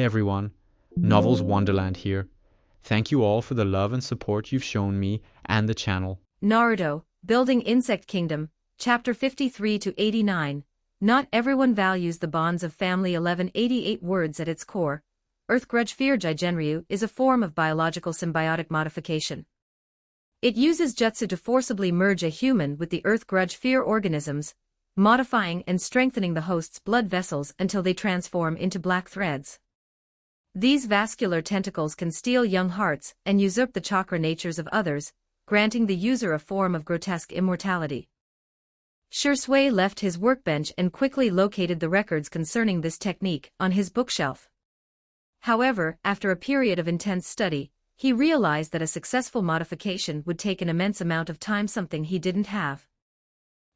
everyone, Novels Wonderland here. Thank you all for the love and support you've shown me and the channel. Naruto, Building Insect Kingdom, Chapter 53 to 89. Not everyone values the bonds of family. 1188 words at its core. Earth Grudge Fear Jigenryu is a form of biological symbiotic modification. It uses jutsu to forcibly merge a human with the Earth Grudge Fear organisms, modifying and strengthening the host's blood vessels until they transform into black threads. These vascular tentacles can steal young hearts and usurp the chakra natures of others, granting the user a form of grotesque immortality. Shui left his workbench and quickly located the records concerning this technique on his bookshelf. However, after a period of intense study, he realized that a successful modification would take an immense amount of time, something he didn't have.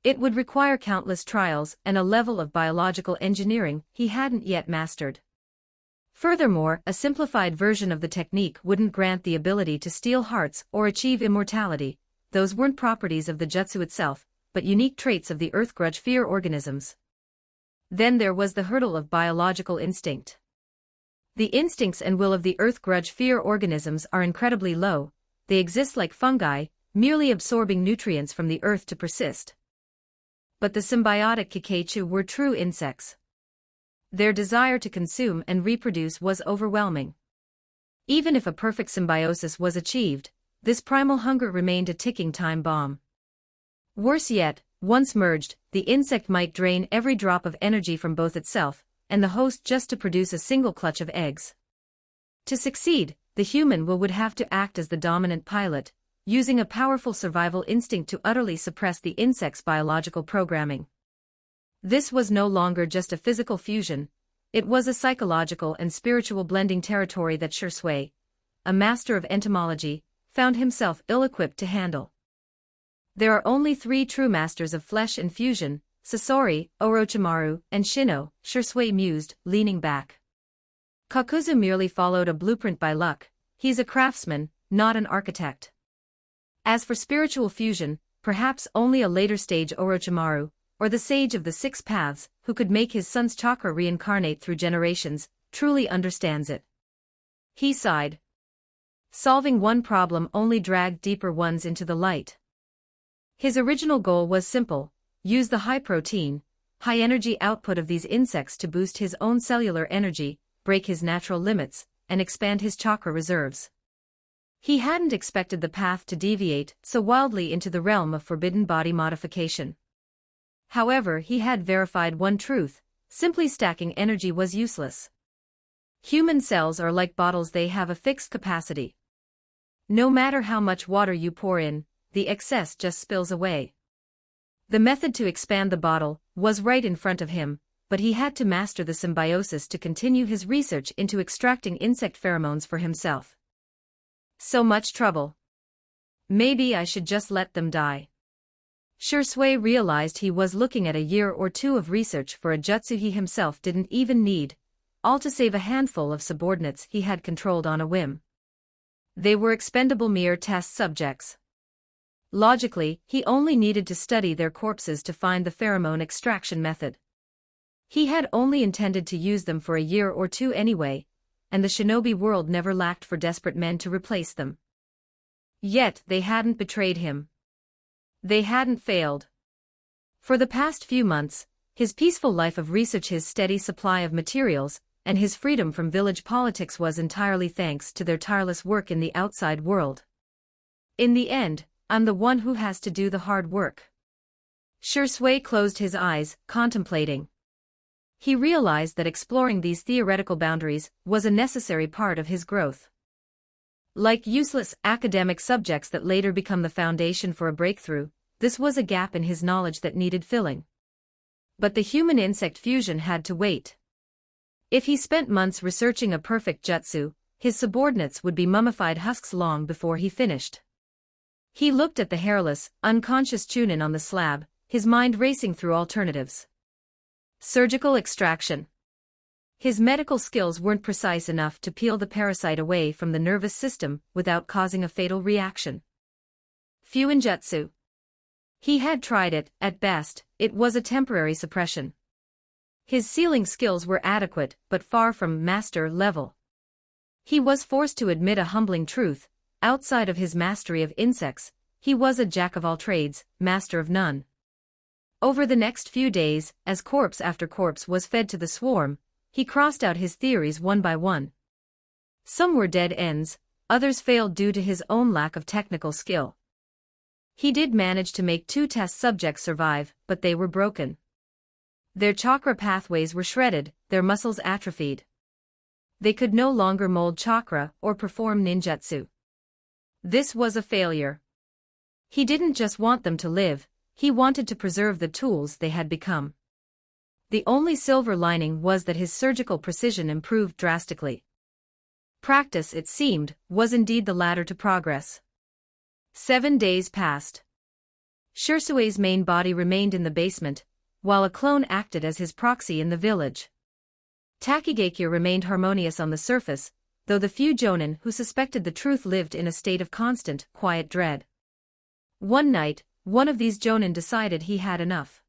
It would require countless trials and a level of biological engineering he hadn't yet mastered. Furthermore, a simplified version of the technique wouldn't grant the ability to steal hearts or achieve immortality. Those weren't properties of the jutsu itself, but unique traits of the Earth Grudge Fear organisms. Then there was the hurdle of biological instinct. The instincts and will of the Earth Grudge Fear organisms are incredibly low. They exist like fungi, merely absorbing nutrients from the earth to persist. But the symbiotic Kikaichu were true insects. Their desire to consume and reproduce was overwhelming. Even if a perfect symbiosis was achieved, this primal hunger remained a ticking time bomb. Worse yet, once merged, the insect might drain every drop of energy from both itself and the host just to produce a single clutch of eggs. To succeed, the human would have to act as the dominant pilot, using a powerful survival instinct to utterly suppress the insect's biological programming. This was no longer just a physical fusion, it was a psychological and spiritual blending territory that Shui, a master of entomology, found himself ill-equipped to handle. There are only 3 true masters of flesh and fusion: Sasori, Orochimaru, and Shino, Shui mused, leaning back. Kakuzu merely followed a blueprint by luck. He's a craftsman, not an architect. As for spiritual fusion, perhaps only a later stage Orochimaru, or the sage of the 6 paths, who could make his son's chakra reincarnate through generations, truly understands it. He sighed. Solving one problem only dragged deeper ones into the light. His original goal was simple: use the high-protein, high-energy output of these insects to boost his own cellular energy, break his natural limits, and expand his chakra reserves. He hadn't expected the path to deviate so wildly into the realm of forbidden body modification. However, he had verified one truth: simply stacking energy was useless. Human cells are like bottles, they have a fixed capacity. No matter how much water you pour in, the excess just spills away. The method to expand the bottle was right in front of him, but he had to master the symbiosis to continue his research into extracting insect pheromones for himself. So much trouble. Maybe I should just let them die. Shui realized he was looking at a year or 2 of research for a jutsu he himself didn't even need, all to save a handful of subordinates he had controlled on a whim. They were expendable mere test subjects. Logically, he only needed to study their corpses to find the pheromone extraction method. He had only intended to use them for a year or 2 anyway, and the shinobi world never lacked for desperate men to replace them. Yet they hadn't betrayed him. They hadn't failed. For the past few months, his peaceful life of research, his steady supply of materials, and his freedom from village politics was entirely thanks to their tireless work in the outside world. In the end, I'm the one who has to do the hard work. Shui closed his eyes, contemplating. He realized that exploring these theoretical boundaries was a necessary part of his growth. Like useless academic subjects that later become the foundation for a breakthrough, this was a gap in his knowledge that needed filling. But the human-insect fusion had to wait. If he spent months researching a perfect jutsu, his subordinates would be mummified husks long before he finished. He looked at the hairless, unconscious Chunin on the slab, his mind racing through alternatives. Surgical extraction. His medical skills weren't precise enough to peel the parasite away from the nervous system without causing a fatal reaction. Fuinjutsu. He had tried it; at best, it was a temporary suppression. His sealing skills were adequate but far from master level. He was forced to admit a humbling truth: outside of his mastery of insects, he was a jack of all trades, master of none. Over the next few days, as corpse after corpse was fed to the swarm, he crossed out his theories one by one. Some were dead ends, others failed due to his own lack of technical skill. He did manage to make 2 test subjects survive, but they were broken. Their chakra pathways were shredded, their muscles atrophied. They could no longer mold chakra or perform ninjutsu. This was a failure. He didn't just want them to live, he wanted to preserve the tools they had become. The only silver lining was that his surgical precision improved drastically. Practice, it seemed, was indeed the ladder to progress. 7 days passed. Shirsui's main body remained in the basement, while a clone acted as his proxy in the village. Takigakure remained harmonious on the surface, though the few jonin who suspected the truth lived in a state of constant, quiet dread. One night, one of these jonin decided he had enough.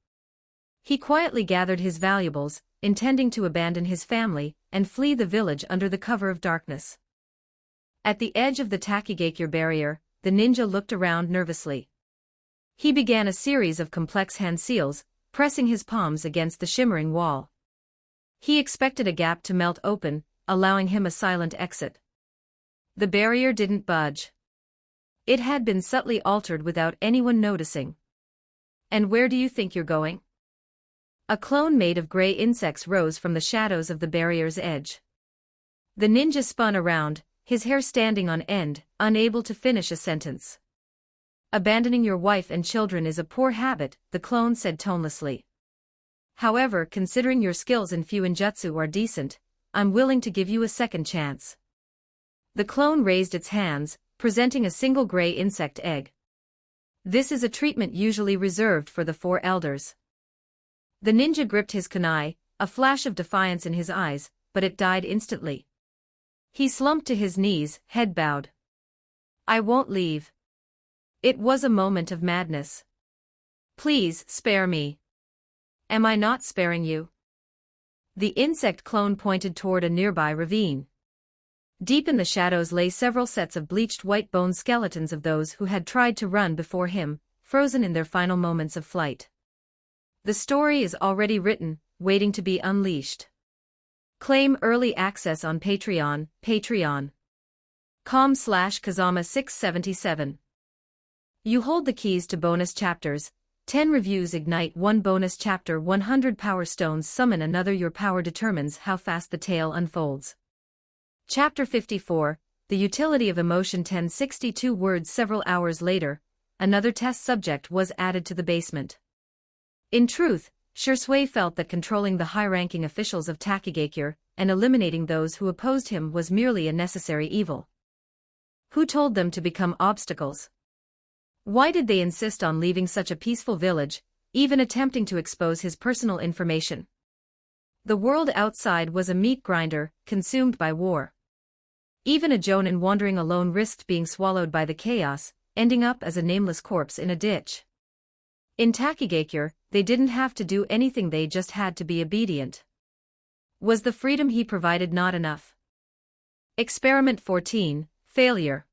He quietly gathered his valuables, intending to abandon his family and flee the village under the cover of darkness. At the edge of the Takigakure barrier, the ninja looked around nervously. He began a series of complex hand seals, pressing his palms against the shimmering wall. He expected a gap to melt open, allowing him a silent exit. The barrier didn't budge. It had been subtly altered without anyone noticing. "And where do you think you're going?" A clone made of gray insects rose from the shadows of the barrier's edge. The ninja spun around, his hair standing on end, unable to finish a sentence. "Abandoning your wife and children is a poor habit," the clone said tonelessly. "However, considering your skills in fuinjutsu are decent, I'm willing to give you a second chance." The clone raised its hands, presenting a single gray insect egg. "This is a treatment usually reserved for the 4 elders." The ninja gripped his kunai, a flash of defiance in his eyes, but it died instantly. He slumped to his knees, head bowed. "I won't leave." It was a moment of madness. "Please, spare me." "Am I not sparing you?" The insect clone pointed toward a nearby ravine. Deep in the shadows lay several sets of bleached white bone skeletons of those who had tried to run before him, frozen in their final moments of flight. The story is already written, waiting to be unleashed. Claim early access on Patreon, patreon.com/Kazama677. You hold the keys to bonus chapters. 10 reviews ignite 1 bonus chapter, 100 power stones summon another. Your power determines how fast the tale unfolds. Chapter 54, The Utility of Emotion. 1062 words. Several hours later, another test subject was added to the basement. In truth, Shirsui felt that controlling the high-ranking officials of Takigakure and eliminating those who opposed him was merely a necessary evil. Who told them to become obstacles? Why did they insist on leaving such a peaceful village, even attempting to expose his personal information? The world outside was a meat grinder, consumed by war. Even a jonin wandering alone risked being swallowed by the chaos, ending up as a nameless corpse in a ditch. In Takigakure, they didn't have to do anything, they just had to be obedient. Was the freedom he provided not enough? Experiment 14, Failure.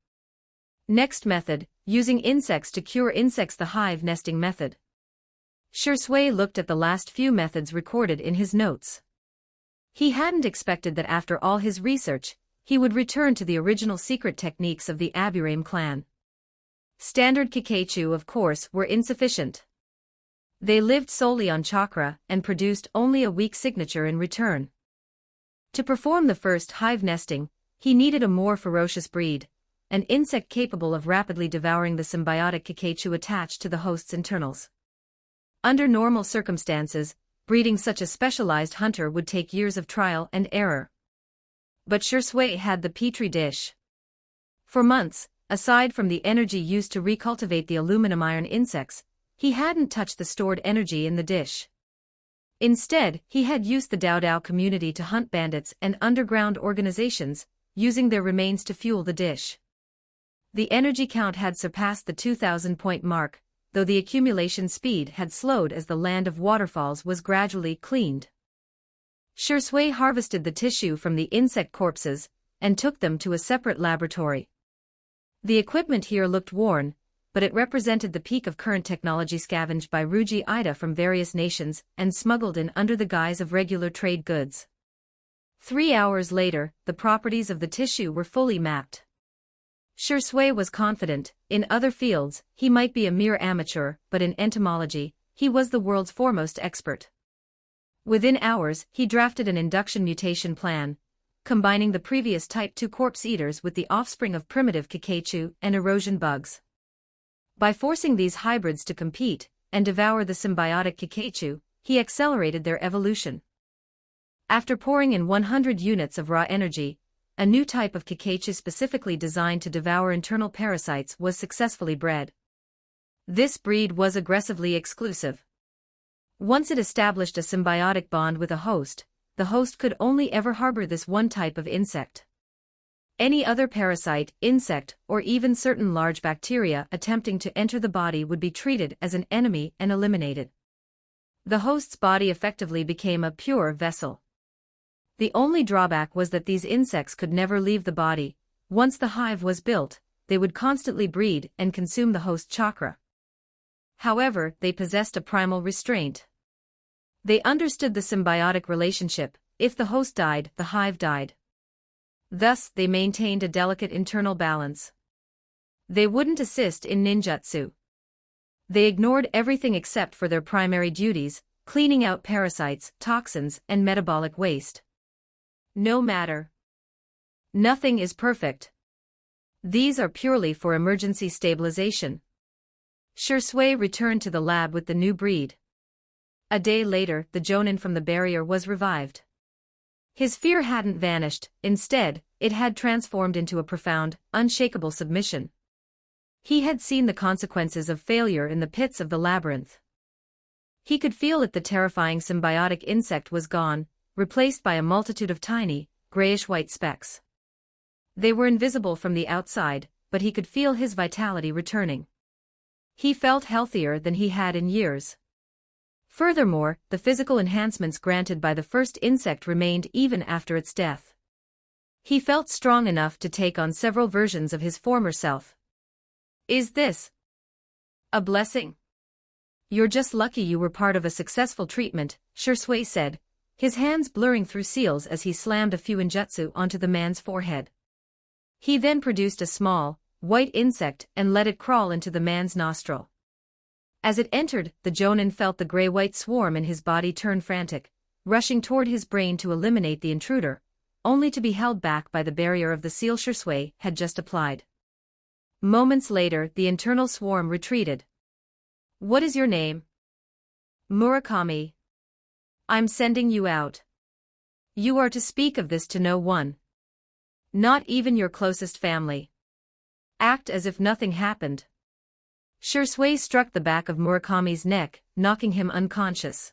Next method, using insects to cure insects. The hive nesting method. Shirsui looked at the last few methods recorded in his notes. He hadn't expected that after all his research, he would return to the original secret techniques of the Aburame clan. Standard Kikaichu, of course, were insufficient. They lived solely on chakra and produced only a weak signature in return. To perform the first hive nesting, he needed a more ferocious breed, an insect capable of rapidly devouring the symbiotic Kikaichu attached to the host's internals. Under normal circumstances, breeding such a specialized hunter would take years of trial and error. But Shirsui had the petri dish. For months, aside from the energy used to recultivate the aluminum iron insects, he hadn't touched the stored energy in the dish. Instead, he had used the Dao Dao community to hunt bandits and underground organizations, using their remains to fuel the dish. The energy count had surpassed the 2,000-point mark, though the accumulation speed had slowed as the land of waterfalls was gradually cleaned. Shui harvested the tissue from the insect corpses and took them to a separate laboratory. The equipment here looked worn, but it represented the peak of current technology scavenged by Ruji Ida from various nations and smuggled in under the guise of regular trade goods. 3 hours later, the properties of the tissue were fully mapped. Shui was confident. In other fields, he might be a mere amateur, but in entomology, he was the world's foremost expert. Within hours, he drafted an induction mutation plan, combining the previous Type 2 corpse eaters with the offspring of primitive Kikaichu and erosion bugs. By forcing these hybrids to compete and devour the symbiotic Kikaichu, he accelerated their evolution. After pouring in 100 units of raw energy, a new type of Kikaichu specifically designed to devour internal parasites was successfully bred. This breed was aggressively exclusive. Once it established a symbiotic bond with a host, the host could only ever harbor this one type of insect. Any other parasite, insect, or even certain large bacteria attempting to enter the body would be treated as an enemy and eliminated. The host's body effectively became a pure vessel. The only drawback was that these insects could never leave the body. Once the hive was built, they would constantly breed and consume the host chakra. However, they possessed a primal restraint. They understood the symbiotic relationship. If the host died, the hive died. Thus, they maintained a delicate internal balance. They wouldn't assist in ninjutsu. They ignored everything except for their primary duties, cleaning out parasites, toxins, and metabolic waste. No matter. Nothing is perfect. These are purely for emergency stabilization. Shui returned to the lab with the new breed. A day later, the Jonin from the barrier was revived. His fear hadn't vanished, instead, it had transformed into a profound, unshakable submission. He had seen the consequences of failure in the pits of the labyrinth. He could feel that the terrifying symbiotic insect was gone, replaced by a multitude of tiny, grayish-white specks. They were invisible from the outside, but he could feel his vitality returning. He felt healthier than he had in years. Furthermore, the physical enhancements granted by the first insect remained even after its death. He felt strong enough to take on several versions of his former self. Is this a blessing? You're just lucky you were part of a successful treatment, Shui said, his hands blurring through seals as he slammed a few injutsu onto the man's forehead. He then produced a small, white insect and let it crawl into the man's nostril. As it entered, the Jonin felt the gray-white swarm in his body turn frantic, rushing toward his brain to eliminate the intruder, only to be held back by the barrier of the seal Shui had just applied. Moments later, the internal swarm retreated. What is your name? Murakami. I'm sending you out. You are to speak of this to no one. Not even your closest family. Act as if nothing happened. Shui struck the back of Murakami's neck, knocking him unconscious.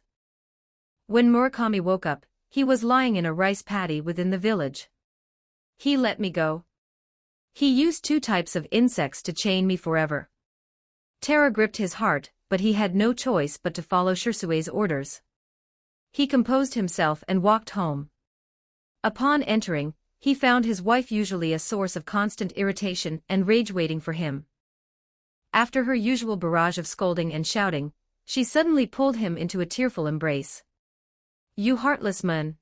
When Murakami woke up, he was lying in a rice paddy within the village. He let me go. He used 2 types of insects to chain me forever. Terror gripped his heart, but he had no choice but to follow Shui's orders. He composed himself and walked home. Upon entering, he found his wife, usually a source of constant irritation and rage, waiting for him. After her usual barrage of scolding and shouting, she suddenly pulled him into a tearful embrace. You heartless man.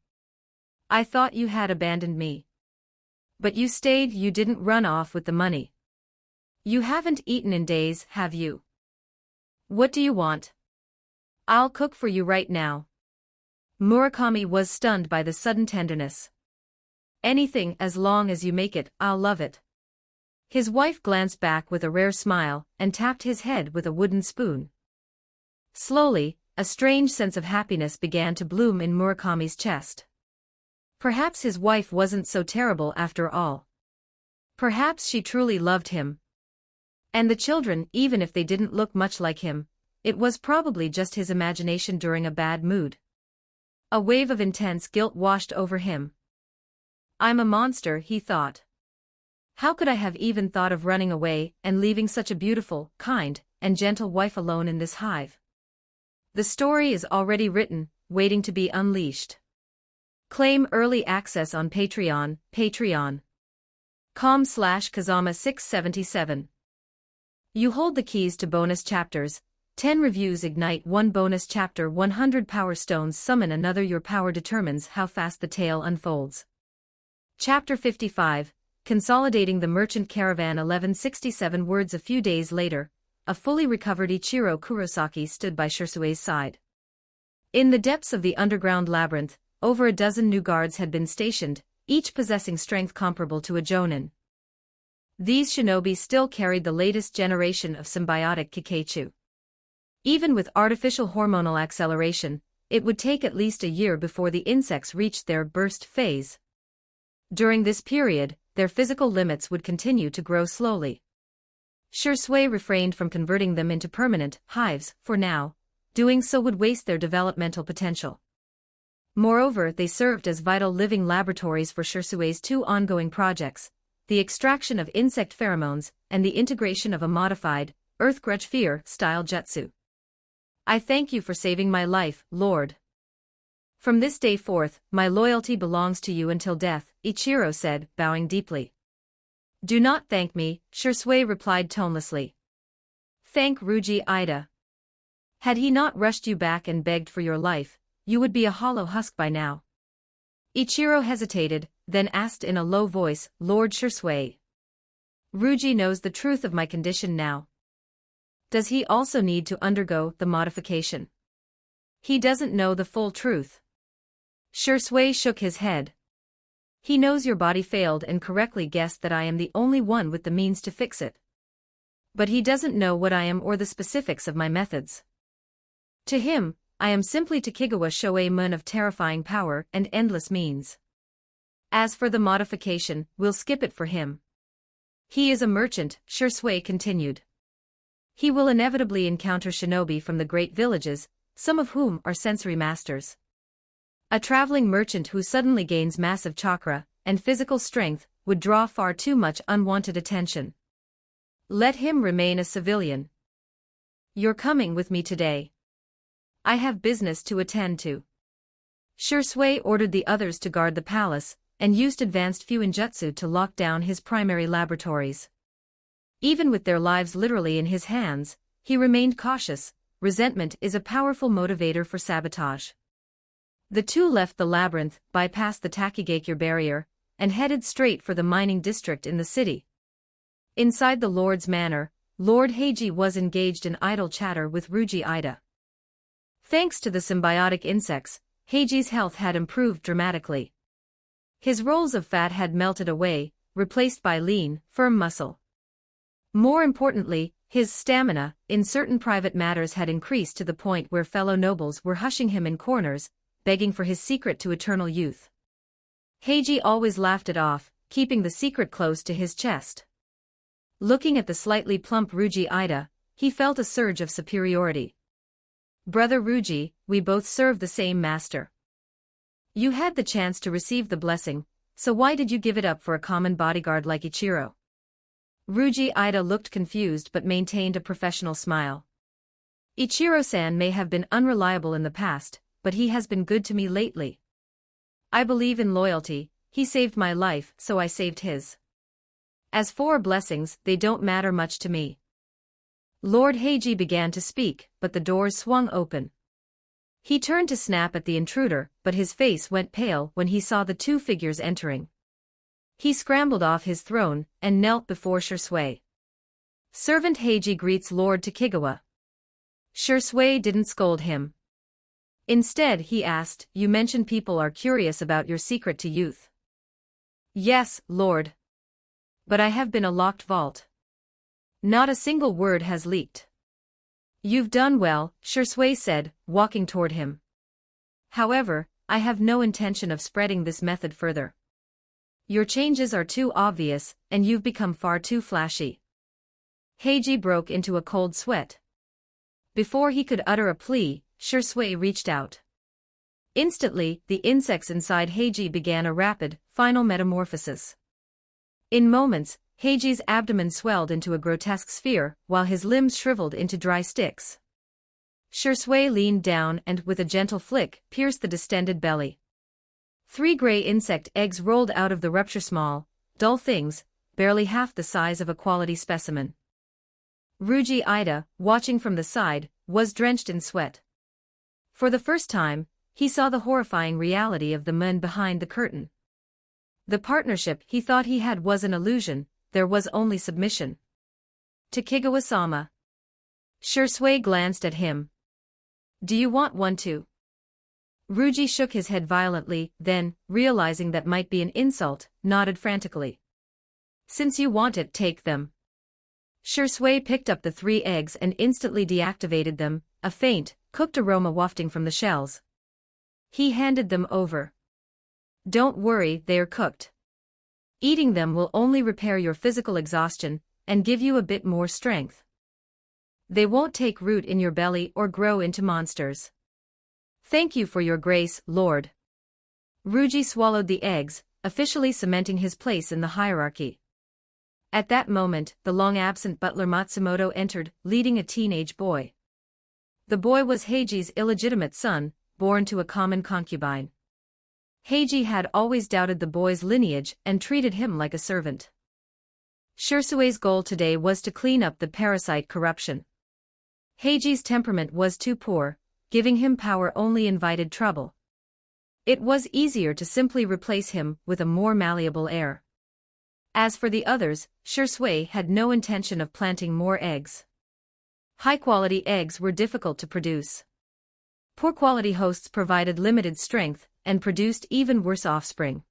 I thought you had abandoned me. But you stayed, you didn't run off with the money. You haven't eaten in days, have you? What do you want? I'll cook for you right now. Murakami was stunned by the sudden tenderness. Anything, as long as you make it, I'll love it. His wife glanced back with a rare smile and tapped his head with a wooden spoon. Slowly, a strange sense of happiness began to bloom in Murakami's chest. Perhaps his wife wasn't so terrible after all. Perhaps she truly loved him. And the children, even if they didn't look much like him, it was probably just his imagination during a bad mood. A wave of intense guilt washed over him. I'm a monster, he thought. How could I have even thought of running away and leaving such a beautiful, kind, and gentle wife alone in this hive? The story is already written, waiting to be unleashed. Claim early access on Patreon, patreon.com/Kazama677. You hold the keys to bonus chapters. 10 reviews ignite 1 bonus chapter. 100 power stones summon another. Your power determines how fast the tale unfolds. Chapter 55, Consolidating the Merchant Caravan. 1167 words. A few days later, a fully recovered Ichiro Kurosaki stood by Shirsue's side. In the depths of the underground labyrinth, over a dozen new guards had been stationed, each possessing strength comparable to a jonin. These shinobi still carried the latest generation of symbiotic Kikeichu. Even with artificial hormonal acceleration, it would take at least a year before the insects reached their burst phase. During this period, their physical limits would continue to grow slowly. Shirsue refrained from converting them into permanent hives for now. Doing so would waste their developmental potential. Moreover, they served as vital living laboratories for Shirsue's 2 ongoing projects, the extraction of insect pheromones and the integration of a modified, Earth Grudge Fear-style jutsu. I thank you for saving my life, Lord. From this day forth, my loyalty belongs to you until death, Ichiro said, bowing deeply. Do not thank me, Shirsue replied tonelessly. Thank Ruji Ida. Had he not rushed you back and begged for your life, you would be a hollow husk by now. Ichiro hesitated, then asked in a low voice, Lord Shirsue. Ruji knows the truth of my condition now. Does he also need to undergo the modification? He doesn't know the full truth. Shirsue shook his head. He knows your body failed and correctly guessed that I am the only one with the means to fix it. But he doesn't know what I am or the specifics of my methods. To him, I am simply Takigawa Shoei-mun of terrifying power and endless means. As for the modification, we'll skip it for him. He is a merchant, Shirsue continued. He will inevitably encounter shinobi from the great villages, some of whom are sensory masters. A traveling merchant who suddenly gains massive chakra and physical strength would draw far too much unwanted attention. Let him remain a civilian. You're coming with me today. I have business to attend to. Shirsue ordered the others to guard the palace, and used advanced Fuinjutsu to lock down his primary laboratories. Even with their lives literally in his hands, he remained cautious. Resentment is a powerful motivator for sabotage. The two left the labyrinth, bypassed the Takigakure barrier, and headed straight for the mining district in the city. Inside the Lord's manor, Lord Heiji was engaged in idle chatter with Ruji Ida. Thanks to the symbiotic insects, Heiji's health had improved dramatically. His rolls of fat had melted away, replaced by lean, firm muscle. More importantly, his stamina, in certain private matters, had increased to the point where fellow nobles were hushing him in corners, begging for his secret to eternal youth. Heiji always laughed it off, keeping the secret close to his chest. Looking at the slightly plump Ruji Ida, he felt a surge of superiority. Brother Ruji, we both serve the same master. You had the chance to receive the blessing, so why did you give it up for a common bodyguard like Ichiro? Ruji Ida looked confused but maintained a professional smile. Ichiro-san may have been unreliable in the past, but he has been good to me lately. I believe in loyalty. He saved my life, so I saved his. As for blessings, they don't matter much to me. Lord Heiji began to speak, but the doors swung open. He turned to snap at the intruder, but his face went pale when he saw the two figures entering. He scrambled off his throne and knelt before Shirsue. Servant Heiji greets Lord Takigawa. Shirsue didn't scold him. Instead, he asked, you mentioned people are curious about your secret to youth. Yes, Lord. But I have been a locked vault. Not a single word has leaked. You've done well, Shirsue said, walking toward him. However, I have no intention of spreading this method further. Your changes are too obvious, and you've become far too flashy. Heiji broke into a cold sweat. Before he could utter a plea, Shirsue reached out. Instantly, the insects inside Heiji began a rapid, final metamorphosis. In moments, Heiji's abdomen swelled into a grotesque sphere, while his limbs shriveled into dry sticks. Shirsue leaned down and, with a gentle flick, pierced the distended belly. 3 gray insect eggs rolled out of the rupture, small, dull things, barely half the size of a quality specimen. Ruji Ida, watching from the side, was drenched in sweat. For the first time, he saw the horrifying reality of the men behind the curtain. The partnership he thought he had was an illusion, there was only submission. Takigawa-sama. Shursui glanced at him. Do you want one too? Ruji shook his head violently, then, realizing that might be an insult, nodded frantically. Since you want it, take them. Shursui picked up the 3 eggs and instantly deactivated them, a faint, cooked aroma wafting from the shells. He handed them over. Don't worry, they're cooked. Eating them will only repair your physical exhaustion and give you a bit more strength. They won't take root in your belly or grow into monsters. Thank you for your grace, Lord. Ruji swallowed the eggs, officially cementing his place in the hierarchy. At that moment, the long-absent butler Matsumoto entered, leading a teenage boy. The boy was Heiji's illegitimate son, born to a common concubine. Heiji had always doubted the boy's lineage and treated him like a servant. Shursui's goal today was to clean up the parasite corruption. Heiji's temperament was too poor, giving him power only invited trouble. It was easier to simply replace him with a more malleable heir. As for the others, Shursui had no intention of planting more eggs. High-quality eggs were difficult to produce. Poor-quality hosts provided limited strength and produced even worse offspring.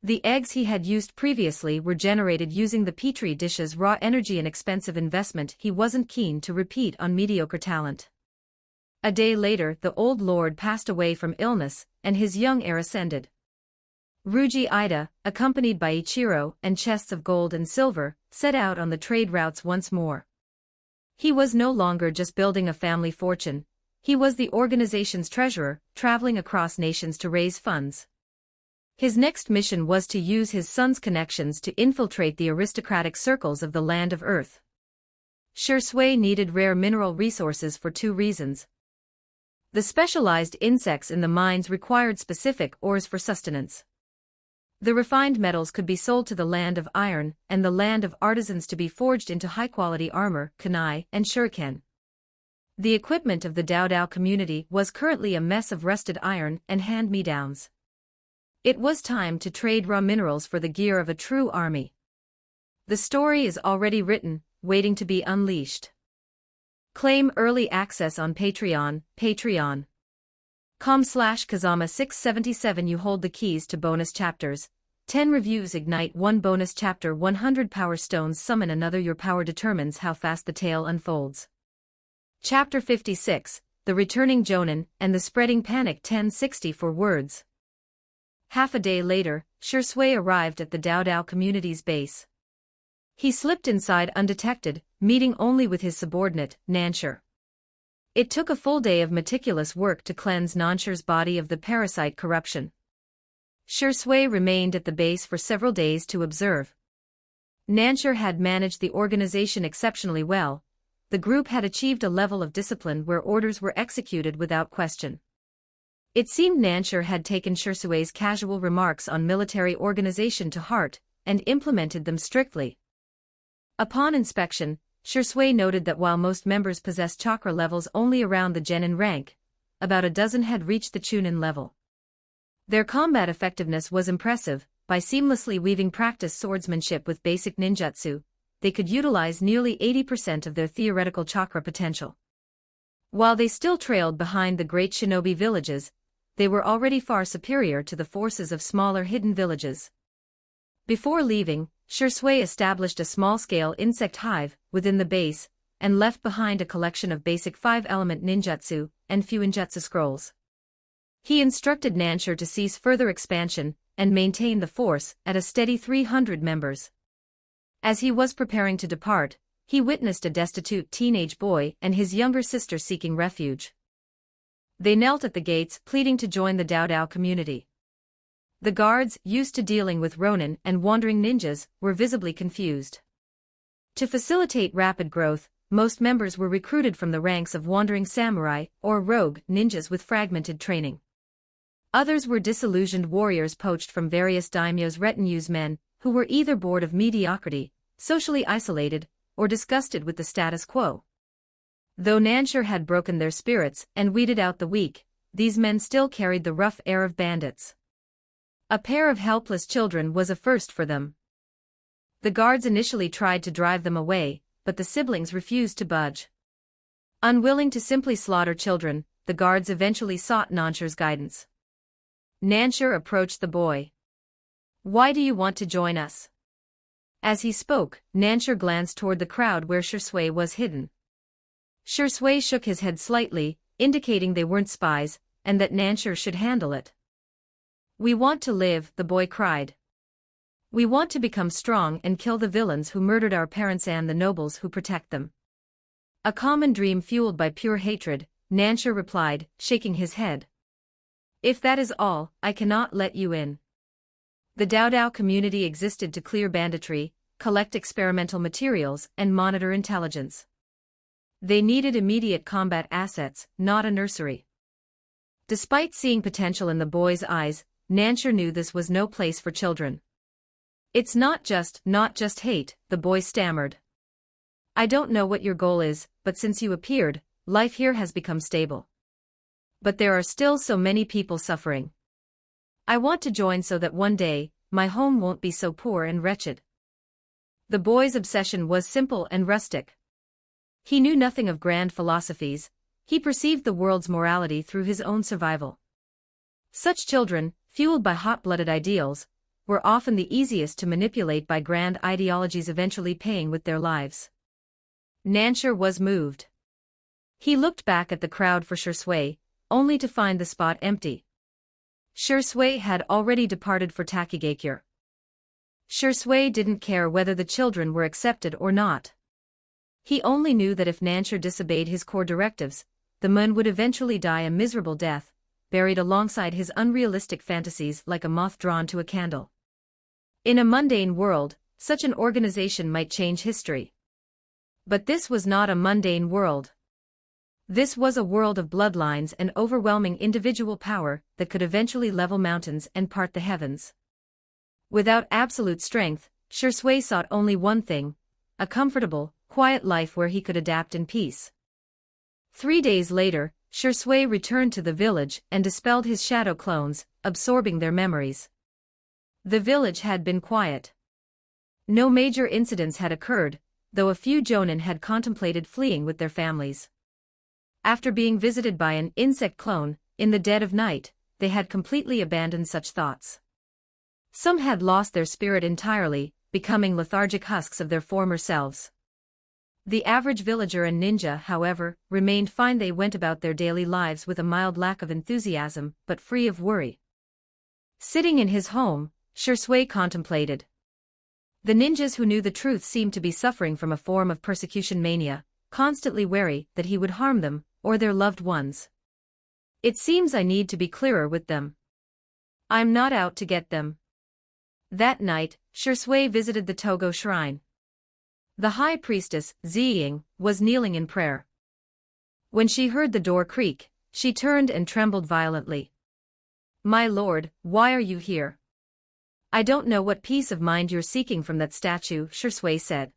The eggs he had used previously were generated using the petri dish's raw energy, an expensive investment he wasn't keen to repeat on mediocre talent. A day later, the old lord passed away from illness, and his young heir ascended. Ruji Ida, accompanied by Ichiro and chests of gold and silver, set out on the trade routes once more. He was no longer just building a family fortune, he was the organization's treasurer, traveling across nations to raise funds. His next mission was to use his son's connections to infiltrate the aristocratic circles of the land of Earth. Shursui needed rare mineral resources for 2 reasons. The specialized insects in the mines required specific ores for sustenance. The refined metals could be sold to the land of iron, and the land of artisans to be forged into high-quality armor, kunai, and shuriken. The equipment of the Dao community was currently a mess of rusted iron and hand-me-downs. It was time to trade raw minerals for the gear of a true army. The story is already written, waiting to be unleashed. Claim early access on Patreon, patreon.com/Kazama677. You hold the keys to bonus chapters. 10 reviews ignite 1 bonus chapter. 100 power stones summon another. Your power determines how fast the tale unfolds. Chapter 56, The Returning Jonin and the Spreading Panic. 1064 words. Half a day later, Shursui arrived at the Dao community's base. He slipped inside undetected, meeting only with his subordinate, Nanshur. It took a full day of meticulous work to cleanse Nanshur's body of the parasite corruption. Shursui remained at the base for several days to observe. Nanshur had managed the organization exceptionally well. The group had achieved a level of discipline where orders were executed without question. It seemed Nanshur had taken Shursui's casual remarks on military organization to heart and implemented them strictly. Upon inspection, Shursui noted that while most members possessed chakra levels only around the genin rank, about a dozen had reached the chunin level. Their combat effectiveness was impressive. By seamlessly weaving practice swordsmanship with basic ninjutsu, they could utilize nearly 80% of their theoretical chakra potential. While they still trailed behind the great shinobi villages, they were already far superior to the forces of smaller hidden villages. Before leaving, Shursui established a small-scale insect hive within the base and left behind a collection of basic 5-element ninjutsu and fuinjutsu scrolls. He instructed Nanshur to cease further expansion and maintain the force at a steady 300 members. As he was preparing to depart, he witnessed a destitute teenage boy and his younger sister seeking refuge. They knelt at the gates pleading to join the Dao community. The guards, used to dealing with ronin and wandering ninjas, were visibly confused. To facilitate rapid growth, most members were recruited from the ranks of wandering samurai or rogue ninjas with fragmented training. Others were disillusioned warriors poached from various daimyo's retinues, men who were either bored of mediocrity, socially isolated, or disgusted with the status quo. Though Nansher had broken their spirits and weeded out the weak, these men still carried the rough air of bandits. A pair of helpless children was a first for them. The guards initially tried to drive them away, but the siblings refused to budge. Unwilling to simply slaughter children, the guards eventually sought Nansher's guidance. Nansher approached the boy. "Why do you want to join us?" As he spoke, Nansher glanced toward the crowd where Shui was hidden. Shui shook his head slightly, indicating they weren't spies, and that Nansher should handle it. "We want to live," the boy cried. "We want to become strong and kill the villains who murdered our parents and the nobles who protect them." "A common dream fueled by pure hatred," Nansher replied, shaking his head. "If that is all, I cannot let you in." The Dao Dao community existed to clear banditry, collect experimental materials, and monitor intelligence. They needed immediate combat assets, not a nursery. Despite seeing potential in the boy's eyes, Nansher knew this was no place for children. "It's not just hate," the boy stammered. "I don't know what your goal is, but since you appeared, life here has become stable. But there are still so many people suffering. I want to join so that one day, my home won't be so poor and wretched." The boy's obsession was simple and rustic. He knew nothing of grand philosophies, he perceived the world's morality through his own survival. Such children, fueled by hot-blooded ideals, were often the easiest to manipulate by grand ideologies, eventually paying with their lives. Nansher was moved. He looked back at the crowd for Shui, only to find the spot empty. Shui had already departed for Takigakure. Shui didn't care whether the children were accepted or not. He only knew that if Nansher disobeyed his core directives, the man would eventually die a miserable death, buried alongside his unrealistic fantasies like a moth drawn to a candle. In a mundane world, such an organization might change history. But this was not a mundane world. This was a world of bloodlines and overwhelming individual power that could eventually level mountains and part the heavens. Without absolute strength, Shui sought only one thing: a comfortable, quiet life where he could adapt in peace. 3 days later, Shui returned to the village and dispelled his shadow clones, absorbing their memories. The village had been quiet. No major incidents had occurred, though a few jonin had contemplated fleeing with their families. After being visited by an insect clone, in the dead of night, they had completely abandoned such thoughts. Some had lost their spirit entirely, becoming lethargic husks of their former selves. The average villager and ninja, however, remained fine. They went about their daily lives with a mild lack of enthusiasm, but free of worry. Sitting in his home, Shui contemplated. The ninjas who knew the truth seemed to be suffering from a form of persecution mania, constantly wary that he would harm them, or their loved ones. "It seems I need to be clearer with them. I'm not out to get them." That night, Shui visited the Togo shrine. The high priestess, Ziying, was kneeling in prayer. When she heard the door creak, she turned and trembled violently. "My lord, why are you here?" "I don't know what peace of mind you're seeking from that statue," Shui said.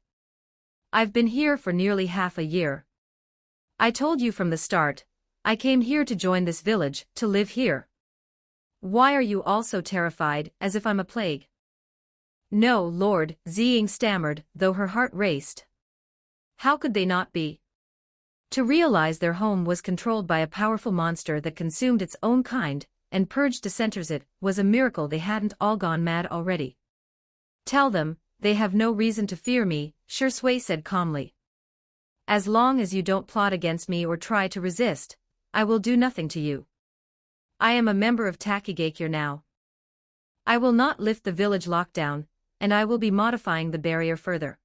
"I've been here for nearly half a year. I told you from the start, I came here to join this village, to live here. Why are you all so terrified, as if I'm a plague?" "No, Lord," Ziying stammered, though her heart raced. How could they not be? To realize their home was controlled by a powerful monster that consumed its own kind, and purged dissenters, it was a miracle they hadn't all gone mad already. "Tell them, they have no reason to fear me," Shui said calmly. "As long as you don't plot against me or try to resist, I will do nothing to you. I am a member of Takigakure now. I will not lift the village lockdown, and I will be modifying the barrier further.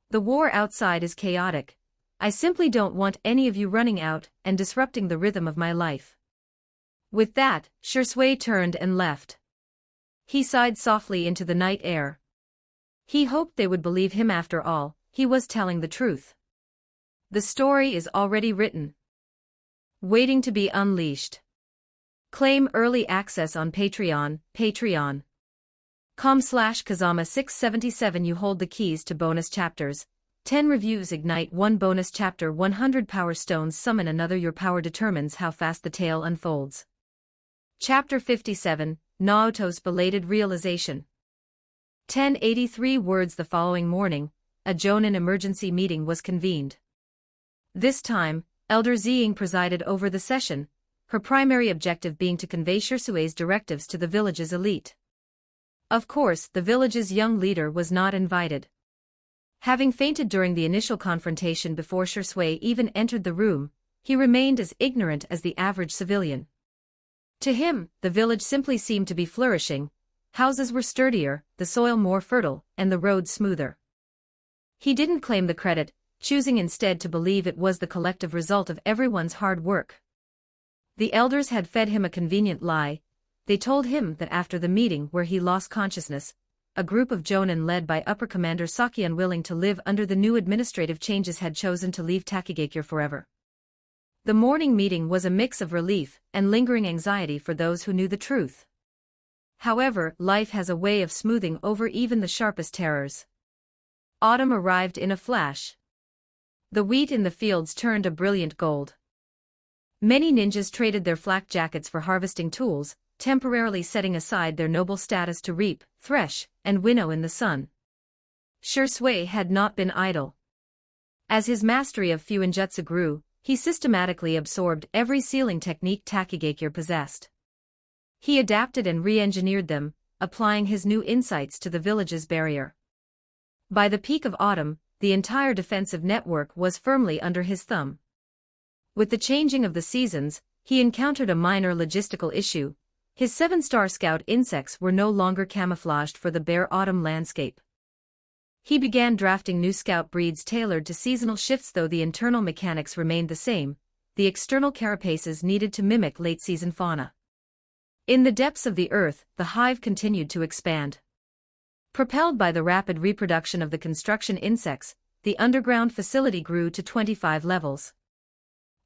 The war outside is chaotic. I simply don't want any of you running out and disrupting the rhythm of my life." With that, Shui turned and left. He sighed softly into the night air. He hoped they would believe him. After all, he was telling the truth. The story is already written, waiting to be unleashed. Claim early access on Patreon, patreon.com/Kazama677. You hold the keys to bonus chapters. 10 reviews ignite 1 bonus chapter. 100 power stones summon another. Your power determines how fast the tale unfolds. Chapter 57, Naoto's belated realization. 1083 words. The following morning, a Jonin emergency meeting was convened. This time, Elder Ziying presided over the session, her primary objective being to convey Shirsue's directives to the village's elite. Of course, the village's young leader was not invited. Having fainted during the initial confrontation before Shirsue even entered the room, he remained as ignorant as the average civilian. To him, the village simply seemed to be flourishing. Houses were sturdier, the soil more fertile, and the roads smoother. He didn't claim the credit, choosing instead to believe it was the collective result of everyone's hard work. The elders had fed him a convenient lie. They told him that after the meeting where he lost consciousness, a group of Jonin led by Upper Commander Saki, unwilling to live under the new administrative changes, had chosen to leave Takigakure forever. The morning meeting was a mix of relief and lingering anxiety for those who knew the truth. However, life has a way of smoothing over even the sharpest terrors. Autumn arrived in a flash. The wheat in the fields turned a brilliant gold. Many ninjas traded their flak jackets for harvesting tools, temporarily setting aside their noble status to reap, thresh, and winnow in the sun. Shirsue had not been idle. As his mastery of Fuinjutsu grew, he systematically absorbed every sealing technique Takigakure possessed. He adapted and re-engineered them, applying his new insights to the village's barrier. By the peak of autumn, the entire defensive network was firmly under his thumb. With the changing of the seasons, he encountered a minor logistical issue. His 7-star scout insects were no longer camouflaged for the bare autumn landscape. He began drafting new scout breeds tailored to seasonal shifts. Though the internal mechanics remained the same, the external carapaces needed to mimic late-season fauna. In the depths of the earth, the hive continued to expand. Propelled by the rapid reproduction of the construction insects, the underground facility grew to 25 levels.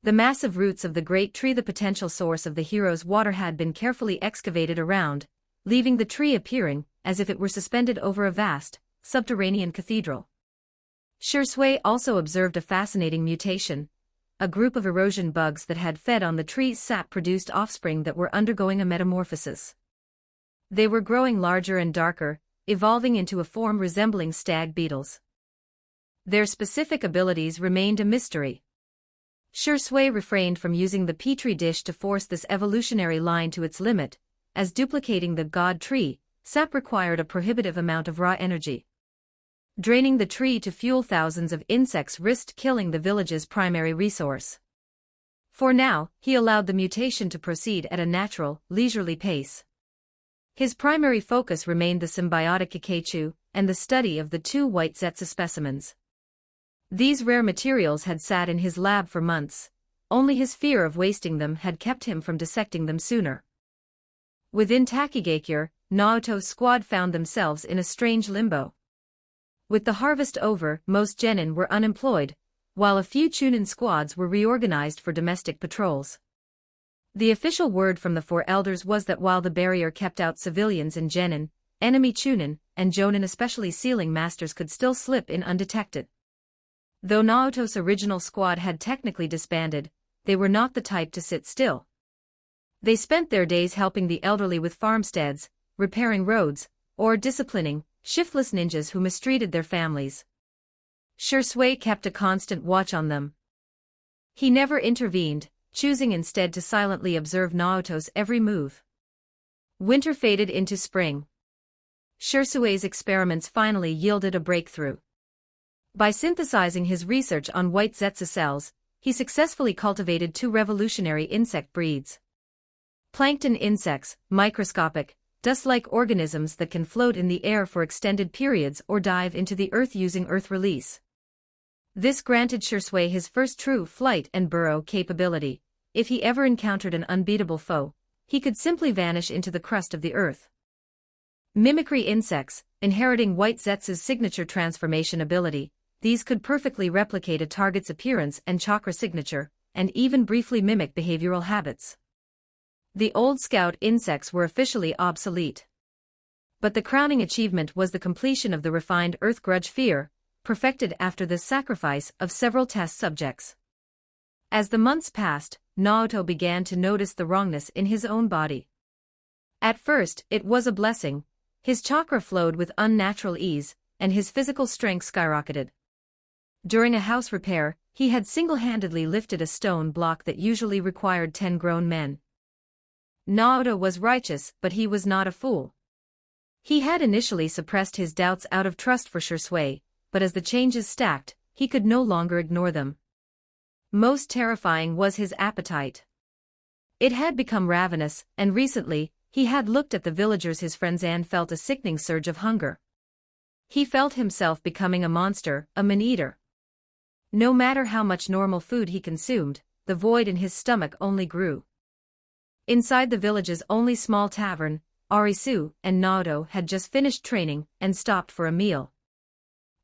The massive roots of the great tree, the potential source of the hero's water, had been carefully excavated around, leaving the tree appearing as if it were suspended over a vast, subterranean cathedral. Shirsue also observed a fascinating mutation. A group of erosion bugs that had fed on the tree's sap produced offspring that were undergoing a metamorphosis. They were growing larger and darker, evolving into a form resembling stag beetles. Their specific abilities remained a mystery. Shirsue refrained from using the petri dish to force this evolutionary line to its limit, as duplicating the god tree sap required a prohibitive amount of raw energy. Draining the tree to fuel thousands of insects risked killing the village's primary resource. For now, he allowed the mutation to proceed at a natural, leisurely pace. His primary focus remained the symbiotic Ikechu and the study of the 2 white Zetsu specimens. These rare materials had sat in his lab for months. Only his fear of wasting them had kept him from dissecting them sooner. Within Takigakure, Naoto's squad found themselves in a strange limbo. With the harvest over, most genin were unemployed, while a few chunin squads were reorganized for domestic patrols. The official word from the 4 elders was that while the barrier kept out civilians and genin, enemy chunin and jonin, especially sealing masters, could still slip in undetected. Though Naoto's original squad had technically disbanded, they were not the type to sit still. They spent their days helping the elderly with farmsteads, repairing roads, or disciplining shiftless ninjas who mistreated their families. Shirsue kept a constant watch on them. He never intervened, choosing instead to silently observe Naoto's every move. Winter faded into spring. Shirsue's experiments finally yielded a breakthrough. By synthesizing his research on white Zetsu cells, he successfully cultivated 2 revolutionary insect breeds. Plankton insects, microscopic, dust-like organisms that can float in the air for extended periods or dive into the earth using earth release. This granted Shirsue his first true flight and burrow capability. If he ever encountered an unbeatable foe, he could simply vanish into the crust of the earth. Mimicry insects, inheriting white Zetsu's signature transformation ability, these could perfectly replicate a target's appearance and chakra signature, and even briefly mimic behavioral habits. The old scout insects were officially obsolete. But the crowning achievement was the completion of the refined Earth Grudge Fear, perfected after the sacrifice of several test subjects. As the months passed, Naruto began to notice the wrongness in his own body. At first, it was a blessing. His chakra flowed with unnatural ease, and his physical strength skyrocketed. During a house repair, he had single-handedly lifted a stone block that usually required 10 grown men. Naruto was righteous, but he was not a fool. He had initially suppressed his doubts out of trust for Shisui, but as the changes stacked, he could no longer ignore them. Most terrifying was his appetite. It had become ravenous, and recently, he had looked at the villagers his friends and felt a sickening surge of hunger. He felt himself becoming a monster, a man-eater. No matter how much normal food he consumed, the void in his stomach only grew. Inside the village's only small tavern, Arisu and Naruto had just finished training and stopped for a meal.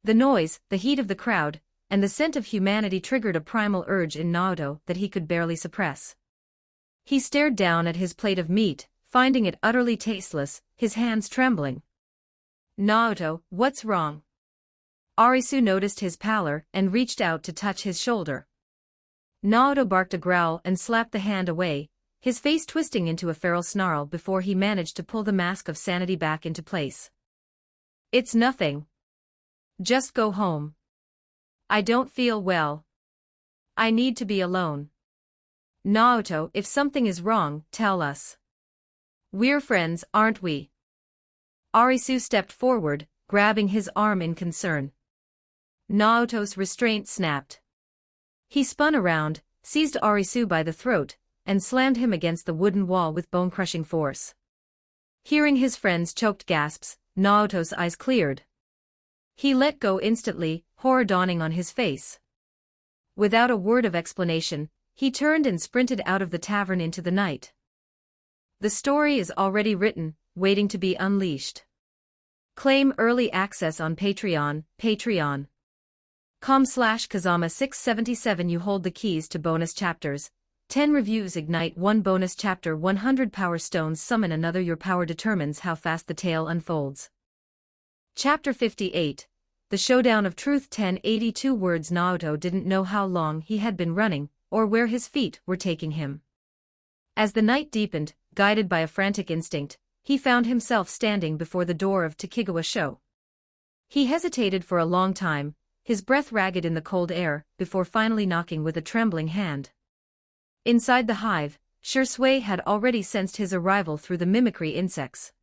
The noise, the heat of the crowd, and the scent of humanity triggered a primal urge in Naruto that he could barely suppress. He stared down at his plate of meat, finding it utterly tasteless, his hands trembling. "Naruto, what's wrong?" Arisu noticed his pallor and reached out to touch his shoulder. Naruto barked a growl and slapped the hand away, his face twisting into a feral snarl before he managed to pull the mask of sanity back into place. "It's nothing. Just go home. I don't feel well. I need to be alone. Naruto, if something is wrong, tell us. We're friends, aren't we?" Arisu stepped forward, grabbing his arm in concern. Naruto's restraint snapped. He spun around, seized Arisu by the throat, and slammed him against the wooden wall with bone-crushing force. Hearing his friend's choked gasps, Naruto's eyes cleared. He let go instantly, horror dawning on his face. Without a word of explanation, he turned and sprinted out of the tavern into the night. The story is already written, waiting to be unleashed. Claim early access on Patreon, patreon.com/Kazama677. You hold the keys to bonus chapters. 10 reviews ignite 1 bonus chapter. 100 power stones summon another. Your power determines how fast the tale unfolds. Chapter 58. The Showdown of Truth. 1082 words. Naruto didn't know how long he had been running, or where his feet were taking him. As the night deepened, guided by a frantic instinct, he found himself standing before the door of Takigawa Sho. He hesitated for a long time, his breath ragged in the cold air, before finally knocking with a trembling hand. Inside the hive, Shisui had already sensed his arrival through the mimicry insects.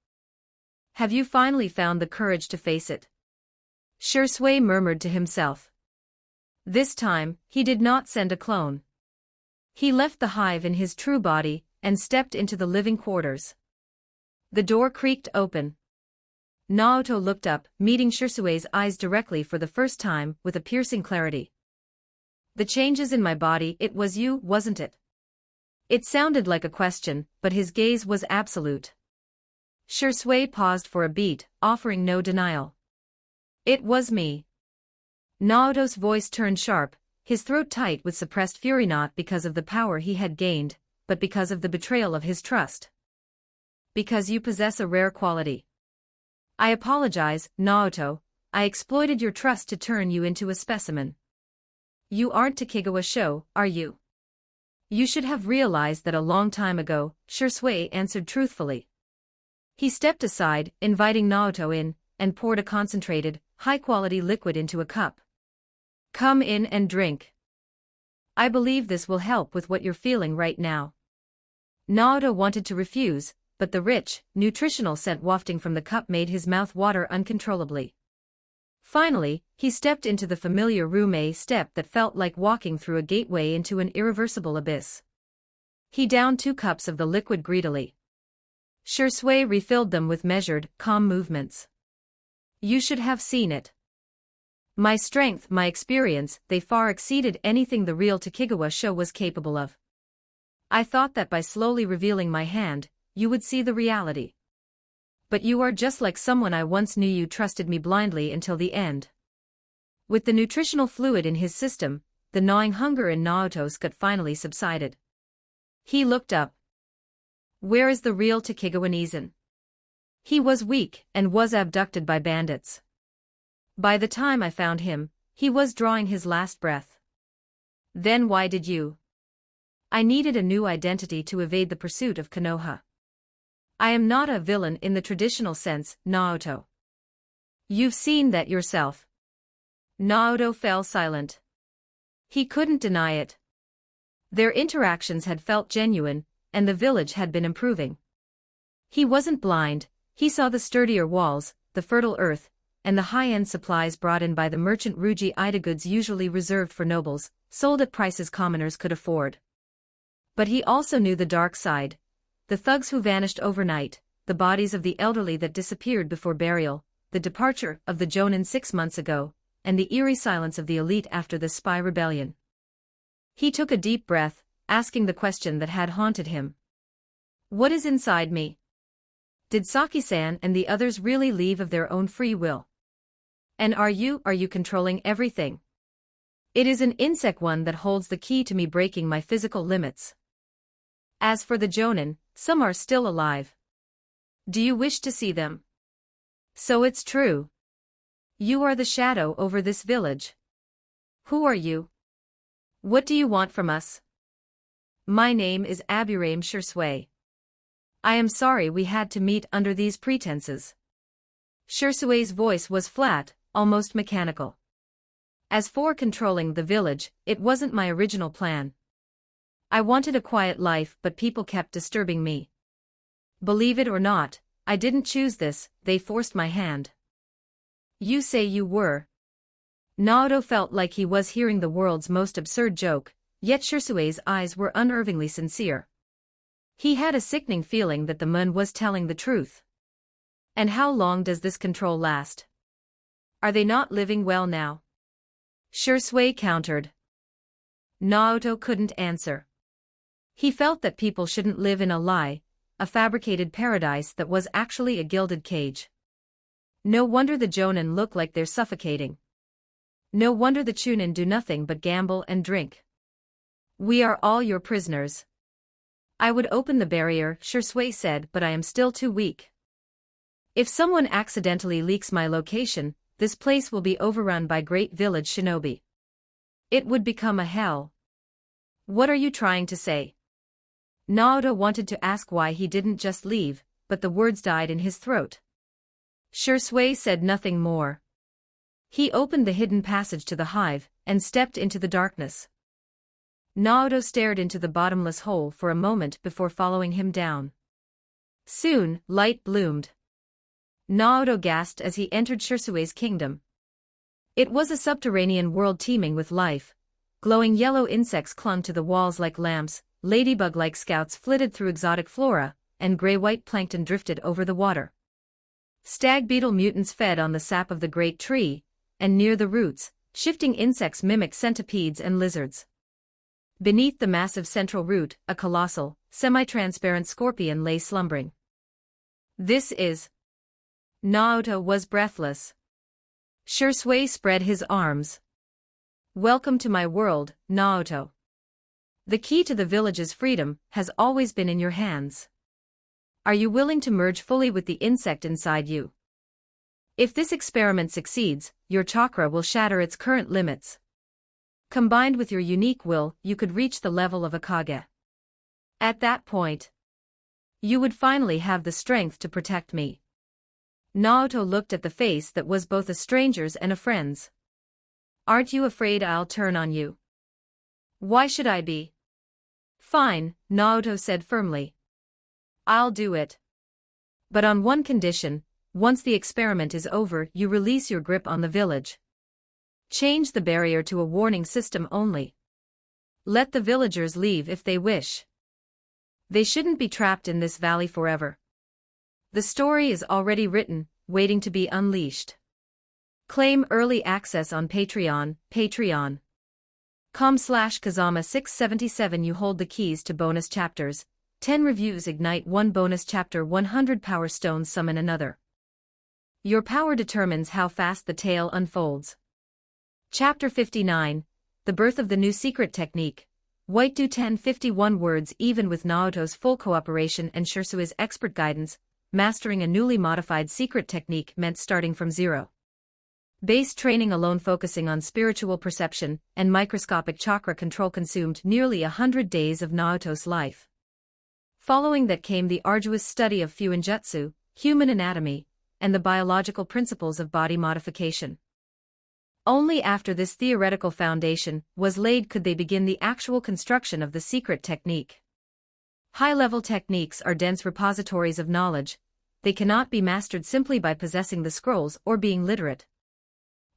"Have you finally found the courage to face it?" Shisui murmured to himself. This time, he did not send a clone. He left the hive in his true body, and stepped into the living quarters. The door creaked open. Naruto looked up, meeting Shisui's eyes directly for the first time, with a piercing clarity. "The changes in my body, it was you, wasn't it?" It sounded like a question, but his gaze was absolute. Shisui paused for a beat, offering no denial. "It was me." Naruto's voice turned sharp, his throat tight with suppressed fury, not because of the power he had gained, but because of the betrayal of his trust. "Because you possess a rare quality. I apologize, Naruto, I exploited your trust to turn you into a specimen. You aren't Takigawa Sho, are you?" "You should have realized that a long time ago," Shisui answered truthfully. He stepped aside, inviting Naruto in, and poured a concentrated, high-quality liquid into a cup. "Come in and drink. I believe this will help with what you're feeling right now." Naruto wanted to refuse, but the rich, nutritional scent wafting from the cup made his mouth water uncontrollably. Finally, he stepped into the familiar room, a step that felt like walking through a gateway into an irreversible abyss. He downed 2 cups of the liquid greedily. Shisui refilled them with measured, calm movements. "You should have seen it. My strength, my experience, they far exceeded anything the real Takigawa Sho was capable of. I thought that by slowly revealing my hand, you would see the reality. But you are just like someone I once knew. You trusted me blindly until the end." With the nutritional fluid in his system, the gnawing hunger in Naruto's gut finally subsided. He looked up. Where is the real Takigawa-Nizan? He was weak and was abducted by bandits. By the time I found him, he was drawing his last breath. Then why did you? I needed a new identity to evade the pursuit of Konoha. I am not a villain in the traditional sense, Naoto. You've seen that yourself. Naoto fell silent. He couldn't deny it. Their interactions had felt genuine, and the village had been improving. He wasn't blind, he saw the sturdier walls, the fertile earth, and the high-end supplies brought in by the merchant Ruji Ida, goods usually reserved for nobles, sold at prices commoners could afford. But he also knew the dark side. The thugs who vanished overnight, the bodies of the elderly that disappeared before burial, the departure of the Jonin 6 months ago, and the eerie silence of the elite after the spy rebellion. He took a deep breath, asking the question that had haunted him. What is inside me? Did Saki-san and the others really leave of their own free will? And are you controlling everything? It is an insect one that holds the key to me breaking my physical limits. As for the Jonin, some are still alive. Do you wish to see them? So it's true. You are the shadow over this village. Who are you? What do you want from us? My name is Aburaim Shursui. I am sorry we had to meet under these pretenses. Shursui's voice was flat, almost mechanical. As for controlling the village, it wasn't my original plan. I wanted a quiet life, but people kept disturbing me. Believe it or not, I didn't choose this, they forced my hand. You say you were. Naoto felt like he was hearing the world's most absurd joke, yet Shursui's eyes were unnervingly sincere. He had a sickening feeling that the moon was telling the truth. And how long does this control last? Are they not living well now? Shursui countered. Naoto couldn't answer. He felt that people shouldn't live in a lie, a fabricated paradise that was actually a gilded cage. No wonder the Jonin look like they're suffocating. No wonder the Chunin do nothing but gamble and drink. We are all your prisoners. I would open the barrier, Shursui said, but I am still too weak. If someone accidentally leaks my location, this place will be overrun by great village shinobi. It would become a hell. What are you trying to say? Naoto wanted to ask why he didn't just leave, but the words died in his throat. Shursui said nothing more. He opened the hidden passage to the hive, and stepped into the darkness. Naoto stared into the bottomless hole for a moment before following him down. Soon, light bloomed. Naoto gasped as he entered Shursui's kingdom. It was a subterranean world teeming with life. Glowing yellow insects clung to the walls like lamps, ladybug-like scouts flitted through exotic flora, and gray-white plankton drifted over the water. Stag beetle mutants fed on the sap of the great tree, and near the roots, shifting insects mimicked centipedes and lizards. Beneath the massive central root, a colossal, semi-transparent scorpion lay slumbering. This is... Naoto was breathless. Shursui spread his arms. Welcome to my world, Naoto. The key to the village's freedom has always been in your hands. Are you willing to merge fully with the insect inside you? If this experiment succeeds, your chakra will shatter its current limits. Combined with your unique will, you could reach the level of a Kage. At that point, you would finally have the strength to protect me. Naoto looked at the face that was both a stranger's and a friend's. Aren't you afraid I'll turn on you? Why should I be? Fine, Naoto said firmly. I'll do it. But on one condition, once the experiment is over, you release your grip on the village. Change the barrier to a warning system only. Let the villagers leave if they wish. They shouldn't be trapped in this valley forever. The story is already written, waiting to be unleashed. Claim early access on Patreon, patreon.com/Kazama677. You hold the keys to bonus chapters, 10 reviews ignite 1 bonus chapter, 100 power stones summon another. Your power determines how fast the tale unfolds. Chapter 59, The Birth of the New Secret Technique. White do 1051 words even with Naoto's full cooperation and Shirsue's expert guidance, mastering a newly modified secret technique meant starting from zero. Base training alone focusing on spiritual perception and microscopic chakra control consumed nearly 100 days of Naoto's life. Following that came the arduous study of Fuinjutsu, human anatomy, and the biological principles of body modification. Only after this theoretical foundation was laid could they begin the actual construction of the secret technique. High-level techniques are dense repositories of knowledge. They cannot be mastered simply by possessing the scrolls or being literate.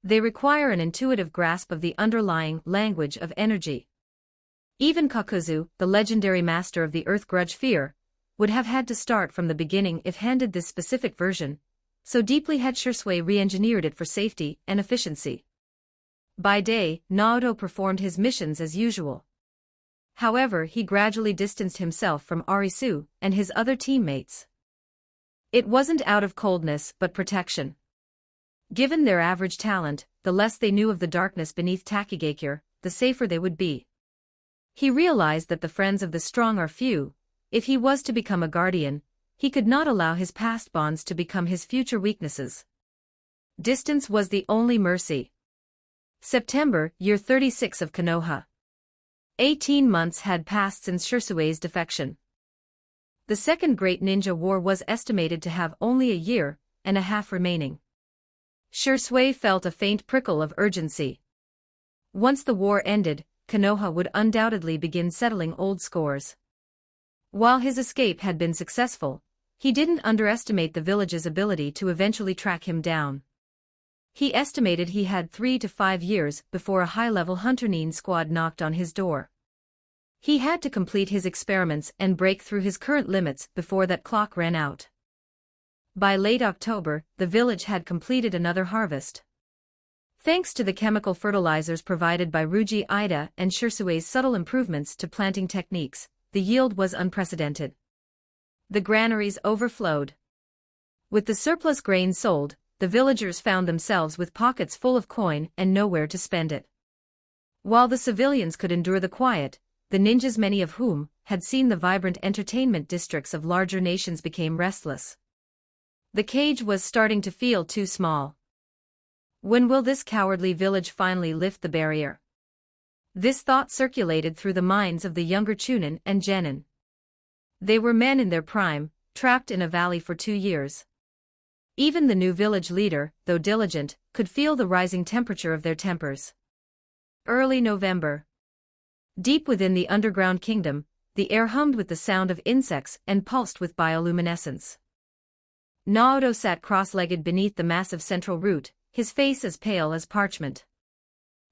They require an intuitive grasp of the underlying language of energy. Even Kakuzu, the legendary master of the Earth Grudge Fear, would have had to start from the beginning if handed this specific version, so deeply had Shisui re-engineered it for safety and efficiency. By day, Naoto performed his missions as usual. However, he gradually distanced himself from Arisu and his other teammates. It wasn't out of coldness but protection. Given their average talent, the less they knew of the darkness beneath Takigakure, the safer they would be. He realized that the friends of the strong are few. If he was to become a guardian, he could not allow his past bonds to become his future weaknesses. Distance was the only mercy. September, year 36 of Konoha. 18 months had passed since Shirsue's defection. The Second Great Ninja War was estimated to have only a year and a half remaining. Shisui felt a faint prickle of urgency. Once the war ended, Konoha would undoubtedly begin settling old scores. While his escape had been successful, he didn't underestimate the village's ability to eventually track him down. He estimated he had 3 to 5 years before a high-level Hunter-Nin squad knocked on his door. He had to complete his experiments and break through his current limits before that clock ran out. By late October, the village had completed another harvest. Thanks to the chemical fertilizers provided by Ruji Ida and Shirsue's subtle improvements to planting techniques, the yield was unprecedented. The granaries overflowed. With the surplus grain sold, the villagers found themselves with pockets full of coin and nowhere to spend it. While the civilians could endure the quiet, the ninjas, many of whom had seen the vibrant entertainment districts of larger nations, became restless. The cage was starting to feel too small. When will this cowardly village finally lift the barrier? This thought circulated through the minds of the younger Chunin and Genin. They were men in their prime, trapped in a valley for 2 years. Even the new village leader, though diligent, could feel the rising temperature of their tempers. Early November. Deep within the underground kingdom, the air hummed with the sound of insects and pulsed with bioluminescence. Naoto sat cross-legged beneath the massive central root, his face as pale as parchment.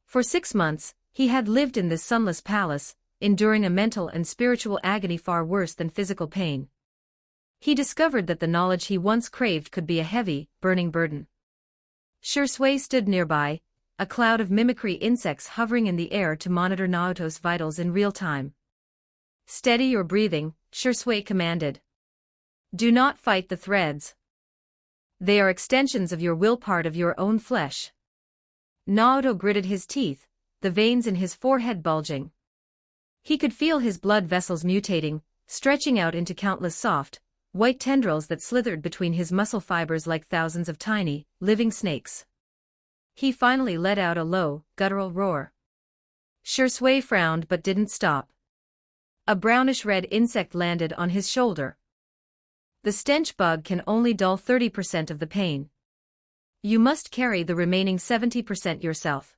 For 6 months, he had lived in this sunless palace, enduring a mental and spiritual agony far worse than physical pain. He discovered that the knowledge he once craved could be a heavy, burning burden. Shisui stood nearby, a cloud of mimicry insects hovering in the air to monitor Naoto's vitals in real time. "Steady your breathing," Shisui commanded. "Do not fight the threads. They are extensions of your will, part of your own flesh." Naoto gritted his teeth, the veins in his forehead bulging. He could feel his blood vessels mutating, stretching out into countless soft, white tendrils that slithered between his muscle fibers like thousands of tiny, living snakes. He finally let out a low, guttural roar. Shisui frowned but didn't stop. A brownish-red insect landed on his shoulder. The stench bug can only dull 30% of the pain. You must carry the remaining 70% yourself.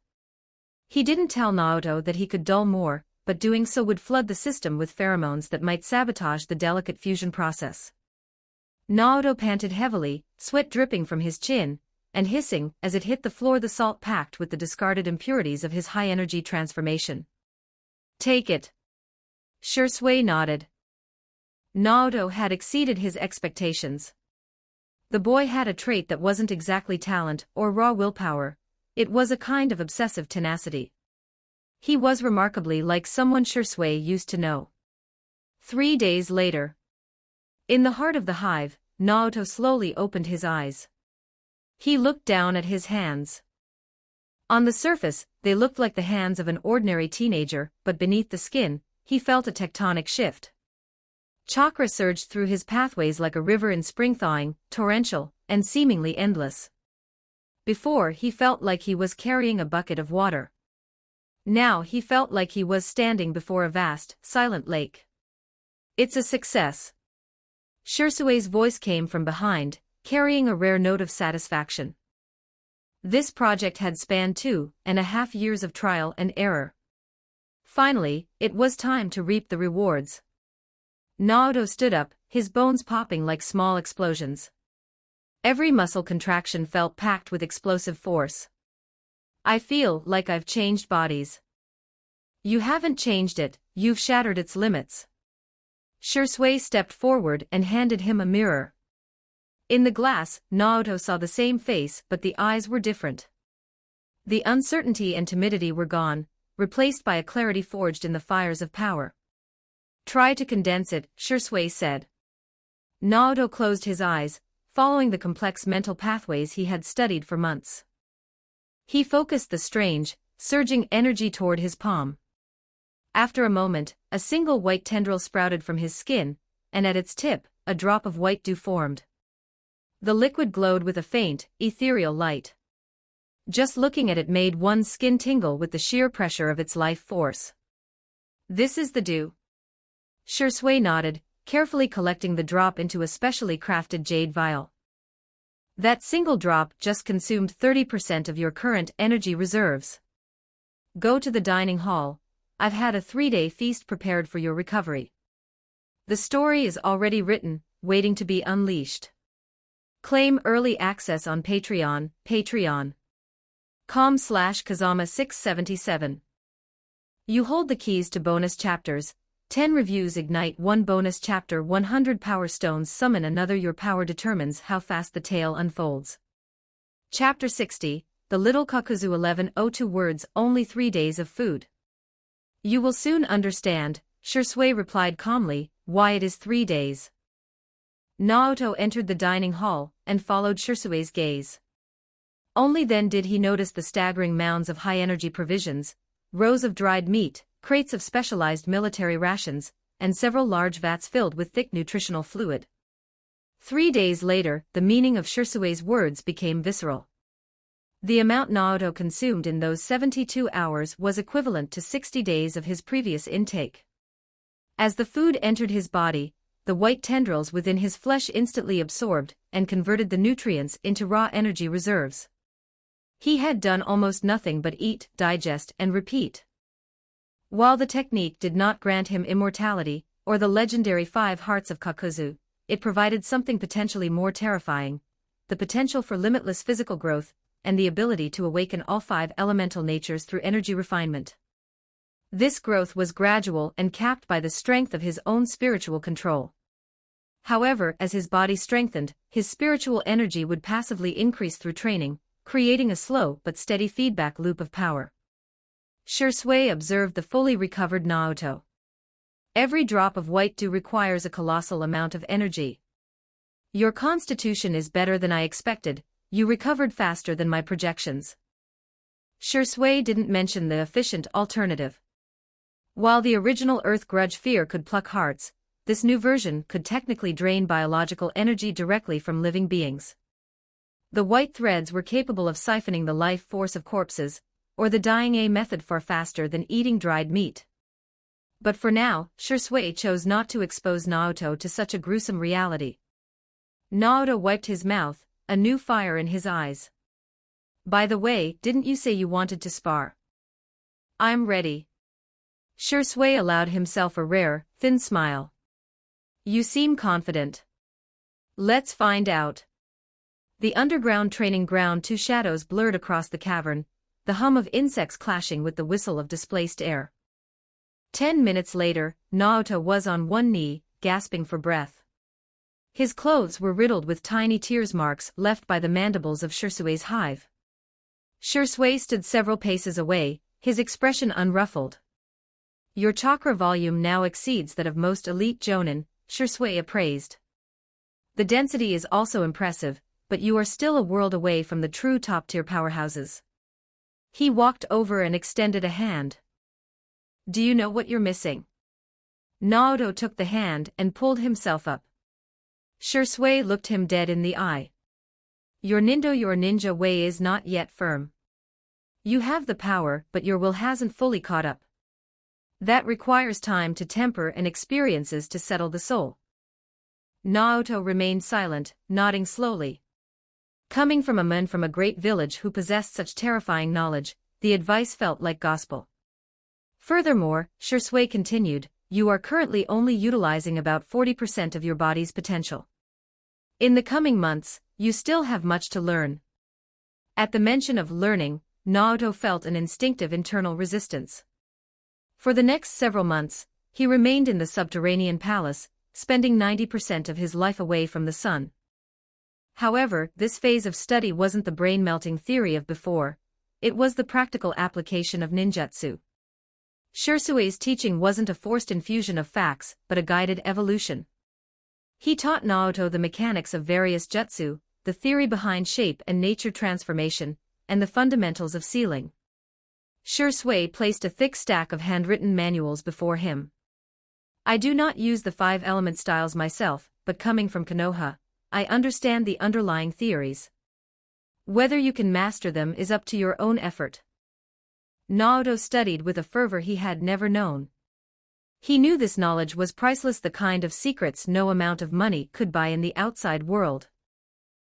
He didn't tell Naoto that he could dull more, but doing so would flood the system with pheromones that might sabotage the delicate fusion process. Naoto panted heavily, sweat dripping from his chin, and hissing as it hit the floor, the salt packed with the discarded impurities of his high-energy transformation. "Take it." Shisui nodded. Naoto had exceeded his expectations. The boy had a trait that wasn't exactly talent or raw willpower, it was a kind of obsessive tenacity. He was remarkably like someone Shisui used to know. 3 days later. In the heart of the hive, Naoto slowly opened his eyes. He looked down at his hands. On the surface, they looked like the hands of an ordinary teenager, but beneath the skin, he felt a tectonic shift. Chakra surged through his pathways like a river in spring, thawing, torrential, and seemingly endless. Before, he felt like he was carrying a bucket of water. Now he felt like he was standing before a vast, silent lake. It's a success. Shirsue's voice came from behind, carrying a rare note of satisfaction. This project had spanned 2.5 years of trial and error. Finally, it was time to reap the rewards. Naruto stood up, his bones popping like small explosions. Every muscle contraction felt packed with explosive force. I feel like I've changed bodies. You haven't changed it, you've shattered its limits. Shirsue stepped forward and handed him a mirror. In the glass, Naruto saw the same face, but the eyes were different. The uncertainty and timidity were gone, replaced by a clarity forged in the fires of power. Try to condense it, Shirsue said. Naruto closed his eyes, following the complex mental pathways he had studied for months. He focused the strange, surging energy toward his palm. After a moment, a single white tendril sprouted from his skin, and at its tip, a drop of white dew formed. The liquid glowed with a faint, ethereal light. Just looking at it made one's skin tingle with the sheer pressure of its life force. This is the dew. Shirsue nodded, carefully collecting the drop into a specially crafted jade vial. That single drop just consumed 30% of your current energy reserves. Go to the dining hall. I've had a 3-day feast prepared for your recovery. The story is already written, waiting to be unleashed. Claim early access on Patreon, patreon.com/Kazama677. You hold the keys to bonus chapters. 10 reviews ignite 1 bonus chapter, 100 power stones summon another. Your power determines how fast the tale unfolds. Chapter 60, The Little Kakuzu. 1102 words, only 3 days of food. You will soon understand, Shirsue replied calmly, why it is 3 days. Naruto entered the dining hall, and followed Shirsue's gaze. Only then did he notice the staggering mounds of high-energy provisions, rows of dried meat, crates of specialized military rations, and several large vats filled with thick nutritional fluid. 3 days later, the meaning of Shirsue's words became visceral. The amount Naruto consumed in those 72 hours was equivalent to 60 days of his previous intake. As the food entered his body, the white tendrils within his flesh instantly absorbed and converted the nutrients into raw energy reserves. He had done almost nothing but eat, digest, and repeat. While the technique did not grant him immortality, or the legendary 5 hearts of Kakuzu, it provided something potentially more terrifying: the potential for limitless physical growth, and the ability to awaken all 5 elemental natures through energy refinement. This growth was gradual and capped by the strength of his own spiritual control. However, as his body strengthened, his spiritual energy would passively increase through training, creating a slow but steady feedback loop of power. Shirsue observed the fully recovered Naruto. Every drop of white dew requires a colossal amount of energy. Your constitution is better than I expected. You recovered faster than my projections. Shirsue didn't mention the efficient alternative. While the original Earth Grudge Fear could pluck hearts, this new version could technically drain biological energy directly from living beings. The white threads were capable of siphoning the life force of corpses, or the dying A method far faster than eating dried meat. But for now, Shirsue chose not to expose Naruto to such a gruesome reality. Naruto wiped his mouth, a new fire in his eyes. By the way, didn't you say you wanted to spar? I'm ready. Shirsue allowed himself a rare, thin smile. You seem confident. Let's find out. The underground training ground, 2 shadows blurred across the cavern, the hum of insects clashing with the whistle of displaced air. 10 minutes later, Naruto was on one knee, gasping for breath. His clothes were riddled with tiny tears marks left by the mandibles of Shirsue's hive. Shirsue stood several paces away, his expression unruffled. Your chakra volume now exceeds that of most elite jonin, Shirsue appraised. The density is also impressive, but you are still a world away from the true top-tier powerhouses. He walked over and extended a hand. Do you know what you're missing? Naoto took the hand and pulled himself up. Shisui looked him dead in the eye. Your ninja way is not yet firm. You have the power, but your will hasn't fully caught up. That requires time to temper and experiences to settle the soul. Naoto remained silent, nodding slowly. Coming from a man from a great village who possessed such terrifying knowledge, the advice felt like gospel. Furthermore, Shisui continued, you are currently only utilizing about 40% of your body's potential. In the coming months, you still have much to learn. At the mention of learning, Naoto felt an instinctive internal resistance. For the next several months, he remained in the subterranean palace, spending 90% of his life away from the sun. However, this phase of study wasn't the brain-melting theory of before, it was the practical application of ninjutsu. Shisui's teaching wasn't a forced infusion of facts, but a guided evolution. He taught Naoto the mechanics of various jutsu, the theory behind shape and nature transformation, and the fundamentals of sealing. Shisui placed a thick stack of handwritten manuals before him. I do not use the 5-element styles myself, but coming from Konoha, I understand the underlying theories. Whether you can master them is up to your own effort. Naoto studied with a fervor he had never known. He knew this knowledge was priceless, the kind of secrets no amount of money could buy in the outside world.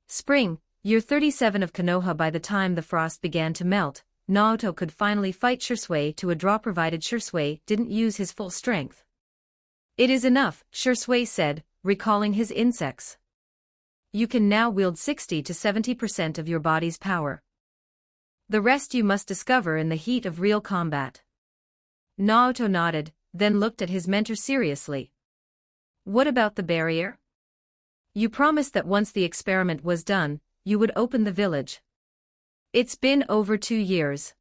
Spring, year 37 of Konoha. By the time the frost began to melt, Naoto could finally fight Shisui to a draw, provided Shisui didn't use his full strength. It is enough, Shisui said, recalling his insects. You can now wield 60 to 70% of your body's power. The rest you must discover in the heat of real combat. Naoto nodded, then looked at his mentor seriously. What about the barrier? You promised that once the experiment was done, you would open the village. It's been over 2 years.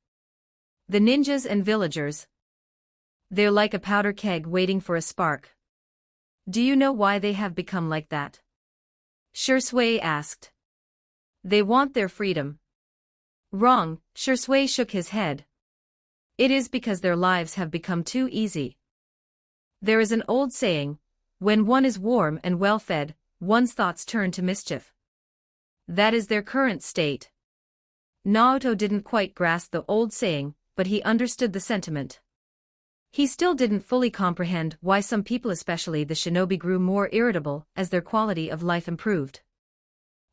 The ninjas and villagers. They're like a powder keg waiting for a spark. Do you know why they have become like that? Shisui asked. They want their freedom. Wrong, Shisui shook his head. It is because their lives have become too easy. There is an old saying, when one is warm and well-fed, one's thoughts turn to mischief. That is their current state. Naoto didn't quite grasp the old saying, but he understood the sentiment. He still didn't fully comprehend why some people, especially the shinobi, grew more irritable as their quality of life improved.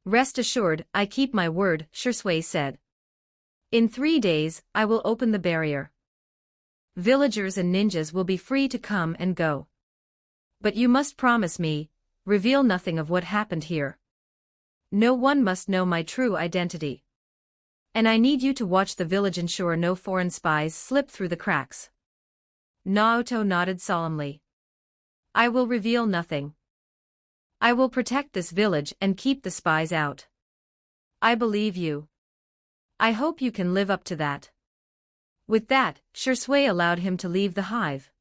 Rest assured, I keep my word, Shisui said. In 3 days, I will open the barrier. Villagers and ninjas will be free to come and go. But you must promise me, reveal nothing of what happened here. No one must know my true identity. And I need you to watch the village, ensure no foreign spies slip through the cracks. Naoto nodded solemnly. I will reveal nothing. I will protect this village and keep the spies out. I believe you. I hope you can live up to that. With that, Shisui allowed him to leave the hive.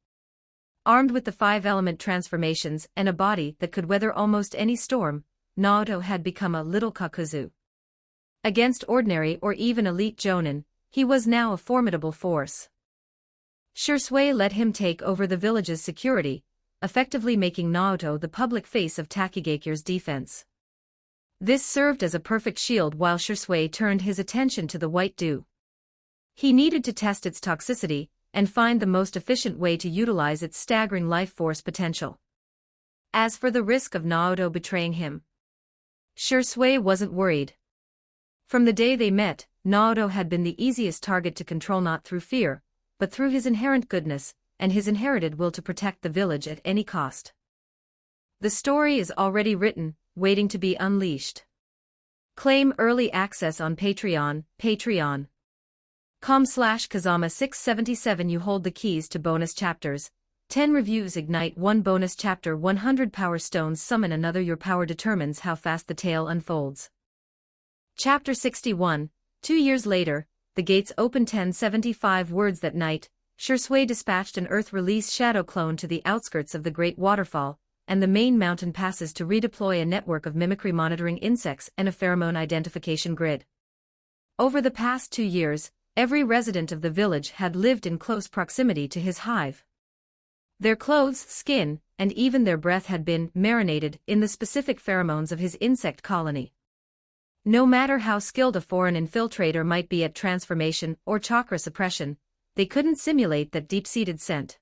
Armed with the 5-element transformations and a body that could weather almost any storm, Naoto had become a little kakuzu. Against ordinary or even elite jonin, he was now a formidable force. Shisui let him take over the village's security, effectively making Naoto the public face of Takigakure's defense. This served as a perfect shield while Shisui turned his attention to the white dew. He needed to test its toxicity and find the most efficient way to utilize its staggering life force potential. As for the risk of Naoto betraying him, Shisui wasn't worried. From the day they met, Naoto had been the easiest target to control, not through fear, but through his inherent goodness and his inherited will to protect the village at any cost. The story is already written, waiting to be unleashed. Claim early access on Patreon, patreon.com/Kazama677. You hold the keys to bonus chapters. 10 reviews ignite 1 bonus chapter. 100 power stones summon another. Your power determines how fast the tale unfolds. Chapter 61. 2 years later, the gates open. 1075 words. That night, Shisui dispatched an Earth-release shadow clone to the outskirts of the Great Waterfall and the main mountain passes to redeploy a network of mimicry monitoring insects and a pheromone identification grid. Over the past 2 years, every resident of the village had lived in close proximity to his hive. Their clothes, skin, and even their breath had been marinated in the specific pheromones of his insect colony. No matter how skilled a foreign infiltrator might be at transformation or chakra suppression, they couldn't simulate that deep-seated scent.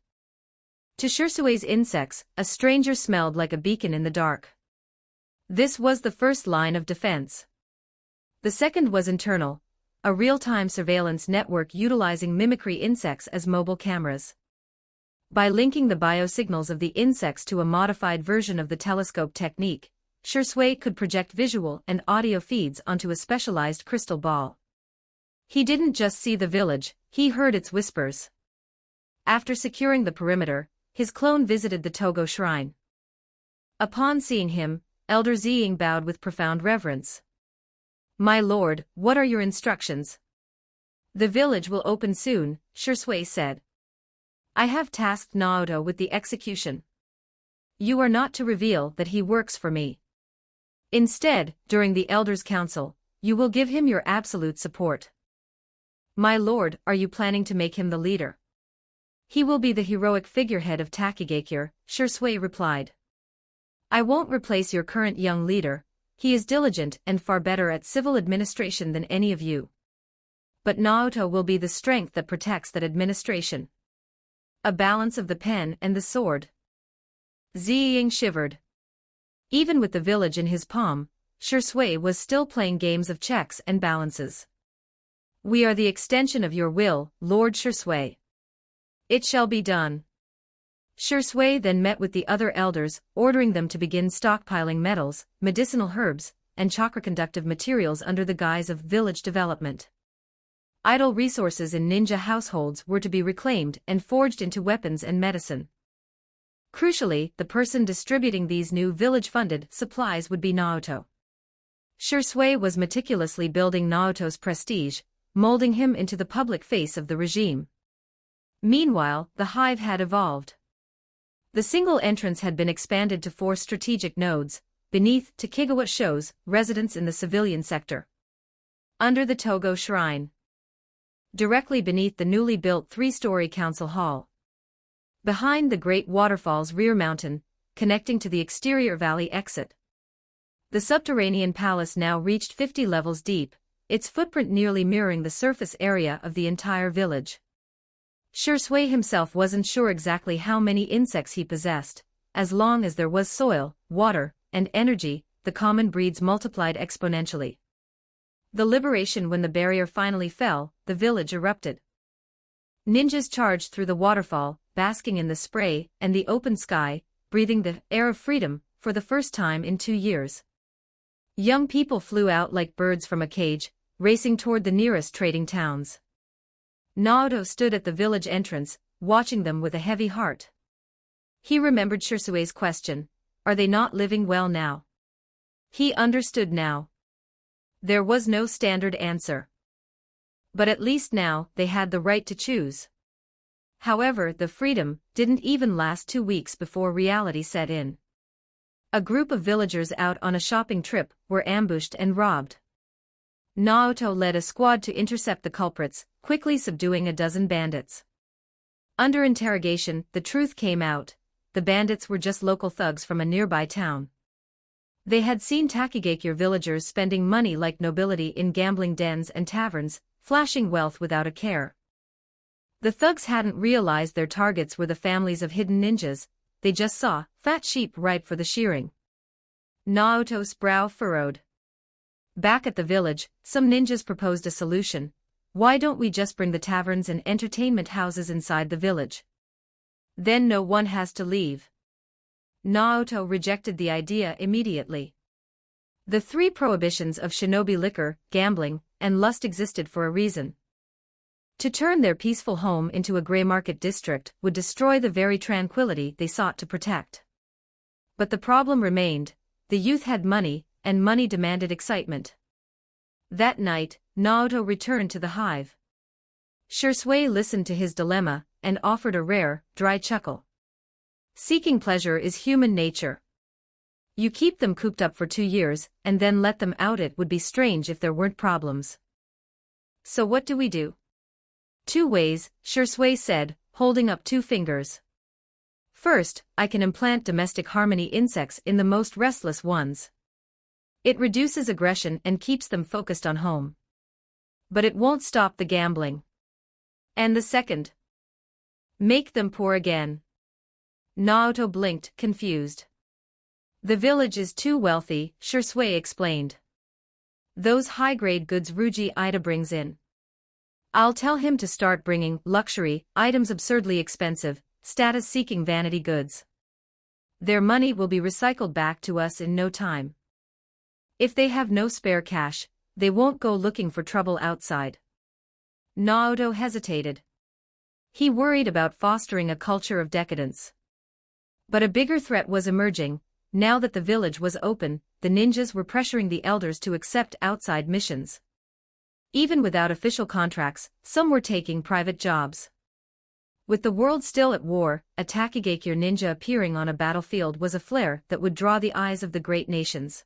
To Shirsui's insects, a stranger smelled like a beacon in the dark. This was the first line of defense. The second was internal, a real-time surveillance network utilizing mimicry insects as mobile cameras. By linking the biosignals of the insects to a modified version of the telescope technique, Shirsui could project visual and audio feeds onto a specialized crystal ball. He didn't just see the village, he heard its whispers. After securing the perimeter, his clone visited the Togo shrine. Upon seeing him, Elder Ziying bowed with profound reverence. "My lord, what are your instructions?" "The village will open soon," Shirsui said. "I have tasked Naoto with the execution. You are not to reveal that he works for me. Instead, during the Elders' Council, you will give him your absolute support." "My lord, are you planning to make him the leader?" "He will be the heroic figurehead of Takigakure," Shirsui replied. "I won't replace your current young leader, he is diligent and far better at civil administration than any of you. But Naoto will be the strength that protects that administration. A balance of the pen and the sword." Ziying shivered. Even with the village in his palm, Shirsui was still playing games of checks and balances. "We are the extension of your will, Lord Shirsui. It shall be done." Shirsui then met with the other elders, ordering them to begin stockpiling metals, medicinal herbs, and chakra-conductive materials under the guise of village development. Idle resources in ninja households were to be reclaimed and forged into weapons and medicine. Crucially, the person distributing these new village-funded supplies would be Naoto. Shirsui was meticulously building Naoto's prestige, molding him into the public face of the regime. Meanwhile, the hive had evolved. The single entrance had been expanded to 4 strategic nodes, beneath Takigawa Sho's residence in the civilian sector. Under the Togo Shrine. Directly beneath the newly built 3-story council hall. Behind the great waterfall's rear mountain, connecting to the exterior valley exit. The subterranean palace now reached 50 levels deep, its footprint nearly mirroring the surface area of the entire village. Shirsui himself wasn't sure exactly how many insects he possessed. As long as there was soil, water, and energy, the common breeds multiplied exponentially. The liberation when the barrier finally fell, the village erupted. Ninjas charged through the waterfall, basking in the spray and the open sky, breathing the air of freedom for the first time in 2 years. Young people flew out like birds from a cage, racing toward the nearest trading towns. Naoto stood at the village entrance, watching them with a heavy heart. He remembered Shirsui's question, "Are they not living well now?" He understood now. There was no standard answer. But at least now, they had the right to choose. However, the freedom didn't even last 2 weeks before reality set in. A group of villagers out on a shopping trip were ambushed and robbed. Naoto led a squad to intercept the culprits, quickly subduing a dozen bandits. Under interrogation, the truth came out. The bandits were just local thugs from a nearby town. They had seen Takigakure villagers spending money like nobility in gambling dens and taverns, flashing wealth without a care. The thugs hadn't realized their targets were the families of hidden ninjas, they just saw fat sheep ripe for the shearing. Naoto's brow furrowed. Back at the village, some ninjas proposed a solution. "Why don't we just bring the taverns and entertainment houses inside the village? Then no one has to leave." Naoto rejected the idea immediately. The 3 prohibitions of shinobi liquor, gambling, and lust existed for a reason. To turn their peaceful home into a gray market district would destroy the very tranquility they sought to protect. But the problem remained: the youth had money, and money demanded excitement. That night, Naoto returned to the hive. Shirsui listened to his dilemma, and offered a rare, dry chuckle. Seeking pleasure is human nature. You keep them cooped up for 2 years, and then let them out. It would be strange if there weren't problems. So what do we do? 2 ways, Shirsui said, holding up 2 fingers. First, I can implant domestic harmony insects in the most restless ones. It reduces aggression and keeps them focused on home. But it won't stop the gambling. And the second? Make them poor again. Naoto blinked, confused. The village is too wealthy, Shisui explained. Those high-grade goods Ruji Ida brings in. I'll tell him to start bringing luxury items, absurdly expensive, status-seeking vanity goods. Their money will be recycled back to us in no time. If they have no spare cash, they won't go looking for trouble outside. Naoto hesitated. He worried about fostering a culture of decadence. But a bigger threat was emerging. Now that the village was open, the ninjas were pressuring the elders to accept outside missions. Even without official contracts, some were taking private jobs. With the world still at war, a Takigakure ninja appearing on a battlefield was a flare that would draw the eyes of the great nations.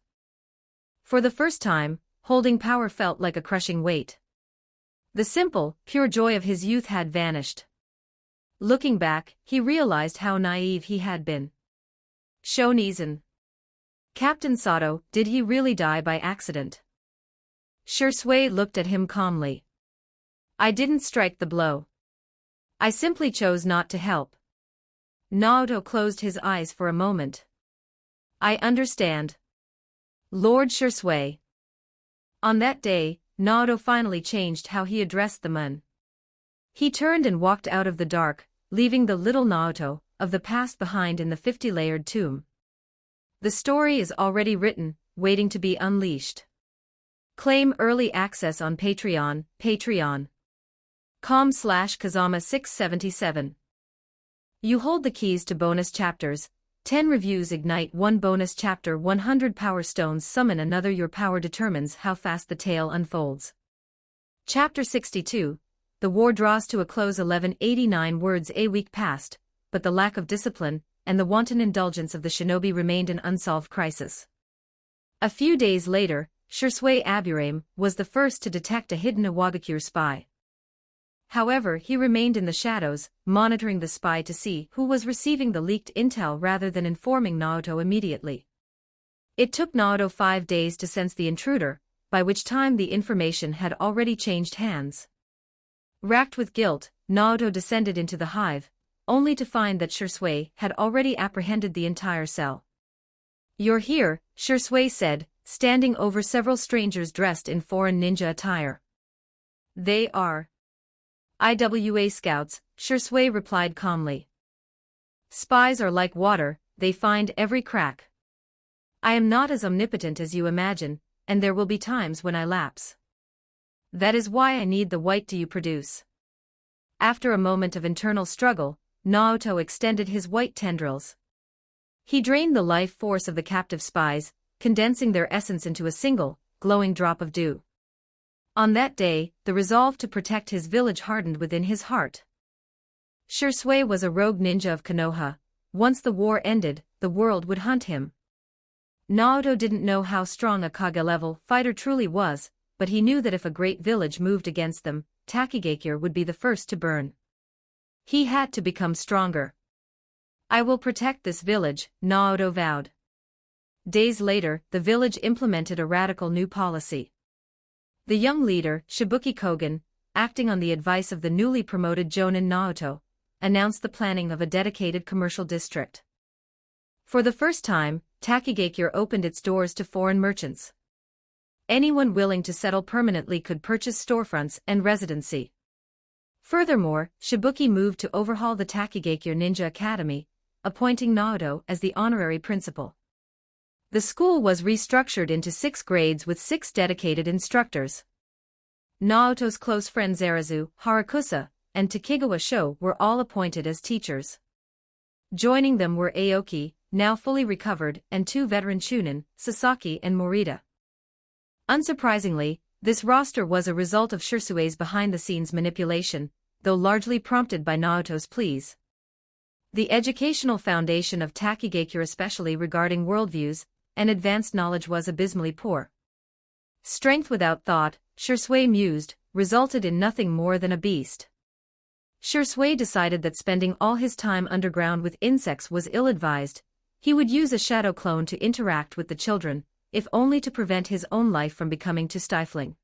For the first time, holding power felt like a crushing weight. The simple, pure joy of his youth had vanished. Looking back, he realized how naive he had been. Shonizen. Captain Sato, did he really die by accident? Shisui looked at him calmly. I didn't strike the blow. I simply chose not to help. Naoto closed his eyes for a moment. I understand. Lord Shisui. On that day, Naoto finally changed how he addressed the men. He turned and walked out of the dark, leaving the little Naoto of the past behind in the 50-layered tomb. The story is already written, waiting to be unleashed. Claim early access on Patreon, patreon.com/Kazama677. You hold the keys to bonus chapters. 10 reviews ignite 1 bonus chapter, 100 power stones summon another. Your power determines how fast the tale unfolds. Chapter 62. The war draws to a close. 1189 words. A week passed, but the lack of discipline and the wanton indulgence of the shinobi remained an unsolved crisis. A few days later, Shisui Aburame was the first to detect a hidden Iwagakure spy. However, he remained in the shadows, monitoring the spy to see who was receiving the leaked intel rather than informing Naoto immediately. It took Naoto 5 days to sense the intruder, by which time the information had already changed hands. Racked with guilt, Naoto descended into the hive, only to find that Shisui had already apprehended the entire cell. You're here, Shisui said, standing over several strangers dressed in foreign ninja attire. They are IWA scouts, Shisui replied calmly. Spies are like water, they find every crack. I am not as omnipotent as you imagine, and there will be times when I lapse. That is why I need the white do you produce. After a moment of internal struggle, Naoto extended his white tendrils. He drained the life force of the captive spies, condensing their essence into a single, glowing drop of dew. On that day, the resolve to protect his village hardened within his heart. Shisui was a rogue ninja of Konoha. Once the war ended, the world would hunt him. Naoto didn't know how strong a Kage-level fighter truly was, but he knew that if a great village moved against them, Takigakure would be the first to burn. He had to become stronger. I will protect this village, Naoto vowed. Days later, the village implemented a radical new policy. The young leader, Shibuki Kogen, acting on the advice of the newly promoted Jonin Naoto, announced the planning of a dedicated commercial district. For the first time, Takigakure opened its doors to foreign merchants. Anyone willing to settle permanently could purchase storefronts and residency. Furthermore, Shibuki moved to overhaul the Takigakure Ninja Academy, appointing Naoto as the honorary principal. The school was restructured into 6 grades with 6 dedicated instructors. Naoto's close friends Zarazu, Harakusa, and Takigawa Sho were all appointed as teachers. Joining them were Aoki, now fully recovered, and 2 veteran Chunin, Sasaki and Morita. Unsurprisingly, this roster was a result of Shisui's behind-the-scenes manipulation, though largely prompted by Naoto's pleas. The educational foundation of Takigakure, especially regarding worldviews and advanced knowledge, was abysmally poor. Strength without thought, Shisui mused, resulted in nothing more than a beast. Shui decided that spending all his time underground with insects was ill-advised. He would use a shadow clone to interact with the children, if only to prevent his own life from becoming too stifling.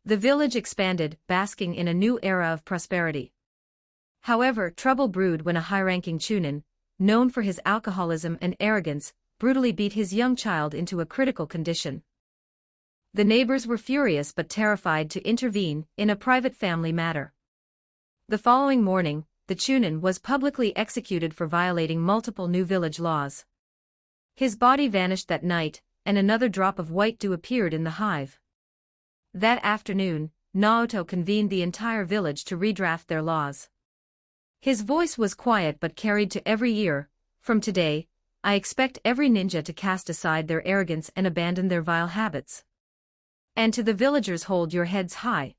The village expanded, basking in a new era of prosperity. However, trouble brewed when a high-ranking chunin, known for his alcoholism and arrogance, brutally beat his young child into a critical condition. The neighbors were furious but terrified to intervene in a private family matter. The following morning, the chunin was publicly executed for violating multiple new village laws. His body vanished that night, and another drop of white dew appeared in the hive. That afternoon, Naruto convened the entire village to redraft their laws. His voice was quiet but carried to every ear. From today, I expect every ninja to cast aside their arrogance and abandon their vile habits. And to the villagers, hold your heads high.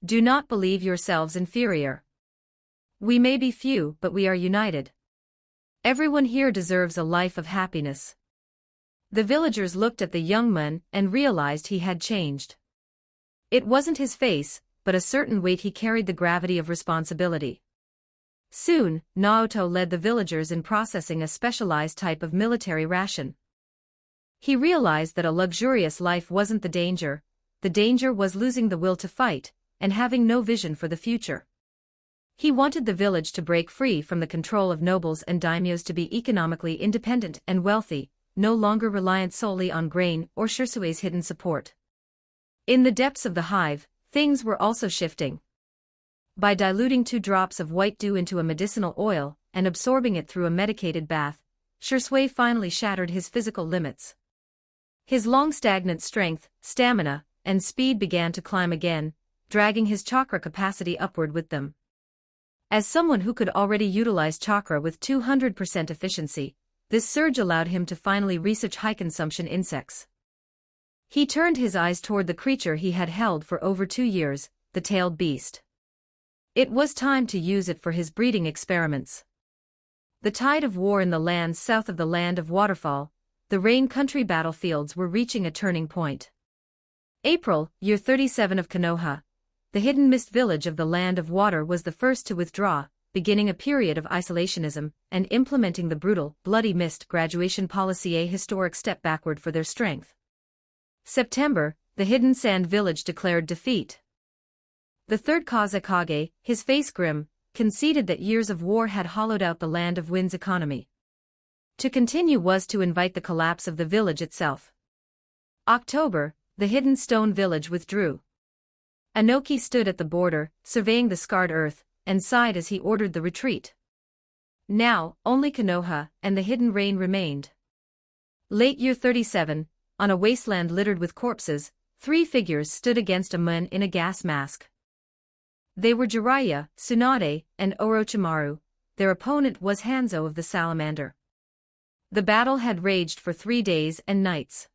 Do not believe yourselves inferior. We may be few, but we are united. Everyone here deserves a life of happiness. The villagers looked at the young man and realized he had changed. It wasn't his face, but a certain weight he carried, the gravity of responsibility. Soon, Naruto led the villagers in processing a specialized type of military ration. He realized that a luxurious life wasn't the danger was losing the will to fight, and having no vision for the future. He wanted the village to break free from the control of nobles and daimyos, to be economically independent and wealthy, no longer reliant solely on grain or Shusui's hidden support. In the depths of the hive, things were also shifting. By diluting 2 drops of white dew into a medicinal oil and absorbing it through a medicated bath, Shui finally shattered his physical limits. His long stagnant strength, stamina, and speed began to climb again, dragging his chakra capacity upward with them. As someone who could already utilize chakra with 200% efficiency, this surge allowed him to finally research high-consumption insects. He turned his eyes toward the creature he had held for over 2 years, the tailed beast. It was time to use it for his breeding experiments. The tide of war in the lands south of the land of waterfall, the rain country battlefields, were reaching a turning point. April, year 37 of Konoha. The hidden mist village of the land of water was the first to withdraw, beginning a period of isolationism and implementing the brutal, bloody mist graduation policy, a historic step backward for their strength. September, the hidden sand village declared defeat. The third Kazekage, his face grim, conceded that years of war had hollowed out the land of wind's economy. To continue was to invite the collapse of the village itself. October, the hidden stone village withdrew. Anoki stood at the border, surveying the scarred earth, and sighed as he ordered the retreat. Now, only Konoha and the hidden rain remained. Late year 37, on a wasteland littered with corpses, 3 figures stood against a man in a gas mask. They were Jiraiya, Tsunade, and Orochimaru. Their opponent was Hanzo of the Salamander. The battle had raged for 3 days and nights.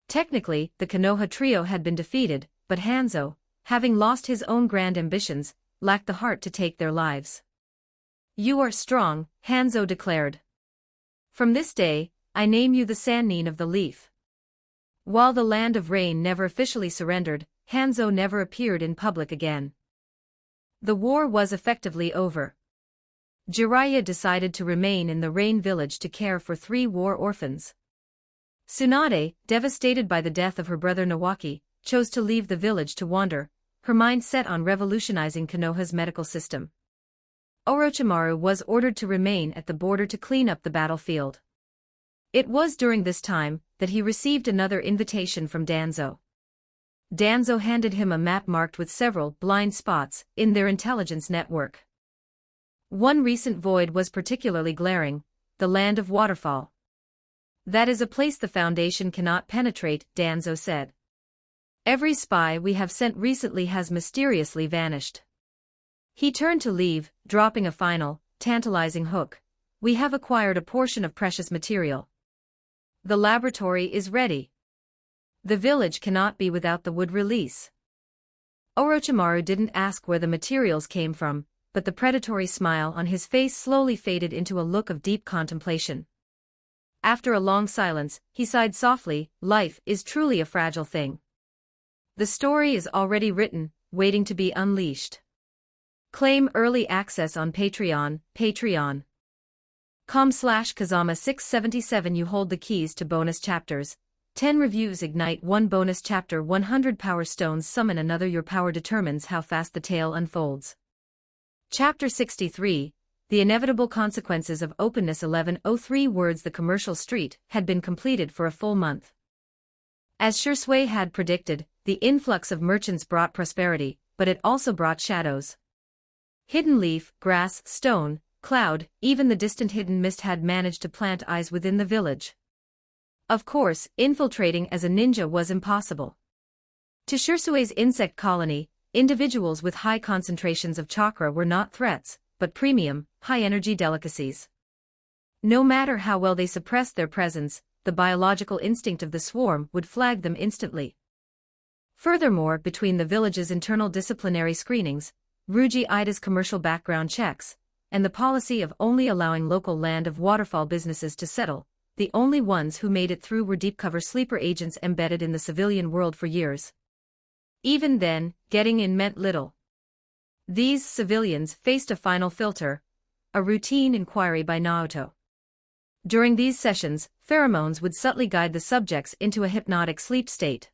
Technically, the Konoha trio had been defeated, but Hanzo, having lost his own grand ambitions, lacked the heart to take their lives. "You are strong," Hanzo declared. "From this day, I name you the Sannin of the Leaf." While the land of rain never officially surrendered, Hanzo never appeared in public again. The war was effectively over. Jiraiya decided to remain in the rain village to care for 3 war orphans. Tsunade, devastated by the death of her brother Nawaki, chose to leave the village to wander, her mind set on revolutionizing Konoha's medical system. Orochimaru was ordered to remain at the border to clean up the battlefield. It was during this time that he received another invitation from Danzo. Danzo handed him a map marked with several blind spots in their intelligence network. One recent void was particularly glaring: the land of waterfall. "That is a place the Foundation cannot penetrate," Danzo said. "Every spy we have sent recently has mysteriously vanished." He turned to leave, dropping a final, tantalizing hook. "We have acquired a portion of precious material. The laboratory is ready. The village cannot be without the wood release." Orochimaru didn't ask where the materials came from, but the predatory smile on his face slowly faded into a look of deep contemplation. After a long silence, he sighed softly. "Life is truly a fragile thing. The story is already written, waiting to be unleashed." Claim early access on Patreon, patreon.com/Kazama677. You hold the keys to bonus chapters. 10 reviews ignite 1 bonus chapter. 100 power stones summon another. Your power determines how fast the tale unfolds. Chapter 63, The Inevitable Consequences of Openness. 1103 words. The commercial street had been completed for a full month. As Shui had predicted, the influx of merchants brought prosperity, but it also brought shadows. Hidden leaf, grass, stone, cloud, even the distant hidden mist had managed to plant eyes within the village. Of course, infiltrating as a ninja was impossible. To Shusui's insect colony, individuals with high concentrations of chakra were not threats, but premium, high-energy delicacies. No matter how well they suppressed their presence, the biological instinct of the swarm would flag them instantly. Furthermore, between the village's internal disciplinary screenings, Ruji Ida's commercial background checks, and the policy of only allowing local land of waterfall businesses to settle, the only ones who made it through were deep-cover sleeper agents embedded in the civilian world for years. Even then, getting in meant little. These civilians faced a final filter, a routine inquiry by Naruto. During these sessions, pheromones would subtly guide the subjects into a hypnotic sleep state.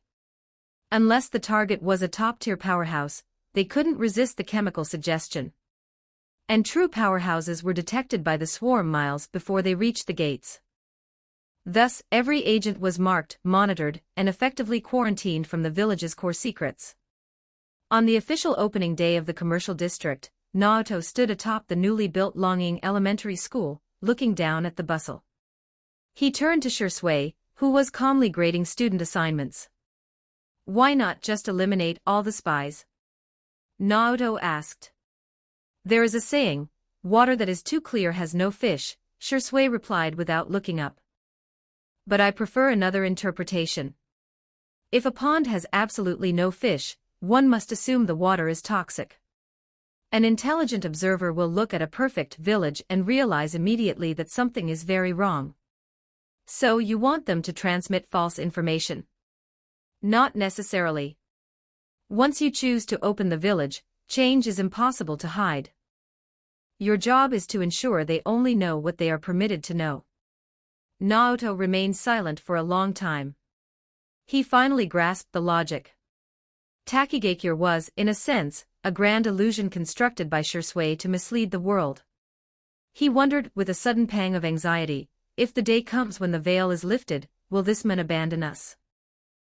Unless the target was a top-tier powerhouse, they couldn't resist the chemical suggestion. And true powerhouses were detected by the swarm miles before they reached the gates. Thus, every agent was marked, monitored, and effectively quarantined from the village's core secrets. On the official opening day of the commercial district, Naruto stood atop the newly built Longing Elementary School, looking down at the bustle. He turned to Shui, who was calmly grading student assignments. Why not just eliminate all the spies? Naruto asked. There is a saying, water that is too clear has no fish, Shui replied without looking up. But I prefer another interpretation. If a pond has absolutely no fish, one must assume the water is toxic. An intelligent observer will look at a perfect village and realize immediately that something is very wrong. So you want them to transmit false information? Not necessarily. Once you choose to open the village, change is impossible to hide. Your job is to ensure they only know what they are permitted to know. Naruto remained silent for a long time. He finally grasped the logic. Takigakure was, in a sense, a grand illusion constructed by Shui to mislead the world. He wondered, with a sudden pang of anxiety, if the day comes when the veil is lifted, will this man abandon us?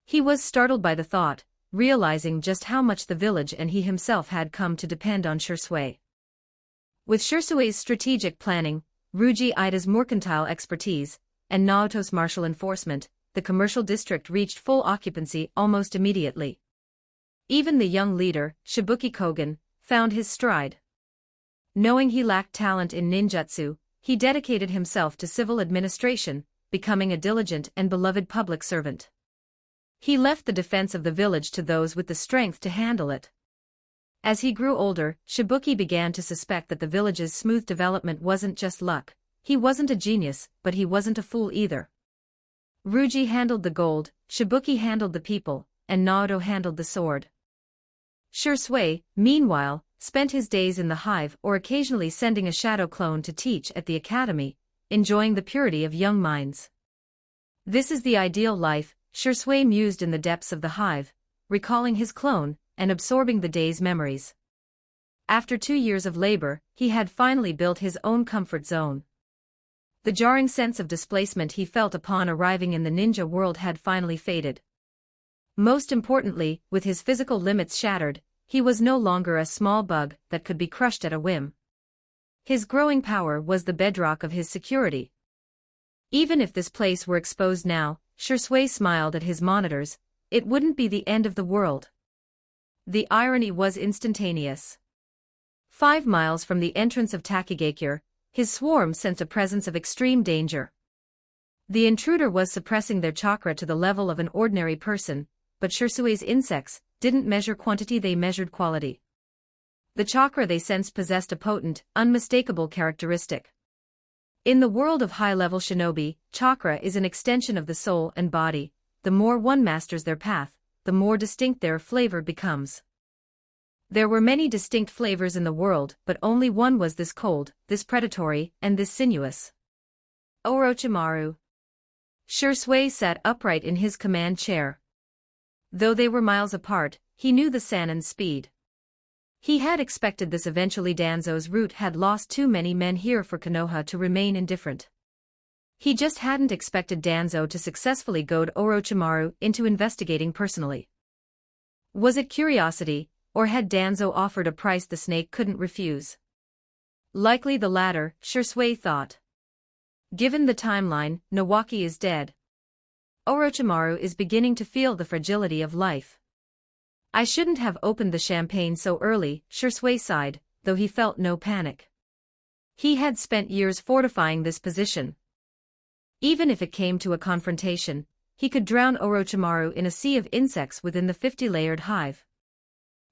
He was startled by the thought, realizing just how much the village and he himself had come to depend on Shui. With Shusui's strategic planning, Ruji Ida's mercantile expertise, and Naruto's martial enforcement, the commercial district reached full occupancy almost immediately. Even the young leader, Shibuki Kogen, found his stride. Knowing he lacked talent in ninjutsu, he dedicated himself to civil administration, becoming a diligent and beloved public servant. He left the defense of the village to those with the strength to handle it. As he grew older, Shibuki began to suspect that the village's smooth development wasn't just luck. He wasn't a genius, but he wasn't a fool either. Ruji handled the gold, Shibuki handled the people, and Naruto handled the sword. Shui, meanwhile, spent his days in the hive or occasionally sending a shadow clone to teach at the academy, enjoying the purity of young minds. This is the ideal life, Shui mused in the depths of the hive, recalling his clone, and absorbing the day's memories. After 2 years of labor, he had finally built his own comfort zone. The jarring sense of displacement he felt upon arriving in the ninja world had finally faded. Most importantly, with his physical limits shattered, he was no longer a small bug that could be crushed at a whim. His growing power was the bedrock of his security. Even if this place were exposed now, Shui smiled at his monitors, it wouldn't be the end of the world. The irony was instantaneous. 5 miles from the entrance of Takigakure, his swarm sensed a presence of extreme danger. The intruder was suppressing their chakra to the level of an ordinary person, but Shusui's insects didn't measure quantity, they measured quality. The chakra they sensed possessed a potent, unmistakable characteristic. In the world of high-level shinobi, chakra is an extension of the soul and body. The more one masters their path, the more distinct their flavor becomes. There were many distinct flavors in the world, but only one was this cold, this predatory, and this sinuous. Orochimaru. Shisui sat upright in his command chair. Though they were miles apart, he knew the Sannin's speed. He had expected this eventually. Danzo's route had lost too many men here for Konoha to remain indifferent. He just hadn't expected Danzo to successfully goad Orochimaru into investigating personally. Was it curiosity, or had Danzo offered a price the snake couldn't refuse? Likely the latter, Shisui thought. Given the timeline, Nawaki is dead. Orochimaru is beginning to feel the fragility of life. I shouldn't have opened the champagne so early, Shisui sighed, though he felt no panic. He had spent years fortifying this position. Even if it came to a confrontation, he could drown Orochimaru in a sea of insects within the 50-layered hive.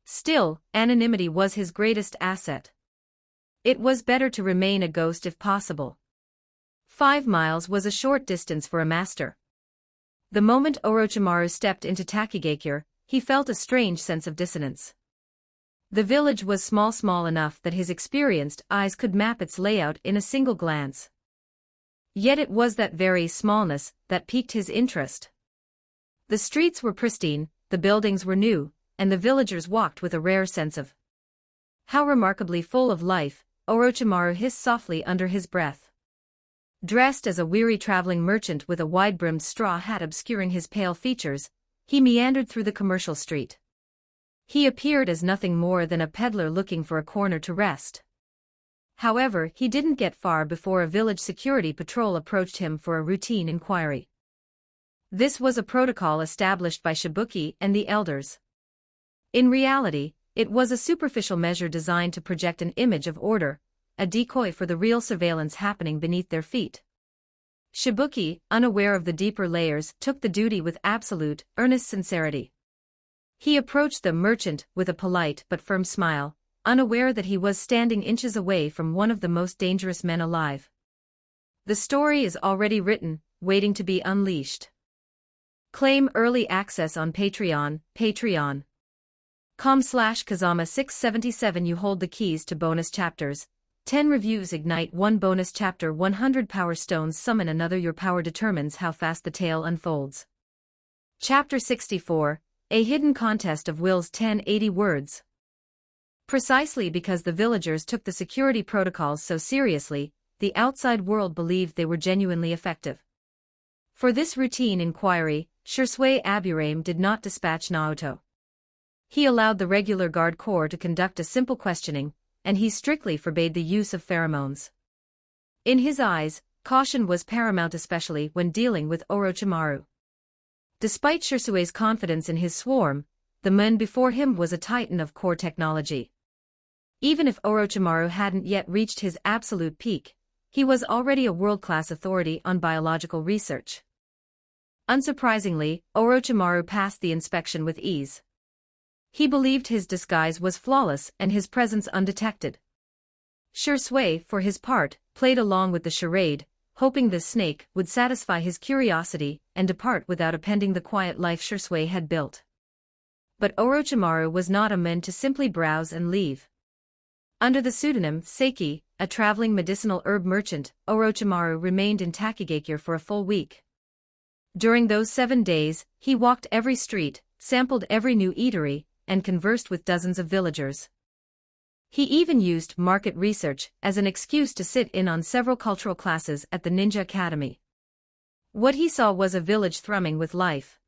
Still, anonymity was his greatest asset. It was better to remain a ghost if possible. 5 miles was a short distance for a master. The moment Orochimaru stepped into Takigakure, he felt a strange sense of dissonance. The village was small enough that his experienced eyes could map its layout in a single glance. Yet it was that very smallness that piqued his interest. The streets were pristine, the buildings were new, and the villagers walked with a rare sense of how remarkably full of life. Orochimaru hissed softly under his breath. Dressed as a weary traveling merchant with a wide-brimmed straw hat obscuring his pale features, he meandered through the commercial street. He appeared as nothing more than a peddler looking for a corner to rest. However, he didn't get far before a village security patrol approached him for a routine inquiry. This was a protocol established by Shibuki and the elders. In reality, it was a superficial measure designed to project an image of order, a decoy for the real surveillance happening beneath their feet. Shibuki, unaware of the deeper layers, took the duty with absolute, earnest sincerity. He approached the merchant with a polite but firm smile, unaware that he was standing inches away from one of the most dangerous men alive. The story is already written, waiting to be unleashed. Claim early access on Patreon, patreon.com/Kazama677. You hold the keys to bonus chapters. 10 reviews ignite 1 bonus chapter. 100 power stones summon another. Your power determines how fast the tale unfolds. Chapter 64, A Hidden Contest of Wills. 1080 words. Precisely because the villagers took the security protocols so seriously, the outside world believed they were genuinely effective. For this routine inquiry, Shisui Aburame did not dispatch Naruto. He allowed the regular guard corps to conduct a simple questioning, and he strictly forbade the use of pheromones. In his eyes, caution was paramount, especially when dealing with Orochimaru. Despite Shisui's confidence in his swarm, the man before him was a titan of core technology. Even if Orochimaru hadn't yet reached his absolute peak, he was already a world-class authority on biological research. Unsurprisingly, Orochimaru passed the inspection with ease. He believed his disguise was flawless and his presence undetected. Shisui, for his part, played along with the charade, hoping the snake would satisfy his curiosity and depart without appending the quiet life Shisui had built. But Orochimaru was not a man to simply browse and leave. Under the pseudonym Seiki, a traveling medicinal herb merchant, Orochimaru remained in Takigakure for a full week. During those 7 days, he walked every street, sampled every new eatery, and conversed with dozens of villagers. He even used market research as an excuse to sit in on several cultural classes at the Ninja Academy. What he saw was a village thrumming with life.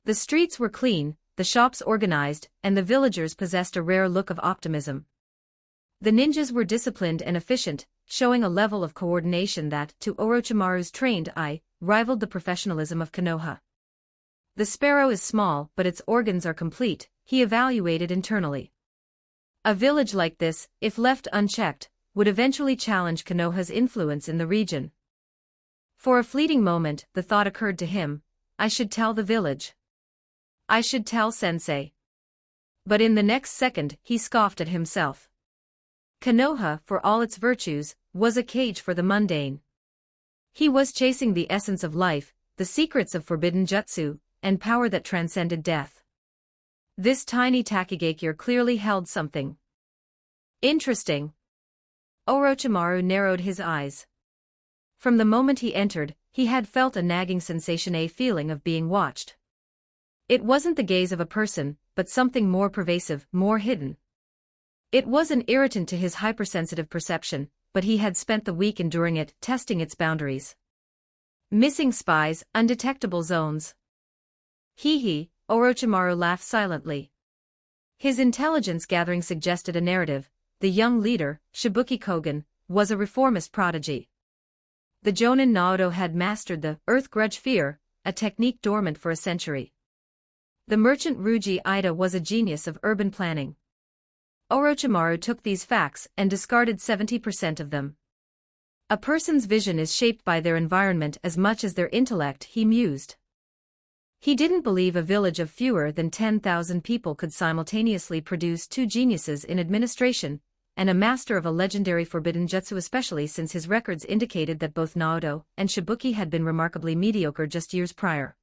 The streets were clean, the shops organized, and the villagers possessed a rare look of optimism. The ninjas were disciplined and efficient, showing a level of coordination that, to Orochimaru's trained eye, rivaled the professionalism of Konoha. The sparrow is small, but its organs are complete, he evaluated internally. A village like this, if left unchecked, would eventually challenge Konoha's influence in the region. For a fleeting moment, the thought occurred to him, I should tell the village. I should tell Sensei. But in the next second, he scoffed at himself. Konoha, for all its virtues, was a cage for the mundane. He was chasing the essence of life, the secrets of forbidden jutsu, and power that transcended death. This tiny Takigakure clearly held something interesting. Orochimaru narrowed his eyes. From the moment he entered, he had felt a nagging sensation, a feeling of being watched. It wasn't the gaze of a person, but something more pervasive, more hidden. It was an irritant to his hypersensitive perception, but he had spent the week enduring it, testing its boundaries. Missing spies, undetectable zones. Hee, Orochimaru laughed silently. His intelligence gathering suggested a narrative. The young leader, Shibuki Kogen, was a reformist prodigy. The Jonin Naruto had mastered the Earth Grudge Fear, a technique dormant for a century. The merchant Ryuji Ida was a genius of urban planning. Orochimaru took these facts and discarded 70% of them. A person's vision is shaped by their environment as much as their intellect, he mused. He didn't believe a village of fewer than 10,000 people could simultaneously produce two geniuses in administration, and a master of a legendary forbidden jutsu, especially since his records indicated that both Naruto and Shibuki had been remarkably mediocre just years prior.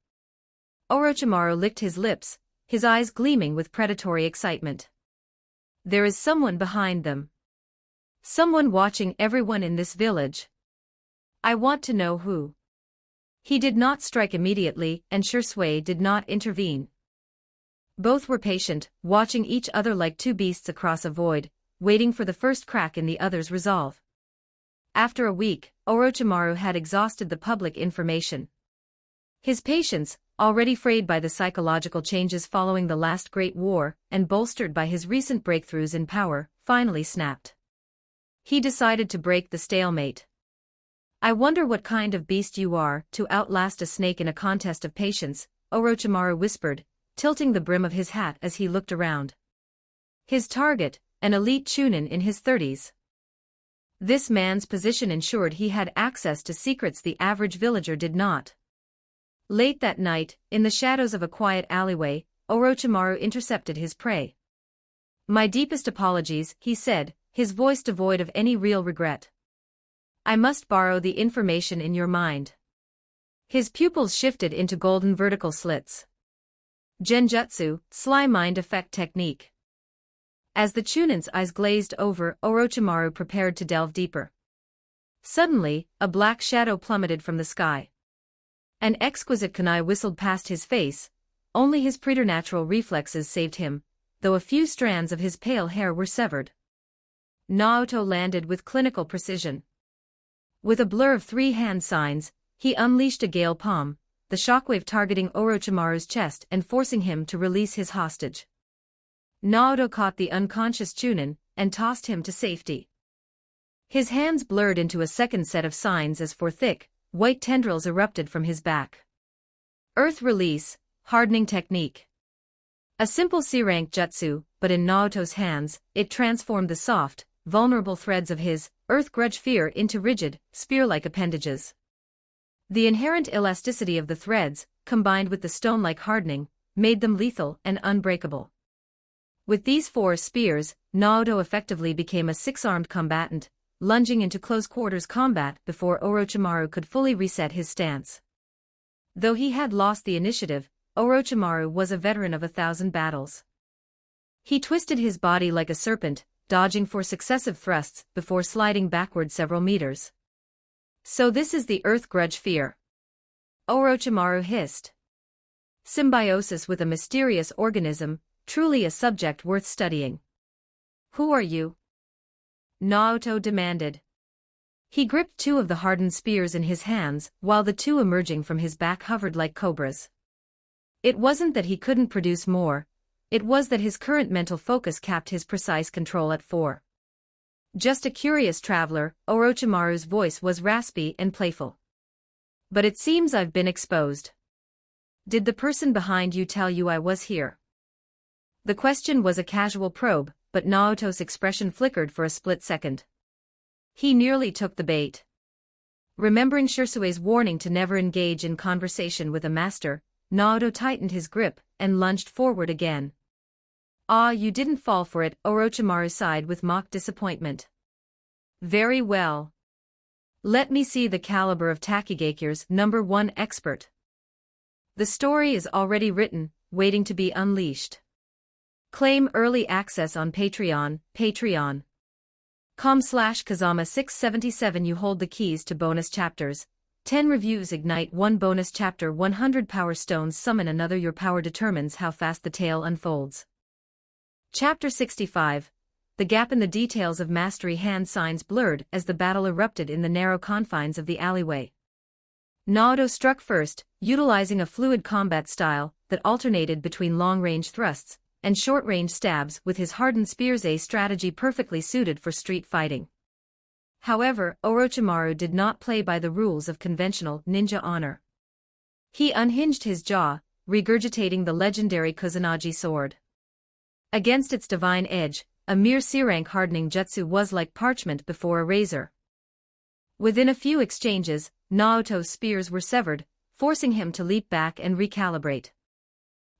Orochimaru licked his lips, his eyes gleaming with predatory excitement. There is someone behind them. Someone watching everyone in this village. I want to know who. He did not strike immediately, and Shursui did not intervene. Both were patient, watching each other like two beasts across a void, waiting for the first crack in the other's resolve. After a week, Orochimaru had exhausted the public information. His patience, already frayed by the psychological changes following the last Great War, and bolstered by his recent breakthroughs in power, finally snapped. He decided to break the stalemate. I wonder what kind of beast you are, to outlast a snake in a contest of patience, Orochimaru whispered, tilting the brim of his hat as he looked around. His target, an elite chunin in his 30s. This man's position ensured he had access to secrets the average villager did not. Late that night, in the shadows of a quiet alleyway, Orochimaru intercepted his prey. My deepest apologies, he said, his voice devoid of any real regret. I must borrow the information in your mind. His pupils shifted into golden vertical slits. Genjutsu, sly mind effect technique. As the chunin's eyes glazed over, Orochimaru prepared to delve deeper. Suddenly, a black shadow plummeted from the sky. An exquisite kunai whistled past his face. Only his preternatural reflexes saved him, though a few strands of his pale hair were severed. Naruto landed with clinical precision. With a blur of three hand signs, he unleashed a gale palm, the shockwave targeting Orochimaru's chest and forcing him to release his hostage. Naruto caught the unconscious chunin and tossed him to safety. His hands blurred into a second set of signs as four thick, white tendrils erupted from his back. Earth release, hardening technique. A simple C-rank jutsu, but in Naruto's hands, it transformed the soft, vulnerable threads of his Earth Grudge Fear into rigid, spear-like appendages. The inherent elasticity of the threads, combined with the stone-like hardening, made them lethal and unbreakable. With these four spears, Naruto effectively became a six-armed combatant, lunging into close-quarters combat before Orochimaru could fully reset his stance. Though he had lost the initiative, Orochimaru was a veteran of 1,000 battles. He twisted his body like a serpent, dodging for successive thrusts before sliding backward several meters. So this is the Earth Grudge Fear. Orochimaru hissed. Symbiosis with a mysterious organism, truly a subject worth studying. Who are you? Naruto demanded. He gripped two of the hardened spears in his hands, while the two emerging from his back hovered like cobras. It wasn't that he couldn't produce more, it was that his current mental focus capped his precise control at 4. Just a curious traveler, Orochimaru's voice was raspy and playful. But it seems I've been exposed. Did the person behind you tell you I was here? The question was a casual probe, but Naruto's expression flickered for a split second. He nearly took the bait. Remembering Shursue's warning to never engage in conversation with a master, Naruto tightened his grip and lunged forward again. Ah, you didn't fall for it, Orochimaru sighed with mock disappointment. Very well. Let me see the caliber of Takigakure's #1 expert. The story is already written, waiting to be unleashed. Claim early access on Patreon, patreon.com/Kazama677. You hold the keys to bonus chapters. 10 reviews ignite 1 bonus chapter. 100 power stones summon another. Your power determines how fast the tale unfolds. Chapter 65. The gap in the details of mastery. Hand signs blurred as the battle erupted in the narrow confines of the alleyway. Naruto struck first, utilizing a fluid combat style that alternated between long-range thrusts and short-range stabs with his hardened spears, a strategy perfectly suited for street fighting. However, Orochimaru did not play by the rules of conventional ninja honor. He unhinged his jaw, regurgitating the legendary Kusanagi sword. Against its divine edge, a mere C-rank hardening jutsu was like parchment before a razor. Within a few exchanges, Naruto's spears were severed, forcing him to leap back and recalibrate.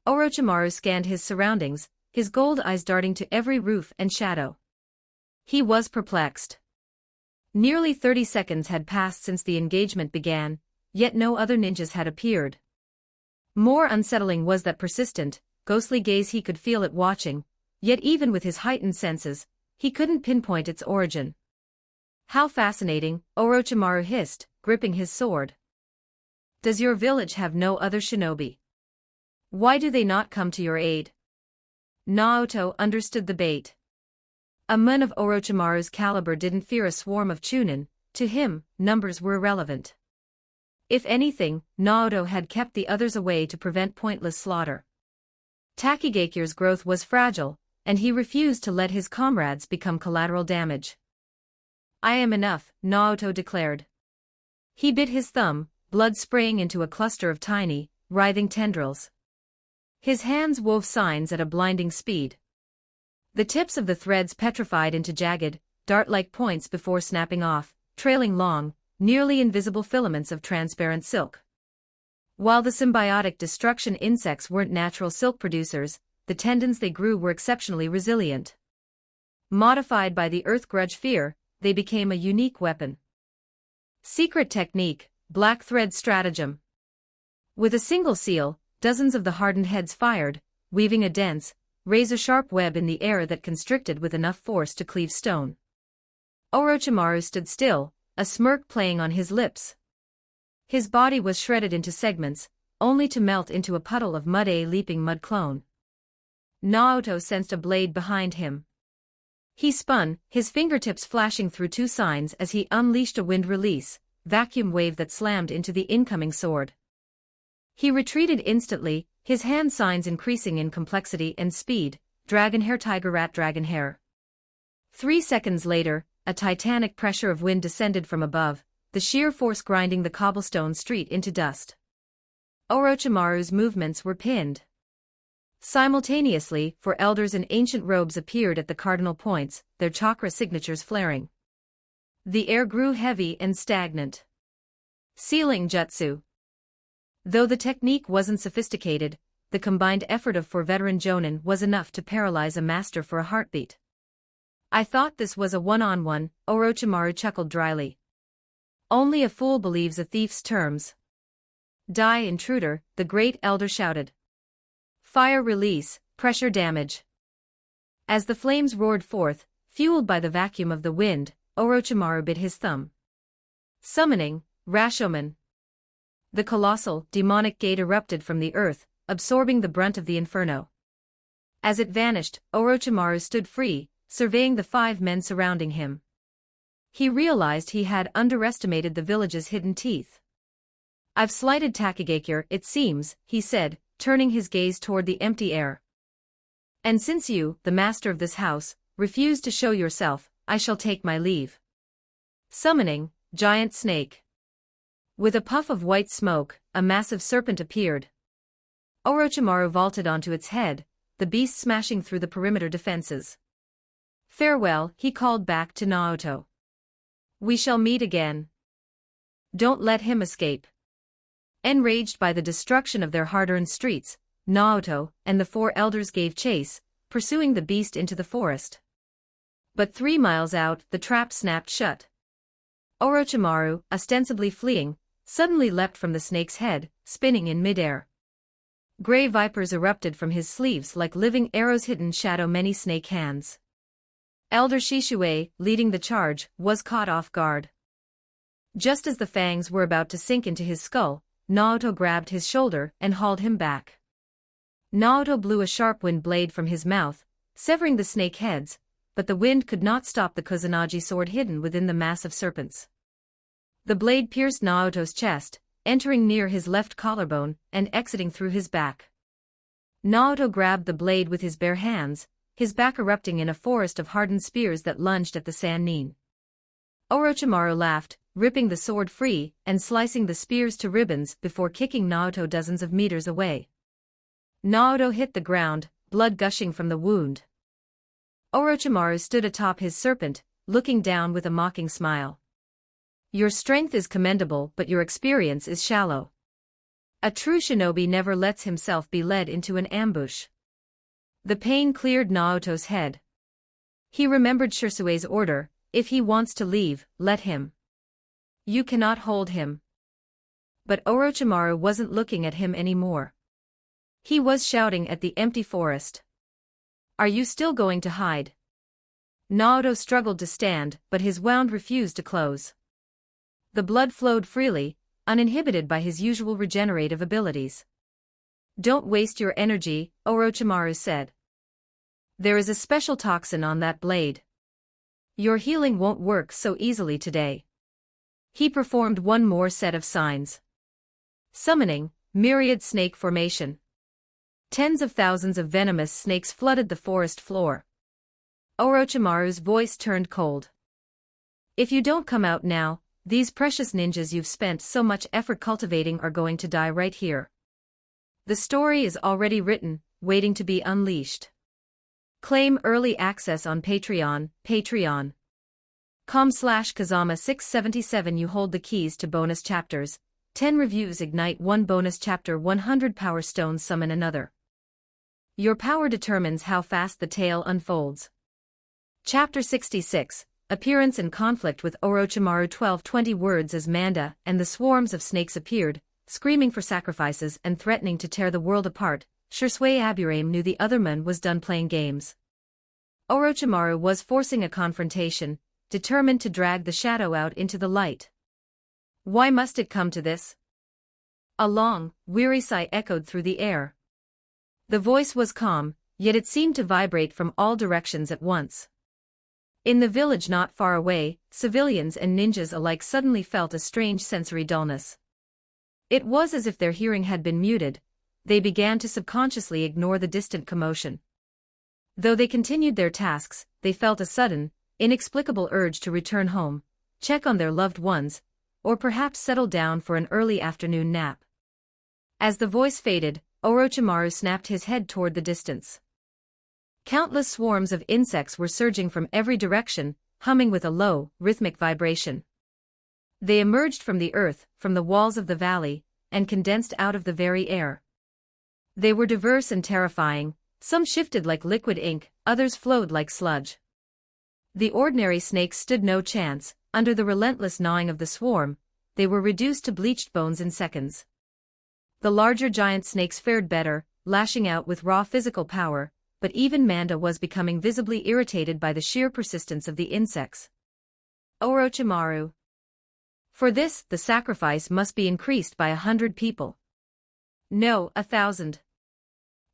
Orochimaru scanned his surroundings, his gold eyes darting to every roof and shadow. He was perplexed. Nearly 30 seconds had passed since the engagement began, yet no other ninjas had appeared. More unsettling was that persistent, ghostly gaze. He could feel it watching, yet even with his heightened senses, he couldn't pinpoint its origin. How fascinating, Orochimaru hissed, gripping his sword. Does your village have no other shinobi? Why do they not come to your aid? Naruto understood the bait. A man of Orochimaru's caliber didn't fear a swarm of Chunin. To him, numbers were irrelevant. If anything, Naruto had kept the others away to prevent pointless slaughter. Takigakir's growth was fragile, and he refused to let his comrades become collateral damage. I am enough, Naruto declared. He bit his thumb, blood spraying into a cluster of tiny, writhing tendrils. His hands wove signs at a blinding speed. The tips of the threads petrified into jagged, dart-like points before snapping off, trailing long, nearly invisible filaments of transparent silk. While the symbiotic destruction insects weren't natural silk producers, the tendons they grew were exceptionally resilient. Modified by the earth grudge fear, they became a unique weapon. Secret technique, black thread stratagem. With a single seal, dozens of the hardened heads fired, weaving a dense, razor-sharp web in the air that constricted with enough force to cleave stone. Orochimaru stood still, a smirk playing on his lips. His body was shredded into segments, only to melt into a puddle of mud, a leaping mud clone. Naruto sensed a blade behind him. He spun, his fingertips flashing through 2 signs as he unleashed a wind release, vacuum wave that slammed into the incoming sword. He retreated instantly, his hand signs increasing in complexity and speed, dragon hair, tiger rat, dragon hair. 3 seconds later, a titanic pressure of wind descended from above, the sheer force grinding the cobblestone street into dust. Orochimaru's movements were pinned. Simultaneously, 4 elders in ancient robes appeared at the cardinal points, their chakra signatures flaring. The air grew heavy and stagnant. Sealing jutsu. Though the technique wasn't sophisticated, the combined effort of 4 veteran jonin was enough to paralyze a master for a heartbeat. I thought this was a one-on-one, Orochimaru chuckled dryly. Only a fool believes a thief's terms. Die, intruder, the great elder shouted. Fire release, pressure damage. As the flames roared forth, fueled by the vacuum of the wind, Orochimaru bit his thumb. Summoning, Rashomon. The colossal, demonic gate erupted from the earth, absorbing the brunt of the inferno. As it vanished, Orochimaru stood free, surveying the 5 men surrounding him. He realized he had underestimated the village's hidden teeth. I've slighted Takigakir, it seems, he said, turning his gaze toward the empty air. And since you, the master of this house, refuse to show yourself, I shall take my leave. Summoning, giant snake. With a puff of white smoke, a massive serpent appeared. Orochimaru vaulted onto its head, the beast smashing through the perimeter defenses. Farewell, he called back to Naruto. We shall meet again. Don't let him escape. Enraged by the destruction of their hard-earned streets, Naruto and the 4 elders gave chase, pursuing the beast into the forest. But 3 miles out, the trap snapped shut. Orochimaru, ostensibly fleeing, suddenly leapt from the snake's head, spinning in midair. Gray vipers erupted from his sleeves like living arrows hidden shadow many snake hands. Elder Shishue, leading the charge, was caught off guard. Just as the fangs were about to sink into his skull, Naoto grabbed his shoulder and hauled him back. Naoto blew a sharp wind blade from his mouth, severing the snake heads, but the wind could not stop the Kusanagi sword hidden within the mass of serpents. The blade pierced Naoto's chest, entering near his left collarbone and exiting through his back. Naoto grabbed the blade with his bare hands, his back erupting in a forest of hardened spears that lunged at the Sannin. Orochimaru laughed, ripping the sword free and slicing the spears to ribbons before kicking Naoto dozens of meters away. Naoto hit the ground, blood gushing from the wound. Orochimaru stood atop his serpent, looking down with a mocking smile. Your strength is commendable, but your experience is shallow. A true shinobi never lets himself be led into an ambush. The pain cleared Naoto's head. He remembered Shirsue's order, if he wants to leave, let him. You cannot hold him. But Orochimaru wasn't looking at him anymore. He was shouting at the empty forest. Are you still going to hide? Naoto struggled to stand, but his wound refused to close. The blood flowed freely, uninhibited by his usual regenerative abilities. Don't waste your energy, Orochimaru said. There is a special toxin on that blade. Your healing won't work so easily today. He performed one more set of signs. Summoning, myriad snake formation. Tens of thousands of venomous snakes flooded the forest floor. Orochimaru's voice turned cold. If you don't come out now, these precious ninjas you've spent so much effort cultivating are going to die right here. The story is already written, waiting to be unleashed. Claim early access on Patreon, patreon.com/Kazama677. You hold the keys to bonus chapters, 10 reviews ignite 1 bonus chapter, 100 power stones summon another. Your power determines how fast the tale unfolds. Chapter 66. Appearance and conflict with Orochimaru. 12-20 words as Manda and the swarms of snakes appeared, screaming for sacrifices and threatening to tear the world apart. Shisui Aburame knew the other man was done playing games. Orochimaru was forcing a confrontation, determined to drag the shadow out into the light. Why must it come to this? A long, weary sigh echoed through the air. The voice was calm, yet it seemed to vibrate from all directions at once. In the village not far away, civilians and ninjas alike suddenly felt a strange sensory dullness. It was as if their hearing had been muted. They began to subconsciously ignore the distant commotion. Though they continued their tasks, they felt a sudden, inexplicable urge to return home, check on their loved ones, or perhaps settle down for an early afternoon nap. As the voice faded, Orochimaru snapped his head toward the distance. Countless swarms of insects were surging from every direction, humming with a low, rhythmic vibration. They emerged from the earth, from the walls of the valley, and condensed out of the very air. They were diverse and terrifying, some shifted like liquid ink, others flowed like sludge. The ordinary snakes stood no chance. Under the relentless gnawing of the swarm, they were reduced to bleached bones in seconds. The larger giant snakes fared better, lashing out with raw physical power, but even Manda was becoming visibly irritated by the sheer persistence of the insects. Orochimaru. For this, the sacrifice must be increased by 100 people. No, 1,000.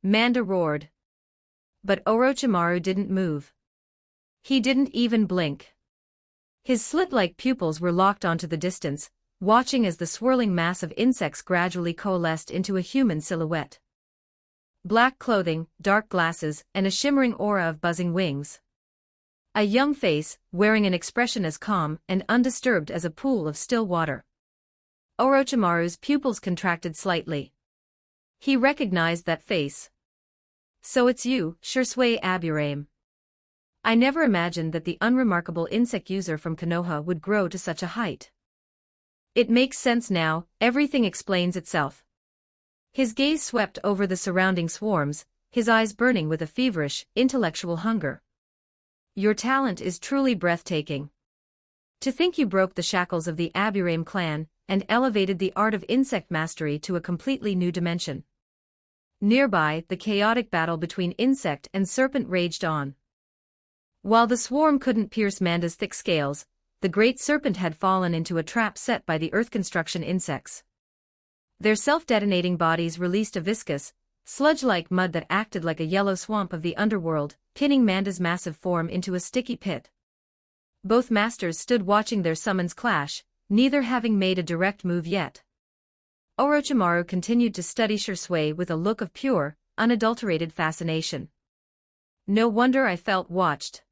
Manda roared. But Orochimaru didn't move. He didn't even blink. His slit-like pupils were locked onto the distance, watching as the swirling mass of insects gradually coalesced into a human silhouette. Black clothing, dark glasses, and a shimmering aura of buzzing wings. A young face, wearing an expression as calm and undisturbed as a pool of still water. Orochimaru's pupils contracted slightly. He recognized that face. So it's you, Shisui Aburame. I never imagined that the unremarkable insect user from Konoha would grow to such a height. It makes sense now, everything explains itself. His gaze swept over the surrounding swarms, his eyes burning with a feverish, intellectual hunger. Your talent is truly breathtaking. To think you broke the shackles of the Aburame clan, and elevated the art of insect mastery to a completely new dimension. Nearby, the chaotic battle between insect and serpent raged on. While the swarm couldn't pierce Manda's thick scales, the great serpent had fallen into a trap set by the earth construction insects. Their self-detonating bodies released a viscous, sludge-like mud that acted like a yellow swamp of the underworld, pinning Manda's massive form into a sticky pit. Both masters stood watching their summons clash, neither having made a direct move yet. Orochimaru continued to study Shisui with a look of pure, unadulterated fascination. No wonder I felt watched.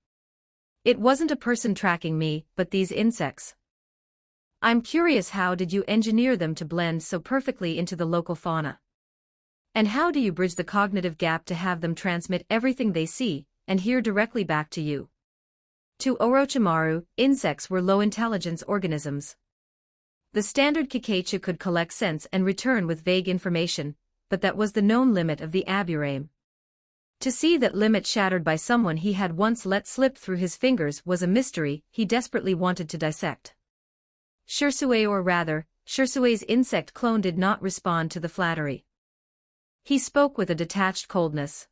It wasn't a person tracking me, but these insects. I'm curious, how did you engineer them to blend so perfectly into the local fauna? And how do you bridge the cognitive gap to have them transmit everything they see and hear directly back to you? To Orochimaru, insects were low-intelligence organisms. The standard Kakachu could collect scents and return with vague information, but that was the known limit of the Aburame. To see that limit shattered by someone he had once let slip through his fingers was a mystery he desperately wanted to dissect. Shisui, or rather, Shisui's insect clone, did not respond to the flattery. He spoke with a detached coldness.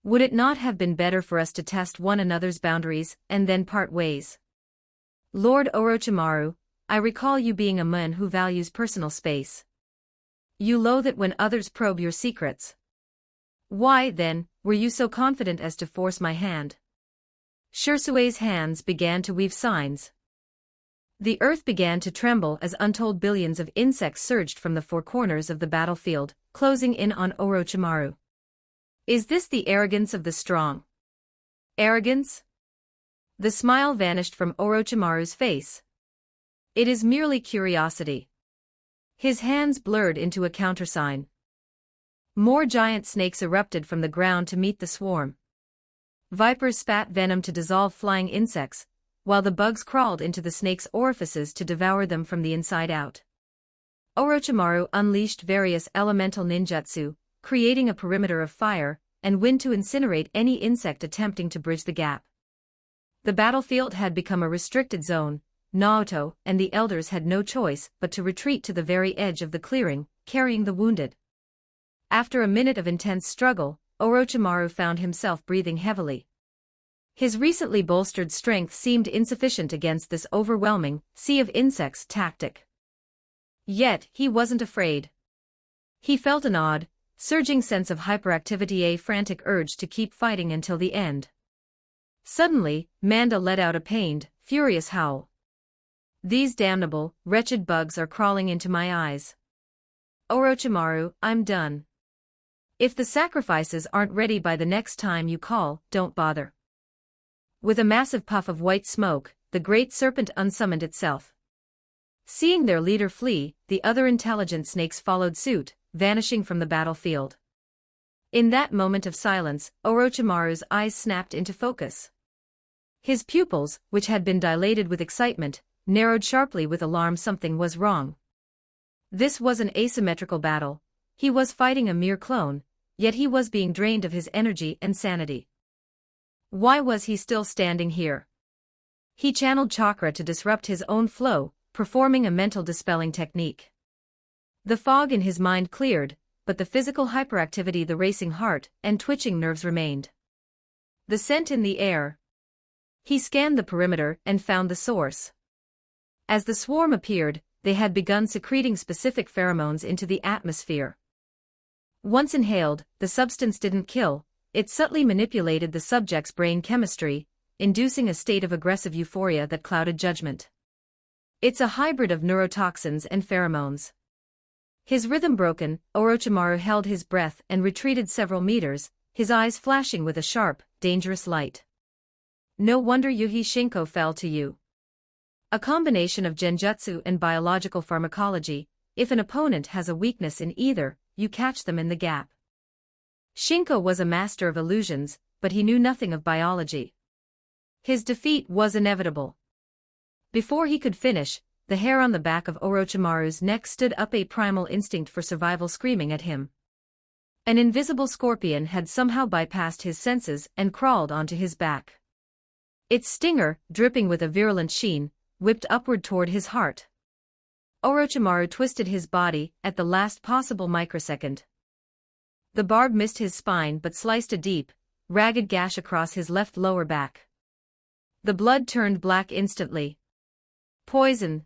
Would it not have been better for us to test one another's boundaries and then part ways? Lord Orochimaru, I recall you being a man who values personal space. You loathe it when others probe your secrets. Why, then, were you so confident as to force my hand? Shisui's hands began to weave signs. The earth began to tremble as untold billions of insects surged from the four corners of the battlefield, closing in on Orochimaru. Is this the arrogance of the strong? Arrogance? The smile vanished from Orochimaru's face. It is merely curiosity. His hands blurred into a countersign. More giant snakes erupted from the ground to meet the swarm. Vipers spat venom to dissolve flying insects, while the bugs crawled into the snakes' orifices to devour them from the inside out. Orochimaru unleashed various elemental ninjutsu, creating a perimeter of fire and wind to incinerate any insect attempting to bridge the gap. The battlefield had become a restricted zone. Naruto and the elders had no choice but to retreat to the very edge of the clearing, carrying the wounded. After a minute of intense struggle, Orochimaru found himself breathing heavily. His recently bolstered strength seemed insufficient against this overwhelming sea of insects tactic. Yet, he wasn't afraid. He felt an odd, surging sense of hyperactivity, a frantic urge to keep fighting until the end. Suddenly, Manda let out a pained, furious howl. These damnable, wretched bugs are crawling into my eyes. Orochimaru, I'm done. If the sacrifices aren't ready by the next time you call, don't bother. With a massive puff of white smoke, the great serpent unsummoned itself. Seeing their leader flee, the other intelligent snakes followed suit, vanishing from the battlefield. In that moment of silence, Orochimaru's eyes snapped into focus. His pupils, which had been dilated with excitement, narrowed sharply with alarm. Something was wrong. This was an asymmetrical battle. He was fighting a mere clone, yet he was being drained of his energy and sanity. Why was he still standing here? He channeled chakra to disrupt his own flow, performing a mental dispelling technique. The fog in his mind cleared, but the physical hyperactivity, the racing heart, and twitching nerves remained. The scent in the air. He scanned the perimeter and found the source. As the swarm appeared, they had begun secreting specific pheromones into the atmosphere. Once inhaled, the substance didn't kill, it subtly manipulated the subject's brain chemistry, inducing a state of aggressive euphoria that clouded judgment. It's a hybrid of neurotoxins and pheromones. His rhythm broken, Orochimaru held his breath and retreated several meters, his eyes flashing with a sharp, dangerous light. No wonder Yuhi Shinko fell to you. A combination of genjutsu and biological pharmacology. If an opponent has a weakness in either, you catch them in the gap. Shinko was a master of illusions, but he knew nothing of biology. His defeat was inevitable. Before he could finish, the hair on the back of Orochimaru's neck stood up, a primal instinct for survival screaming at him. An invisible scorpion had somehow bypassed his senses and crawled onto his back. Its stinger, dripping with a virulent sheen, whipped upward toward his heart. Orochimaru twisted his body at the last possible microsecond. The barb missed his spine but sliced a deep, ragged gash across his left lower back. The blood turned black instantly. Poison.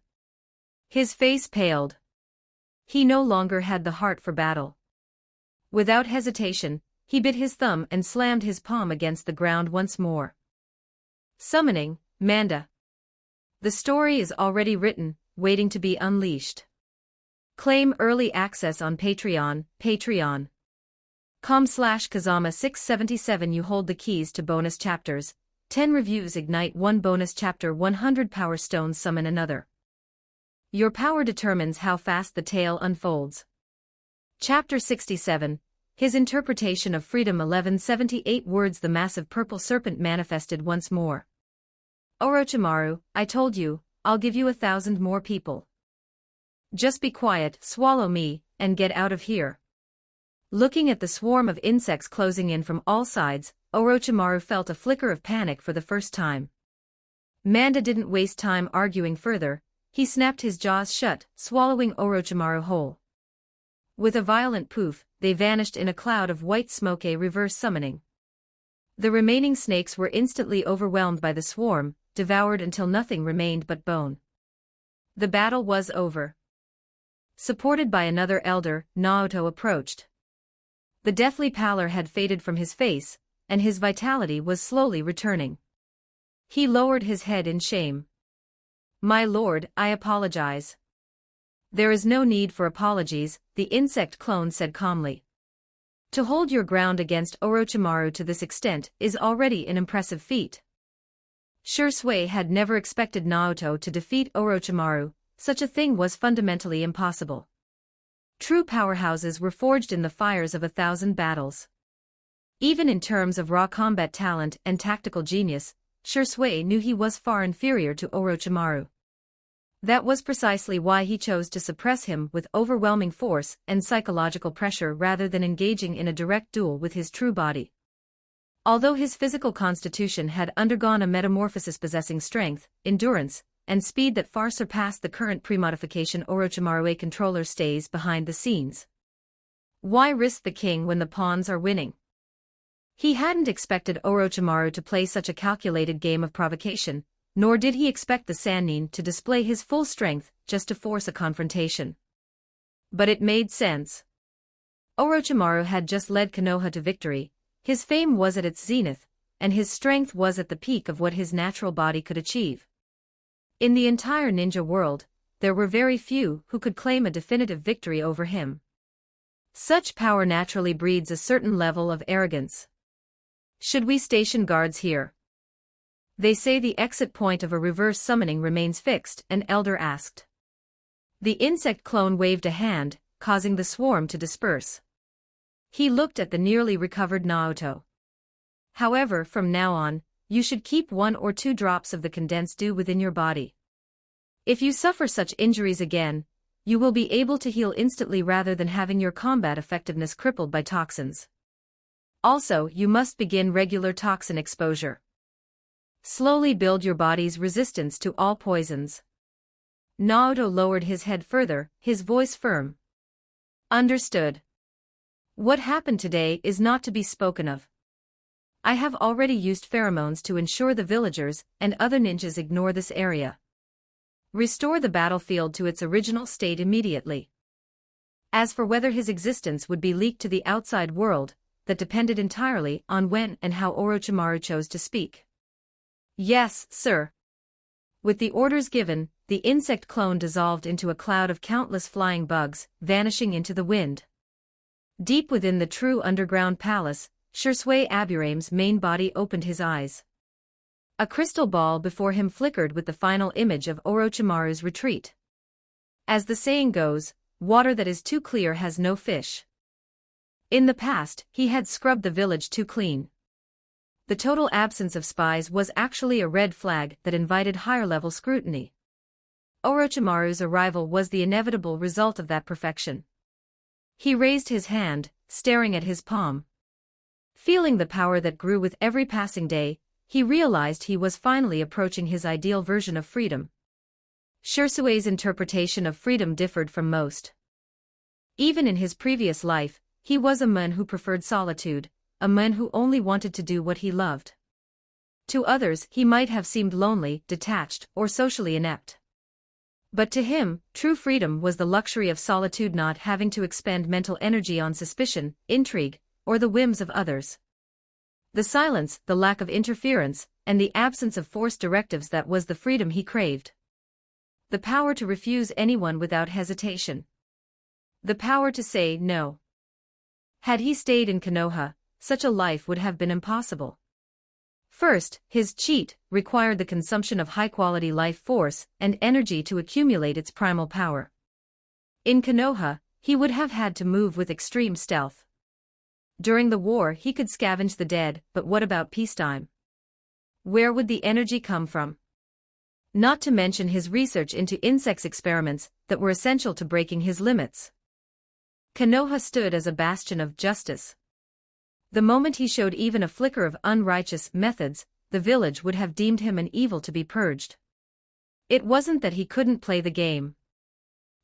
His face paled. He no longer had the heart for battle. Without hesitation, he bit his thumb and slammed his palm against the ground once more. Summoning, Manda. The story is already written, waiting to be unleashed. Claim early access on Patreon, patreon.com/Kazama677. You hold the keys to bonus chapters, 10 reviews ignite 1 bonus chapter, 100 power stones summon another. Your power determines how fast the tale unfolds. Chapter 67, His Interpretation of Freedom. 1178 words. The massive purple serpent manifested once more. Orochimaru, I told you, I'll give you 1,000 more people. Just be quiet, swallow me, and get out of here. Looking at the swarm of insects closing in from all sides, Orochimaru felt a flicker of panic for the first time. Manda didn't waste time arguing further. He snapped his jaws shut, swallowing Orochimaru whole. With a violent poof, they vanished in a cloud of white smoke, a reverse summoning. The remaining snakes were instantly overwhelmed by the swarm, devoured until nothing remained but bone. The battle was over. Supported by another elder, Naruto approached. The deathly pallor had faded from his face, and his vitality was slowly returning. He lowered his head in shame. My lord, I apologize. There is no need for apologies, the insect clone said calmly. To hold your ground against Orochimaru to this extent is already an impressive feat. Shursui had never expected Naruto to defeat Orochimaru. Such a thing was fundamentally impossible. True powerhouses were forged in the fires of 1,000 battles. Even in terms of raw combat talent and tactical genius, Shursui knew he was far inferior to Orochimaru. That was precisely why he chose to suppress him with overwhelming force and psychological pressure rather than engaging in a direct duel with his true body. Although his physical constitution had undergone a metamorphosis possessing strength, endurance, and speed that far surpassed the current pre-modification, Orochimaru, a controller, stays behind the scenes. Why risk the king when the pawns are winning? He hadn't expected Orochimaru to play such a calculated game of provocation, nor did he expect the Sannin to display his full strength just to force a confrontation. But it made sense. Orochimaru had just led Konoha to victory, his fame was at its zenith, and his strength was at the peak of what his natural body could achieve. In the entire ninja world, there were very few who could claim a definitive victory over him. Such power naturally breeds a certain level of arrogance. Should we station guards here? They say the exit point of a reverse summoning remains fixed, an elder asked. The insect clone waved a hand, causing the swarm to disperse. He looked at the nearly recovered Naruto. However, from now on, you should keep 1 or 2 drops of the condensed dew within your body. If you suffer such injuries again, you will be able to heal instantly rather than having your combat effectiveness crippled by toxins. Also, you must begin regular toxin exposure. Slowly build your body's resistance to all poisons. Naruto lowered his head further, his voice firm. Understood. What happened today is not to be spoken of. I have already used pheromones to ensure the villagers and other ninjas ignore this area. Restore the battlefield to its original state immediately. As for whether his existence would be leaked to the outside world, that depended entirely on when and how Orochimaru chose to speak. Yes, sir. With the orders given, the insect clone dissolved into a cloud of countless flying bugs, vanishing into the wind. Deep within the true underground palace, Shursui Aburame's main body opened his eyes. A crystal ball before him flickered with the final image of Orochimaru's retreat. As the saying goes, water that is too clear has no fish. In the past, he had scrubbed the village too clean. The total absence of spies was actually a red flag that invited higher-level scrutiny. Orochimaru's arrival was the inevitable result of that perfection. He raised his hand, staring at his palm. Feeling the power that grew with every passing day, he realized he was finally approaching his ideal version of freedom. Shursui's interpretation of freedom differed from most. Even in his previous life, He was a man who preferred solitude, a man who only wanted to do what he loved. To others he might have seemed lonely, detached, or socially inept. But to him, true freedom was the luxury of solitude, not having to expend mental energy on suspicion, intrigue, or the whims of others. The silence, the lack of interference, and the absence of forced directives, that was the freedom he craved. The power to refuse anyone without hesitation. The power to say no. Had he stayed in Konoha, such a life would have been impossible. First, his cheat required the consumption of high-quality life force and energy to accumulate its primal power. In Konoha, he would have had to move with extreme stealth. During the war he could scavenge the dead, but what about peacetime? Where would the energy come from? Not to mention his research into insects, experiments that were essential to breaking his limits. Konoha stood as a bastion of justice. The moment he showed even a flicker of unrighteous methods, the village would have deemed him an evil to be purged. It wasn't that he couldn't play the game.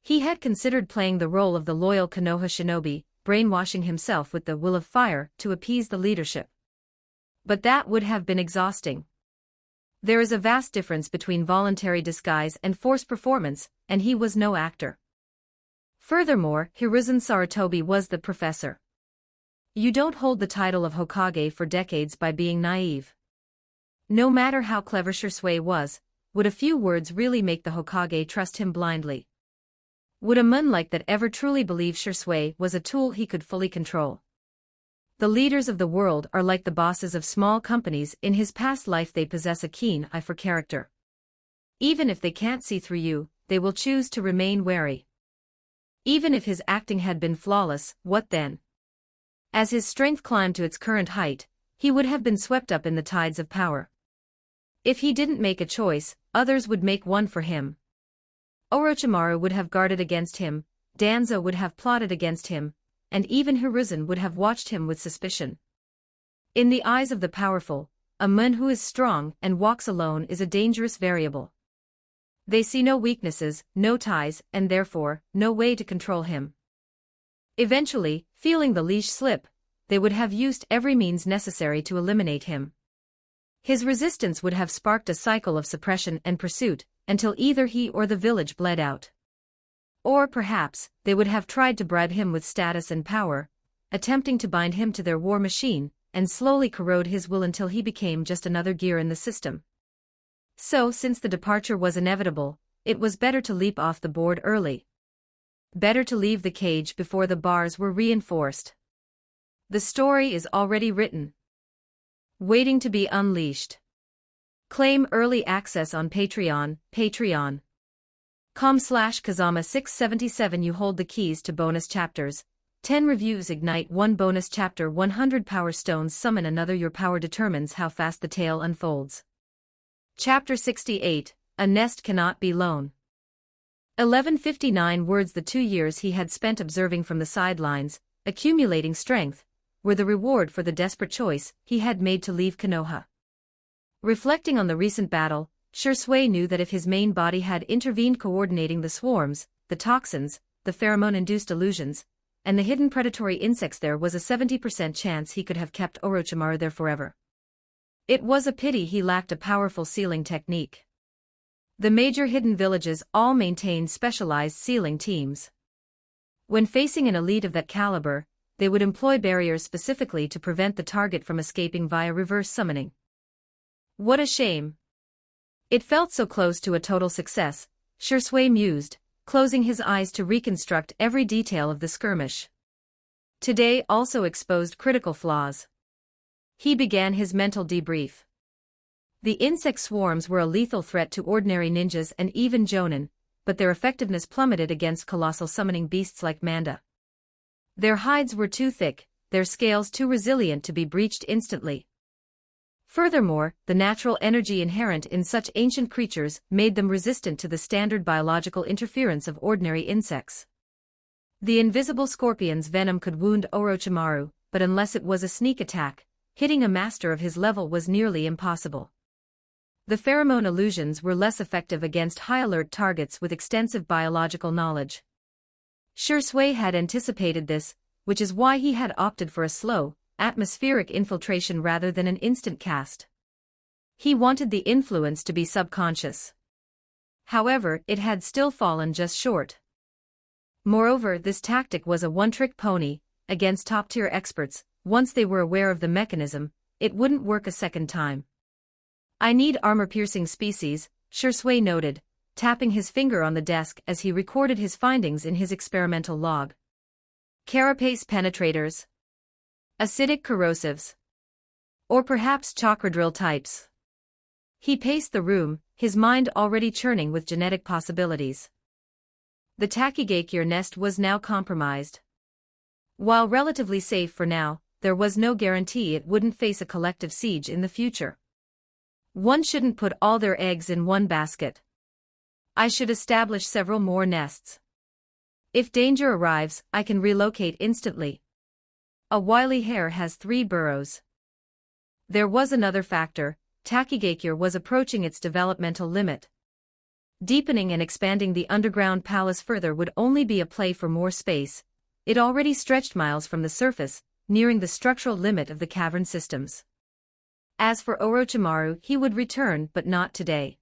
He had considered playing the role of the loyal Konoha shinobi, brainwashing himself with the will of fire to appease the leadership. But that would have been exhausting. There is a vast difference between voluntary disguise and forced performance, and he was no actor. Furthermore, Hiruzen Sarutobi was the professor. You don't hold the title of Hokage for decades by being naive. No matter how clever Shisui was, would a few words really make the Hokage trust him blindly? Would a man like that ever truly believe Shisui was a tool he could fully control? The leaders of the world are like the bosses of small companies. In his past life they possess a keen eye for character. Even if they can't see through you, they will choose to remain wary. Even if his acting had been flawless, what then? As his strength climbed to its current height, he would have been swept up in the tides of power. If he didn't make a choice, others would make one for him. Orochimaru would have guarded against him, Danzo would have plotted against him, and even Hiruzen would have watched him with suspicion. In the eyes of the powerful, a man who is strong and walks alone is a dangerous variable. They see no weaknesses, no ties, and therefore, no way to control him. Eventually, feeling the leash slip, they would have used every means necessary to eliminate him. His resistance would have sparked a cycle of suppression and pursuit, until either he or the village bled out. Or perhaps, they would have tried to bribe him with status and power, attempting to bind him to their war machine, and slowly corrode his will until he became just another gear in the system. So, since the departure was inevitable, it was better to leap off the board early. Better to leave the cage before the bars were reinforced. The story is already written. Waiting to be unleashed. Claim early access on Patreon, patreon.com/Kazama677. You hold the keys to bonus chapters. 10 reviews ignite 1 bonus chapter. 100 power stones summon another. Your power determines how fast the tale unfolds. Chapter 68, A Nest Cannot Be Lone. 1159 words. The 2 years he had spent observing from the sidelines, accumulating strength, were the reward for the desperate choice he had made to leave Konoha. Reflecting on the recent battle, Shisui knew that if his main body had intervened coordinating the swarms, the toxins, the pheromone-induced illusions, and the hidden predatory insects, there was a 70% chance he could have kept Orochimaru there forever. It was a pity he lacked a powerful sealing technique. The major hidden villages all maintained specialized sealing teams. When facing an elite of that caliber, they would employ barriers specifically to prevent the target from escaping via reverse summoning. What a shame. It felt so close to a total success, Shisui mused, closing his eyes to reconstruct every detail of the skirmish. Today also exposed critical flaws. He began his mental debrief. The insect swarms were a lethal threat to ordinary ninjas and even jonin, but their effectiveness plummeted against colossal summoning beasts like Manda. Their hides were too thick, their scales too resilient to be breached instantly. Furthermore, the natural energy inherent in such ancient creatures made them resistant to the standard biological interference of ordinary insects. The invisible scorpion's venom could wound Orochimaru, but unless it was a sneak attack, hitting a master of his level was nearly impossible. The pheromone illusions were less effective against high-alert targets with extensive biological knowledge. Shisui had anticipated this, which is why he had opted for a slow, atmospheric infiltration rather than an instant cast. He wanted the influence to be subconscious. However, it had still fallen just short. Moreover, this tactic was a one-trick pony, against top-tier experts. Once they were aware of the mechanism, it wouldn't work a second time. I need armor-piercing species, Shui noted, tapping his finger on the desk as he recorded his findings in his experimental log. Carapace penetrators. Acidic corrosives. Or perhaps chakra drill types. He paced the room, his mind already churning with genetic possibilities. The Tachygachier nest was now compromised. While relatively safe for now, there was no guarantee it wouldn't face a collective siege in the future. One shouldn't put all their eggs in one basket. I should establish several more nests. If danger arrives, I can relocate instantly. A wily hare has 3 burrows. There was another factor. Tachygachier was approaching its developmental limit. Deepening and expanding the underground palace further would only be a play for more space. It already stretched miles from the surface, nearing the structural limit of the cavern systems. As for Orochimaru, he would return, but not today.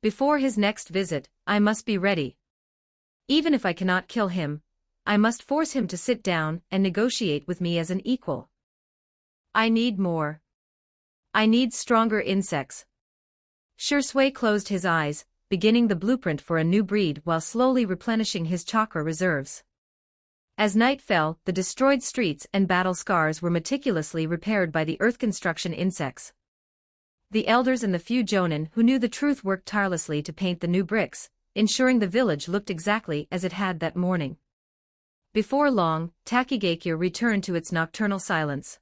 Before his next visit, I must be ready. Even if I cannot kill him, I must force him to sit down and negotiate with me as an equal. I need more. I need stronger insects. Shui closed his eyes, beginning the blueprint for a new breed while slowly replenishing his chakra reserves. As night fell, the destroyed streets and battle scars were meticulously repaired by the earth construction insects. The elders and the few jonin who knew the truth worked tirelessly to paint the new bricks, ensuring the village looked exactly as it had that morning. Before long, Tachygachier returned to its nocturnal silence.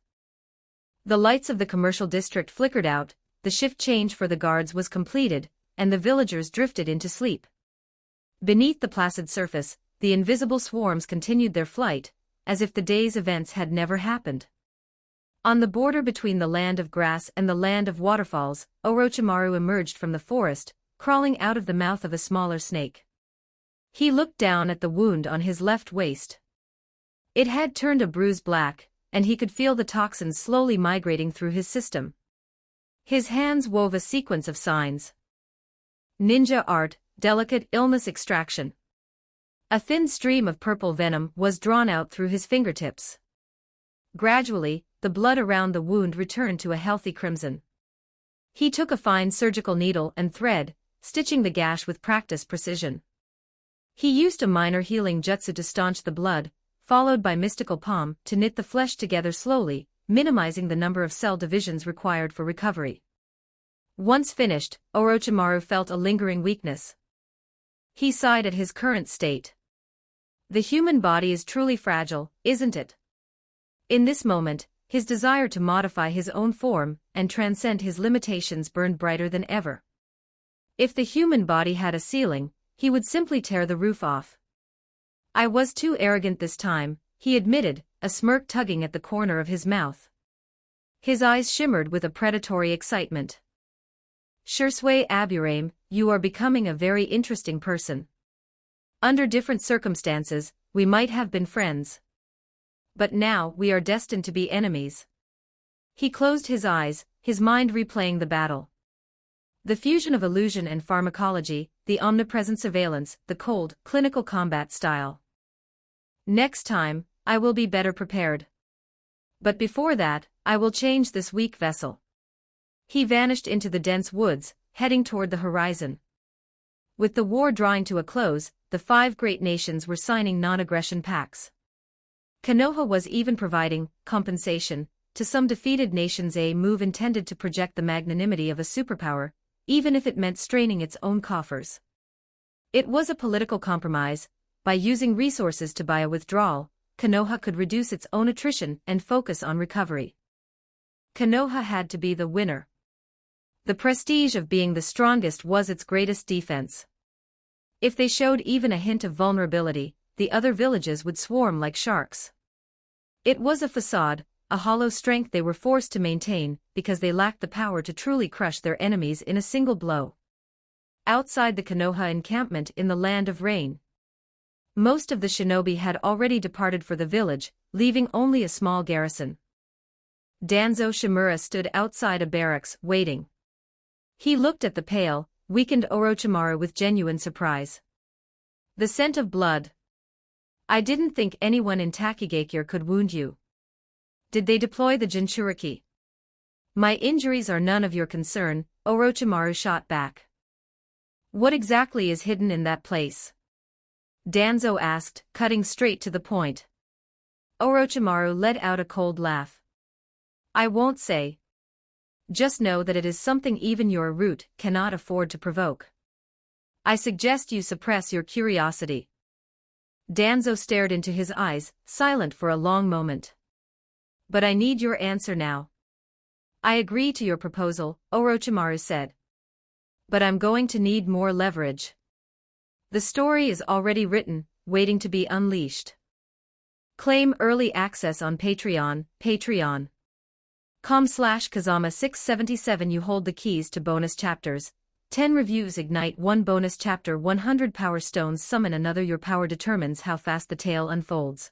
The lights of the commercial district flickered out, the shift change for the guards was completed, and the villagers drifted into sleep. Beneath the placid surface, the invisible swarms continued their flight, as if the day's events had never happened. On the border between the land of grass and the land of waterfalls, Orochimaru emerged from the forest, crawling out of the mouth of a smaller snake. He looked down at the wound on his left waist. It had turned a bruise black, and he could feel the toxins slowly migrating through his system. His hands wove a sequence of signs. Ninja art, delicate illness extraction. A thin stream of purple venom was drawn out through his fingertips. Gradually, the blood around the wound returned to a healthy crimson. He took a fine surgical needle and thread, stitching the gash with practiced precision. He used a minor healing jutsu to staunch the blood, followed by mystical palm to knit the flesh together slowly, minimizing the number of cell divisions required for recovery. Once finished, Orochimaru felt a lingering weakness. He sighed at his current state. The human body is truly fragile, isn't it? In this moment, his desire to modify his own form and transcend his limitations burned brighter than ever. If the human body had a ceiling, he would simply tear the roof off. I was too arrogant this time, he admitted, a smirk tugging at the corner of his mouth. His eyes shimmered with a predatory excitement. Shui Aburame, you are becoming a very interesting person. Under different circumstances, we might have been friends. But now we are destined to be enemies. He closed his eyes, his mind replaying the battle. The fusion of illusion and pharmacology, the omnipresent surveillance, the cold, clinical combat style. Next time, I will be better prepared. But before that, I will change this weak vessel. He vanished into the dense woods, heading toward the horizon. With the war drawing to a close, the 5 great nations were signing non-aggression pacts. Konoha was even providing compensation to some defeated nations, a move intended to project the magnanimity of a superpower, even if it meant straining its own coffers. It was a political compromise. By using resources to buy a withdrawal, Konoha could reduce its own attrition and focus on recovery. Konoha had to be the winner. The prestige of being the strongest was its greatest defense. If they showed even a hint of vulnerability, the other villages would swarm like sharks. It was a facade, a hollow strength they were forced to maintain because they lacked the power to truly crush their enemies in a single blow. Outside the Konoha encampment in the Land of Rain, most of the shinobi had already departed for the village, leaving only a small garrison. Danzo Shimura stood outside a barracks, waiting. He looked at the pale, weakened Orochimaru with genuine surprise. The scent of blood. I didn't think anyone in Takigakure could wound you. Did they deploy the Jinchuriki? My injuries are none of your concern, Orochimaru shot back. What exactly is hidden in that place? Danzo asked, cutting straight to the point. Orochimaru let out a cold laugh. I won't say. Just know that it is something even your root cannot afford to provoke. I suggest you suppress your curiosity. Danzo stared into his eyes, silent for a long moment. But I need your answer now. I agree to your proposal, Orochimaru said. But I'm going to need more leverage. The story is already written, waiting to be unleashed. Claim early access on Patreon, patreon.com/Kazama677. You hold the keys to bonus chapters. 10 reviews ignite 1 bonus chapter. 100 power stones summon another. Your power determines how fast the tale unfolds.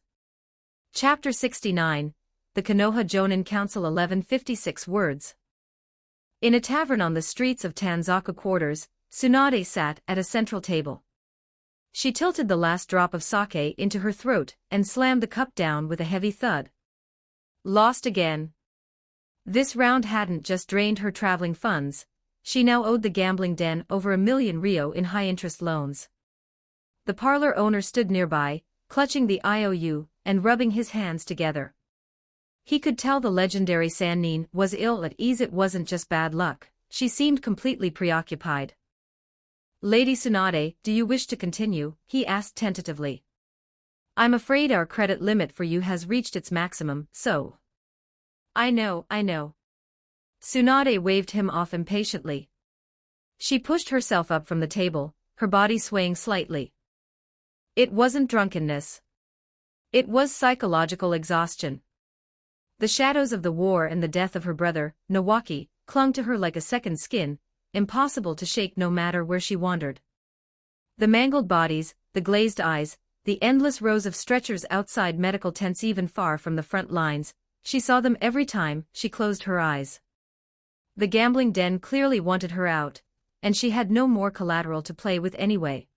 Chapter 69, The Konoha Jonin Council. 1156 words. In a tavern on the streets of Tanzaka Quarters, Tsunade sat at a central table. She tilted the last drop of sake into her throat and slammed the cup down with a heavy thud. Lost again. This round hadn't just drained her traveling funds, she now owed the gambling den over 1 million ryo in high-interest loans. The parlor owner stood nearby, clutching the IOU and rubbing his hands together. He could tell the legendary Sannin was ill at ease. It wasn't just bad luck, she seemed completely preoccupied. Lady Tsunade, do you wish to continue? He asked tentatively. I'm afraid our credit limit for you has reached its maximum, so. I know. Tsunade waved him off impatiently. She pushed herself up from the table, her body swaying slightly. It wasn't drunkenness. It was psychological exhaustion. The shadows of the war and the death of her brother, Nawaki, clung to her like a second skin, impossible to shake no matter where she wandered. The mangled bodies, the glazed eyes, the endless rows of stretchers outside medical tents, even far from the front lines, she saw them every time she closed her eyes. The gambling den clearly wanted her out, and she had no more collateral to play with anyway.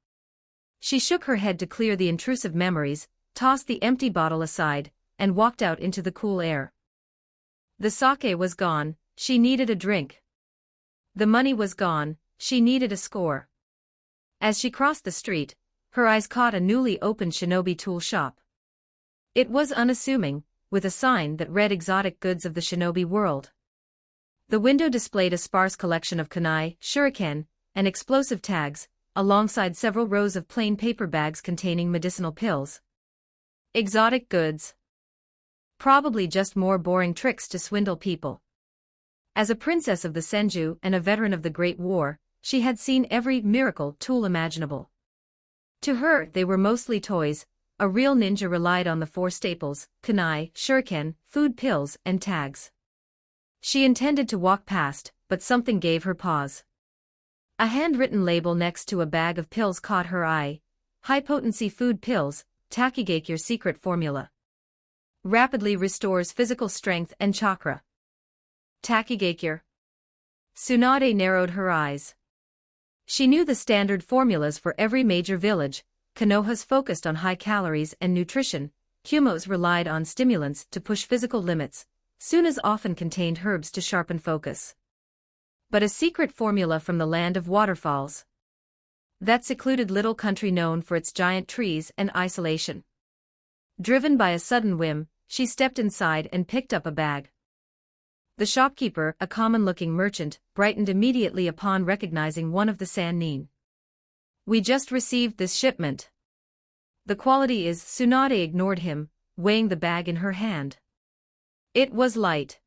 She shook her head to clear the intrusive memories, tossed the empty bottle aside, and walked out into the cool air. The sake was gone, she needed a drink. The money was gone, she needed a score. As she crossed the street, her eyes caught a newly opened shinobi tool shop. It was unassuming, with a sign that read exotic goods of the shinobi world. The window displayed a sparse collection of kunai, shuriken, and explosive tags, alongside several rows of plain paper bags containing medicinal pills. Exotic goods. Probably just more boring tricks to swindle people. As a princess of the Senju and a veteran of the Great War, she had seen every miracle tool imaginable. To her, they were mostly toys. A real ninja relied on the 4 staples: kunai, shuriken, food pills, and tags. She intended to walk past, but something gave her pause. A handwritten label next to a bag of pills caught her eye. High-potency food pills, Takigakure secret formula. Rapidly restores physical strength and chakra. Takigakure. Tsunade narrowed her eyes. She knew the standard formulas for every major village. Konoha's focused on high calories and nutrition, Kumo's relied on stimulants to push physical limits, Suna's often contained herbs to sharpen focus. But a secret formula from the land of waterfalls. That secluded little country known for its giant trees and isolation. Driven by a sudden whim, she stepped inside and picked up a bag. The shopkeeper, a common-looking merchant, brightened immediately upon recognizing one of the Sannin. We just received this shipment. The quality is. Tsunade ignored him, weighing the bag in her hand. It was light.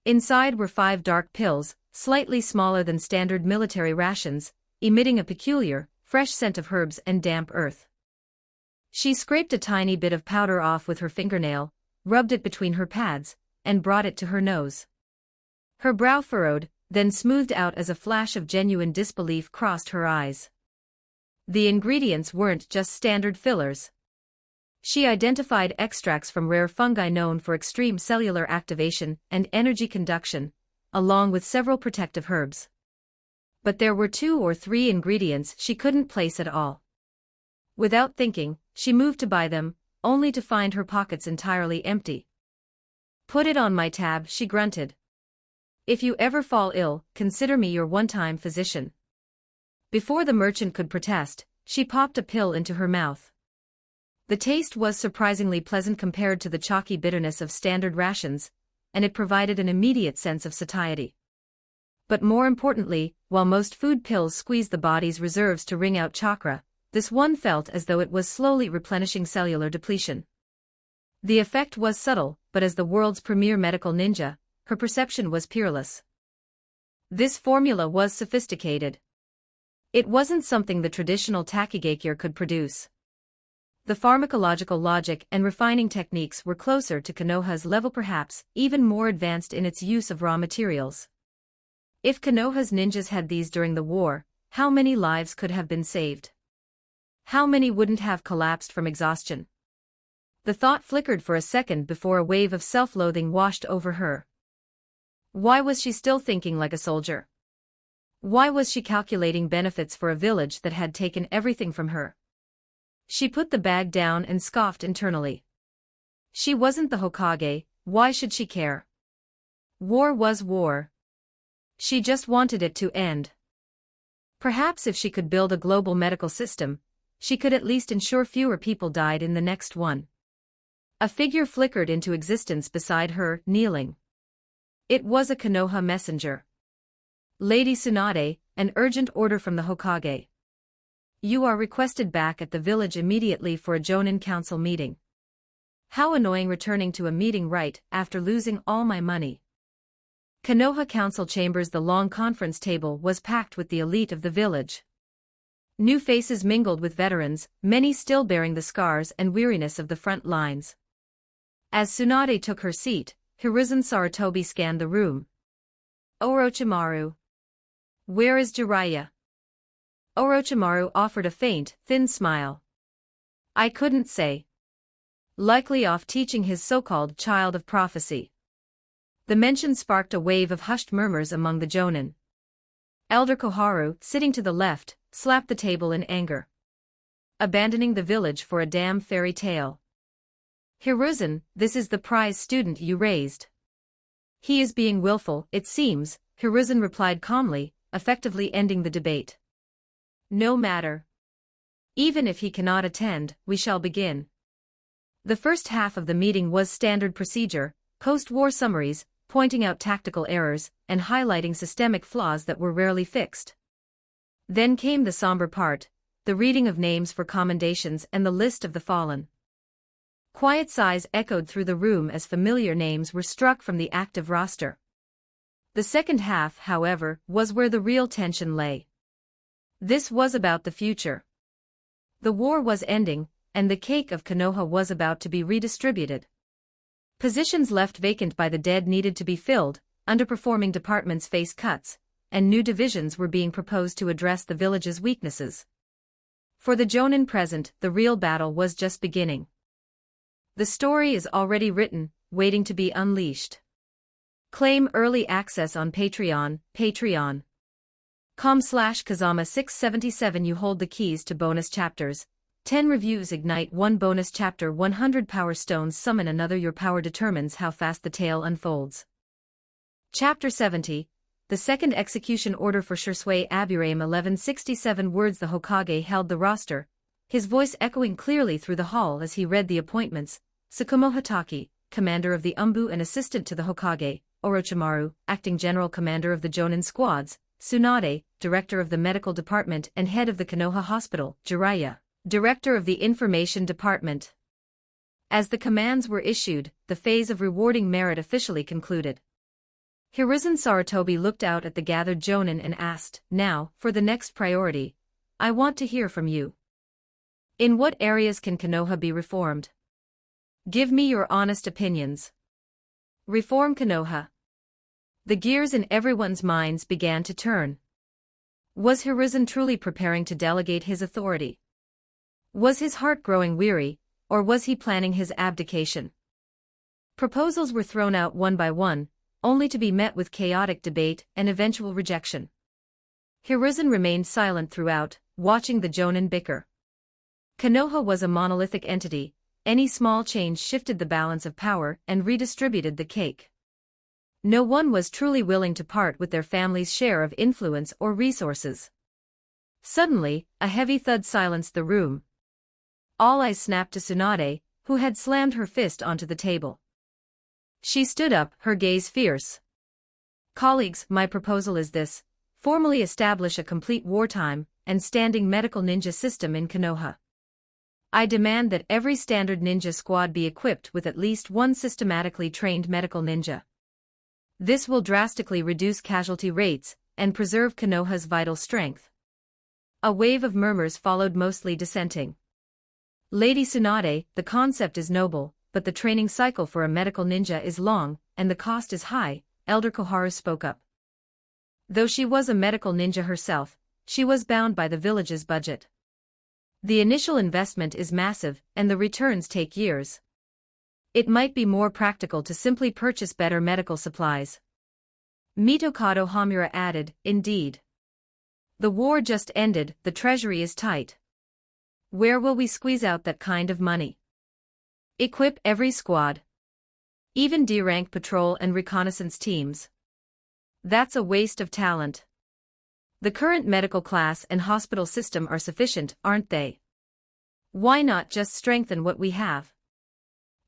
Inside were 5 dark pills, slightly smaller than standard military rations, emitting a peculiar, fresh scent of herbs and damp earth. She scraped a tiny bit of powder off with her fingernail, rubbed it between her pads, and brought it to her nose. Her brow furrowed, then smoothed out as a flash of genuine disbelief crossed her eyes. The ingredients weren't just standard fillers. She identified extracts from rare fungi known for extreme cellular activation and energy conduction, along with several protective herbs. But there were 2 or 3 ingredients she couldn't place at all. Without thinking, she moved to buy them, only to find her pockets entirely empty. "Put it on my tab," she grunted. "If you ever fall ill, consider me your one-time physician." Before the merchant could protest, she popped a pill into her mouth. The taste was surprisingly pleasant compared to the chalky bitterness of standard rations, and it provided an immediate sense of satiety. But more importantly, while most food pills squeeze the body's reserves to wring out chakra, this one felt as though it was slowly replenishing cellular depletion. The effect was subtle, but as the world's premier medical ninja, her perception was peerless. This formula was sophisticated. It wasn't something the traditional tachygakure could produce. The pharmacological logic and refining techniques were closer to Konoha's level, perhaps even more advanced in its use of raw materials. If Konoha's ninjas had these during the war, how many lives could have been saved? How many wouldn't have collapsed from exhaustion? The thought flickered for a second before a wave of self-loathing washed over her. Why was she still thinking like a soldier? Why was she calculating benefits for a village that had taken everything from her? She put the bag down and scoffed internally. She wasn't the Hokage, why should she care? War was war. She just wanted it to end. Perhaps if she could build a global medical system, she could at least ensure fewer people died in the next one. A figure flickered into existence beside her, kneeling. It was a Konoha messenger. "Lady Tsunade, an urgent order from the Hokage. You are requested back at the village immediately for a Jonin council meeting." How annoying returning to a meeting right after losing all my money. Konoha council chambers. The long conference table was packed with the elite of the village. New faces mingled with veterans, many still bearing the scars and weariness of the front lines. As Tsunade took her seat, Hiruzen Sarutobi scanned the room. "Orochimaru. Where is Jiraiya?" Orochimaru offered a faint, thin smile. "I couldn't say. Likely off teaching his so-called child of prophecy." The mention sparked a wave of hushed murmurs among the Jonin. Elder Koharu, sitting to the left, slapped the table in anger. "Abandoning the village for a damn fairy tale. Hiruzen, this is the prize student you raised." "He is being willful, it seems," Hiruzen replied calmly, effectively ending the debate. "No matter. Even if he cannot attend, we shall begin." The first half of the meeting was standard procedure, post-war summaries, pointing out tactical errors, and highlighting systemic flaws that were rarely fixed. Then came the somber part, the reading of names for commendations and the list of the fallen. Quiet sighs echoed through the room as familiar names were struck from the active roster. The second half, however, was where the real tension lay. This was about the future. The war was ending, and the cake of Konoha was about to be redistributed. Positions left vacant by the dead needed to be filled, underperforming departments faced cuts, and new divisions were being proposed to address the village's weaknesses. For the Jonin present, the real battle was just beginning. The story is already written, waiting to be unleashed. Claim early access on Patreon, patreon.com/Kazama677. You hold the keys to bonus chapters. 10 reviews ignite 1 bonus chapter. 100 power stones summon another. Your power determines how fast the tale unfolds. Chapter 70. The second execution order for Shursui Aburaim. 1167 words. The Hokage held the roster, his voice echoing clearly through the hall as he read the appointments. Tsukumo Hatake, commander of the Umbu and assistant to the Hokage. Orochimaru, acting general commander of the Jonin squads. Tsunade, director of the medical department and head of the Konoha hospital. Jiraiya, director of the information department. As the commands were issued, the phase of rewarding merit officially concluded. Hiruzen Sarutobi looked out at the gathered Jonin and asked, "Now, for the next priority. I want to hear from you. In what areas can Konoha be reformed? Give me your honest opinions." Reform Konoha. The gears in everyone's minds began to turn. Was Hiruzen truly preparing to delegate his authority? Was his heart growing weary, or was he planning his abdication? Proposals were thrown out one by one, only to be met with chaotic debate and eventual rejection. Hiruzen remained silent throughout, watching the Jonin bicker. Konoha was a monolithic entity. Any small change shifted the balance of power and redistributed the cake. No one was truly willing to part with their family's share of influence or resources. Suddenly, a heavy thud silenced the room. All eyes snapped to Tsunade, who had slammed her fist onto the table. She stood up, her gaze fierce. "Colleagues, my proposal is this: formally establish a complete wartime and standing medical ninja system in Konoha. I demand that every standard ninja squad be equipped with at least one systematically trained medical ninja. This will drastically reduce casualty rates and preserve Konoha's vital strength." A wave of murmurs followed, mostly dissenting. "Lady Tsunade, the concept is noble, but the training cycle for a medical ninja is long, and the cost is high," Elder Koharu spoke up. Though she was a medical ninja herself, she was bound by the village's budget. The initial investment is massive, and the returns take years. It might be more practical to simply purchase better medical supplies. Mitokado Hamura added, "Indeed. The war just ended, the treasury is tight. Where will we squeeze out that kind of money? Equip every squad. Even D-rank patrol and reconnaissance teams. That's a waste of talent. The current medical class and hospital system are sufficient, aren't they? Why not just strengthen what we have?"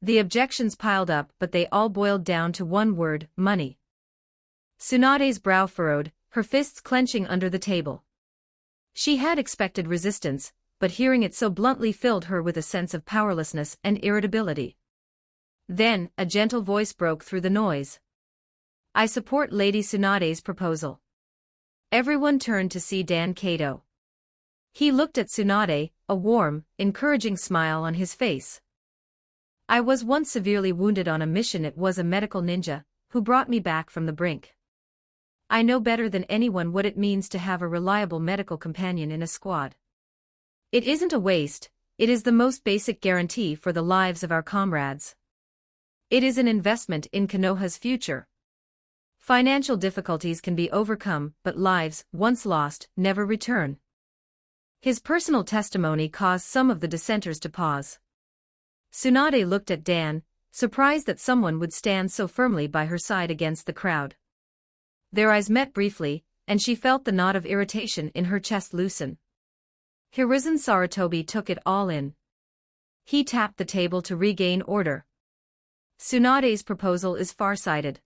The objections piled up, but they all boiled down to one word: money. Tsunade's brow furrowed, her fists clenching under the table. She had expected resistance, but hearing it so bluntly filled her with a sense of powerlessness and irritability. Then, a gentle voice broke through the noise. "I support Lady Tsunade's proposal." Everyone turned to see Dan Kato. He looked at Tsunade, a warm, encouraging smile on his face. "I was once severely wounded on a mission. It was a medical ninja who brought me back from the brink. I know better than anyone what it means to have a reliable medical companion in a squad. It isn't a waste, it is the most basic guarantee for the lives of our comrades. It is an investment in Konoha's future. Financial difficulties can be overcome, but lives, once lost, never return." His personal testimony caused some of the dissenters to pause. Tsunade looked at Dan, surprised that someone would stand so firmly by her side against the crowd. Their eyes met briefly, and she felt the knot of irritation in her chest loosen. Hiruzen Sarutobi took it all in. He tapped the table to regain order. "Tsunade's proposal is far-sighted.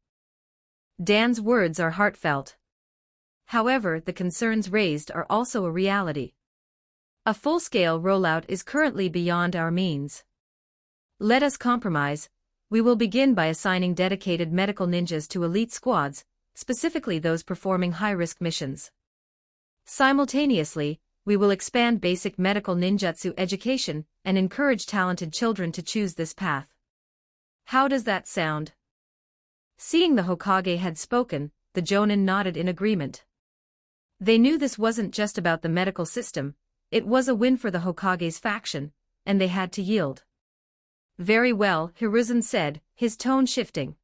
Dan's words are heartfelt. However, the concerns raised are also a reality. A full-scale rollout is currently beyond our means. Let us compromise. We will begin by assigning dedicated medical ninjas to elite squads, specifically those performing high-risk missions. Simultaneously, we will expand basic medical ninjutsu education and encourage talented children to choose this path. How does that sound?" Seeing the Hokage had spoken, the Jonin nodded in agreement. They knew this wasn't just about the medical system, it was a win for the Hokage's faction, and they had to yield. "Very well," Hiruzen said, his tone shifting.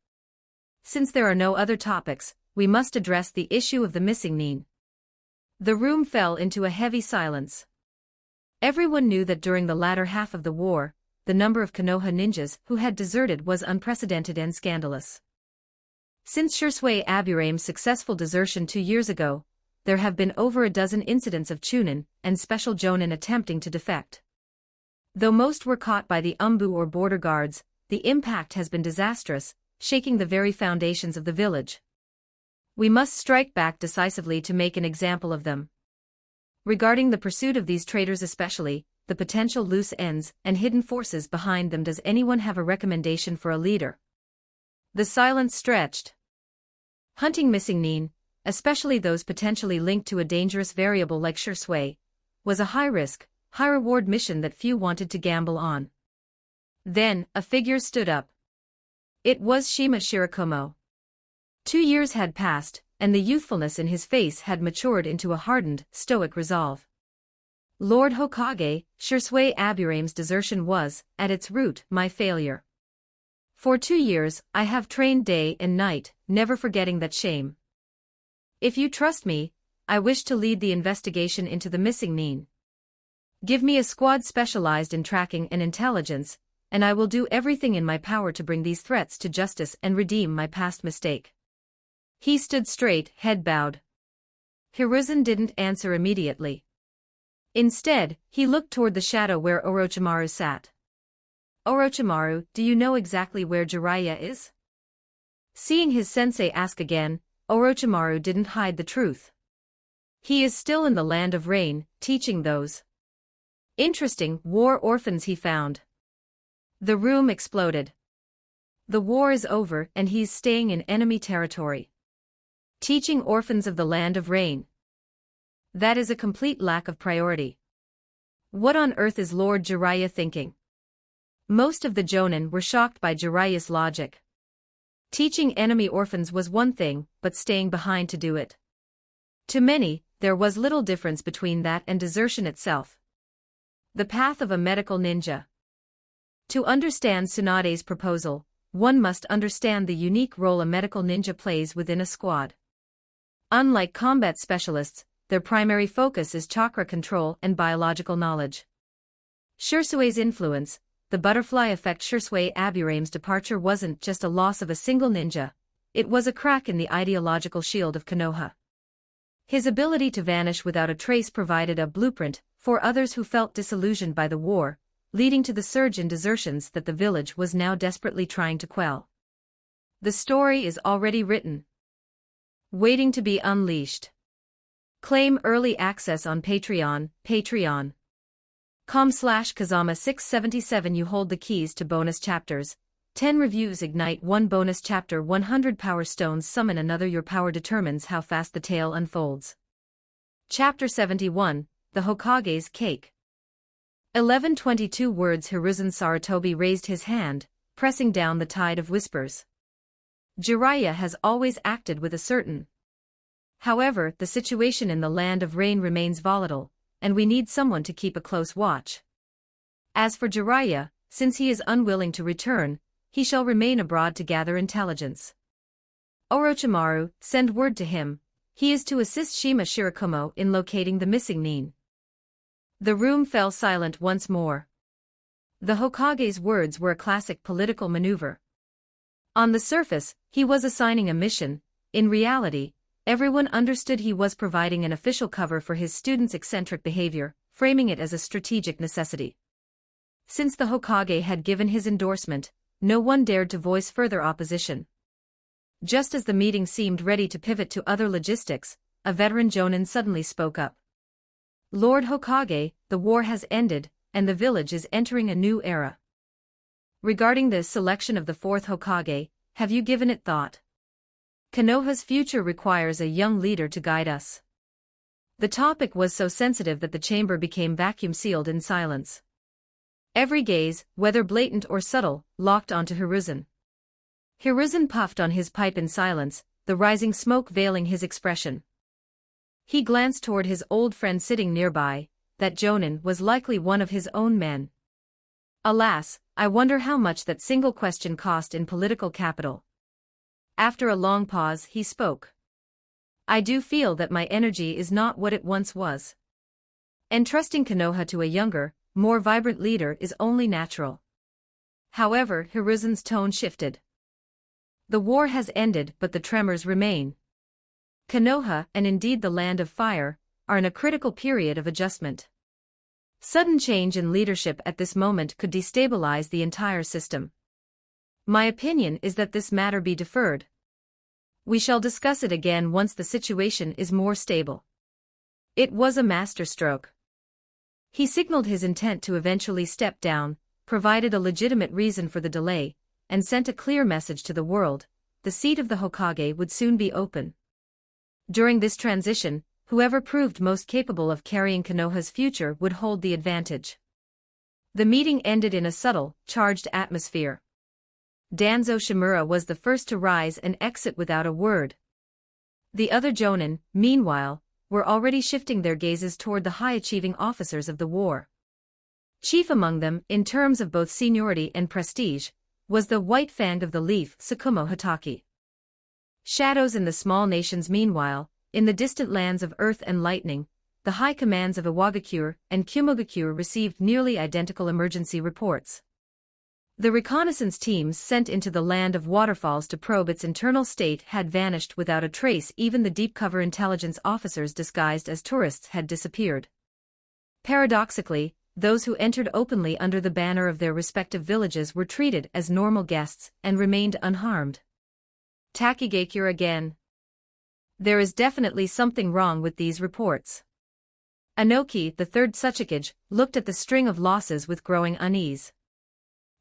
"Since there are no other topics, we must address the issue of the missing nin." The room fell into a heavy silence. Everyone knew that during the latter half of the war, the number of Konoha ninjas who had deserted was unprecedented and scandalous. Since Shursui Aburame's successful desertion 2 years ago, there have been over a dozen incidents of Chunin and special Jonin attempting to defect. Though most were caught by the Umbu or border guards, the impact has been disastrous, shaking the very foundations of the village. We must strike back decisively to make an example of them. Regarding the pursuit of these traitors, especially the potential loose ends and hidden forces behind them, does anyone have a recommendation for a leader? The silence stretched. Hunting missing nin, especially those potentially linked to a dangerous variable like Shursui, was a high-risk, high-reward mission that few wanted to gamble on. Then, a figure stood up. It was Shima Shirakumo. 2 years had passed, and the youthfulness in his face had matured into a hardened, stoic resolve. Lord Hokage, Shisui Aburame's desertion was, at its root, my failure. For 2 years, I have trained day and night, never forgetting that shame. If you trust me, I wish to lead the investigation into the missing Nin. Give me a squad specialized in tracking and intelligence, and I will do everything in my power to bring these threats to justice and redeem my past mistake. He stood straight, head bowed. Hiruzen didn't answer immediately. Instead, he looked toward the shadow where Orochimaru sat. Orochimaru, do you know exactly where Jiraiya is? Seeing his sensei ask again, Orochimaru didn't hide the truth. He is still in the land of rain, teaching those interesting war orphans he found. The room exploded. The war is over and he's staying in enemy territory. Teaching orphans of the land of rain. That is a complete lack of priority. What on earth is Lord Jiraiya thinking? Most of the Jonin were shocked by Jiraiya's logic. Teaching enemy orphans was one thing, but staying behind to do it. To many, there was little difference between that and desertion itself. The path of a medical ninja. To understand Tsunade's proposal, one must understand the unique role a medical ninja plays within a squad. Unlike combat specialists, their primary focus is chakra control and biological knowledge. Shirsui's influence, the butterfly effect. Shisui Aburame's departure wasn't just a loss of a single ninja, it was a crack in the ideological shield of Konoha. His ability to vanish without a trace provided a blueprint for others who felt disillusioned by the war, leading to the surge in desertions that the village was now desperately trying to quell. The story is already written, waiting to be unleashed. Claim early access on Patreon, patreon.com/Kazama677. You hold the keys to bonus chapters, 10 reviews ignite 1 bonus chapter, 100 power stones summon another. Your power determines how fast the tale unfolds. Chapter 71, The Hokage's Cake. 1122 words. Hiruzen Sarutobi raised his hand, pressing down the tide of whispers. Jiraiya has always acted with a certain. However, the situation in the land of rain remains volatile, and we need someone to keep a close watch. As for Jiraiya, since he is unwilling to return, he shall remain abroad to gather intelligence. Orochimaru, send word to him. He is to assist Shima Shirakumo in locating the missing Nin. The room fell silent once more. The Hokage's words were a classic political maneuver. On the surface, he was assigning a mission. In reality, everyone understood he was providing an official cover for his students' eccentric behavior, framing it as a strategic necessity. Since the Hokage had given his endorsement, no one dared to voice further opposition. Just as the meeting seemed ready to pivot to other logistics, a veteran Jonin suddenly spoke up. Lord Hokage, the war has ended, and the village is entering a new era. Regarding the selection of the 4th Hokage, have you given it thought? Konoha's future requires a young leader to guide us. The topic was so sensitive that the chamber became vacuum-sealed in silence. Every gaze, whether blatant or subtle, locked onto Hiruzen. Hiruzen puffed on his pipe in silence, the rising smoke veiling his expression. He glanced toward his old friend sitting nearby. That Jonin was likely one of his own men. Alas, I wonder how much that single question cost in political capital. After a long pause, he spoke. I do feel that my energy is not what it once was. Entrusting Konoha to a younger, more vibrant leader is only natural. However, Hiruzen's tone shifted. The war has ended, but the tremors remain. Konoha, and indeed the Land of Fire, are in a critical period of adjustment. Sudden change in leadership at this moment could destabilize the entire system. My opinion is that this matter be deferred. We shall discuss it again once the situation is more stable. It was a masterstroke. He signaled his intent to eventually step down, provided a legitimate reason for the delay, and sent a clear message to the world: the seat of the Hokage would soon be open. During this transition, whoever proved most capable of carrying Konoha's future would hold the advantage. The meeting ended in a subtle, charged atmosphere. Danzo Shimura was the first to rise and exit without a word. The other Jonin, meanwhile, were already shifting their gazes toward the high-achieving officers of the war. Chief among them, in terms of both seniority and prestige, was the White Fang of the Leaf, Tsukumo Hatake. Shadows in the small nations meanwhile, in the distant lands of Earth and Lightning, the high commands of Iwagakure and Kumogakure received nearly identical emergency reports. The reconnaissance teams sent into the land of waterfalls to probe its internal state had vanished without a trace. Even the deep-cover intelligence officers disguised as tourists had disappeared. Paradoxically, those who entered openly under the banner of their respective villages were treated as normal guests and remained unharmed. Takigakure again. There is definitely something wrong with these reports. Anoki, the third Tsuchikage, looked at the string of losses with growing unease.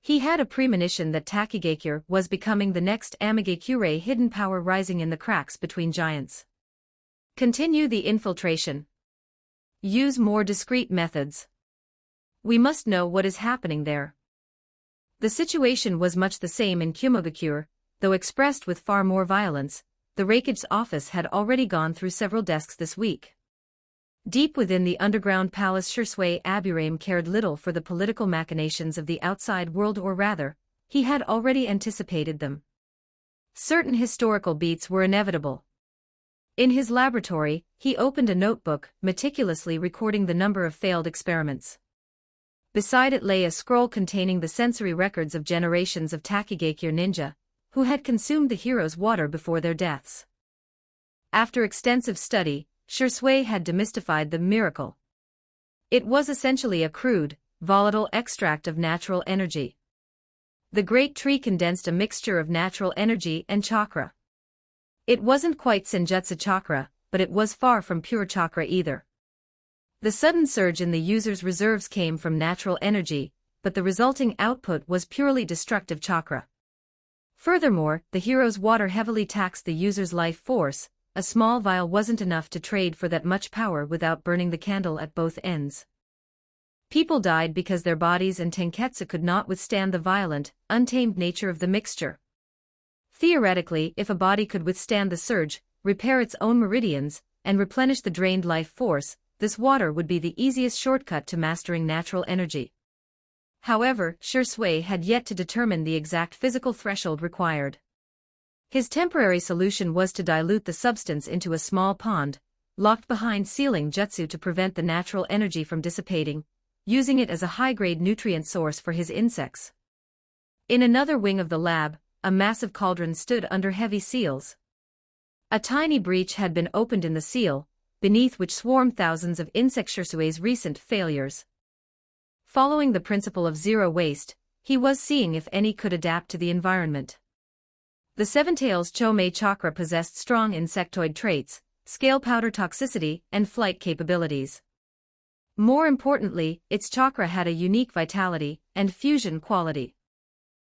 He had a premonition that Takigakure was becoming the next Amigakure, hidden power rising in the cracks between giants. Continue the infiltration. Use more discreet methods. We must know what is happening there. The situation was much the same in Kumogakure, though expressed with far more violence. The Raikage's office had already gone through several desks this week. Deep within the underground palace, Shisui Aburame cared little for the political machinations of the outside world, or rather, he had already anticipated them. Certain historical beats were inevitable. In his laboratory, he opened a notebook, meticulously recording the number of failed experiments. Beside it lay a scroll containing the sensory records of generations of Takigakure ninja, who had consumed the hero's water before their deaths. After extensive study, Shisui had demystified the miracle. It was essentially a crude, volatile extract of natural energy. The great tree condensed a mixture of natural energy and chakra. It wasn't quite Senjutsu chakra, but it was far from pure chakra either. The sudden surge in the user's reserves came from natural energy, but the resulting output was purely destructive chakra. Furthermore, the hero's water heavily taxed the user's life force. A small vial wasn't enough to trade for that much power without burning the candle at both ends. People died because their bodies and tenketsu could not withstand the violent, untamed nature of the mixture. Theoretically, if a body could withstand the surge, repair its own meridians, and replenish the drained life force, this water would be the easiest shortcut to mastering natural energy. However, Shisui had yet to determine the exact physical threshold required. His temporary solution was to dilute the substance into a small pond, locked behind sealing jutsu to prevent the natural energy from dissipating, using it as a high-grade nutrient source for his insects. In another wing of the lab, a massive cauldron stood under heavy seals. A tiny breach had been opened in the seal, beneath which swarmed thousands of insects. Shisui's recent failures. Following the principle of zero waste, he was seeing if any could adapt to the environment. The Seven-Tails Chomei chakra possessed strong insectoid traits, scale powder toxicity, and flight capabilities. More importantly, its chakra had a unique vitality and fusion quality.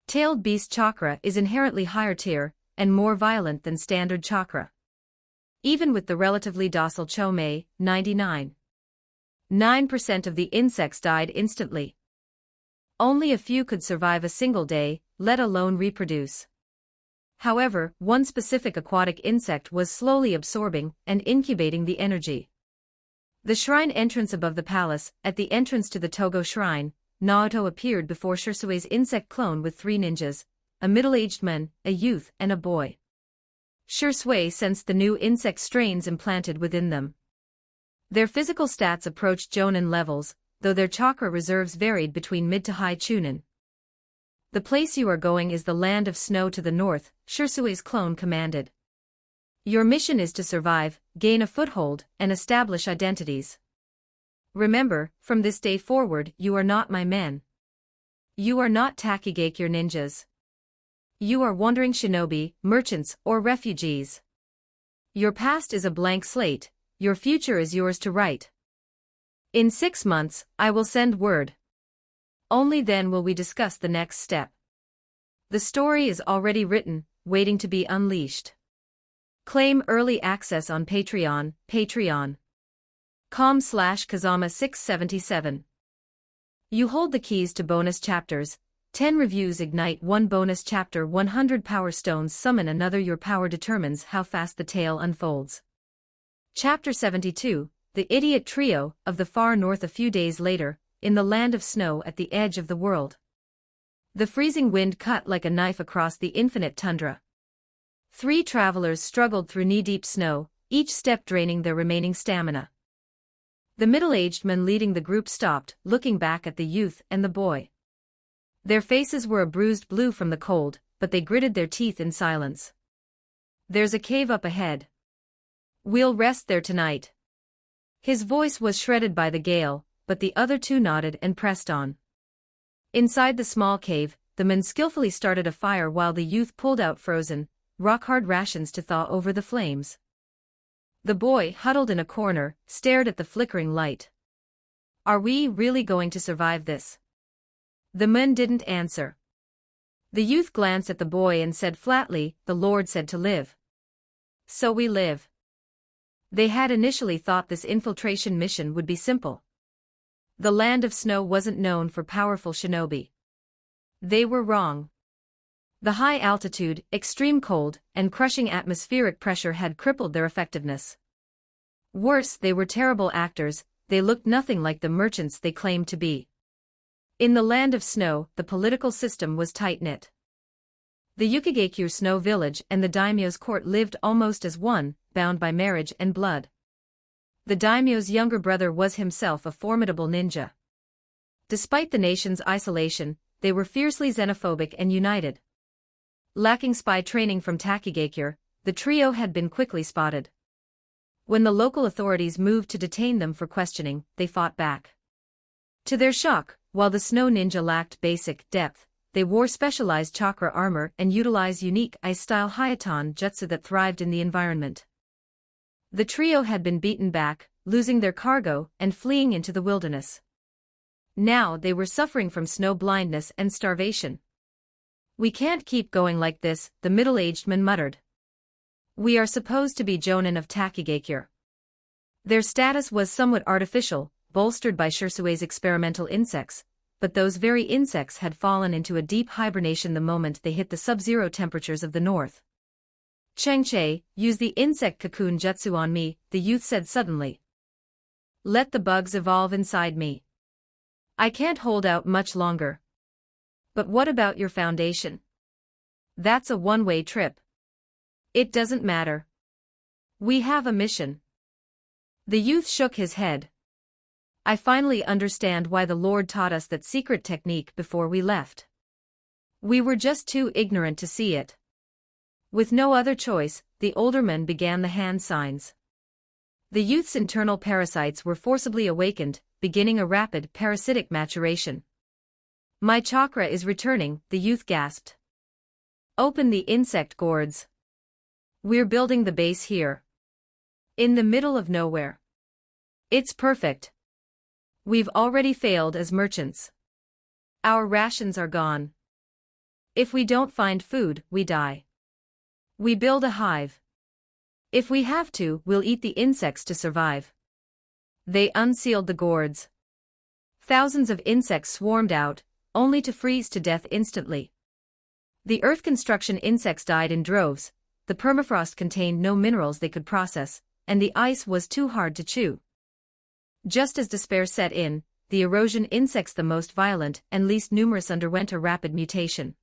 Tailed beast chakra is inherently higher tier and more violent than standard chakra. Even with the relatively docile Chomei, 99.9% of the insects died instantly. Only a few could survive a single day, let alone reproduce. However, one specific aquatic insect was slowly absorbing and incubating the energy. The shrine entrance above the palace, at the entrance to the Togo shrine, Naruto appeared before Shisui's insect clone with 3 ninjas, a middle-aged man, a youth, and a boy. Shisui sensed the new insect strains implanted within them. Their physical stats approached Jonin levels, though their chakra reserves varied between mid to high Chunin. The place you are going is the land of snow to the north, Shisui's clone commanded. Your mission is to survive, gain a foothold, and establish identities. Remember, from this day forward, you are not my men. You are not Takigakure ninjas. You are wandering shinobi, merchants, or refugees. Your past is a blank slate, your future is yours to write. In 6 months, I will send word. Only then will we discuss the next step. The story is already written, waiting to be unleashed. Claim early access on Patreon, patreon.com/Kazama677. You hold the keys to bonus chapters, 10 reviews ignite 1 bonus chapter, 100 power stones summon another. Your power determines how fast the tale unfolds. Chapter 72, The Idiot Trio of the Far North. A few days later, in the land of snow at the edge of the world. The freezing wind cut like a knife across the infinite tundra. 3 travelers struggled through knee-deep snow, each step draining their remaining stamina. The middle-aged man leading the group stopped, looking back at the youth and the boy. Their faces were a bruised blue from the cold, but they gritted their teeth in silence. "There's a cave up ahead. We'll rest there tonight." His voice was shredded by the gale, but the other 2 nodded and pressed on. Inside the small cave, the men skillfully started a fire while the youth pulled out frozen, rock-hard rations to thaw over the flames. The boy, huddled in a corner, stared at the flickering light. "Are we really going to survive this?" The men didn't answer. The youth glanced at the boy and said flatly, "The Lord said to live. So we live." They had initially thought this infiltration mission would be simple. The land of snow wasn't known for powerful shinobi. They were wrong. The high altitude, extreme cold, and crushing atmospheric pressure had crippled their effectiveness. Worse, they were terrible actors. They looked nothing like the merchants they claimed to be. In the land of snow, the political system was tight-knit. The Yukigakure snow village and the daimyo's court lived almost as one, bound by marriage and blood. The daimyo's younger brother was himself a formidable ninja. Despite the nation's isolation, they were fiercely xenophobic and united. Lacking spy training from Takigakure, the trio had been quickly spotted. When the local authorities moved to detain them for questioning, they fought back. To their shock, while the snow ninja lacked basic depth, they wore specialized chakra armor and utilized unique ice-style Hayaton jutsu that thrived in the environment. The trio had been beaten back, losing their cargo and fleeing into the wilderness. Now they were suffering from snow blindness and starvation. "We can't keep going like this," the middle-aged man muttered. "We are supposed to be jonin of Takigakure." Their status was somewhat artificial, bolstered by Shirsue's experimental insects, but those very insects had fallen into a deep hibernation the moment they hit the sub-zero temperatures of the north. "Chengche, use the insect cocoon jutsu on me," the youth said suddenly. "Let the bugs evolve inside me. I can't hold out much longer." "But what about your foundation?" "That's a one-way trip." "It doesn't matter. We have a mission." The youth shook his head. "I finally understand why the Lord taught us that secret technique before we left. We were just too ignorant to see it." With no other choice, the older men began the hand signs. The youth's internal parasites were forcibly awakened, beginning a rapid parasitic maturation. "My chakra is returning," the youth gasped. "Open the insect gourds. We're building the base here. In the middle of nowhere. It's perfect. We've already failed as merchants. Our rations are gone. If we don't find food, we die. We build a hive. If we have to, we'll eat the insects to survive." They unsealed the gourds. Thousands of insects swarmed out, only to freeze to death instantly. The earth construction insects died in droves, the permafrost contained no minerals they could process, and the ice was too hard to chew. Just as despair set in, the erosion insects, the most violent and least numerous, underwent a rapid mutation.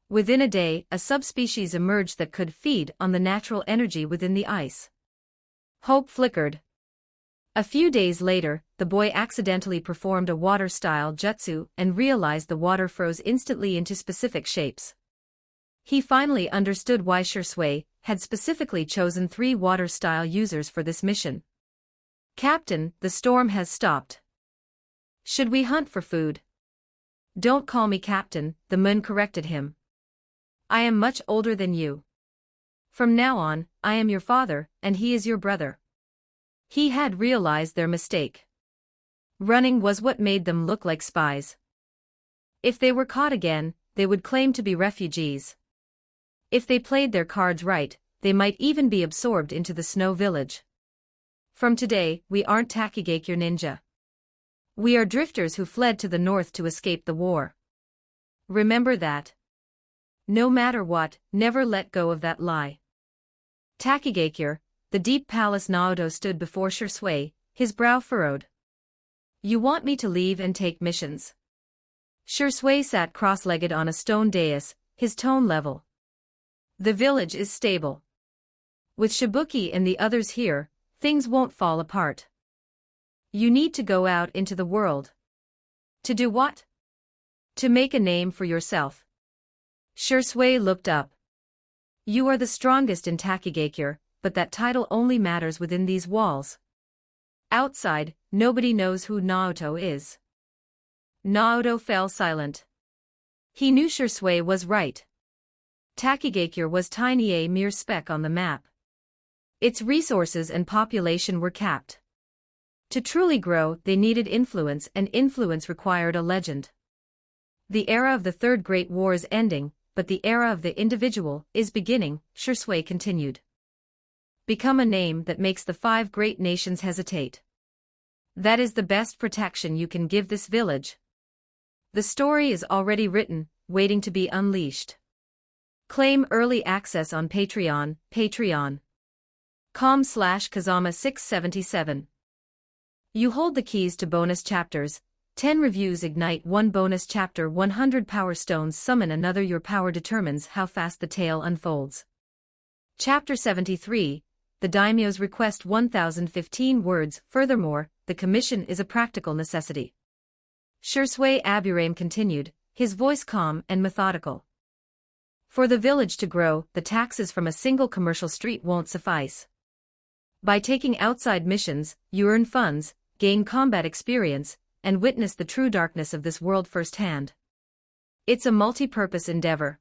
Within a day, a subspecies emerged that could feed on the natural energy within the ice. Hope flickered. A few days later, the boy accidentally performed a water-style jutsu and realized the water froze instantly into specific shapes. He finally understood why Shirsue had specifically chosen 3 water-style users for this mission. "Captain, the storm has stopped. Should we hunt for food?" "Don't call me captain," the moon corrected him. "I am much older than you. From now on, I am your father, and he is your brother." He had realized their mistake. Running was what made them look like spies. If they were caught again, they would claim to be refugees. If they played their cards right, they might even be absorbed into the snow village. "From today, we aren't Takigakure ninja. We are drifters who fled to the north to escape the war. Remember that. No matter what, never let go of that lie." Takigakure, the deep palace. Naoto stood before Shisui, his brow furrowed. You want me to leave and take missions? Shisui sat cross-legged on a stone dais, his tone level. The village is stable. With Shibuki and the others here, things won't fall apart. You need to go out into the world. To do what? To make a name for yourself. Shisui looked up. You are the strongest in Takigakure, but that title only matters within these walls. Outside, nobody knows who Naoto is. Naoto fell silent. He knew Shisui was right. Takigakure was tiny, a mere speck on the map. Its resources and population were capped. To truly grow, they needed influence, and influence required a legend. The era of the Third Great War is ending, but the era of the individual is beginning, Shisui continued. Become a name that makes the 5 great nations hesitate. That is the best protection you can give this village. The story is already written, waiting to be unleashed. Claim early access on Patreon, patreon.com/Kazama677. You hold the keys to bonus chapters. 10 reviews ignite 1 bonus chapter. 100 power stones summon another. Your power determines how fast the tale unfolds. Chapter 73. The daimyo's request. 1015 words. Furthermore, the commission is a practical necessity. Shisui Aburame continued, his voice calm and methodical. For the village to grow, the taxes from a single commercial street won't suffice. By taking outside missions, you earn funds, gain combat experience, and witness the true darkness of this world firsthand. It's a multi-purpose endeavor.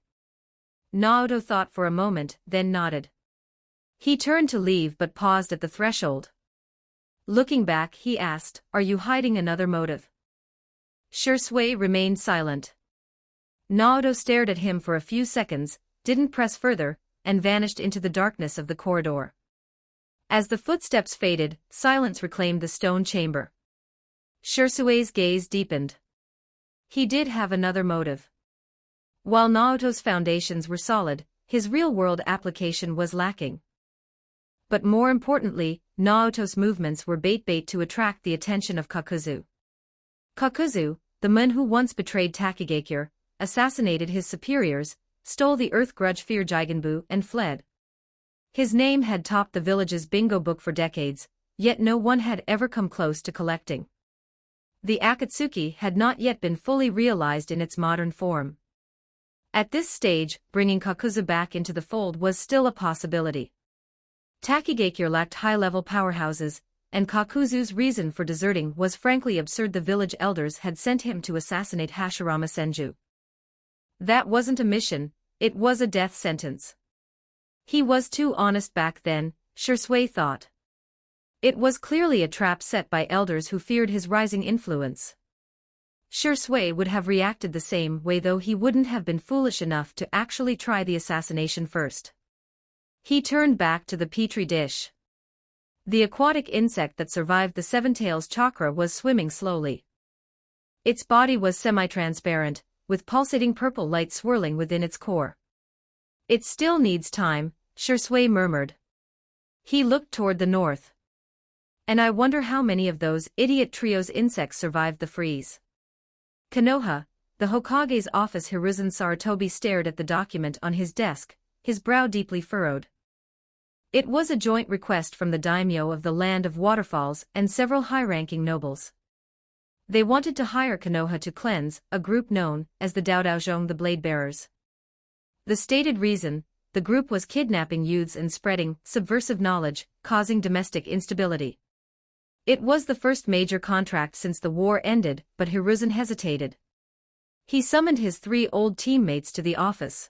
Naoto thought for a moment, then nodded. He turned to leave but paused at the threshold. Looking back, he asked, "Are you hiding another motive?" Shisui remained silent. Naoto stared at him for a few seconds, didn't press further, and vanished into the darkness of the corridor. As the footsteps faded, silence reclaimed the stone chamber. Shisui's gaze deepened. He did have another motive. While Naoto's foundations were solid, his real-world application was lacking. But more importantly, Naoto's movements were bait to attract the attention of Kakuzu. Kakuzu, the man who once betrayed Takigakure, assassinated his superiors, stole the Earth Grudge Fear Jigenbu and fled. His name had topped the village's bingo book for decades, yet no one had ever come close to collecting. The Akatsuki had not yet been fully realized in its modern form. At this stage, bringing Kakuzu back into the fold was still a possibility. Takigakure lacked high-level powerhouses, and Kakuzu's reason for deserting was frankly absurd. The village elders had sent him to assassinate Hashirama Senju. That wasn't a mission, it was a death sentence. He was too honest back then, Shisui thought. It was clearly a trap set by elders who feared his rising influence. Shisui would have reacted the same way, though he wouldn't have been foolish enough to actually try the assassination first. He turned back to the petri dish. The aquatic insect that survived the Seven-Tails chakra was swimming slowly. Its body was semi-transparent, with pulsating purple light swirling within its core. It still needs time, Shisui murmured. He looked toward the north. And I wonder how many of those idiot trio's insects survived the freeze. Konoha, the Hokage's office. Hiruzen Sarutobi stared at the document on his desk, his brow deeply furrowed. It was a joint request from the daimyo of the Land of Waterfalls and several high-ranking nobles. They wanted to hire Konoha to cleanse a group known as the Daodaozhong, the Blade Bearers. The stated reason: the group was kidnapping youths and spreading subversive knowledge, causing domestic instability. It was the first major contract since the war ended, but Hiruzen hesitated. He summoned his 3 old teammates to the office.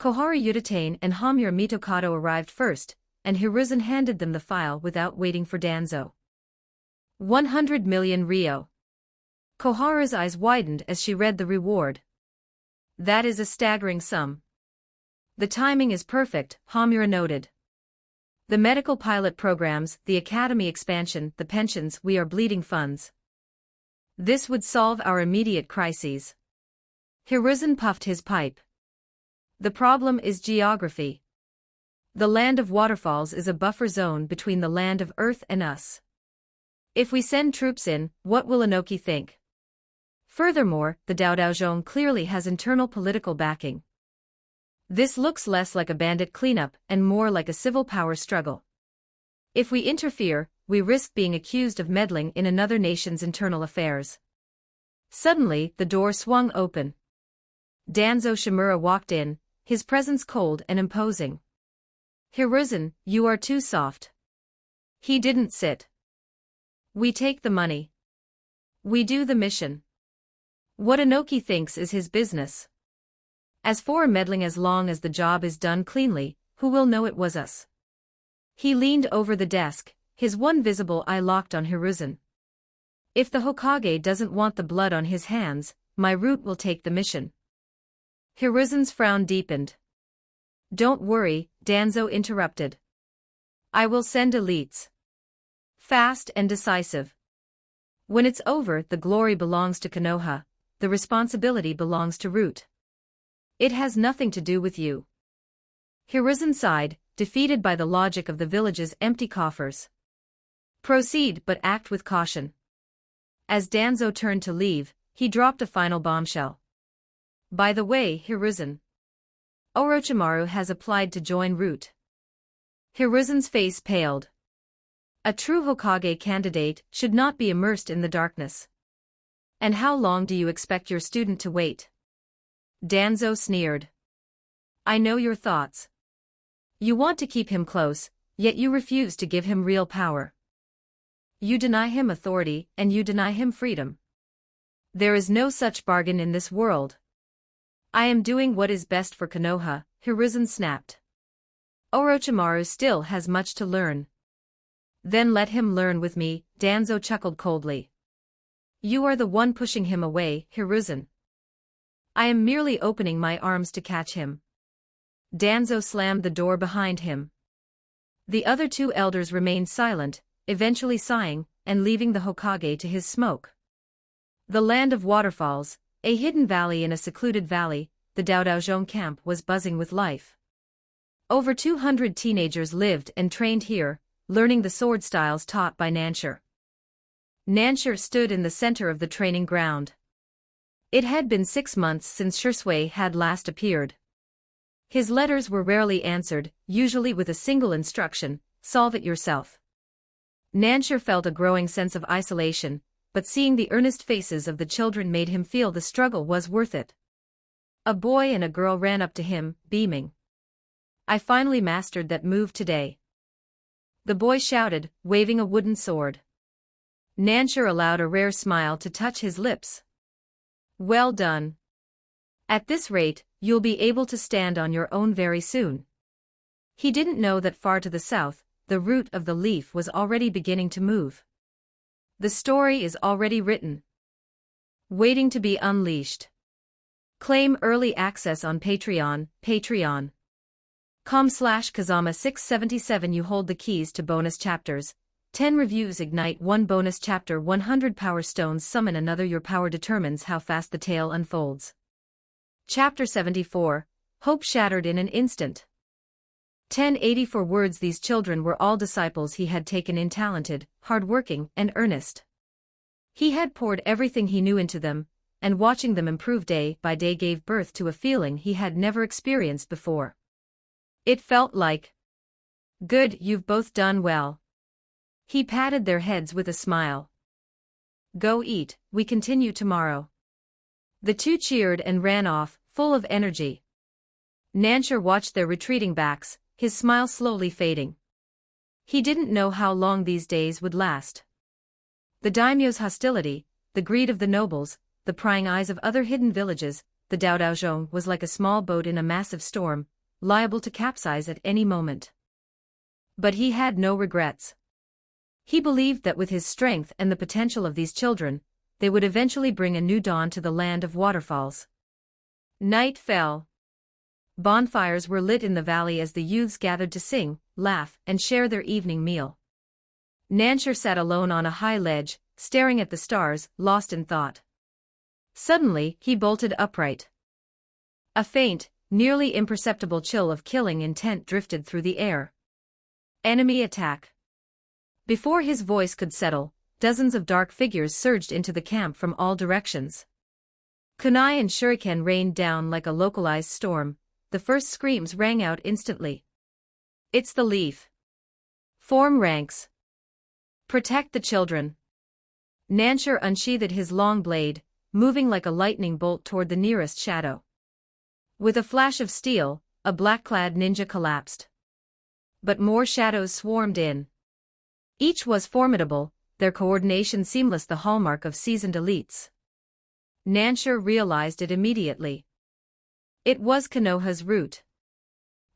Kohara Yutane and Hamura Mitokado arrived first, and Hiruzen handed them the file without waiting for Danzo. 100 million ryo. Kohara's eyes widened as she read the reward. That is a staggering sum. The timing is perfect, Hamura noted. The medical pilot programs, the academy expansion, the pensions, we are bleeding funds. This would solve our immediate crises. Hiruzen puffed his pipe. The problem is geography. The land of waterfalls is a buffer zone between the land of earth and us. If we send troops in, what will Inoki think? Furthermore, the Daodaozhong clearly has internal political backing. This looks less like a bandit cleanup and more like a civil power struggle. If we interfere, we risk being accused of meddling in another nation's internal affairs. Suddenly, the door swung open. Danzo Shimura walked in, his presence cold and imposing. Hiruzen, you are too soft. He didn't sit. We take the money. We do the mission. What Inoki thinks is his business. As for meddling, as long as the job is done cleanly, who will know it was us? He leaned over the desk, his one visible eye locked on Hiruzen. If the Hokage doesn't want the blood on his hands, my route will take the mission. Hiruzen's frown deepened. Don't worry, Danzo interrupted. I will send elites. Fast and decisive. When it's over, the glory belongs to Konoha, the responsibility belongs to Root. It has nothing to do with you. Hiruzen sighed, defeated by the logic of the village's empty coffers. Proceed, but act with caution. As Danzo turned to leave, he dropped a final bombshell. By the way, Hiruzen. Orochimaru has applied to join Root. Hiruzen's face paled. A true Hokage candidate should not be immersed in the darkness. And how long do you expect your student to wait? Danzo sneered. I know your thoughts. You want to keep him close, yet you refuse to give him real power. You deny him authority, and you deny him freedom. There is no such bargain in this world. I am doing what is best for Konoha, Hiruzen snapped. Orochimaru still has much to learn. Then let him learn with me, Danzo chuckled coldly. You are the one pushing him away, Hiruzen. I am merely opening my arms to catch him. Danzo slammed the door behind him. The other two elders remained silent, eventually sighing, and leaving the Hokage to his smoke. The land of waterfalls, a hidden valley in a secluded valley, the Daodaozhong camp was buzzing with life. Over 200 teenagers lived and trained here, learning the sword styles taught by Nansher. Nansher stood in the center of the training ground. It had been 6 months since Shisui had last appeared. His letters were rarely answered, usually with a single instruction, solve it yourself. Nansher felt a growing sense of isolation, but seeing the earnest faces of the children made him feel the struggle was worth it. A boy and a girl ran up to him, beaming. I finally mastered that move today. The boy shouted, waving a wooden sword. Nansher allowed a rare smile to touch his lips. Well done. At this rate, you'll be able to stand on your own very soon. He didn't know that far to the south, the root of the leaf was already beginning to move. The story is already written. Waiting to be unleashed. Claim early access on Patreon, patreon.com/Kazama677. You hold the keys to bonus chapters. 10 reviews ignite 1 bonus chapter. 100 power stones summon another. Your power determines how fast the tale unfolds. Chapter 74, Hope shattered in an instant. 1084 words. These children were all disciples he had taken in, talented, hard-working, and earnest. He had poured everything he knew into them, and watching them improve day by day gave birth to a feeling he had never experienced before. It felt like, good, you've both done well. He patted their heads with a smile. Go eat, we continue tomorrow. The two cheered and ran off, full of energy. Nansher watched their retreating backs, his smile slowly fading. He didn't know how long these days would last. The daimyo's hostility, the greed of the nobles, the prying eyes of other hidden villages, the Daodaozhong was like a small boat in a massive storm, liable to capsize at any moment. But he had no regrets. He believed that with his strength and the potential of these children, they would eventually bring a new dawn to the land of waterfalls. Night fell. Bonfires were lit in the valley as the youths gathered to sing, laugh, and share their evening meal. Nansher sat alone on a high ledge, staring at the stars, lost in thought. Suddenly, he bolted upright. A faint, nearly imperceptible chill of killing intent drifted through the air. Enemy attack. Before his voice could settle, dozens of dark figures surged into the camp from all directions. Kunai and shuriken rained down like a localized storm. The first screams rang out instantly. It's the Leaf. Form ranks. Protect the children. Nanshur unsheathed his long blade, moving like a lightning bolt toward the nearest shadow. With a flash of steel, a black-clad ninja collapsed. But more shadows swarmed in. Each was formidable, their coordination seamless, the hallmark of seasoned elites. Nanshur realized it immediately. It was Konoha's route.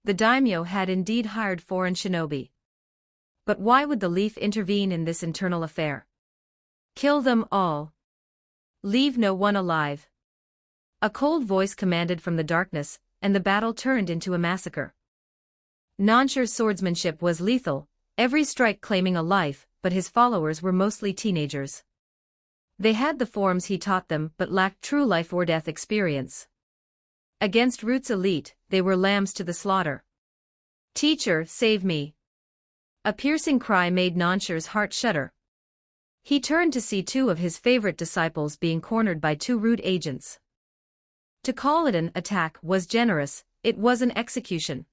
The daimyo had indeed hired foreign shinobi. But why would the Leaf intervene in this internal affair? Kill them all. Leave no one alive. A cold voice commanded from the darkness, and the battle turned into a massacre. Nanshur's swordsmanship was lethal, every strike claiming a life, but his followers were mostly teenagers. They had the forms he taught them but lacked true life-or-death experience. Against Root's elite, they were lambs to the slaughter. "Teacher, save me!" A piercing cry made Nanshur's heart shudder. He turned to see two of his favorite disciples being cornered by two Root agents. To call it an attack was generous, it was an execution.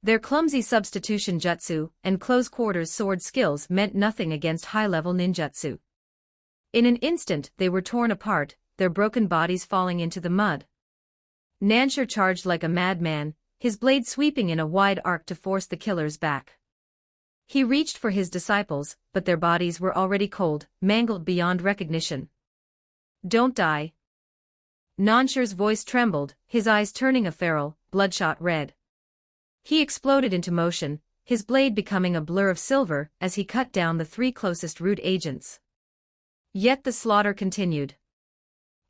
Their clumsy substitution jutsu and close-quarters sword skills meant nothing against high-level ninjutsu. In an instant they were torn apart, their broken bodies falling into the mud. Nanshur charged like a madman, his blade sweeping in a wide arc to force the killers back. He reached for his disciples, but their bodies were already cold, mangled beyond recognition. "Don't die." Nanshur's voice trembled, his eyes turning a feral, bloodshot red. He exploded into motion, his blade becoming a blur of silver as he cut down the three closest Root agents. Yet the slaughter continued.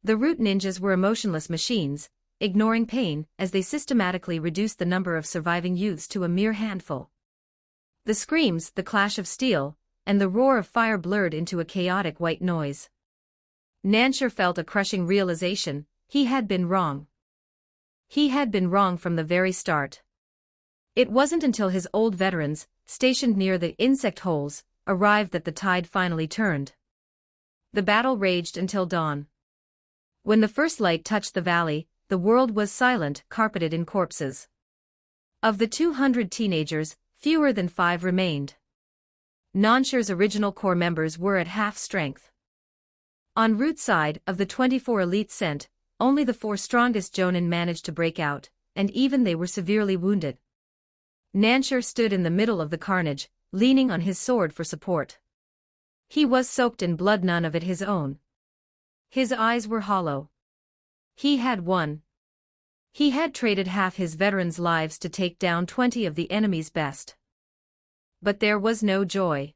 The Root ninjas were emotionless machines, ignoring pain as they systematically reduced the number of surviving youths to a mere handful. The screams, the clash of steel, and the roar of fire blurred into a chaotic white noise. Nanshur felt a crushing realization: he had been wrong. He had been wrong from the very start. It wasn't until his old veterans, stationed near the insect holes, arrived that the tide finally turned. The battle raged until dawn. When the first light touched the valley, the world was silent, carpeted in corpses. Of the 200 teenagers, fewer than 5 remained. Nanshur's original core members were at half strength. On Root's side, of the 24 elite sent, only the 4 strongest jonin managed to break out, and even they were severely wounded. Nanshur stood in the middle of the carnage, leaning on his sword for support. He was soaked in blood, none of it his own. His eyes were hollow. He had won. He had traded half his veterans' lives to take down 20 of the enemy's best. But there was no joy.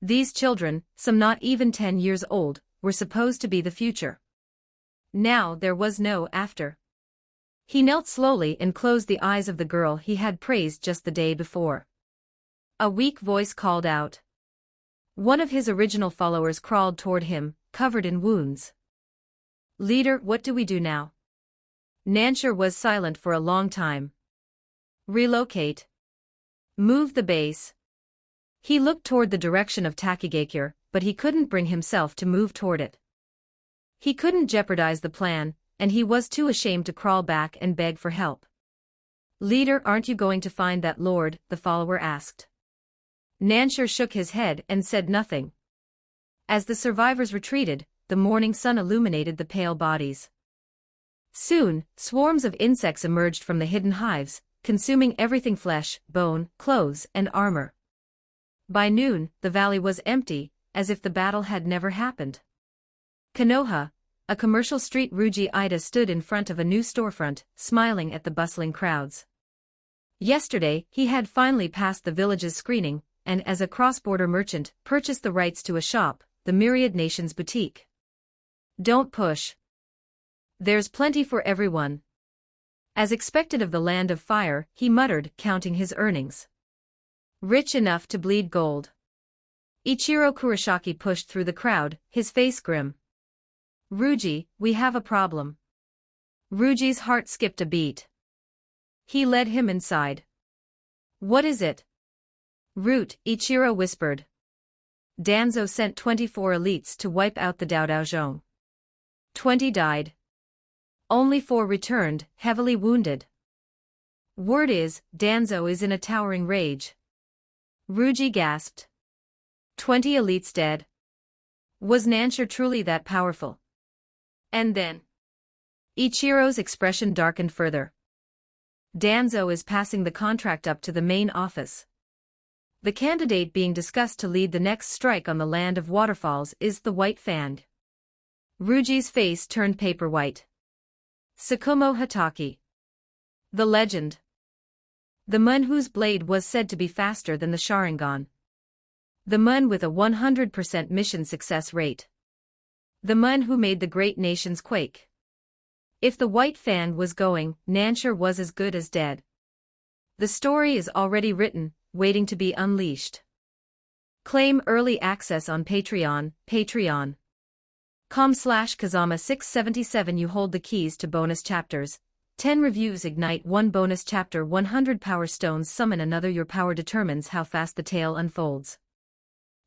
These children, some not even 10 years old, were supposed to be the future. Now there was no after. He knelt slowly and closed the eyes of the girl he had praised just the day before. A weak voice called out. One of his original followers crawled toward him, covered in wounds. "Leader, what do we do now?" Nanshur was silent for a long time. "Relocate. Move the base." He looked toward the direction of Takigakure, but he couldn't bring himself to move toward it. He couldn't jeopardize the plan, and he was too ashamed to crawl back and beg for help. "Leader, aren't you going to find that lord?" the follower asked. Nanshur shook his head and said nothing. As the survivors retreated, the morning sun illuminated the pale bodies. Soon, swarms of insects emerged from the hidden hives, consuming everything: flesh, bone, clothes, and armor. By noon, the valley was empty, as if the battle had never happened. Konoha, a commercial street Ruji Ida, stood in front of a new storefront, smiling at the bustling crowds. Yesterday, he had finally passed the village's screening, and as a cross-border merchant, purchased the rights to a shop, the Myriad Nations Boutique. "Don't push. There's plenty for everyone." As expected of the land of fire, he muttered, counting his earnings. "Rich enough to bleed gold." Ichiro Kurosaki pushed through the crowd, his face grim. "Ruji, we have a problem." Ruji's heart skipped a beat. He led him inside. What is it? Root, Ichiro whispered. Danzo sent 24 elites to wipe out the Daodaozhong. 20 died. Only 4 returned, heavily wounded. Word is, Danzo is in a towering rage. Ruji gasped. 20 elites dead. Was Nansher truly that powerful? And then? Ichiro's expression darkened further. Danzo is passing the contract up to the main office. The candidate being discussed to lead the next strike on the land of waterfalls is the White Fan. Ruji's face turned paper white. Tsukumo Hatake. The legend. The Mun whose blade was said to be faster than the Sharingan. The Mun with a 100% mission success rate. The Mun who made the great nations quake. If the White Fan was going, Nansher was as good as dead. The story is already written, waiting to be unleashed. Claim early access on Patreon, patreon.com/Kazama677. You hold the keys to bonus chapters. 10 reviews ignite 1 bonus chapter. 100 power stones summon another. Your power determines how fast the tale unfolds.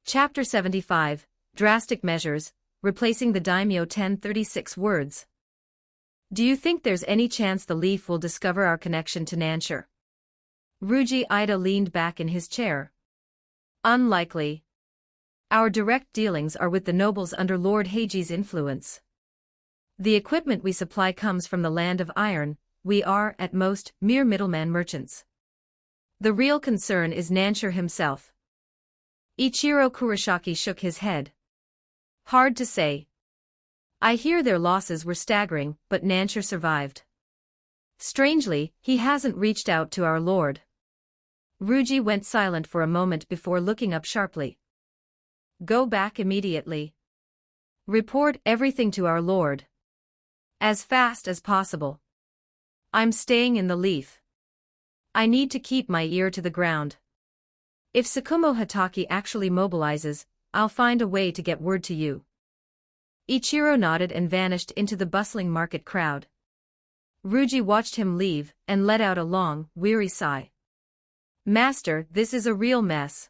Chapter 75, Drastic Measures, Replacing the Daimyo. 1036 words. Do you think there's any chance the leaf will discover our connection to Nansher? Ruji Ida leaned back in his chair. Unlikely. Our direct dealings are with the nobles under Lord Heiji's influence. The equipment we supply comes from the land of iron. We are, at most, mere middleman merchants. The real concern is Nansher himself. Ichiro Kurosaki shook his head. Hard to say. I hear their losses were staggering, but Nansher survived. Strangely, he hasn't reached out to our lord. Ruji went silent for a moment before looking up sharply. Go back immediately. Report everything to our lord. As fast as possible. I'm staying in the leaf. I need to keep my ear to the ground. If Tsukumo Hatake actually mobilizes, I'll find a way to get word to you. Ichiro nodded and vanished into the bustling market crowd. Ruji watched him leave and let out a long, weary sigh. Master, this is a real mess.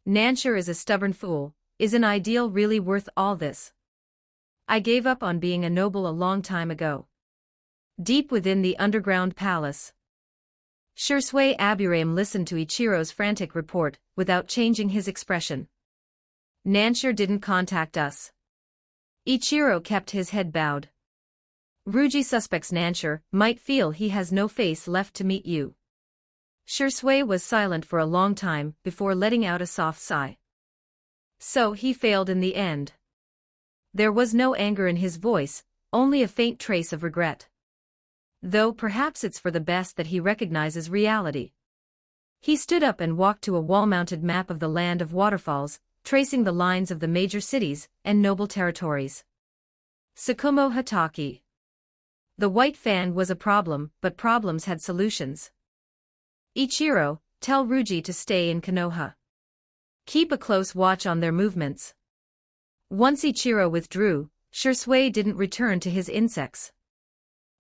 Nansher is a stubborn fool. Is an ideal really worth all this? I gave up on being a noble a long time ago. Deep within the underground palace. Shursui Aburame listened to Ichiro's frantic report, without changing his expression. Nansher didn't contact us. Ichiro kept his head bowed. Ruji suspects Nansher might feel he has no face left to meet you. Shursui was silent for a long time before letting out a soft sigh. So he failed in the end. There was no anger in his voice, only a faint trace of regret. Though perhaps it's for the best that he recognizes reality. He stood up and walked to a wall-mounted map of the land of waterfalls, tracing the lines of the major cities and noble territories. Tsukumo Hatake. The White Fan was a problem, but problems had solutions. Ichiro, tell Ruji to stay in Konoha. Keep a close watch on their movements. Once Ichiro withdrew, Shursui didn't return to his insects.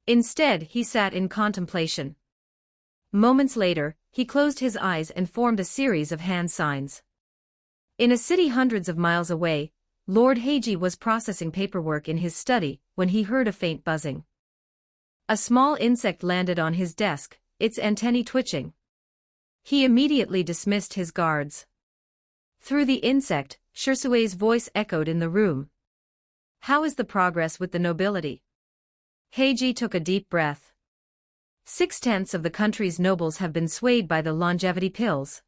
Instead, he sat in contemplation. Moments later, he closed his eyes and formed a series of hand signs. In a city hundreds of miles away, Lord Heiji was processing paperwork in his study when he heard a faint buzzing. A small insect landed on his desk, its antennae twitching. He immediately dismissed his guards. Through the insect, Shursui's voice echoed in the room. How is the progress with the nobility? Heiji took a deep breath. 6/10 of the country's nobles have been swayed by the longevity pills.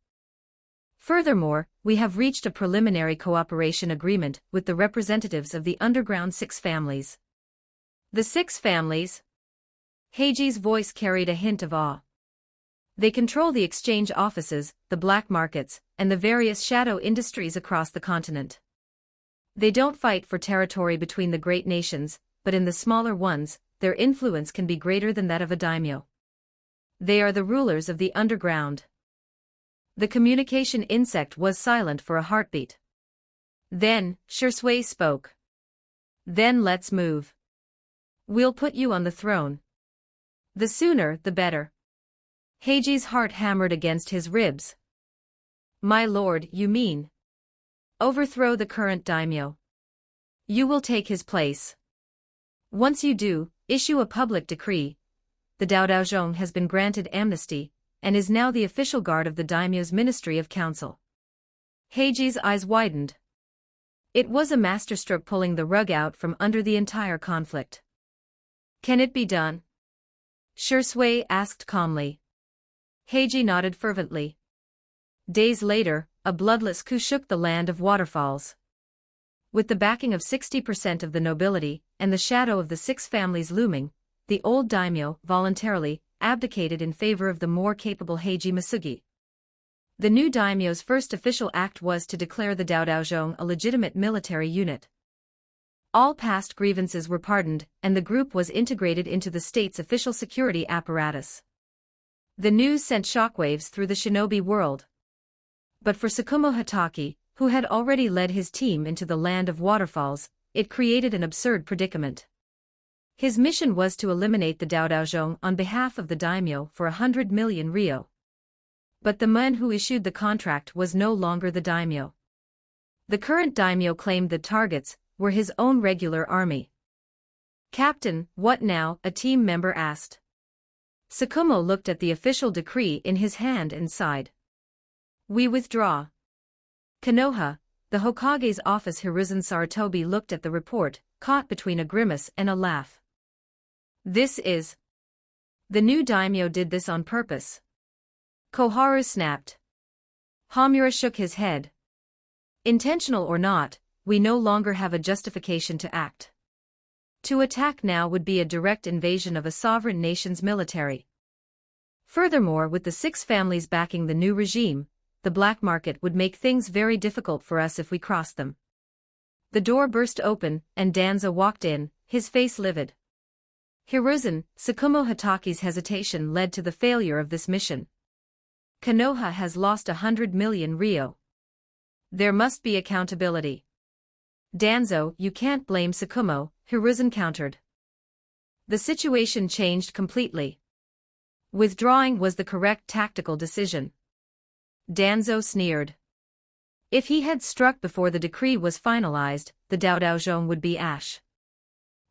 Furthermore, we have reached a preliminary cooperation agreement with the representatives of the underground 6 families. The 6 families? Heiji's voice carried a hint of awe. They control the exchange offices, the black markets, and the various shadow industries across the continent. They don't fight for territory between the great nations, but in the smaller ones, their influence can be greater than that of a daimyo. They are the rulers of the underground. The communication insect was silent for a heartbeat. Then, Shursui spoke. Then let's move. We'll put you on the throne. The sooner, the better. Heiji's heart hammered against his ribs. My lord, you mean? Overthrow the current daimyo. You will take his place. Once you do, issue a public decree. The Daodaozhong has been granted amnesty, and is now the official guard of the daimyo's Ministry of Council. Heiji's eyes widened. It was a masterstroke pulling the rug out from under the entire conflict. Can it be done? Shui asked calmly. Heiji nodded fervently. Days later, a bloodless coup shook the land of waterfalls. With the backing of 60% of the nobility, and the shadow of the six families looming, the old daimyo voluntarily abdicated in favor of the more capable Heiji Masugi. The new daimyo's first official act was to declare the Daodaozhong a legitimate military unit. All past grievances were pardoned, and the group was integrated into the state's official security apparatus. The news sent shockwaves through the shinobi world. But for Tsukumo Hatake, who had already led his team into the land of waterfalls, it created an absurd predicament. His mission was to eliminate the Daodaozhong on behalf of the daimyo for 100 million ryo. But the man who issued the contract was no longer the daimyo. The current daimyo claimed the targets were his own regular army. Captain, what now? A team member asked. Tsukumo looked at the official decree in his hand and sighed. We withdraw. Konoha, the Hokage's office. Hiruzen Sarutobi looked at the report, caught between a grimace and a laugh. This is... The new daimyo did this on purpose. Koharu snapped. Hamura shook his head. Intentional or not, we no longer have a justification to act. To attack now would be a direct invasion of a sovereign nation's military. Furthermore, with the six families backing the new regime, the black market would make things very difficult for us if we crossed them. The door burst open, and Danzo walked in, his face livid. Hiruzen, Tsukumo Hatake's hesitation led to the failure of this mission. Konoha has lost 100 million ryo. There must be accountability. Danzo, you can't blame Tsukumo, Hiruzen countered. The situation changed completely. Withdrawing was the correct tactical decision. Danzo sneered. If he had struck before the decree was finalized, the Daodaozhong would be ash.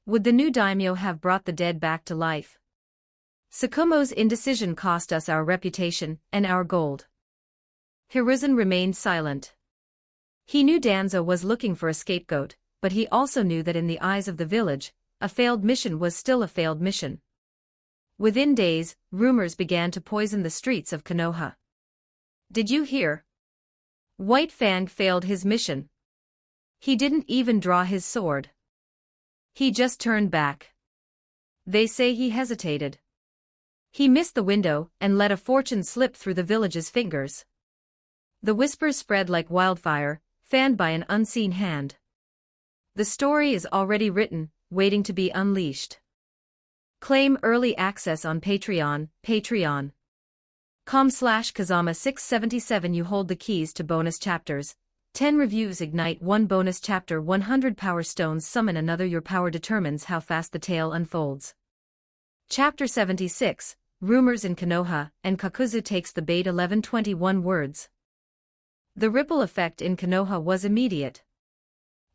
Would the new daimyo have brought the dead back to life? Tsukumo's indecision cost us our reputation and our gold. Hiruzen remained silent. He knew Danzo was looking for a scapegoat, but he also knew that in the eyes of the village, a failed mission was still a failed mission. Within days, rumors began to poison the streets of Konoha. Did you hear? White Fang failed his mission. He didn't even draw his sword. He just turned back. They say he hesitated. He missed the window and let a fortune slip through the village's fingers. The whispers spread like wildfire, fanned by an unseen hand. The story is already written, waiting to be unleashed. Claim early access on Patreon, patreon.com/Kazama677. You hold the keys to bonus chapters. 10 reviews ignite 1 bonus chapter. 100 power stones summon another. Your power determines how fast the tale unfolds. Chapter 76, Rumors in Konoha, and Kakuzu takes the bait. 1121 words. The ripple effect in Konoha was immediate.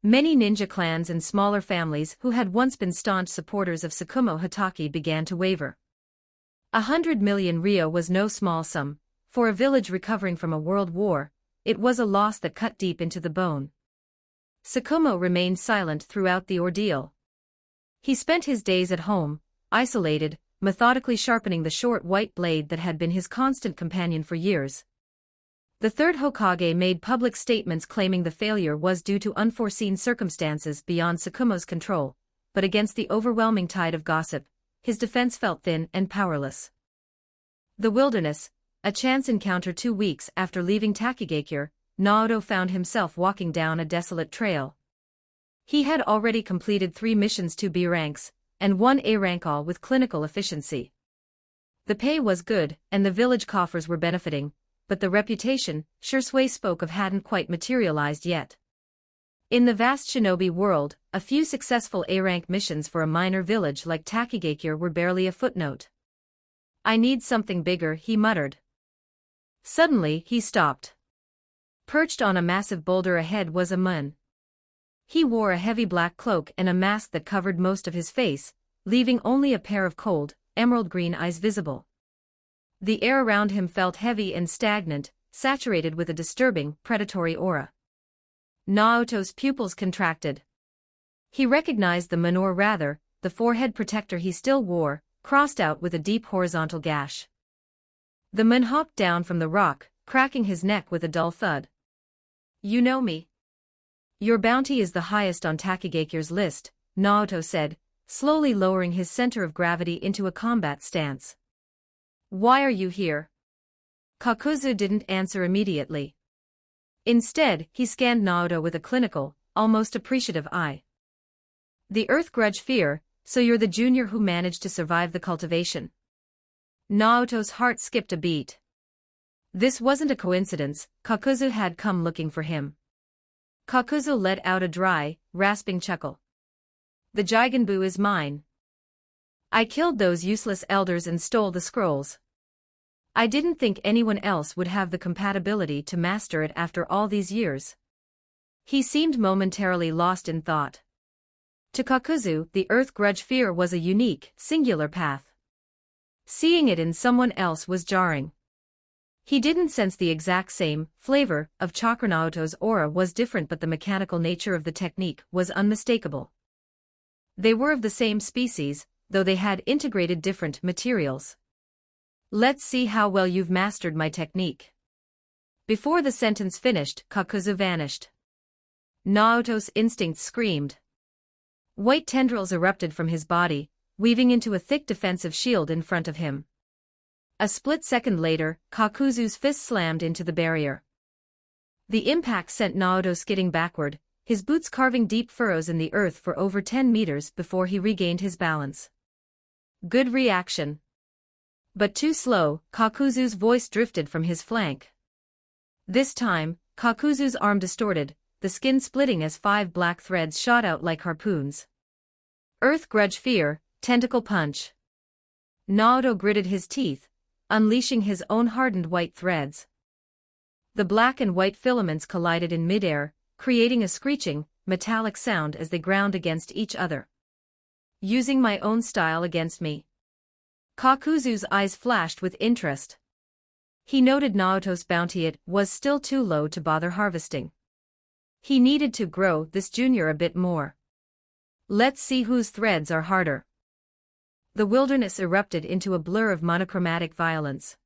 Many ninja clans and smaller families who had once been staunch supporters of Tsukumo Hatake began to waver. 100 million ryo was no small sum. For a village recovering from a world war, it was a loss that cut deep into the bone. Tsukumo remained silent throughout the ordeal. He spent his days at home, isolated, methodically sharpening the short white blade that had been his constant companion for years. The third Hokage made public statements claiming the failure was due to unforeseen circumstances beyond Tsukumo's control, but against the overwhelming tide of gossip, his defense felt thin and powerless. The wilderness, a chance encounter. 2 weeks after leaving Takigakure, Naruto found himself walking down a desolate trail. He had already completed 3 missions to B ranks, and 1 A rank, all with clinical efficiency. The pay was good, and the village coffers were benefiting, but the reputation Shui spoke of hadn't quite materialized yet. In the vast shinobi world, a few successful A-rank missions for a minor village like Takigakure were barely a footnote. "I need something bigger," he muttered. Suddenly, he stopped. Perched on a massive boulder ahead was a mun. He wore a heavy black cloak and a mask that covered most of his face, leaving only a pair of cold, emerald-green eyes visible. The air around him felt heavy and stagnant, saturated with a disturbing, predatory aura. Naoto's pupils contracted. He recognized the mun, or rather, the forehead protector he still wore, crossed out with a deep horizontal gash. The mun hopped down from the rock, cracking his neck with a dull thud. "You know me. Your bounty is the highest on Takigakure's list," Naoto said, slowly lowering his center of gravity into a combat stance. "Why are you here?" Kakuzu didn't answer immediately. Instead, he scanned Naoto with a clinical, almost appreciative eye. "The Earth Grudge Fear, so you're the junior who managed to survive the cultivation." Naoto's heart skipped a beat. This wasn't a coincidence, Kakuzu had come looking for him. Kakuzu let out a dry, rasping chuckle. "The Jigenbu is mine. I killed those useless elders and stole the scrolls. I didn't think anyone else would have the compatibility to master it after all these years." He seemed momentarily lost in thought. To Kakuzu, the Earth Grudge Fear was a unique, singular path. Seeing it in someone else was jarring. He didn't sense the exact same flavor of chakra. Naoto's aura was different, but the mechanical nature of the technique was unmistakable. They were of the same species, though they had integrated different materials. "Let's see how well you've mastered my technique." Before the sentence finished, Kakuzu vanished. Naoto's instincts screamed. White tendrils erupted from his body, weaving into a thick defensive shield in front of him. A split second later, Kakuzu's fist slammed into the barrier. The impact sent Naoto skidding backward, his boots carving deep furrows in the earth for over 10 meters before he regained his balance. "Good reaction." But too slow, Kakuzu's voice drifted from his flank. This time, Kakuzu's arm distorted, the skin splitting as 5 black threads shot out like harpoons. "Earth Grudge Fear, Tentacle Punch." Naoto gritted his teeth, unleashing his own hardened white threads. The black and white filaments collided in midair, creating a screeching, metallic sound as they ground against each other. "Using my own style against me?" Kakuzu's eyes flashed with interest. He noted Naoto's bounty. It was still too low to bother harvesting. He needed to grow this junior a bit more. "Let's see whose threads are harder." The wilderness erupted into a blur of monochromatic violence.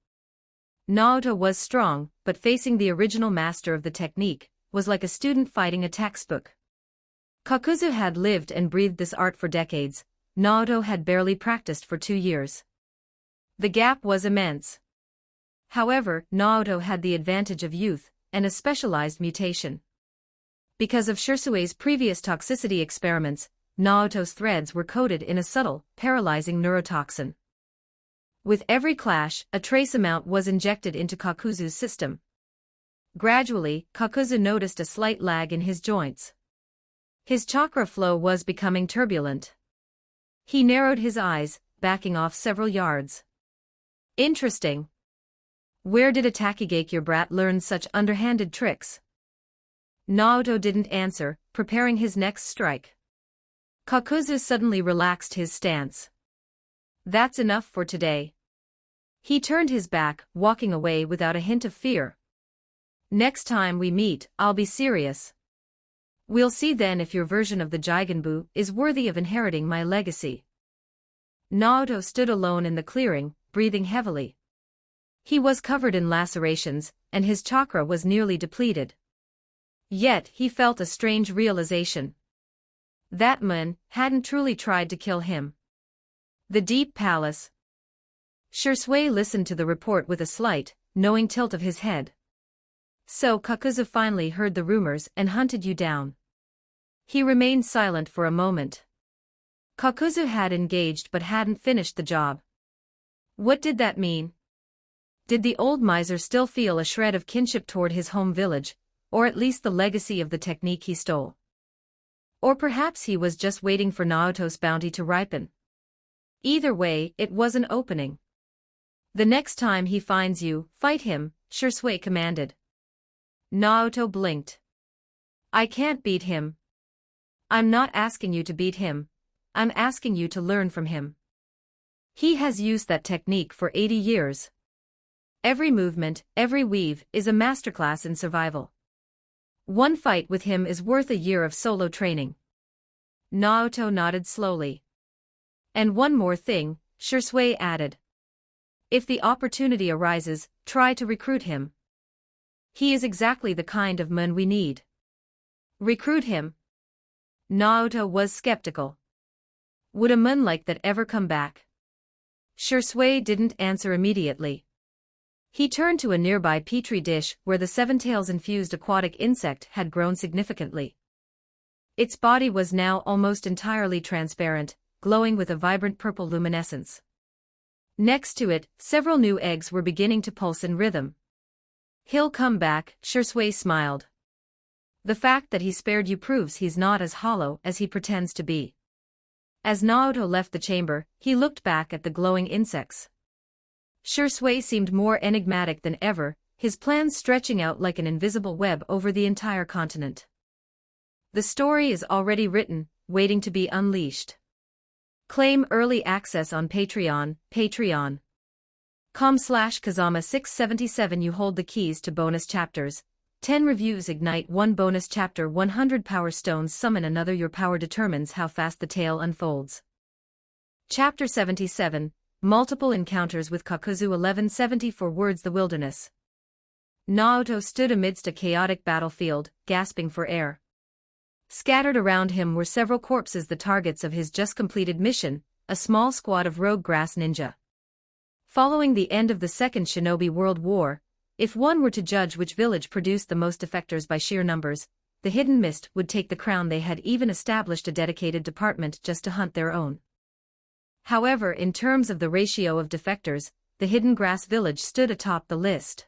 Naoto was strong, but facing the original master of the technique was like a student fighting a textbook. Kakuzu had lived and breathed this art for decades. Naoto had barely practiced for 2 years. The gap was immense. However, Naoto had the advantage of youth and a specialized mutation. Because of Shirsue's previous toxicity experiments, Naoto's threads were coated in a subtle, paralyzing neurotoxin. With every clash, a trace amount was injected into Kakuzu's system. Gradually, Kakuzu noticed a slight lag in his joints. His chakra flow was becoming turbulent. He narrowed his eyes, backing off several yards. "Interesting. Where did a Takigakure brat learn such underhanded tricks?" Naoto didn't answer, preparing his next strike. Kakuzu suddenly relaxed his stance. "That's enough for today." He turned his back, walking away without a hint of fear. "Next time we meet, I'll be serious. We'll see then if your version of the Jigenbu is worthy of inheriting my legacy." Naoto stood alone in the clearing, breathing heavily. He was covered in lacerations, and his chakra was nearly depleted. Yet he felt a strange realization. That man hadn't truly tried to kill him. The Deep Palace. Shirsue listened to the report with a slight, knowing tilt of his head. "So Kakuzu finally heard the rumors and hunted you down." He remained silent for a moment. Kakuzu had engaged but hadn't finished the job. What did that mean? Did the old miser still feel a shred of kinship toward his home village, or at least the legacy of the technique he stole? Or perhaps he was just waiting for Naoto's bounty to ripen. Either way, it was an opening. The next time he finds you, fight him, Shisui commanded. Naoto blinked. I can't beat him. I'm not asking you to beat him. I'm asking you to learn from him. He has used that technique for 80 years. Every movement, every weave, is a masterclass in survival. One fight with him is worth a year of solo training. Naoto nodded slowly. And one more thing, Shisui added. If the opportunity arises, try to recruit him. He is exactly the kind of man we need. Recruit him? Naoto was skeptical. Would a man like that ever come back? Shisui didn't answer immediately. He turned to a nearby petri dish where the seven-tails-infused aquatic insect had grown significantly. Its body was now almost entirely transparent, glowing with a vibrant purple luminescence. Next to it, several new eggs were beginning to pulse in rhythm. He'll come back, Shisui smiled. The fact that he spared you proves he's not as hollow as he pretends to be. As Naoto left the chamber, he looked back at the glowing insects. Shisui seemed more enigmatic than ever, his plans stretching out like an invisible web over the entire continent. The story is already written, waiting to be unleashed. Claim early access on Patreon, patreon.com/Kazama677. You hold the keys to bonus chapters. 10 reviews ignite 1 bonus chapter. 100 power stones summon another. Your power determines how fast the tale unfolds. Chapter 77, Multiple Encounters with Kakuzu. 1174 words. The wilderness. Naoto stood amidst a chaotic battlefield, gasping for air. Scattered around him were several corpses, the targets of his just completed mission, a small squad of rogue grass ninja. Following the end of the Second Shinobi World War, if one were to judge which village produced the most defectors by sheer numbers, the Hidden Mist would take the crown. They had even established a dedicated department just to hunt their own. However, in terms of the ratio of defectors, the Hidden Grass Village stood atop the list.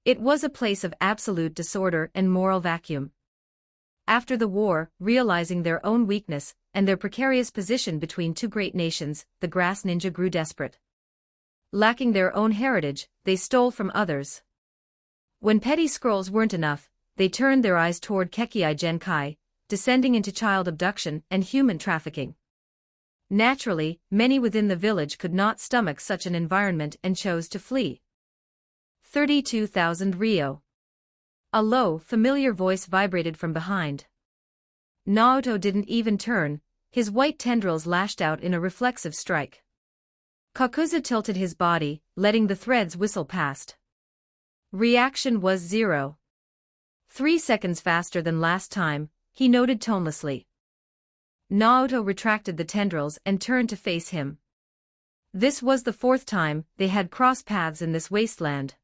It was a place of absolute disorder and moral vacuum. After the war, realizing their own weakness and their precarious position between two great nations, the Grass Ninja grew desperate. Lacking their own heritage, they stole from others. When petty scrolls weren't enough, they turned their eyes toward Kekei Genkai, descending into child abduction and human trafficking. Naturally, many within the village could not stomach such an environment and chose to flee. 32,000 Rio. A low, familiar voice vibrated from behind. Naoto didn't even turn, his white tendrils lashed out in a reflexive strike. Kakuzu tilted his body, letting the threads whistle past. Reaction was 0. 3 seconds faster than last time, he noted tonelessly. Naoto retracted the tendrils and turned to face him. This was the 4th time they had crossed paths in this wasteland.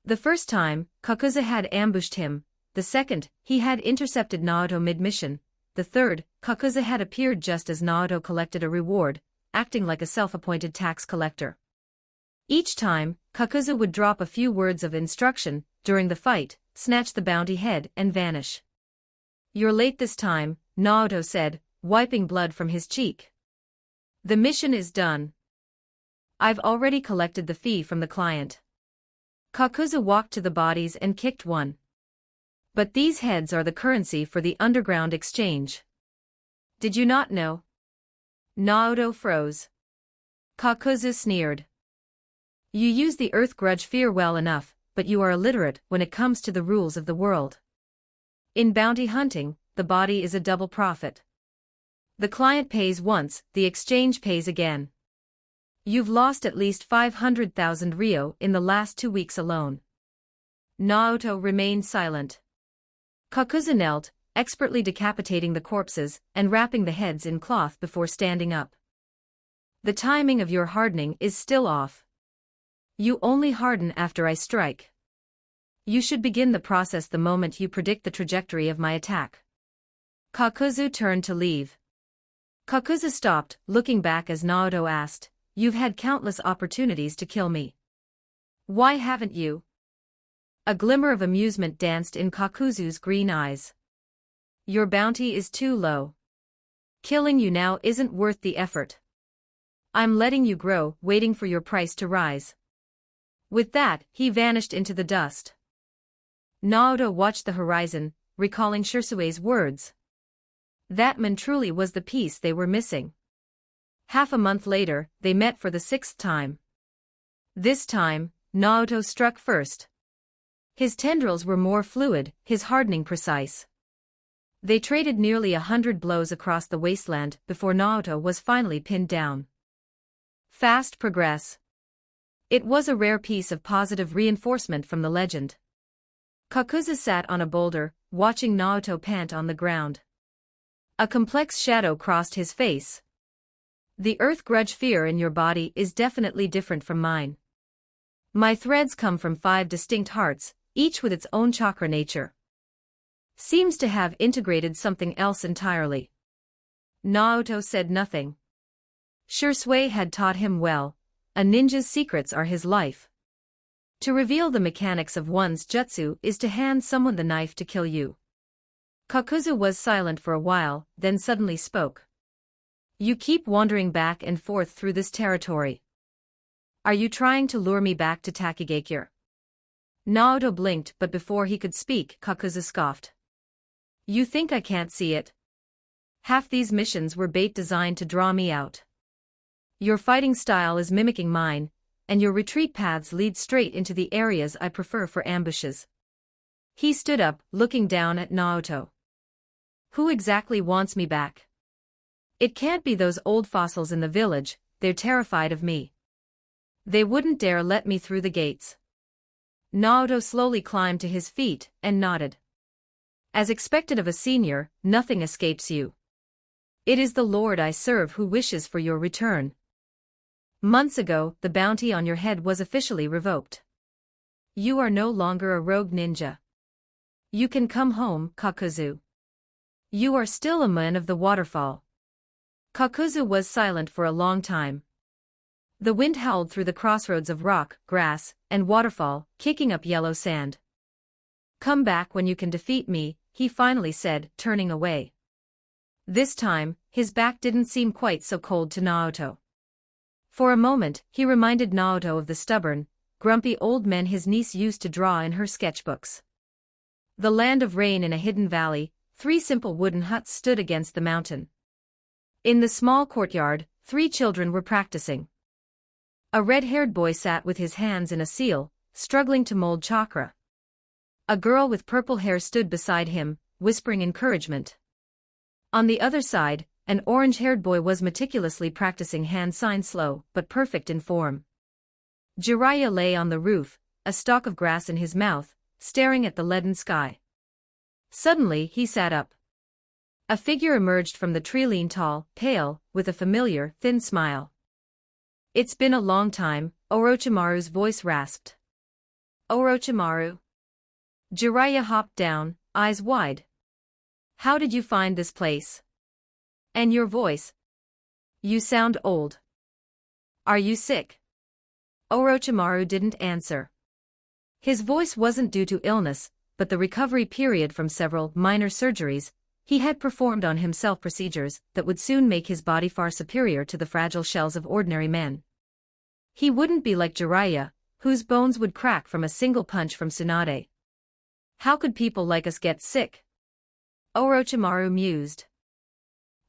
The first time, Kakuzu had ambushed him. The second, he had intercepted Naoto mid-mission. The third, Kakuzu had appeared just as Naoto collected a reward, acting like a self-appointed tax collector. Each time, Kakuzu would drop a few words of instruction during the fight, snatch the bounty head and vanish. You're late this time, Naoto said, wiping blood from his cheek. The mission is done. I've already collected the fee from the client. Kakuzu walked to the bodies and kicked one. But these heads are the currency for the underground exchange. Did you not know? Naoto froze. Kakuzu sneered. You use the earth grudge fear well enough, but you are illiterate when it comes to the rules of the world. In bounty hunting, the body is a double profit. The client pays once, the exchange pays again. You've lost at least 500,000 Rio in the last 2 weeks alone. Naoto remained silent. Kakuzu knelt, expertly decapitating the corpses and wrapping the heads in cloth before standing up. The timing of your hardening is still off. You only harden after I strike. You should begin the process the moment you predict the trajectory of my attack. Kakuzu turned to leave. Kakuzu stopped, looking back as Naoto asked, You've had countless opportunities to kill me. Why haven't you? A glimmer of amusement danced in Kakuzu's green eyes. Your bounty is too low. Killing you now isn't worth the effort. I'm letting you grow, waiting for your price to rise. With that, he vanished into the dust. Naoto watched the horizon, recalling Shirsue's words. That man truly was the piece they were missing. Half a month later, they met for the 6th time. This time, Naoto struck first. His tendrils were more fluid, his hardening precise. They traded nearly 100 blows across the wasteland before Naoto was finally pinned down. Fast progress. It was a rare piece of positive reinforcement from the legend. Kakuzu sat on a boulder, watching Naoto pant on the ground. A complex shadow crossed his face. The earth grudge fear in your body is definitely different from mine. My threads come from 5 distinct hearts, each with its own chakra nature. Seems to have integrated something else entirely. Naoto said nothing. Shirsue had taught him well, a ninja's secrets are his life. To reveal the mechanics of one's jutsu is to hand someone the knife to kill you. Kakuzu was silent for a while, then suddenly spoke. You keep wandering back and forth through this territory. Are you trying to lure me back to Takigakure? Naoto blinked, but before he could speak, Kakuzu scoffed. You think I can't see it? Half these missions were bait designed to draw me out. Your fighting style is mimicking mine, and your retreat paths lead straight into the areas I prefer for ambushes. He stood up, looking down at Naoto. Who exactly wants me back? It can't be those old fossils in the village, they're terrified of me. They wouldn't dare let me through the gates. Naoto slowly climbed to his feet and nodded. As expected of a senior, nothing escapes you. It is the Lord I serve who wishes for your return. Months ago, the bounty on your head was officially revoked. You are no longer a rogue ninja. You can come home, Kakuzu. You are still a man of the waterfall. Kakuzu was silent for a long time. The wind howled through the crossroads of rock, grass, and waterfall, kicking up yellow sand. Come back when you can defeat me, he finally said, turning away. This time, his back didn't seem quite so cold to Naoto. For a moment, he reminded Naoto of the stubborn, grumpy old men his niece used to draw in her sketchbooks. The land of rain in a hidden valley, 3 simple wooden huts stood against the mountain. In the small courtyard, 3 children were practicing. A red-haired boy sat with his hands in a seal, struggling to mold chakra. A girl with purple hair stood beside him, whispering encouragement. On the other side, an orange-haired boy was meticulously practicing hand signs, slow but perfect in form. Jiraiya lay on the roof, a stalk of grass in his mouth, staring at the leaden sky. Suddenly he sat up. A figure emerged from the tree, lean tall, pale, with a familiar, thin smile. It's been a long time, Orochimaru's voice rasped. Orochimaru. Jiraiya hopped down, eyes wide. How did you find this place? And your voice? You sound old. Are you sick? Orochimaru didn't answer. His voice wasn't due to illness, but the recovery period from several minor surgeries. He had performed on himself procedures that would soon make his body far superior to the fragile shells of ordinary men. He wouldn't be like Jiraiya, whose bones would crack from a single punch from Tsunade. How could people like us get sick? Orochimaru mused.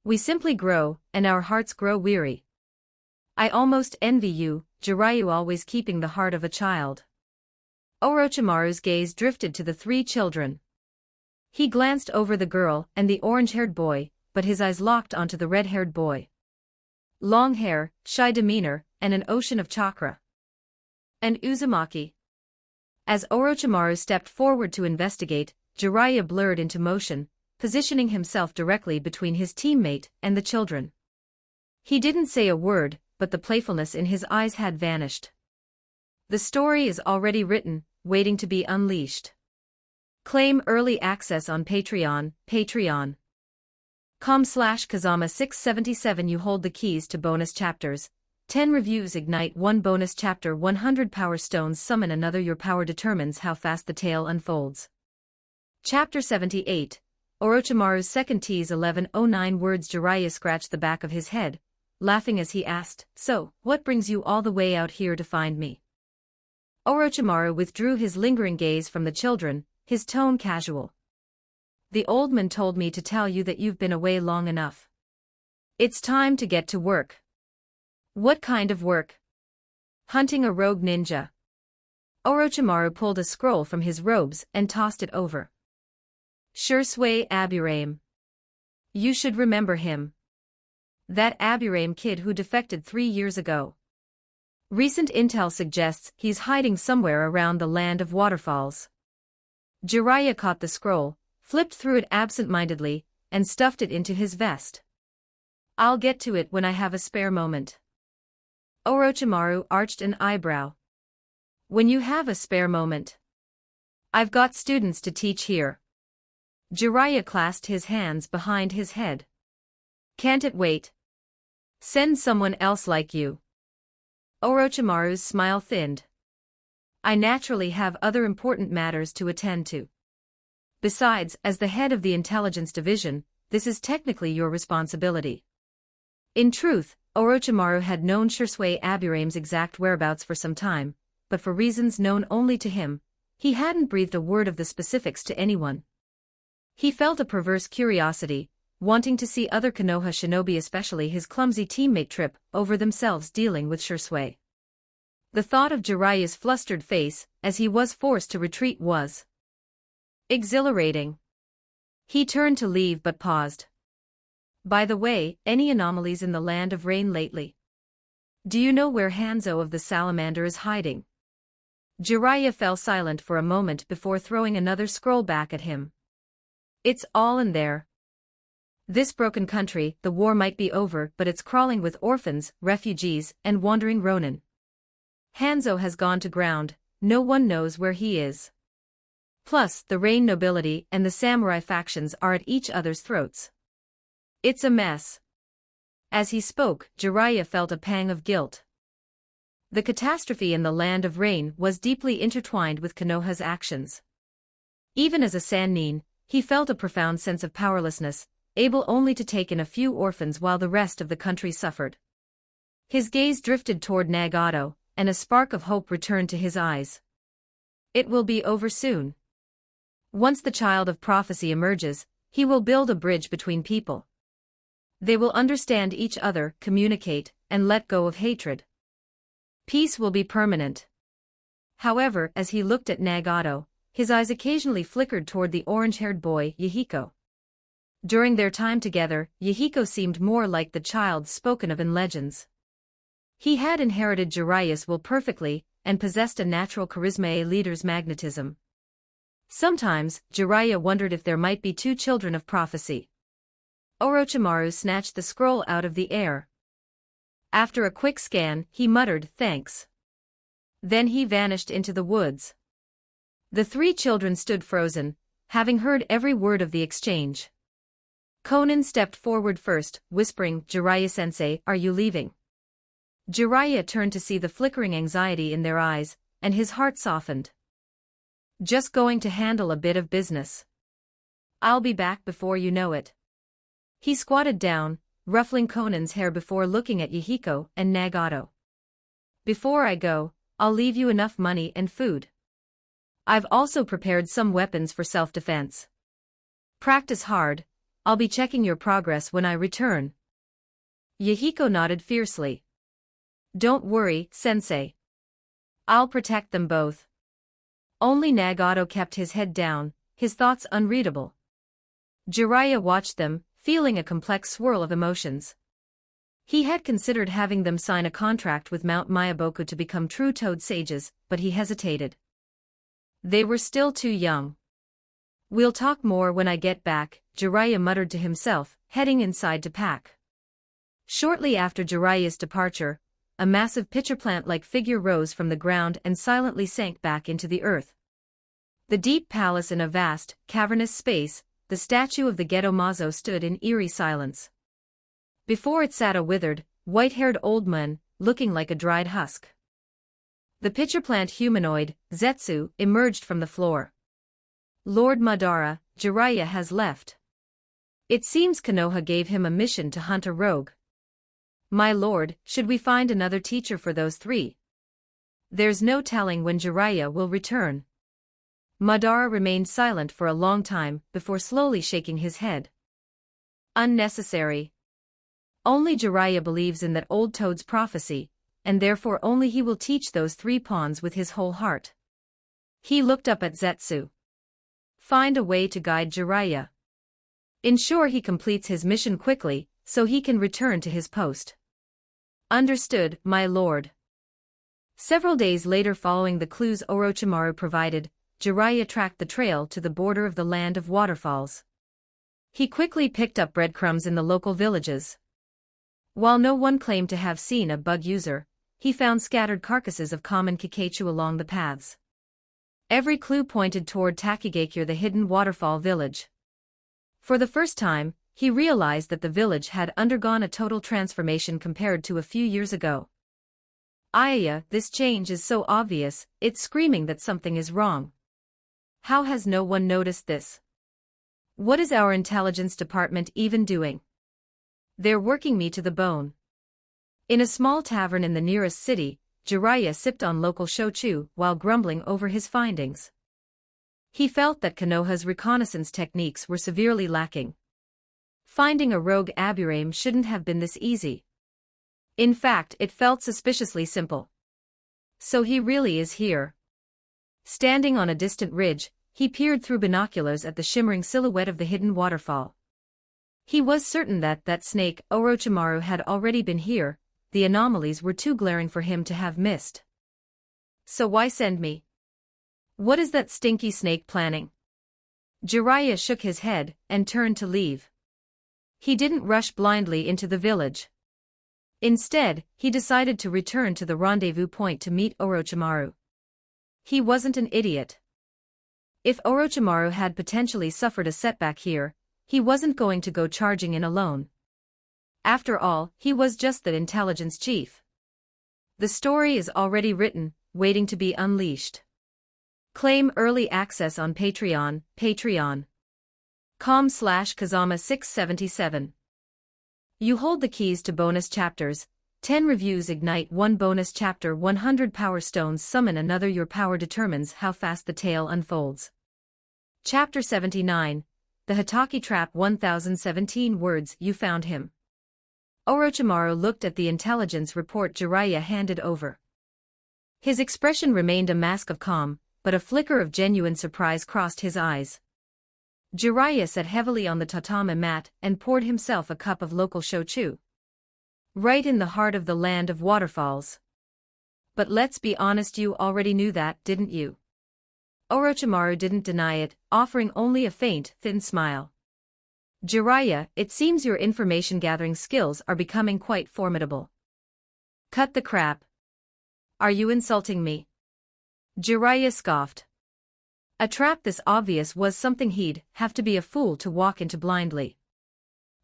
We simply grow, and our hearts grow weary. I almost envy you, Jiraiya, always keeping the heart of a child. Orochimaru's gaze drifted to the 3 children. He glanced over the girl and the orange-haired boy, but his eyes locked onto the red-haired boy. Long hair, shy demeanor, and an ocean of chakra. An Uzumaki. As Orochimaru stepped forward to investigate, Jiraiya blurred into motion, positioning himself directly between his teammate and the children. He didn't say a word, but the playfulness in his eyes had vanished. The story is already written, waiting to be unleashed. Claim early access on Patreon, patreon.com/Kazama677. You hold the keys to bonus chapters. 10 reviews ignite 1 bonus chapter. 100 power stones summon another. Your power determines how fast the tale unfolds. Chapter 78. Orochimaru's second tease 1109 words. Jiraiya scratched the back of his head, laughing as he asked, "So, what brings you all the way out here to find me?" Orochimaru withdrew his lingering gaze from the children, his tone casual. "The old man told me to tell you that you've been away long enough. It's time to get to work." "What kind of work?" "Hunting a rogue ninja." Orochimaru pulled a scroll from his robes and tossed it over. "Shursui Aburame. You should remember him. That Aburame kid who defected 3 years ago. Recent intel suggests he's hiding somewhere around the land of waterfalls." Jiraiya caught the scroll, flipped through it absent-mindedly, and stuffed it into his vest. "I'll get to it when I have a spare moment." Orochimaru arched an eyebrow. "When you have a spare moment?" "I've got students to teach here." Jiraiya clasped his hands behind his head. "Can't it wait? Send someone else like you." Orochimaru's smile thinned. "I naturally have other important matters to attend to. Besides, as the head of the intelligence division, this is technically your responsibility." In truth, Orochimaru had known Shursui Aburame's exact whereabouts for some time, but for reasons known only to him, he hadn't breathed a word of the specifics to anyone. He felt a perverse curiosity, wanting to see other Konoha shinobi, especially his clumsy teammate, trip over themselves dealing with Shursui. The thought of Jiraiya's flustered face, as he was forced to retreat, was exhilarating. He turned to leave but paused. "By the way, any anomalies in the land of rain lately? Do you know where Hanzo of the Salamander is hiding?" Jiraiya fell silent for a moment before throwing another scroll back at him. "It's all in there. This broken country, the war might be over, but it's crawling with orphans, refugees, and wandering ronin. Hanzo has gone to ground, no one knows where he is. Plus, the Rain nobility and the samurai factions are at each other's throats. It's a mess." As he spoke, Jiraiya felt a pang of guilt. The catastrophe in the land of rain was deeply intertwined with Konoha's actions. Even as a Sannin, he felt a profound sense of powerlessness, able only to take in a few orphans while the rest of the country suffered. His gaze drifted toward Nagato, and a spark of hope returned to his eyes. It will be over soon. Once the child of prophecy emerges, he will build a bridge between people. They will understand each other, communicate, and let go of hatred. Peace will be permanent. However, as he looked at Nagato, his eyes occasionally flickered toward the orange-haired boy, Yahiko. During their time together, Yahiko seemed more like the child spoken of in legends. He had inherited Jiraiya's will perfectly, and possessed a natural charisma, a leader's magnetism. Sometimes, Jiraiya wondered if there might be two children of prophecy. Orochimaru snatched the scroll out of the air. After a quick scan, he muttered, "Thanks." Then he vanished into the woods. The three children stood frozen, having heard every word of the exchange. Konan stepped forward first, whispering, "Jiraiya-sensei, are you leaving?" Jiraiya turned to see the flickering anxiety in their eyes, and his heart softened. "Just going to handle a bit of business. I'll be back before you know it." He squatted down, ruffling Konan's hair before looking at Yahiko and Nagato. "Before I go, I'll leave you enough money and food. I've also prepared some weapons for self-defense. Practice hard, I'll be checking your progress when I return." Yahiko nodded fiercely. "Don't worry, sensei. I'll protect them both." Only Nagato kept his head down, his thoughts unreadable. Jiraiya watched them, feeling a complex swirl of emotions. He had considered having them sign a contract with Mount Miyaboku to become true Toad sages, but he hesitated. They were still too young. "We'll talk more when I get back," Jiraiya muttered to himself, heading inside to pack. Shortly after Jiraiya's departure, a massive pitcher plant-like figure rose from the ground and silently sank back into the earth. The deep palace in a vast, cavernous space, the statue of the Geto Mazo stood in eerie silence. Before it sat a withered, white-haired old man, looking like a dried husk. The pitcher plant humanoid, Zetsu, emerged from the floor. "Lord Madara, Jiraiya has left." It seems Konoha gave him a mission to hunt a rogue. My lord, should we find another teacher for those three? There's no telling when Jiraiya will return. Madara remained silent for a long time before slowly shaking his head. Unnecessary. Only Jiraiya believes in that old toad's prophecy, and therefore only he will teach those three pawns with his whole heart. He looked up at Zetsu. Find a way to guide Jiraiya. Ensure he completes his mission quickly, so he can return to his post. Understood, my lord. Several days later, following the clues Orochimaru provided, Jiraiya tracked the trail to the border of the land of waterfalls. He quickly picked up breadcrumbs in the local villages. While no one claimed to have seen a bug user, he found scattered carcasses of common Kikaichu along the paths. Every clue pointed toward Takigakure, the hidden waterfall village. For the first time, he realized that the village had undergone a total transformation compared to a few years ago. Ayaya, this change is so obvious, it's screaming that something is wrong. How has no one noticed this? What is our intelligence department even doing? They're working me to the bone. In a small tavern in the nearest city, Jiraiya sipped on local shochu while grumbling over his findings. He felt that Konoha's reconnaissance techniques were severely lacking. Finding a rogue Aburame shouldn't have been this easy. In fact, it felt suspiciously simple. So he really is here. Standing on a distant ridge, he peered through binoculars at the shimmering silhouette of the hidden waterfall. He was certain that that snake, Orochimaru, had already been here. The anomalies were too glaring for him to have missed. So why send me? What is that stinky snake planning? Jiraiya shook his head and turned to leave. He didn't rush blindly into the village. Instead, he decided to return to the rendezvous point to meet Orochimaru. He wasn't an idiot. If Orochimaru had potentially suffered a setback here, he wasn't going to go charging in alone. After all, he was just the intelligence chief. The story is already written, waiting to be unleashed. Claim early access on Patreon, patreon.com/Kazama677. You hold the keys to bonus chapters. 10 reviews ignite 1 bonus chapter. 100 power stones summon another. Your power determines how fast the tale unfolds. Chapter 79. The Hatake Trap. 1017 words. You found him. Orochimaru looked at the intelligence report Jiraiya handed over. His expression remained a mask of calm, but a flicker of genuine surprise crossed his eyes. Jiraiya sat heavily on the tatami mat and poured himself a cup of local shochu. Right in the heart of the land of waterfalls. But let's be honest, you already knew that, didn't you? Orochimaru didn't deny it, offering only a faint, thin smile. Jiraiya, it seems your information-gathering skills are becoming quite formidable. Cut the crap. Are you insulting me? Jiraiya scoffed. A trap this obvious was something he'd have to be a fool to walk into blindly.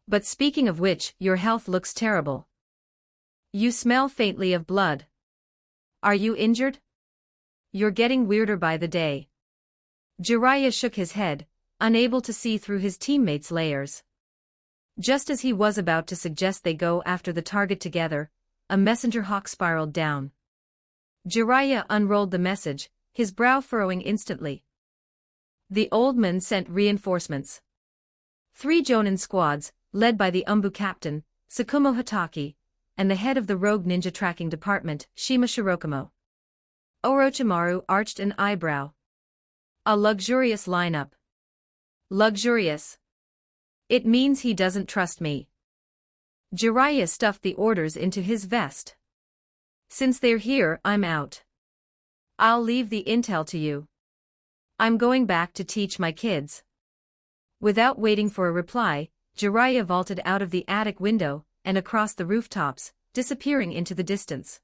But speaking of which, your health looks terrible. You smell faintly of blood. Are you injured? You're getting weirder by the day. Jiraiya shook his head, unable to see through his teammates' layers. Just as he was about to suggest they go after the target together, a messenger hawk spiraled down. Jiraiya unrolled the message, his brow furrowing instantly. The old man sent reinforcements. 3 Jonin squads, led by the Umbu captain, Tsukumo Hatake, and the head of the rogue ninja tracking department, Shima Shirokamo. Orochimaru arched an eyebrow. A luxurious lineup. Luxurious. It means he doesn't trust me. Jiraiya stuffed the orders into his vest. Since they're here, I'm out. I'll leave the intel to you. I'm going back to teach my kids. Without waiting for a reply, Jiraiya vaulted out of the attic window and across the rooftops, disappearing into the distance.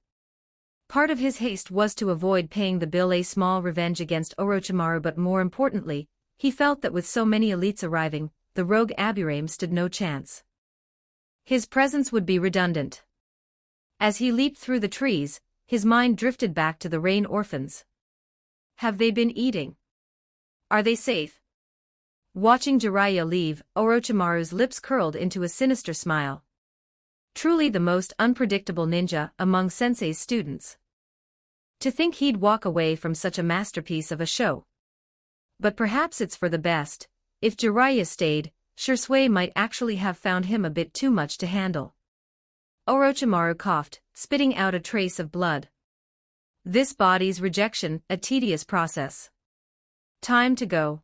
Part of his haste was to avoid paying the bill, a small revenge against Orochimaru, but more importantly, he felt that with so many elites arriving, the rogue Aburame stood no chance. His presence would be redundant. As he leaped through the trees, his mind drifted back to the Rain orphans. Have they been eating? Are they safe? Watching Jiraiya leave, Orochimaru's lips curled into a sinister smile. Truly the most unpredictable ninja among Sensei's students. To think he'd walk away from such a masterpiece of a show. But perhaps it's for the best. If Jiraiya stayed, Shisui might actually have found him a bit too much to handle. Orochimaru coughed, spitting out a trace of blood. This body's rejection, a tedious process. Time to go.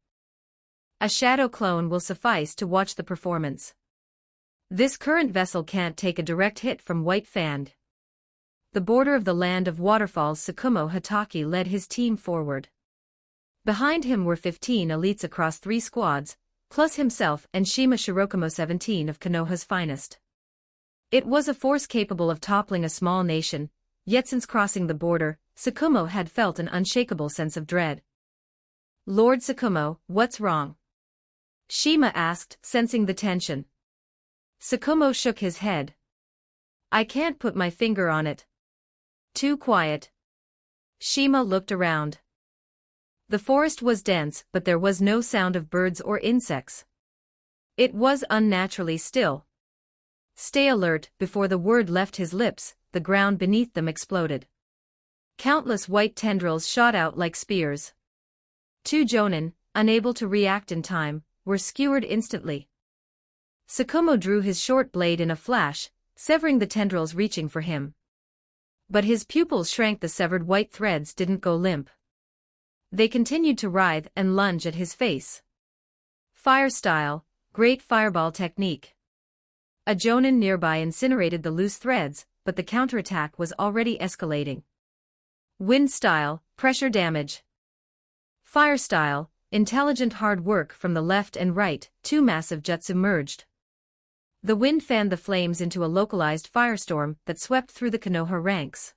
A shadow clone will suffice to watch the performance. This current vessel can't take a direct hit from White Fang. The border of the land of waterfalls, Tsukumo Hatake led his team forward. Behind him were 15 elites across 3 squads, plus himself and Shima Shirokamo, 17 of Konoha's finest. It was a force capable of toppling a small nation, yet since crossing the border, Tsukumo had felt an unshakable sense of dread. Lord Tsukumo, what's wrong? Shima asked, sensing the tension. Tsukumo shook his head. I can't put my finger on it. Too quiet. Shima looked around. The forest was dense, but there was no sound of birds or insects. It was unnaturally still. Stay alert. Before the word left his lips, the ground beneath them exploded. Countless white tendrils shot out like spears. 2 jonin, unable to react in time, were skewered instantly. Tsukumo drew his short blade in a flash, severing the tendrils reaching for him. But his pupils shrank. The severed white threads didn't go limp. They continued to writhe and lunge at his face. Fire style, great fireball technique. A jonin nearby incinerated the loose threads, but the counterattack was already escalating. Wind style, pressure damage. Fire style, intelligent hard work from the left and right. 2 massive jutsu merged. The wind fanned the flames into a localized firestorm that swept through the Konoha ranks.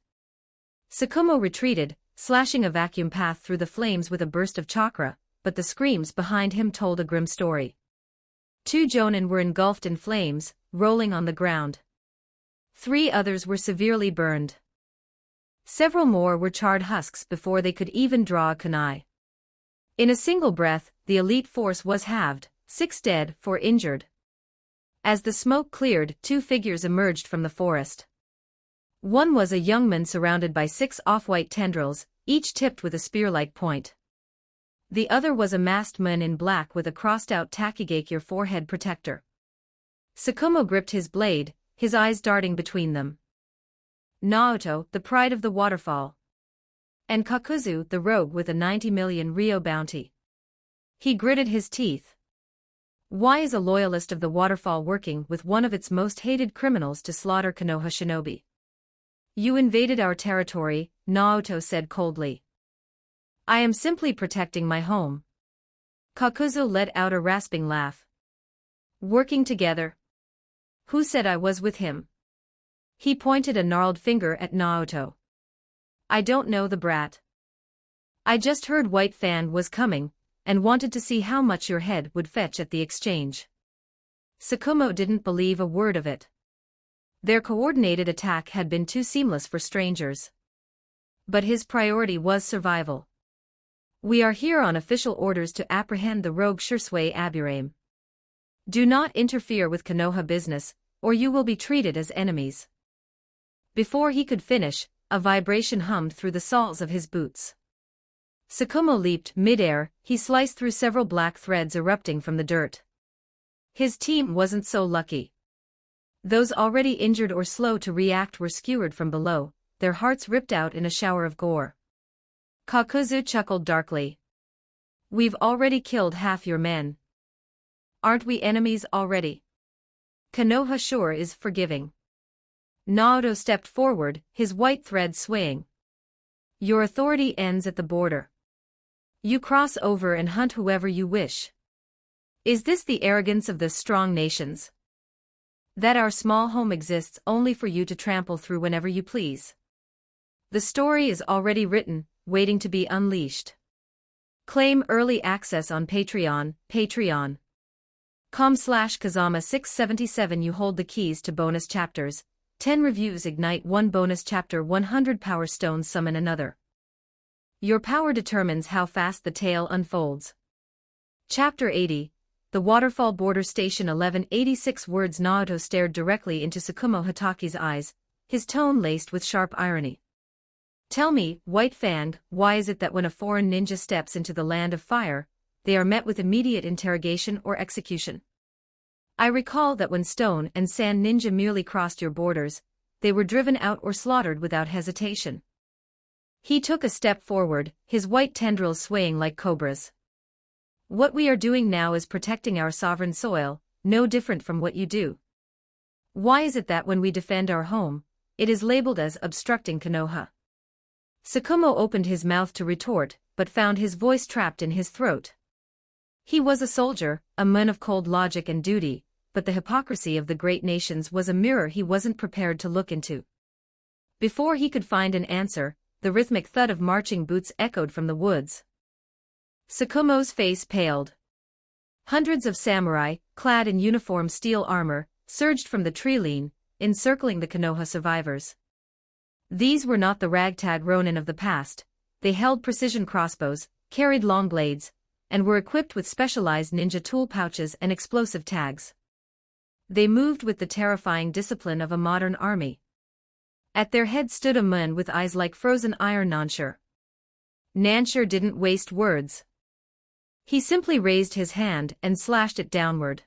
Tsukumo retreated, slashing a vacuum path through the flames with a burst of chakra, but the screams behind him told a grim story. 2 jonin were engulfed in flames, rolling on the ground. 3 others were severely burned. Several more were charred husks before they could even draw a kunai. In a single breath, the elite force was halved, 6 dead, 4 injured. As the smoke cleared, 2 figures emerged from the forest. One was a young man surrounded by 6 off-white tendrils, each tipped with a spear-like point. The other was a masked man in black with a crossed-out takigakure forehead protector. Tsukumo gripped his blade, his eyes darting between them. Naruto, the pride of the waterfall. And Kakuzu, the rogue with a 90 million ryo bounty. He gritted his teeth. Why is a loyalist of the waterfall working with one of its most hated criminals to slaughter Konoha shinobi? You invaded our territory, Naruto said coldly. I am simply protecting my home. Kakuzu let out a rasping laugh. Working together? Who said I was with him? He pointed a gnarled finger at Naruto. I don't know the brat. I just heard White Fang was coming, and wanted to see how much your head would fetch at the exchange. Tsukumo didn't believe a word of it. Their coordinated attack had been too seamless for strangers. But his priority was survival. We are here on official orders to apprehend the rogue Shisui Aburame. Do not interfere with Konoha business, or you will be treated as enemies. Before he could finish, a vibration hummed through the soles of his boots. Tsukumo leaped mid-air, he sliced through several black threads erupting from the dirt. His team wasn't so lucky. Those already injured or slow to react were skewered from below, their hearts ripped out in a shower of gore. Kakuzu chuckled darkly. We've already killed half your men. Aren't we enemies already? Konoha sure is forgiving. Naruto stepped forward, his white thread swaying. Your authority ends at the border. You cross over and hunt whoever you wish. Is this the arrogance of the strong nations? That our small home exists only for you to trample through whenever you please? The story is already written, waiting to be unleashed. Claim early access on Patreon, patreon.com/Kazama677. You hold the keys to bonus chapters, 10 reviews ignite 1 bonus chapter, 100 power stones summon another. Your power determines how fast the tale unfolds. Chapter 80, the waterfall border station 1186 words. Naoto stared directly into Tsukumo Hataki's eyes, his tone laced with sharp irony. Tell me, White Fang, why is it that when a foreign ninja steps into the land of fire, they are met with immediate interrogation or execution? I recall that when Stone and Sand Ninja merely crossed your borders, they were driven out or slaughtered without hesitation. He took a step forward, his white tendrils swaying like cobras. What we are doing now is protecting our sovereign soil, no different from what you do. Why is it that when we defend our home, it is labeled as obstructing Konoha? Tsukumo opened his mouth to retort, but found his voice trapped in his throat. He was a soldier, a man of cold logic and duty, but the hypocrisy of the great nations was a mirror he wasn't prepared to look into. Before he could find an answer, the rhythmic thud of marching boots echoed from the woods. Tsukumo's face paled. Hundreds of samurai, clad in uniform steel armor, surged from the tree line, encircling the Konoha survivors. These were not the ragtag ronin of the past. They held precision crossbows, carried long blades, and were equipped with specialized ninja tool pouches and explosive tags. They moved with the terrifying discipline of a modern army. At their head stood a man with eyes like frozen iron. Nansher. Nansher didn't waste words. He simply raised his hand and slashed it downward.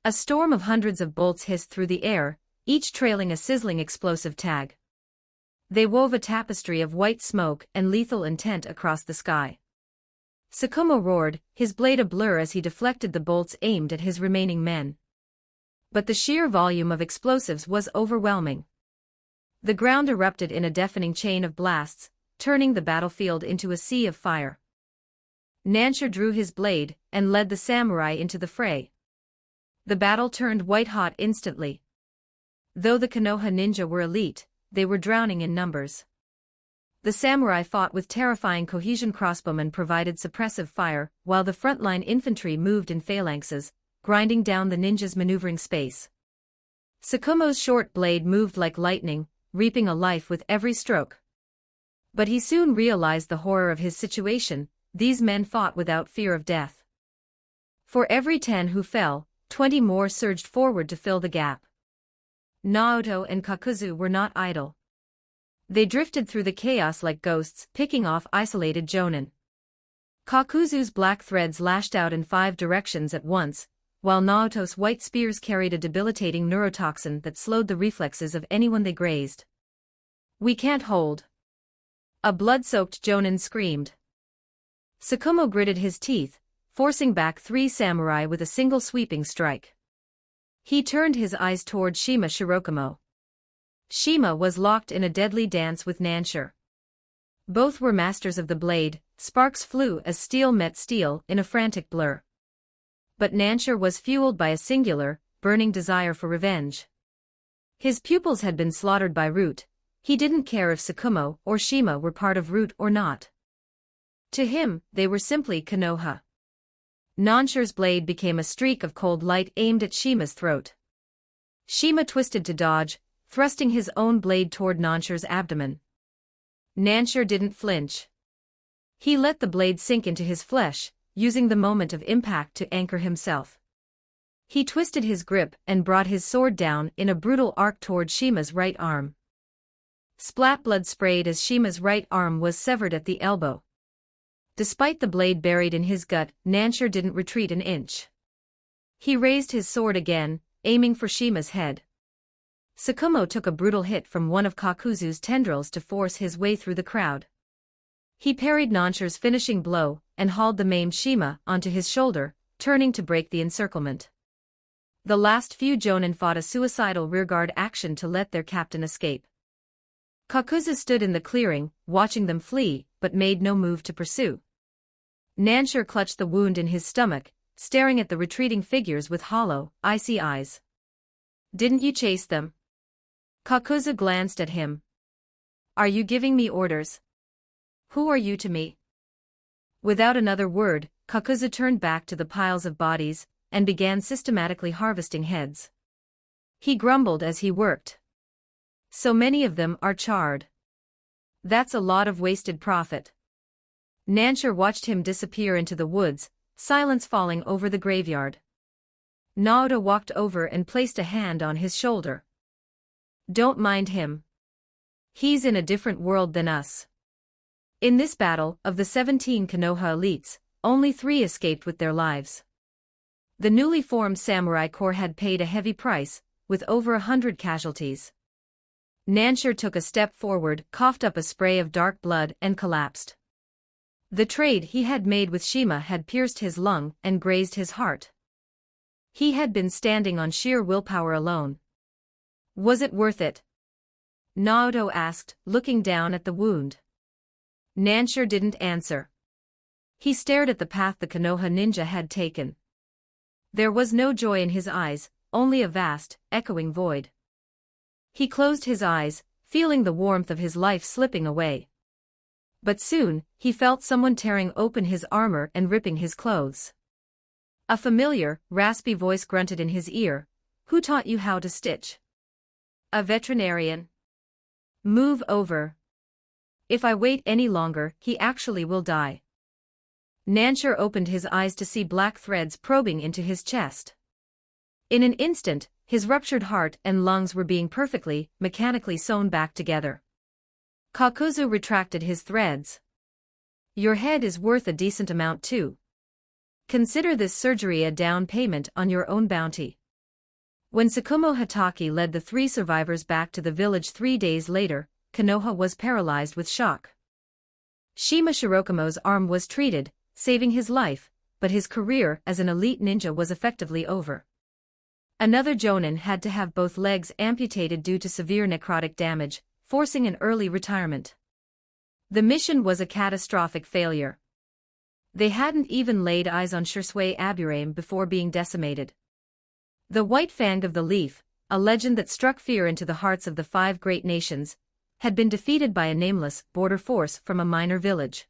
A storm of hundreds of bolts hissed through the air, each trailing a sizzling explosive tag. They wove a tapestry of white smoke and lethal intent across the sky. Tsukumo roared, his blade a blur as he deflected the bolts aimed at his remaining men. But the sheer volume of explosives was overwhelming. The ground erupted in a deafening chain of blasts, turning the battlefield into a sea of fire. Nansher drew his blade and led the samurai into the fray. The battle turned white-hot instantly. Though the Konoha ninja were elite, they were drowning in numbers. The samurai fought with terrifying cohesion. Crossbowmen provided suppressive fire, while the frontline infantry moved in phalanxes, grinding down the ninjas' maneuvering space. Tsukumo's short blade moved like lightning, reaping a life with every stroke. But he soon realized the horror of his situation. These men fought without fear of death. For every 10 who fell, 20 more surged forward to fill the gap. Naoto and Kakuzu were not idle. They drifted through the chaos like ghosts, picking off isolated jonin. Kakuzu's black threads lashed out in 5 directions at once, while Naoto's white spears carried a debilitating neurotoxin that slowed the reflexes of anyone they grazed. We can't hold. A blood-soaked jonin screamed. Tsukumo gritted his teeth, forcing back 3 samurai with a single sweeping strike. He turned his eyes toward Shima Shirokamo. Shima was locked in a deadly dance with Nansher. Both were masters of the blade. Sparks flew as steel met steel in a frantic blur. But Nansher was fueled by a singular, burning desire for revenge. His pupils had been slaughtered by Root. He didn't care if Tsukumo or Shima were part of Root or not. To him, they were simply Konoha. Nansher's blade became a streak of cold light aimed at Shima's throat. Shima twisted to dodge, thrusting his own blade toward Nansher's abdomen. Nansher didn't flinch. He let the blade sink into his flesh, using the moment of impact to anchor himself. He twisted his grip and brought his sword down in a brutal arc toward Shima's right arm. Splat blood sprayed as Shima's right arm was severed at the elbow. Despite the blade buried in his gut, Nansher didn't retreat an inch. He raised his sword again, aiming for Shima's head. Tsukumo took a brutal hit from one of Kakuzu's tendrils to force his way through the crowd. He parried Nansher's finishing blow and hauled the maimed Shima onto his shoulder, turning to break the encirclement. The last few jonin fought a suicidal rearguard action to let their captain escape. Kakuzu stood in the clearing, watching them flee, but made no move to pursue. Nansher clutched the wound in his stomach, staring at the retreating figures with hollow, icy eyes. Didn't you chase them? Kakuzu glanced at him. Are you giving me orders? Who are you to me? Without another word, Kakuzu turned back to the piles of bodies and began systematically harvesting heads. He grumbled as he worked. So many of them are charred. That's a lot of wasted profit. Nansher watched him disappear into the woods, silence falling over the graveyard. Naruto walked over and placed a hand on his shoulder. Don't mind him. He's in a different world than us. In this battle, of the 17 Konoha elites, only 3 escaped with their lives. The newly formed samurai corps had paid a heavy price, with over 100 casualties. Nansher took a step forward, coughed up a spray of dark blood and collapsed. The trade he had made with Shima had pierced his lung and grazed his heart. He had been standing on sheer willpower alone. Was it worth it? Naruto asked, looking down at the wound. Nansher didn't answer. He stared at the path the Konoha ninja had taken. There was no joy in his eyes, only a vast, echoing void. He closed his eyes, feeling the warmth of his life slipping away. But soon, he felt someone tearing open his armor and ripping his clothes. A familiar, raspy voice grunted in his ear. Who taught you how to stitch? A veterinarian. Move over. If I wait any longer, he actually will die. Nansher opened his eyes to see black threads probing into his chest. In an instant, his ruptured heart and lungs were being perfectly, mechanically sewn back together. Kakuzu retracted his threads. Your head is worth a decent amount too. Consider this surgery a down payment on your own bounty. When Tsukumo Hatake led the 3 survivors back to the village 3 days later, Konoha was paralyzed with shock. Shima Shirokumo's arm was treated, saving his life, but his career as an elite ninja was effectively over. Another Jonin had to have both legs amputated due to severe necrotic damage, forcing an early retirement. The mission was a catastrophic failure. They hadn't even laid eyes on Shisui Aburame before being decimated. The White Fang of the Leaf, a legend that struck fear into the hearts of the 5 great nations, had been defeated by a nameless, border force from a minor village.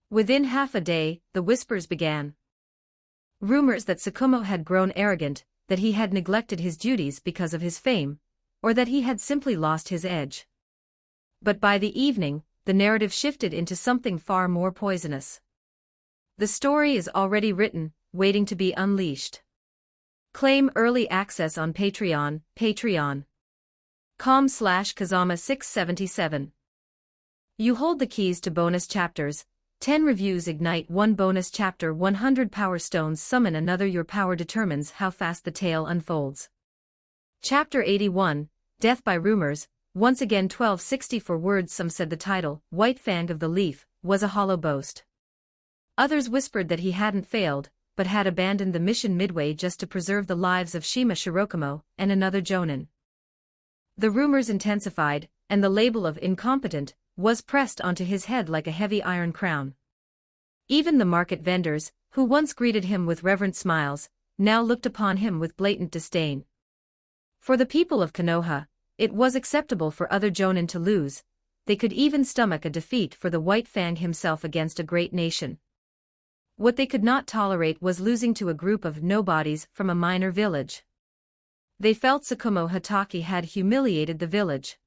Within half a day, the whispers began. Rumors that Tsukumo had grown arrogant, that he had neglected his duties because of his fame, or that he had simply lost his edge. But by the evening, the narrative shifted into something far more poisonous. The story is already written, waiting to be unleashed. Claim early access on Patreon, patreon.com/Kazama677. You hold the keys to bonus chapters. 10 reviews ignite 1 bonus chapter, 100 power stones summon another. Your power determines how fast the tale unfolds. Chapter 81, Death by Rumors. Once again 1264 words. Some said the title, White Fang of the Leaf, was a hollow boast. Others whispered that he hadn't failed, but had abandoned the mission midway just to preserve the lives of Shima Shirokumo and another Jonin. The rumors intensified, and the label of incompetent was pressed onto his head like a heavy iron crown. Even the market vendors, who once greeted him with reverent smiles, now looked upon him with blatant disdain. For the people of Konoha, it was acceptable for other Jonin to lose. They could even stomach a defeat for the White Fang himself against a great nation. What they could not tolerate was losing to a group of nobodies from a minor village. They felt Tsukumo Hatake had humiliated the village.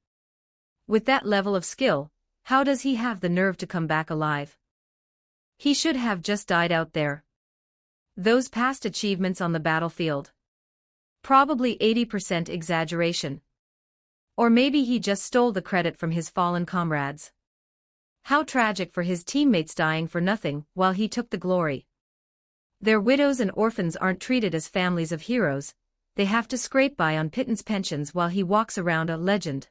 With that level of skill, how does he have the nerve to come back alive? He should have just died out there. Those past achievements on the battlefield. Probably 80% exaggeration. Or maybe he just stole the credit from his fallen comrades. How tragic for his teammates dying for nothing while he took the glory. Their widows and orphans aren't treated as families of heroes, they have to scrape by on pittance pensions while he walks around a legend.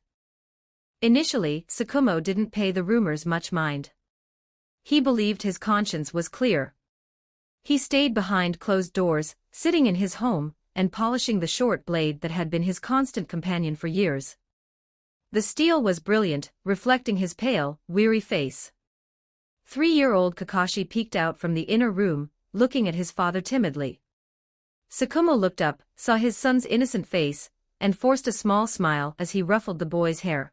Initially, Tsukumo didn't pay the rumors much mind. He believed his conscience was clear. He stayed behind closed doors, sitting in his home, and polishing the short blade that had been his constant companion for years. The steel was brilliant, reflecting his pale, weary face. 3-year-old Kakashi peeked out from the inner room, looking at his father timidly. Tsukumo looked up, saw his son's innocent face, and forced a small smile as he ruffled the boy's hair.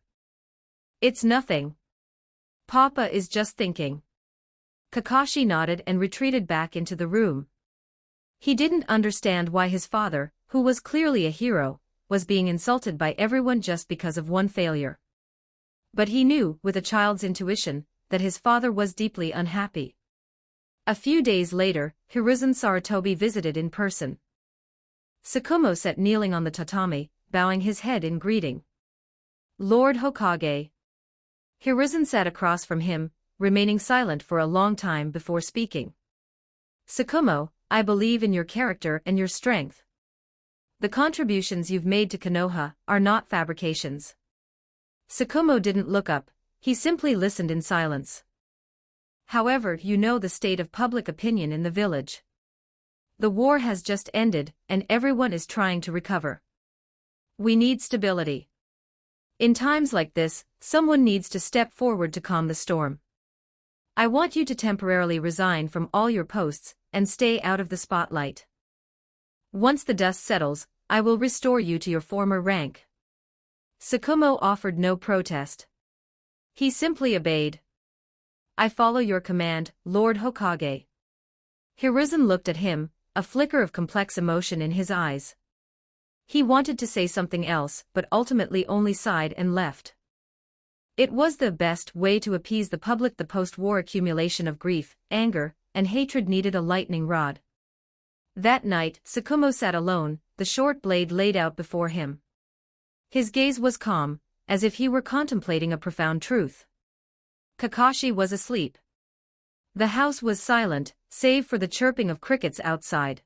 It's nothing. Papa is just thinking. Kakashi nodded and retreated back into the room. He didn't understand why his father, who was clearly a hero, was being insulted by everyone just because of one failure. But he knew, with a child's intuition, that his father was deeply unhappy. A few days later, Hiruzen Sarutobi visited in person. Tsukumo sat kneeling on the tatami, bowing his head in greeting. Lord Hokage. Hiruzen sat across from him, remaining silent for a long time before speaking. Tsukumo, I believe in your character and your strength. The contributions you've made to Konoha are not fabrications. Tsukumo didn't look up, he simply listened in silence. However, you know the state of public opinion in the village. The war has just ended, and everyone is trying to recover. We need stability. In times like this, someone needs to step forward to calm the storm. I want you to temporarily resign from all your posts and stay out of the spotlight. Once the dust settles, I will restore you to your former rank. Tsukumo offered no protest. He simply obeyed. I follow your command, Lord Hokage. Hiruzen looked at him, a flicker of complex emotion in his eyes. He wanted to say something else, but ultimately only sighed and left. It was the best way to appease the public. The post-war accumulation of grief, anger, and hatred needed a lightning rod. That night, Tsukumo sat alone, the short blade laid out before him. His gaze was calm, as if he were contemplating a profound truth. Kakashi was asleep. The house was silent, save for the chirping of crickets outside.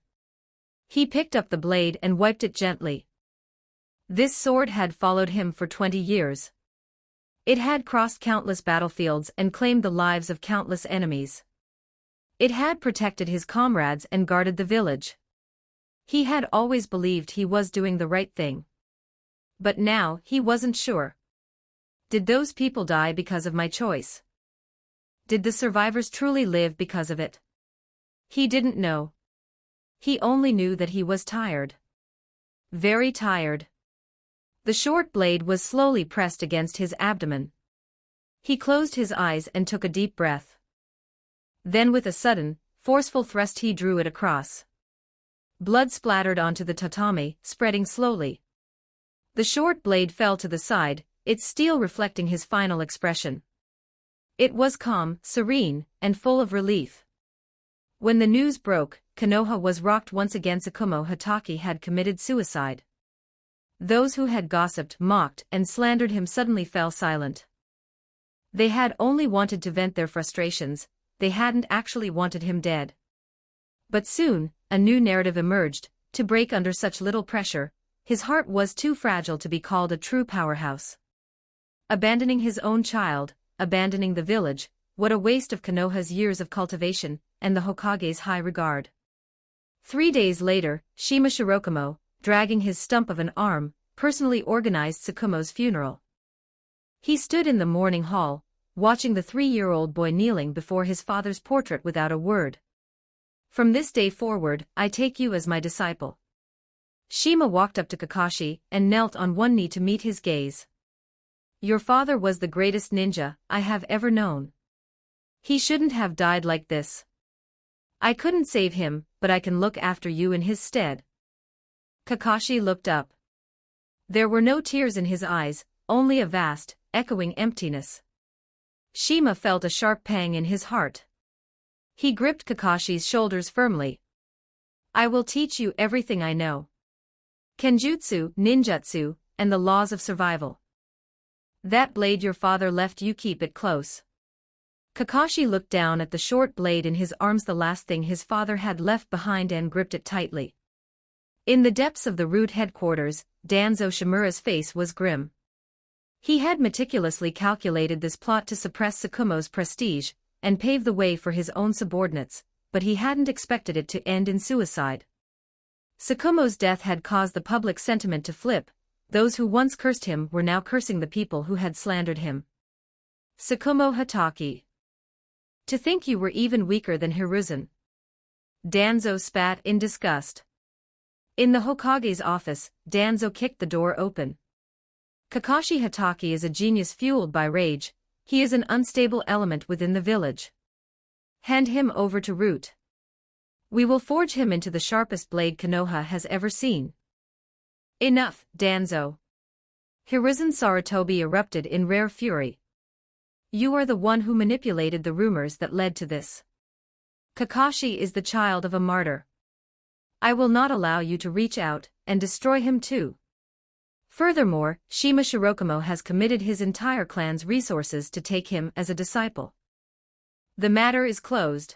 He picked up the blade and wiped it gently. This sword had followed him for 20 years. It had crossed countless battlefields and claimed the lives of countless enemies. It had protected his comrades and guarded the village. He had always believed he was doing the right thing. But now, he wasn't sure. Did those people die because of my choice? Did the survivors truly live because of it? He didn't know. He only knew that he was tired. Very tired. The short blade was slowly pressed against his abdomen. He closed his eyes and took a deep breath. Then with a sudden, forceful thrust he drew it across. Blood splattered onto the tatami, spreading slowly. The short blade fell to the side, its steel reflecting his final expression. It was calm, serene, and full of relief. When the news broke, Konoha was rocked once again. Tsukumo Hatake had committed suicide. Those who had gossiped, mocked, and slandered him suddenly fell silent. They had only wanted to vent their frustrations, they hadn't actually wanted him dead. But soon, a new narrative emerged, to break under such little pressure. His heart was too fragile to be called a true powerhouse. Abandoning his own child, abandoning the village, what a waste of Konoha's years of cultivation, and the Hokage's high regard. 3 days later, Shima Shirokamo, dragging his stump of an arm, personally organized Tsukumo's funeral. He stood in the mourning hall, watching the 3-year-old boy kneeling before his father's portrait without a word. From this day forward, I take you as my disciple. Shima walked up to Kakashi and knelt on one knee to meet his gaze. Your father was the greatest ninja I have ever known. He shouldn't have died like this. I couldn't save him, but I can look after you in his stead. Kakashi looked up. There were no tears in his eyes, only a vast, echoing emptiness. Shima felt a sharp pang in his heart. He gripped Kakashi's shoulders firmly. I will teach you everything I know. Kenjutsu, ninjutsu, and the laws of survival. That blade your father left you, keep it close. Kakashi looked down at the short blade in his arms, the last thing his father had left behind, and gripped it tightly. In the depths of the root headquarters, Danzo Shimura's face was grim. He had meticulously calculated this plot to suppress Tsukumo's prestige, and pave the way for his own subordinates, but he hadn't expected it to end in suicide. Tsukumo's death had caused the public sentiment to flip. Those who once cursed him were now cursing the people who had slandered him. Tsukumo Hatake. To think you were even weaker than Hiruzen. Danzo spat in disgust. In the Hokage's office, Danzo kicked the door open. Kakashi Hatake is a genius fueled by rage. He is an unstable element within the village. Hand him over to Root. We will forge him into the sharpest blade Konoha has ever seen. Enough, Danzo. Hiruzen Sarutobi erupted in rare fury. You are the one who manipulated the rumors that led to this. Kakashi is the child of a martyr. I will not allow you to reach out and destroy him too. Furthermore, Shima Shirokamo has committed his entire clan's resources to take him as a disciple. The matter is closed.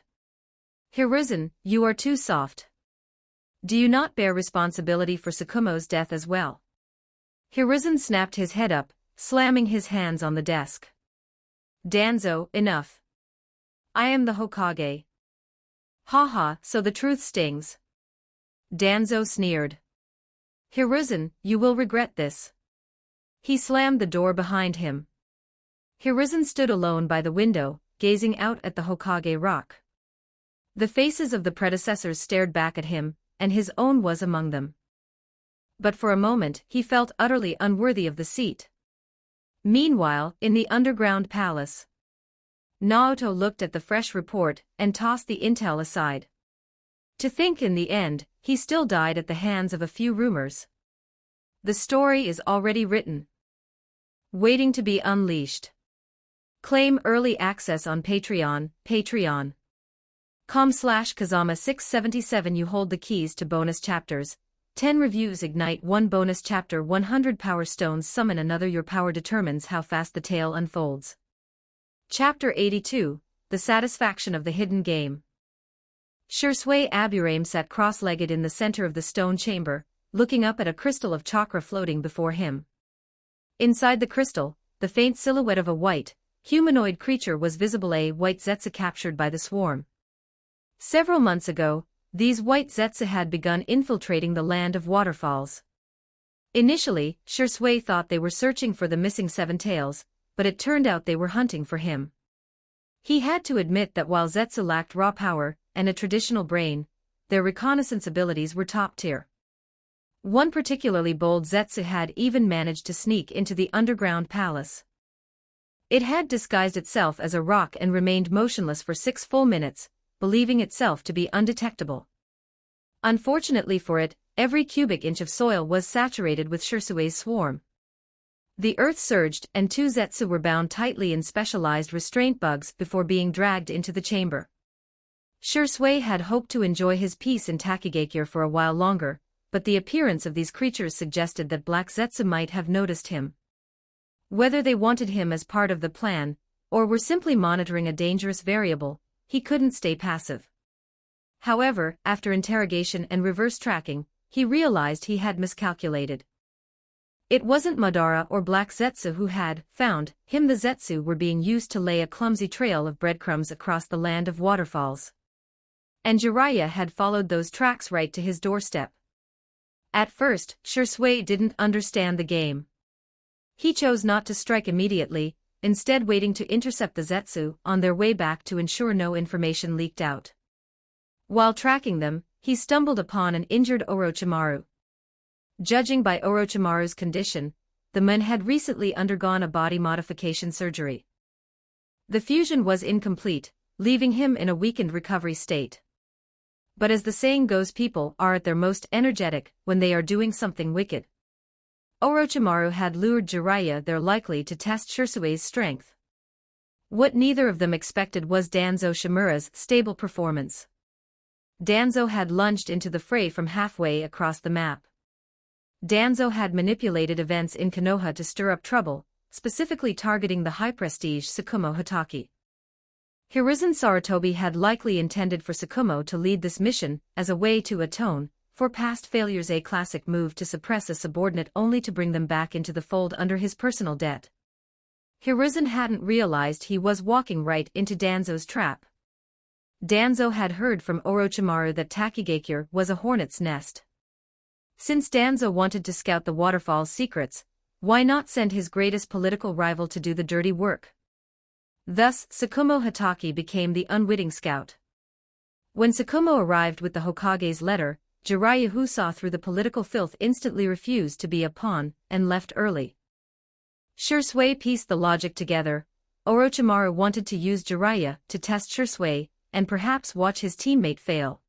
Hiruzen, you are too soft. Do you not bear responsibility for Tsukumo's death as well? Hiruzen snapped his head up, slamming his hands on the desk. Danzo, enough. I am the Hokage. Haha, so the truth stings. Danzo sneered. Hiruzen, you will regret this. He slammed the door behind him. Hiruzen stood alone by the window, gazing out at the Hokage rock. The faces of the predecessors stared back at him, and his own was among them. But for a moment he felt utterly unworthy of the seat. Meanwhile, in the underground palace, Naruto looked at the fresh report and tossed the intel aside. To think in the end, he still died at the hands of a few rumors. The story is already written, waiting to be unleashed. Claim early access on Patreon, patreon.com/Kazama677. You hold the keys to bonus chapters. 10 reviews ignite 1 bonus chapter. 100 power stones summon another. Your power determines how fast the tale unfolds. Chapter 82, The Satisfaction of the Hidden Game. Shisui Aburame sat cross-legged in the center of the stone chamber, looking up at a crystal of chakra floating before him. Inside the crystal, the faint silhouette of a white, humanoid creature was visible, a white Zetsu captured by the swarm. Several months ago, these white Zetsu had begun infiltrating the land of waterfalls. Initially, Shisui thought they were searching for the missing Seven Tails, but it turned out they were hunting for him. He had to admit that while Zetsu lacked raw power and a traditional brain, their reconnaissance abilities were top tier. One particularly bold Zetsu had even managed to sneak into the underground palace. It had disguised itself as a rock and remained motionless for 6 full minutes, believing itself to be undetectable. Unfortunately for it, every cubic inch of soil was saturated with Shisui's swarm. The earth surged and 2 Zetsu were bound tightly in specialized restraint bugs before being dragged into the chamber. Shisui had hoped to enjoy his peace in Takigakure for a while longer, but the appearance of these creatures suggested that Black Zetsu might have noticed him. Whether they wanted him as part of the plan, or were simply monitoring a dangerous variable, he couldn't stay passive. However, after interrogation and reverse tracking, he realized he had miscalculated. It wasn't Madara or Black Zetsu who had found him. The Zetsu were being used to lay a clumsy trail of breadcrumbs across the land of waterfalls. And Jiraiya had followed those tracks right to his doorstep. At first, Shisui didn't understand the game. He chose not to strike immediately, instead waiting to intercept the Zetsu on their way back to ensure no information leaked out. While tracking them, he stumbled upon an injured Orochimaru. Judging by Orochimaru's condition, the man had recently undergone a body modification surgery. The fusion was incomplete, leaving him in a weakened recovery state. But as the saying goes, people are at their most energetic when they are doing something wicked. Orochimaru had lured Jiraiya there likely to test Shisui's strength. What neither of them expected was Danzo Shimura's stable performance. Danzo had lunged into the fray from halfway across the map. Danzo had manipulated events in Konoha to stir up trouble, specifically targeting the high-prestige Tsukumo Hatake. Hiruzen Sarutobi had likely intended for Tsukumo to lead this mission as a way to atone for past failures, a classic move to suppress a subordinate only to bring them back into the fold under his personal debt. Hiruzen hadn't realized he was walking right into Danzo's trap. Danzo had heard from Orochimaru that Takigakure was a hornet's nest. Since Danzo wanted to scout the waterfall's secrets, why not send his greatest political rival to do the dirty work? Thus, Tsukumo Hatake became the unwitting scout. When Tsukumo arrived with the Hokage's letter, Jiraiya, who saw through the political filth, instantly refused to be a pawn and left early. Shisui pieced the logic together. Orochimaru wanted to use Jiraiya to test Shisui and perhaps watch his teammate fail.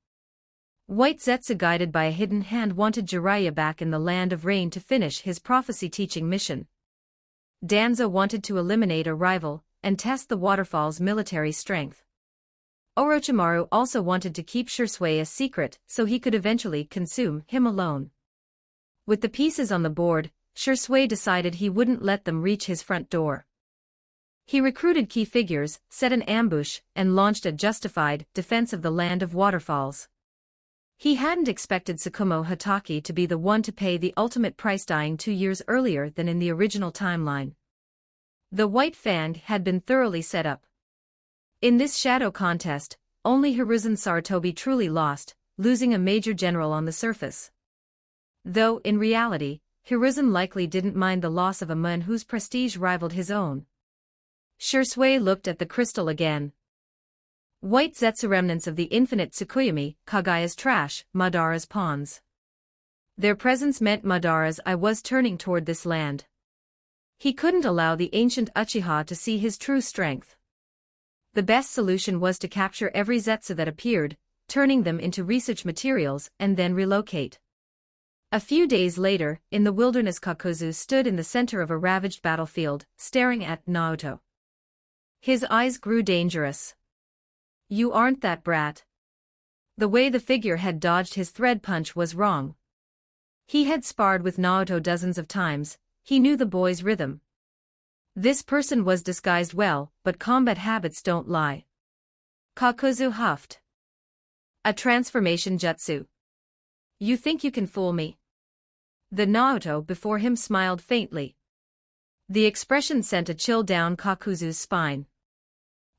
White Zetsu, guided by a hidden hand, wanted Jiraiya back in the land of rain to finish his prophecy-teaching mission. Danzo wanted to eliminate a rival and test the waterfall's military strength. Orochimaru also wanted to keep Shisui a secret so he could eventually consume him alone. With the pieces on the board, Shisui decided he wouldn't let them reach his front door. He recruited key figures, set an ambush, and launched a justified defense of the land of waterfalls. He hadn't expected Tsukumo Hatake to be the one to pay the ultimate price, dying 2 years earlier than in the original timeline. The White Fang had been thoroughly set up. In this shadow contest, only Hiruzen Sarutobi truly lost, losing a major general on the surface. Though, in reality, Hiruzen likely didn't mind the loss of a man whose prestige rivaled his own. Shisui looked at the crystal again. White Zetsu remnants of the infinite Tsukuyomi, Kagaya's trash, Madara's pawns. Their presence meant Madara's eye was turning toward this land. He couldn't allow the ancient Uchiha to see his true strength. The best solution was to capture every Zetsu that appeared, turning them into research materials, and then relocate. A few days later, in the wilderness, Kakuzu stood in the center of a ravaged battlefield, staring at Naruto. His eyes grew dangerous. "You aren't that brat." The way the figure had dodged his thread punch was wrong. He had sparred with Naruto dozens of times, he knew the boy's rhythm. This person was disguised well, but combat habits don't lie. Kakuzu huffed. "A transformation jutsu. You think you can fool me?" The Naruto before him smiled faintly. The expression sent a chill down Kakuzu's spine.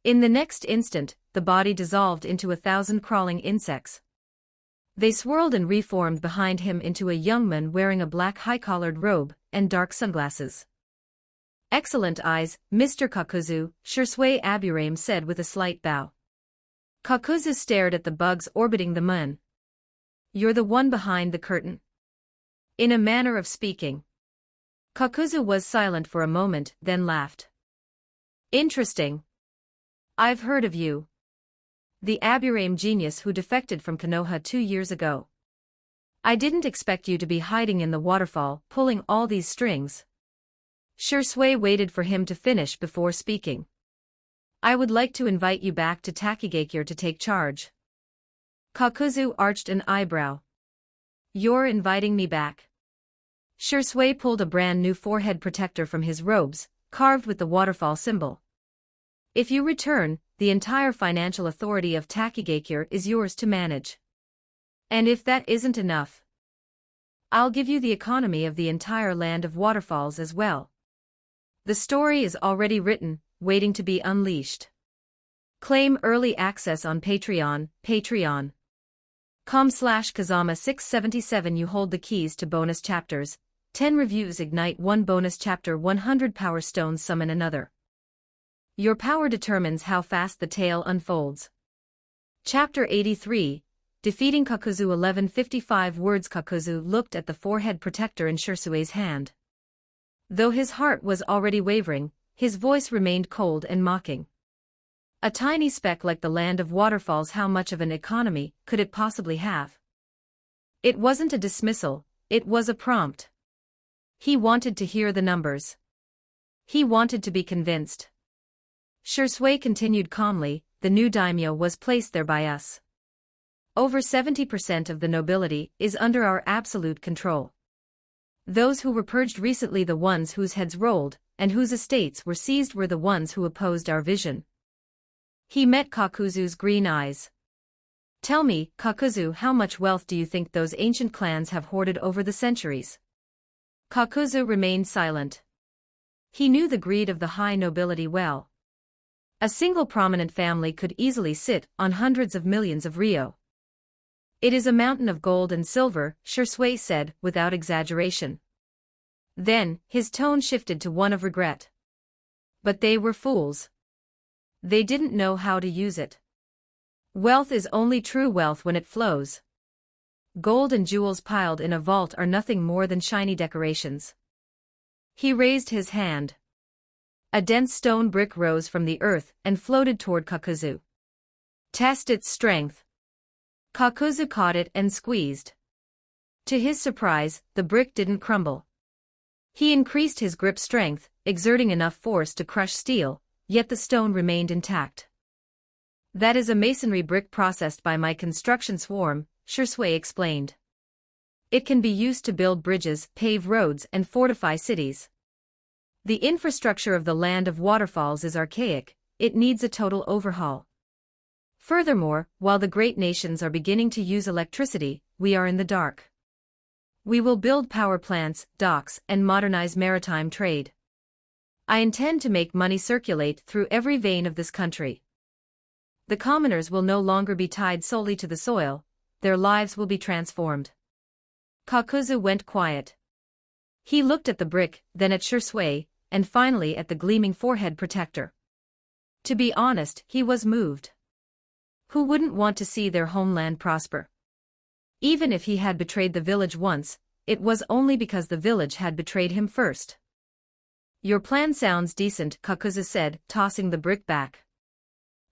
In the next instant, the body dissolved into 1,000 crawling insects. They swirled and reformed behind him into a young man wearing a black high-collared robe and dark sunglasses. "Excellent eyes, Mr. Kakuzu," Shisui Aburame said with a slight bow. Kakuzu stared at the bugs orbiting the moon. "You're the one behind the curtain?" In a manner of speaking. Kakuzu was silent for a moment, then laughed. "Interesting. I've heard of you. The Aburame genius who defected from Konoha 2 years ago. I didn't expect you to be hiding in the waterfall, pulling all these strings." Shisui waited for him to finish before speaking. "I would like to invite you back to Takigakure to take charge." Kakuzu arched an eyebrow. "You're inviting me back?" Shisui pulled a brand new forehead protector from his robes, carved with the waterfall symbol. "If you return, the entire financial authority of Takigakure is yours to manage. And if that isn't enough, I'll give you the economy of the entire land of waterfalls as well. The story is already written, waiting to be unleashed. Claim early access on Patreon, patreon.com/Kazama677. You hold the keys to bonus chapters, 10 reviews ignite 1 bonus chapter, 100 power stones summon another. Your power determines how fast the tale unfolds. Chapter 83, Defeating Kakuzu. 1155 words. Kakuzu looked at the forehead protector in Shisui's hand. Though his heart was already wavering, his voice remained cold and mocking. "A tiny speck like the land of waterfalls, how much of an economy could it possibly have?" It wasn't a dismissal, it was a prompt. He wanted to hear the numbers. He wanted to be convinced. Shisui continued calmly, "The new daimyo was placed there by us. Over 70% of the nobility is under our absolute control. Those who were purged recently, the ones whose heads rolled, and whose estates were seized, were the ones who opposed our vision." He met Kakuzu's green eyes. "Tell me, Kakuzu, how much wealth do you think those ancient clans have hoarded over the centuries?" Kakuzu remained silent. He knew the greed of the high nobility well. A single prominent family could easily sit on hundreds of millions of ryo. "It is a mountain of gold and silver," Shisui said, without exaggeration. Then, his tone shifted to one of regret. "But they were fools. They didn't know how to use it. Wealth is only true wealth when it flows. Gold and jewels piled in a vault are nothing more than shiny decorations." He raised his hand. A dense stone brick rose from the earth and floated toward Kakuzu. "Test its strength." Kakuzu caught it and squeezed. To his surprise, the brick didn't crumble. He increased his grip strength, exerting enough force to crush steel, yet the stone remained intact. That is a masonry brick processed by my construction swarm, Shui explained. It can be used to build bridges, pave roads, and fortify cities. The infrastructure of the land of waterfalls is archaic, it needs a total overhaul. Furthermore, while the great nations are beginning to use electricity, we are in the dark. We will build power plants, docks, and modernize maritime trade. I intend to make money circulate through every vein of this country. The commoners will no longer be tied solely to the soil, their lives will be transformed. Kakuzu went quiet. He looked at the brick, then at Shui, and finally at the gleaming forehead protector. To be honest, he was moved. Who wouldn't want to see their homeland prosper? Even if he had betrayed the village once, it was only because the village had betrayed him first. Your plan sounds decent, Kakuzu said, tossing the brick back.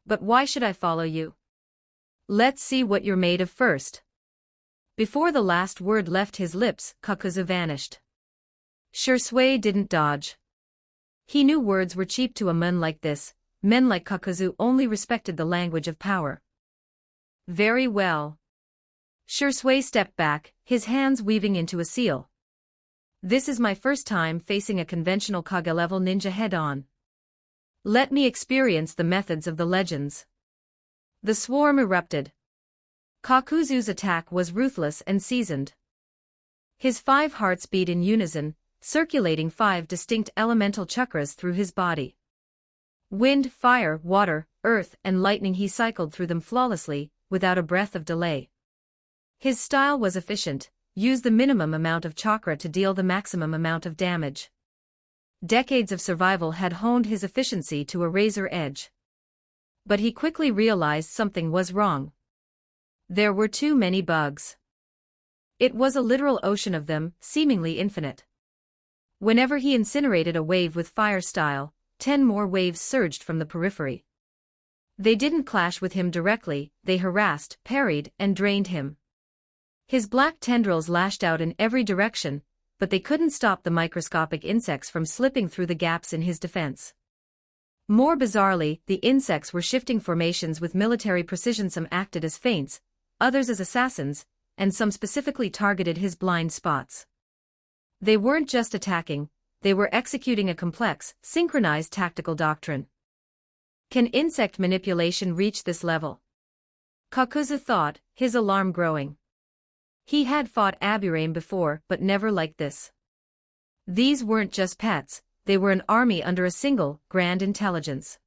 But why should I follow you? Let's see what you're made of first. Before the last word left his lips, Kakuzu vanished. Shui didn't dodge. He knew words were cheap to a man like this. Men like Kakuzu only respected the language of power. Very well. Shui stepped back, his hands weaving into a seal. This is my first time facing a conventional Kage-level ninja head-on. Let me experience the methods of the legends. The swarm erupted. Kakuzu's attack was ruthless and seasoned. His 5 hearts beat in unison, circulating 5 distinct elemental chakras through his body. Wind, fire, water, earth, and lightning, he cycled through them flawlessly, without a breath of delay. His style was efficient, use the minimum amount of chakra to deal the maximum amount of damage. Decades of survival had honed his efficiency to a razor edge. But he quickly realized something was wrong. There were too many bugs. It was a literal ocean of them, seemingly infinite. Whenever he incinerated a wave with fire style, 10 more waves surged from the periphery. They didn't clash with him directly, they harassed, parried, and drained him. His black tendrils lashed out in every direction, but they couldn't stop the microscopic insects from slipping through the gaps in his defense. More bizarrely, the insects were shifting formations with military precision. Some acted as feints, others as assassins, and some specifically targeted his blind spots. They weren't just attacking, they were executing a complex, synchronized tactical doctrine. Can insect manipulation reach this level? Kakuzu thought, his alarm growing. He had fought Aburame before, but never like this. These weren't just pets, they were an army under a single, grand intelligence.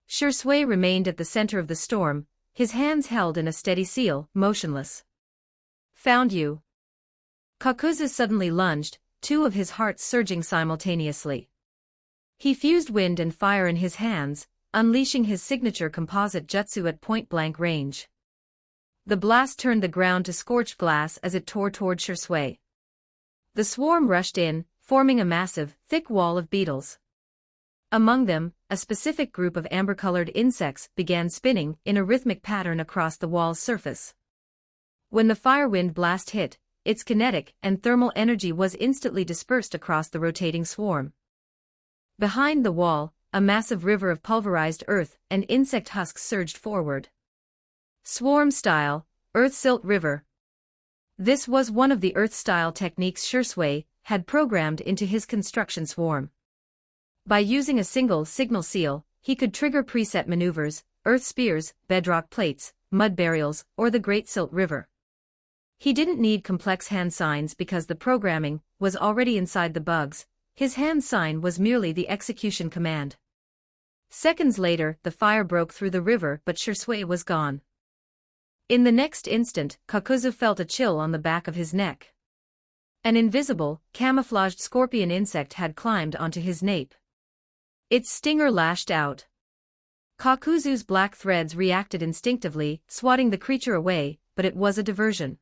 Shui remained at the center of the storm, his hands held in a steady seal, motionless. Found you. Kakuzu suddenly lunged, 2 of his hearts surging simultaneously. He fused wind and fire in his hands, unleashing his signature composite jutsu at point-blank range. The blast turned the ground to scorched glass as it tore toward Shui. The swarm rushed in, forming a massive, thick wall of beetles. Among them, a specific group of amber-colored insects began spinning in a rhythmic pattern across the wall's surface. When the fire-wind blast hit, its kinetic and thermal energy was instantly dispersed across the rotating swarm. Behind the wall, a massive river of pulverized earth and insect husks surged forward. Swarm style, Earth Silt River. This was one of the Earth-style techniques Shui had programmed into his construction swarm. By using a single signal seal, he could trigger preset maneuvers, earth spears, bedrock plates, mud burials, or the Great Silt River. He didn't need complex hand signs because the programming was already inside the bugs, his hand sign was merely the execution command. Seconds later, the fire broke through the river but Shui was gone. In the next instant, Kakuzu felt a chill on the back of his neck. An invisible, camouflaged scorpion insect had climbed onto his nape. Its stinger lashed out. Kakuzu's black threads reacted instinctively, swatting the creature away, but it was a diversion.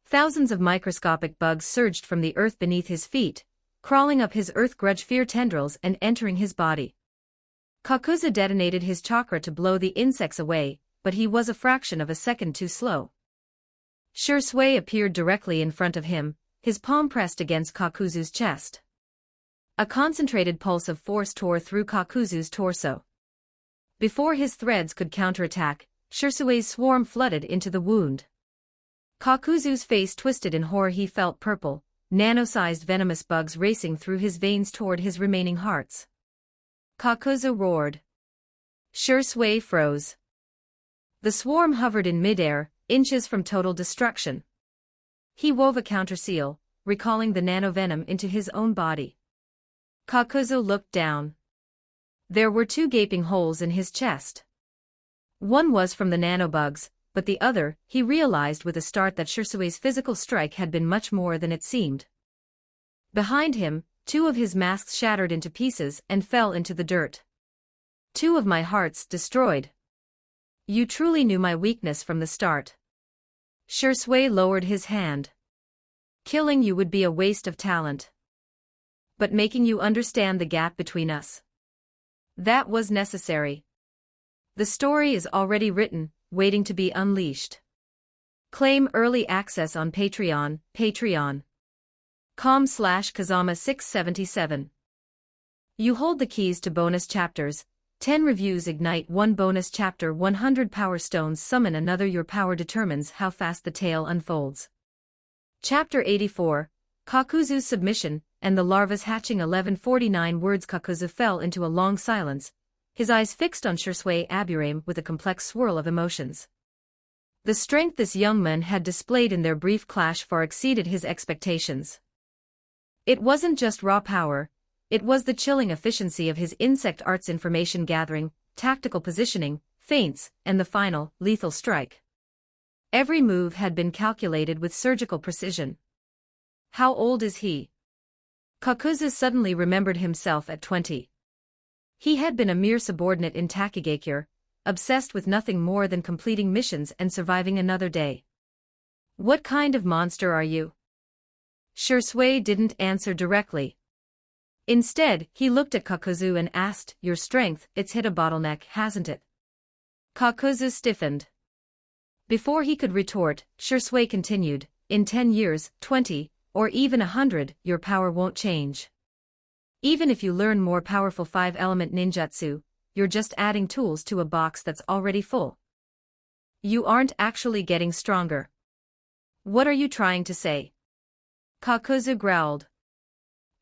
Thousands of microscopic bugs surged from the earth beneath his feet, crawling up his earth grudge fear tendrils and entering his body. Kakuzu detonated his chakra to blow the insects away, but he was a fraction of a second too slow. Shui appeared directly in front of him, his palm pressed against Kakuzu's chest. A concentrated pulse of force tore through Kakuzu's torso. Before his threads could counterattack, Shirsui's swarm flooded into the wound. Kakuzu's face twisted in horror. He felt purple, nano-sized venomous bugs racing through his veins toward his remaining hearts. Kakuzu roared. Shirsui froze. The swarm hovered in midair, inches from total destruction. He wove a counter-seal, recalling the nanovenom into his own body. Kakuzu looked down. There were 2 gaping holes in his chest. One was from the nanobugs, but the other, he realized with a start that Shirsui's physical strike had been much more than it seemed. Behind him, 2 of his masks shattered into pieces and fell into the dirt. 2 of my hearts destroyed. You truly knew my weakness from the start. Shirsui lowered his hand. Killing you would be a waste of talent. But making you understand the gap between us. That was necessary. The story is already written, waiting to be unleashed. Claim early access on Patreon, patreon.com/Kazama677. You hold the keys to bonus chapters, 10 reviews ignite 1 bonus chapter, 100 power stones summon another. Your power determines how fast the tale unfolds. Chapter 84, Kakuzu's submission, and the larva's hatching. 1149 words. Kakuzu fell into a long silence, his eyes fixed on Shirsui Aburame with a complex swirl of emotions. The strength this young man had displayed in their brief clash far exceeded his expectations. It wasn't just raw power, it was the chilling efficiency of his insect arts, information gathering, tactical positioning, feints, and the final, lethal strike. Every move had been calculated with surgical precision. How old is he? Kakuzu suddenly remembered himself at 20. He had been a mere subordinate in Takigakure, obsessed with nothing more than completing missions and surviving another day. What kind of monster are you? Shirsui didn't answer directly. Instead, he looked at Kakuzu and asked, your strength, it's hit a bottleneck, hasn't it? Kakuzu stiffened. Before he could retort, Shirsui continued, in 10 years, 20, or even 100, your power won't change. Even if you learn more powerful 5-element ninjutsu, you're just adding tools to a box that's already full. You aren't actually getting stronger. What are you trying to say? Kakuzu growled.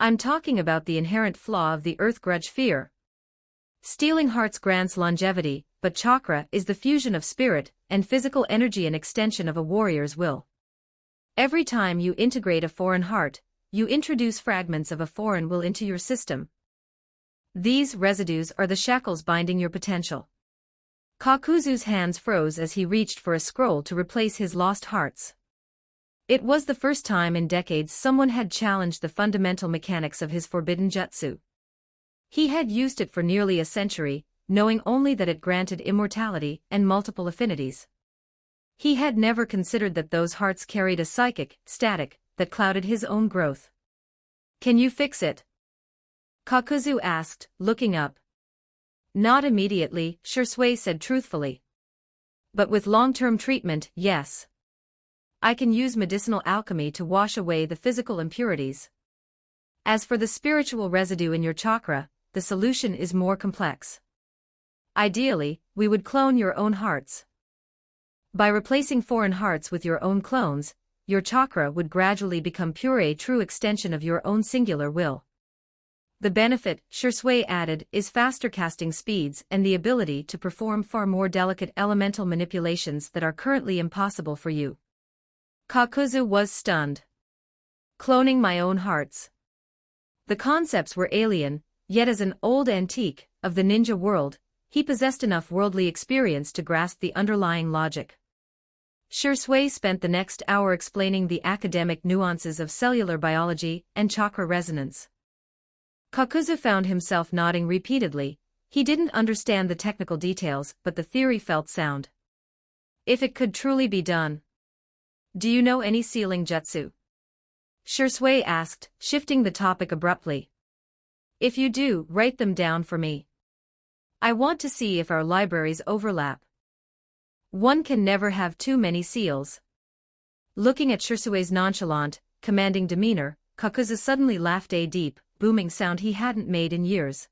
I'm talking about the inherent flaw of the earth grudge fear. Stealing hearts grants longevity, but chakra is the fusion of spirit and physical energy, an extension of a warrior's will. Every time you integrate a foreign heart, you introduce fragments of a foreign will into your system. These residues are the shackles binding your potential. Kakuzu's hands froze as he reached for a scroll to replace his lost hearts. It was the first time in decades someone had challenged the fundamental mechanics of his forbidden jutsu. He had used it for nearly a century, knowing only that it granted immortality and multiple affinities. He had never considered that those hearts carried a psychic static that clouded his own growth. Can you fix it? Kakuzu asked, looking up. Not immediately, Shirsui said truthfully. But with long-term treatment, yes. I can use medicinal alchemy to wash away the physical impurities. As for the spiritual residue in your chakra, the solution is more complex. Ideally, we would clone your own hearts. By replacing foreign hearts with your own clones, your chakra would gradually become pure, a true extension of your own singular will. The benefit, Shirsui added, is faster casting speeds and the ability to perform far more delicate elemental manipulations that are currently impossible for you. Kakuzu was stunned. Cloning my own hearts. The concepts were alien, yet as an old antique of the ninja world, he possessed enough worldly experience to grasp the underlying logic. Shirsui spent the next hour explaining the academic nuances of cellular biology and chakra resonance. Kakuzu found himself nodding repeatedly. He didn't understand the technical details, but the theory felt sound. If it could truly be done. Do you know any sealing jutsu? Shirsui asked, shifting the topic abruptly. If you do, write them down for me. I want to see if our libraries overlap. One can never have too many seals. Looking at Shirsui's nonchalant, commanding demeanor, Kakuzu suddenly laughed, a deep, booming sound he hadn't made in years.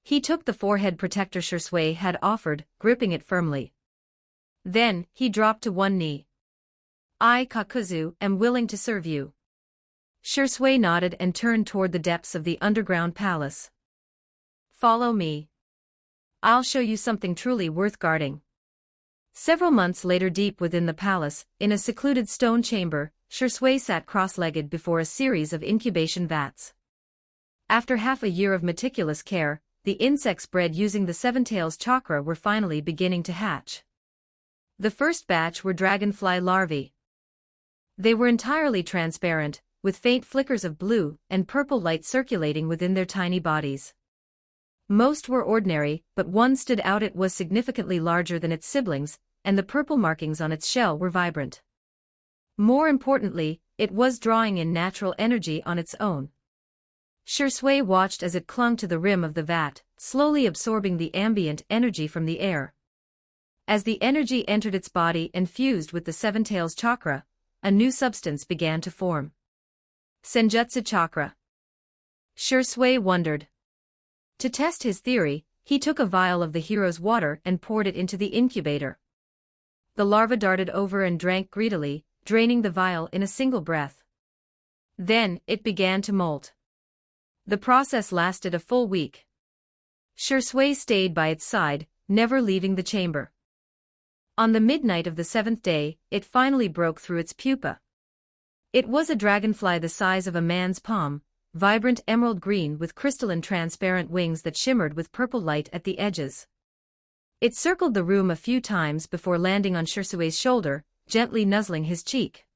He took the forehead protector Shui had offered, gripping it firmly. Then, he dropped to one knee. I, Kakuzu, am willing to serve you. Shui nodded and turned toward the depths of the underground palace. Follow me. I'll show you something truly worth guarding. Several months later, deep within the palace, in a secluded stone chamber, Shui sat cross-legged before a series of incubation vats. After half a year of meticulous care, the insects bred using the Seven-Tails chakra were finally beginning to hatch. The first batch were dragonfly larvae. They were entirely transparent, with faint flickers of blue and purple light circulating within their tiny bodies. Most were ordinary, but one stood out. It was significantly larger than its siblings, and the purple markings on its shell were vibrant. More importantly, it was drawing in natural energy on its own. Shui watched as it clung to the rim of the vat, slowly absorbing the ambient energy from the air. As the energy entered its body and fused with the Seven-Tails chakra, a new substance began to form. Senjutsu chakra. Shui wondered. To test his theory, he took a vial of the hero's water and poured it into the incubator. The larva darted over and drank greedily, draining the vial in a single breath. Then, it began to molt. The process lasted a full week. Shui stayed by its side, never leaving the chamber. On the midnight of the seventh day, it finally broke through its pupa. It was a dragonfly the size of a man's palm, vibrant emerald green with crystalline transparent wings that shimmered with purple light at the edges. It circled the room a few times before landing on Shui's shoulder, gently nuzzling his cheek.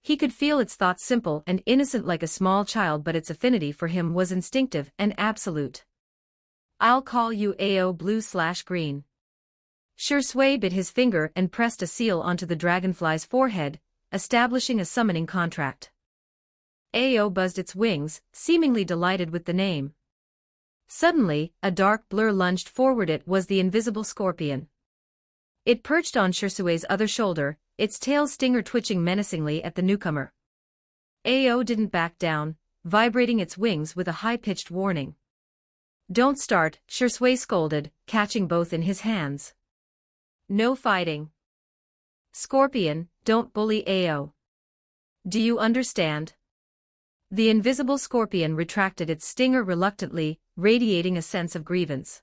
He could feel its thoughts, simple and innocent like a small child, but its affinity for him was instinctive and absolute. I'll call you AO blue/green. Shui bit his finger and pressed a seal onto the dragonfly's forehead, establishing a summoning contract. AO buzzed its wings, seemingly delighted with the name. Suddenly, a dark blur lunged forward. It was the invisible scorpion. It perched on Shui's other shoulder, its tail stinger twitching menacingly at the newcomer. AO didn't back down, vibrating its wings with a high-pitched warning. Don't start, Shui scolded, catching both in his hands. No fighting. Scorpion, don't bully AO. Do you understand? The invisible scorpion retracted its stinger reluctantly, radiating a sense of grievance.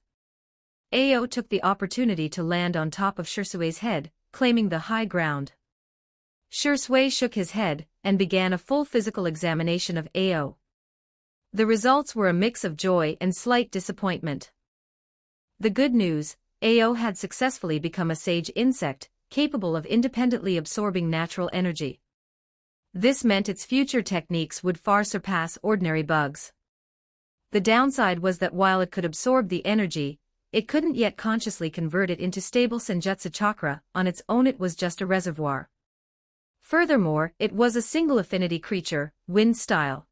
AO took the opportunity to land on top of Shui's head, claiming the high ground. Shui shook his head and began a full physical examination of AO. The results were a mix of joy and slight disappointment. The good news, AO had successfully become a sage insect, capable of independently absorbing natural energy. This meant its future techniques would far surpass ordinary bugs. The downside was that while it could absorb the energy, it couldn't yet consciously convert it into stable senjutsu chakra. On its own it was just a reservoir. Furthermore, it was a single affinity creature, wind style.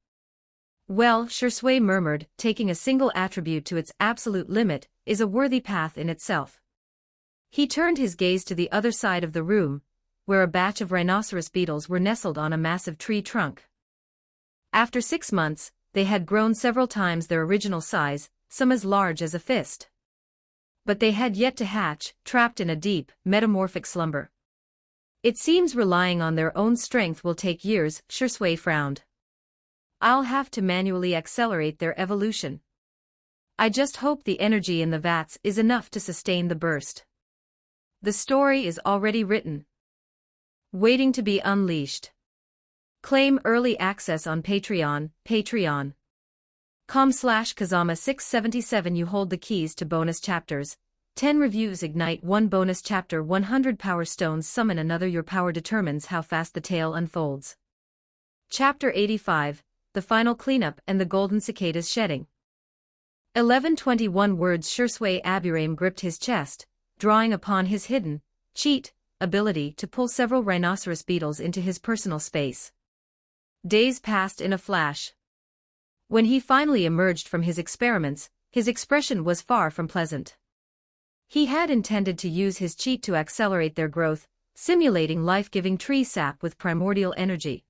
Well, Shui murmured, taking a single attribute to its absolute limit is a worthy path in itself. He turned his gaze to the other side of the room, where a batch of rhinoceros beetles were nestled on a massive tree trunk. After 6 months, they had grown several times their original size, some as large as a fist. But they had yet to hatch, trapped in a deep, metamorphic slumber. It seems relying on their own strength will take years, Shui frowned. I'll have to manually accelerate their evolution. I just hope the energy in the vats is enough to sustain the burst. The story is already written. Waiting to be unleashed. Claim early access on Patreon, patreon.com/Kazama677. You hold the keys to bonus chapters. 10 reviews ignite 1 bonus chapter. 100 power stones summon another. Your power determines how fast the tale unfolds. Chapter 85, The Final Cleanup and the Golden Cicadas Shedding. 1121 words. Shui Aburame gripped his chest, drawing upon his hidden cheat ability to pull several rhinoceros beetles into his personal space. Days passed in a flash. When he finally emerged from his experiments, his expression was far from pleasant. He had intended to use his cheat to accelerate their growth, simulating life-giving tree sap with primordial energy.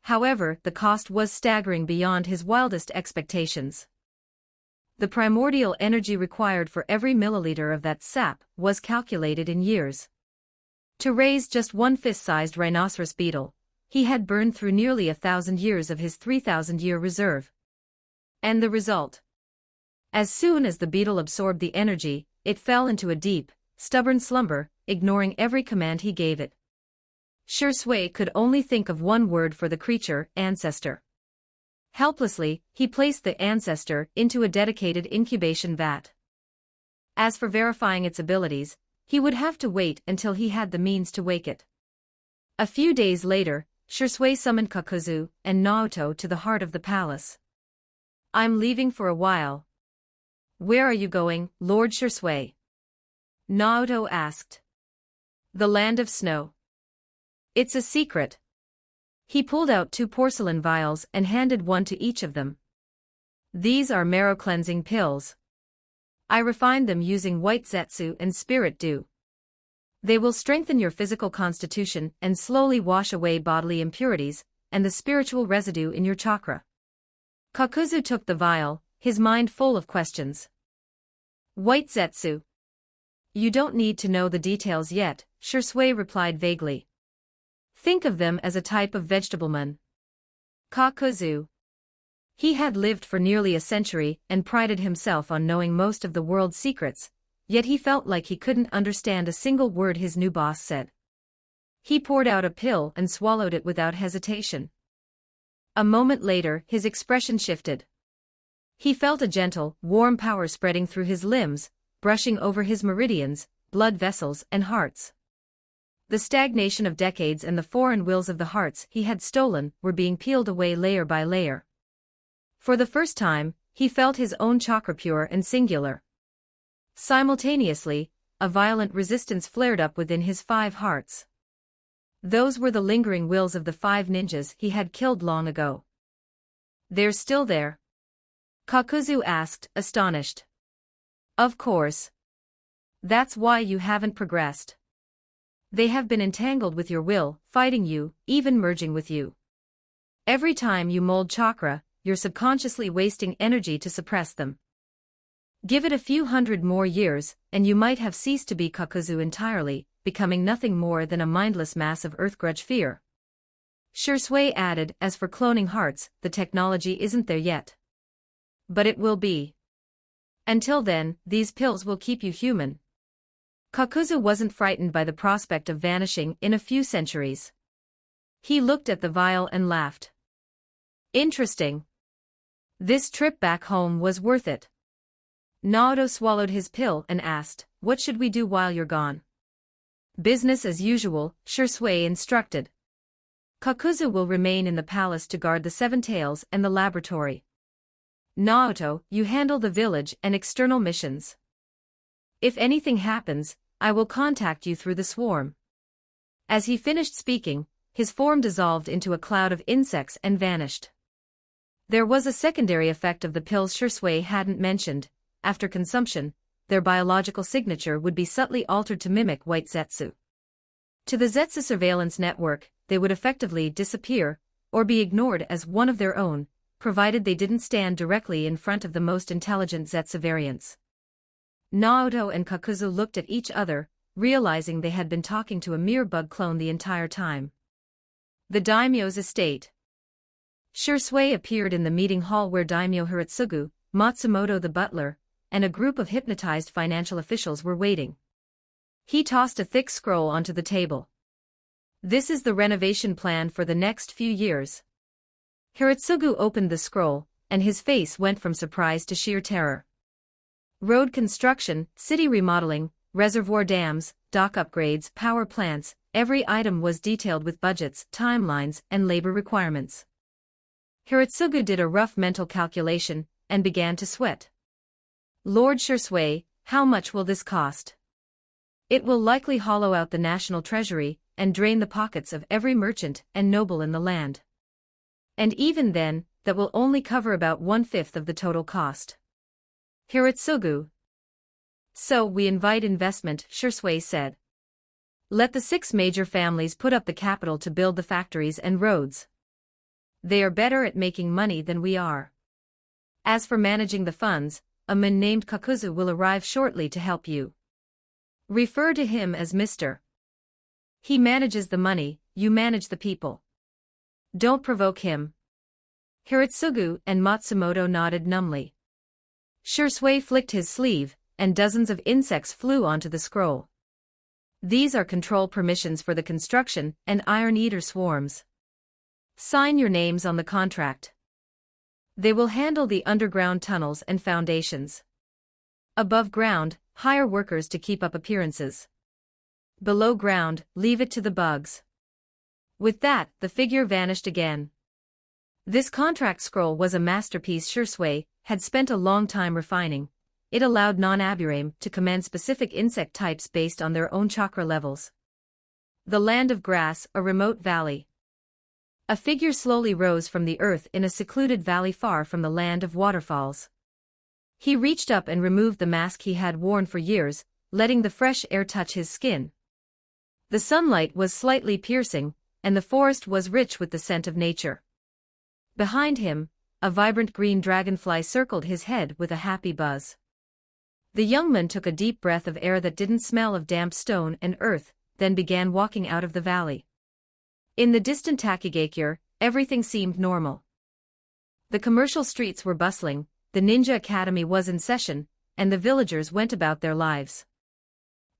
However, the cost was staggering beyond his wildest expectations. The primordial energy required for every milliliter of that sap was calculated in years. To raise just one fist-sized rhinoceros beetle, he had burned through nearly 1,000 years of his 3,000-year reserve. And the result? As soon as the beetle absorbed the energy, it fell into a deep, stubborn slumber, ignoring every command he gave it. Shui could only think of one word for the creature: ancestor. Helplessly, he placed the ancestor into a dedicated incubation vat. As for verifying its abilities, he would have to wait until he had the means to wake it. A few days later, Shui summoned Kakuzu and Naruto to the heart of the palace. "I'm leaving for a while." "Where are you going, Lord Shui?" Naruto asked. "The land of snow. It's a secret." He pulled out 2 porcelain vials and handed one to each of them. "These are marrow-cleansing pills. I refined them using white zetsu and spirit dew. They will strengthen your physical constitution and slowly wash away bodily impurities and the spiritual residue in your chakra." Kakuzu took the vial, his mind full of questions. "White zetsu? You don't need to know the details yet," Shui replied vaguely. "Think of them as a type of vegetableman." Kakuzu. He had lived for nearly a century and prided himself on knowing most of the world's secrets, yet he felt like he couldn't understand a single word his new boss said. He poured out a pill and swallowed it without hesitation. A moment later, his expression shifted. He felt a gentle, warm power spreading through his limbs, brushing over his meridians, blood vessels, and hearts. The stagnation of decades and the foreign wills of the hearts he had stolen were being peeled away layer by layer. For the first time, he felt his own chakra pure and singular. Simultaneously, a violent resistance flared up within his 5 hearts. Those were the lingering wills of the 5 ninjas he had killed long ago. "They're still there?" Kakuzu asked, astonished. "Of course. That's why you haven't progressed. They have been entangled with your will, fighting you, even merging with you. Every time you mold chakra, you're subconsciously wasting energy to suppress them. Give it a few hundred more years, and you might have ceased to be Kakuzu entirely, becoming nothing more than a mindless mass of earth grudge fear." Shui added, "As for cloning hearts, the technology isn't there yet. But it will be. Until then, these pills will keep you human." Kakuzu wasn't frightened by the prospect of vanishing in a few centuries. He looked at the vial and laughed. "Interesting. This trip back home was worth it." Naruto swallowed his pill and asked, "What should we do while you're gone?" "Business as usual," Shui instructed. "Kakuzu will remain in the palace to guard the 7 tails and the laboratory. Naruto, you handle the village and external missions. If anything happens, I will contact you through the swarm." As he finished speaking, his form dissolved into a cloud of insects and vanished. There was a secondary effect of the pills Shui hadn't mentioned. After consumption, their biological signature would be subtly altered to mimic white zetsu. To the zetsu surveillance network, they would effectively disappear, or be ignored as one of their own, provided they didn't stand directly in front of the most intelligent zetsu variants. Naruto and Kakuzu looked at each other, realizing they had been talking to a mere bug clone the entire time. The daimyo's estate. Shui appeared in the meeting hall where Daimyo Hiratsugu, Matsumoto the butler, and a group of hypnotized financial officials were waiting. He tossed a thick scroll onto the table. "This is the renovation plan for the next few years." Hiratsugu opened the scroll, and his face went from surprise to sheer terror. Road construction, city remodeling, reservoir dams, dock upgrades, power plants, every item was detailed with budgets, timelines, and labor requirements. Hiratsugu did a rough mental calculation, and began to sweat. "Lord Shui, how much will this cost?" "It will likely hollow out the national treasury, and drain the pockets of every merchant and noble in the land. And even then, that will only cover about 1/5 of the total cost." Hiratsugu. "So we invite investment," Shui said. "Let the 6 major families put up the capital to build the factories and roads. They are better at making money than we are. As for managing the funds, a man named Kakuzu will arrive shortly to help you. Refer to him as Mr. He manages the money, you manage the people. Don't provoke him. Hiratsugu and Matsumoto nodded numbly. Shursui flicked his sleeve, and dozens of insects flew onto the scroll. These are control permissions for the construction and Iron Eater swarms. Sign your names on the contract. They will handle the underground tunnels and foundations. Above ground, hire workers to keep up appearances. Below ground, leave it to the bugs. With that, the figure vanished again. This contract scroll was a masterpiece Shursui had spent a long time refining. It allowed non-Aburame to command specific insect types based on their own chakra levels. The land of grass, a remote valley. A figure slowly rose from the earth in a secluded valley far from the land of waterfalls. He reached up and removed the mask he had worn for years, letting the fresh air touch his skin. The sunlight was slightly piercing, and the forest was rich with the scent of nature. Behind him, a vibrant green dragonfly circled his head with a happy buzz. The young man took a deep breath of air that didn't smell of damp stone and earth, then began walking out of the valley. In the distant Takigakure, everything seemed normal. The commercial streets were bustling, the ninja academy was in session, and the villagers went about their lives.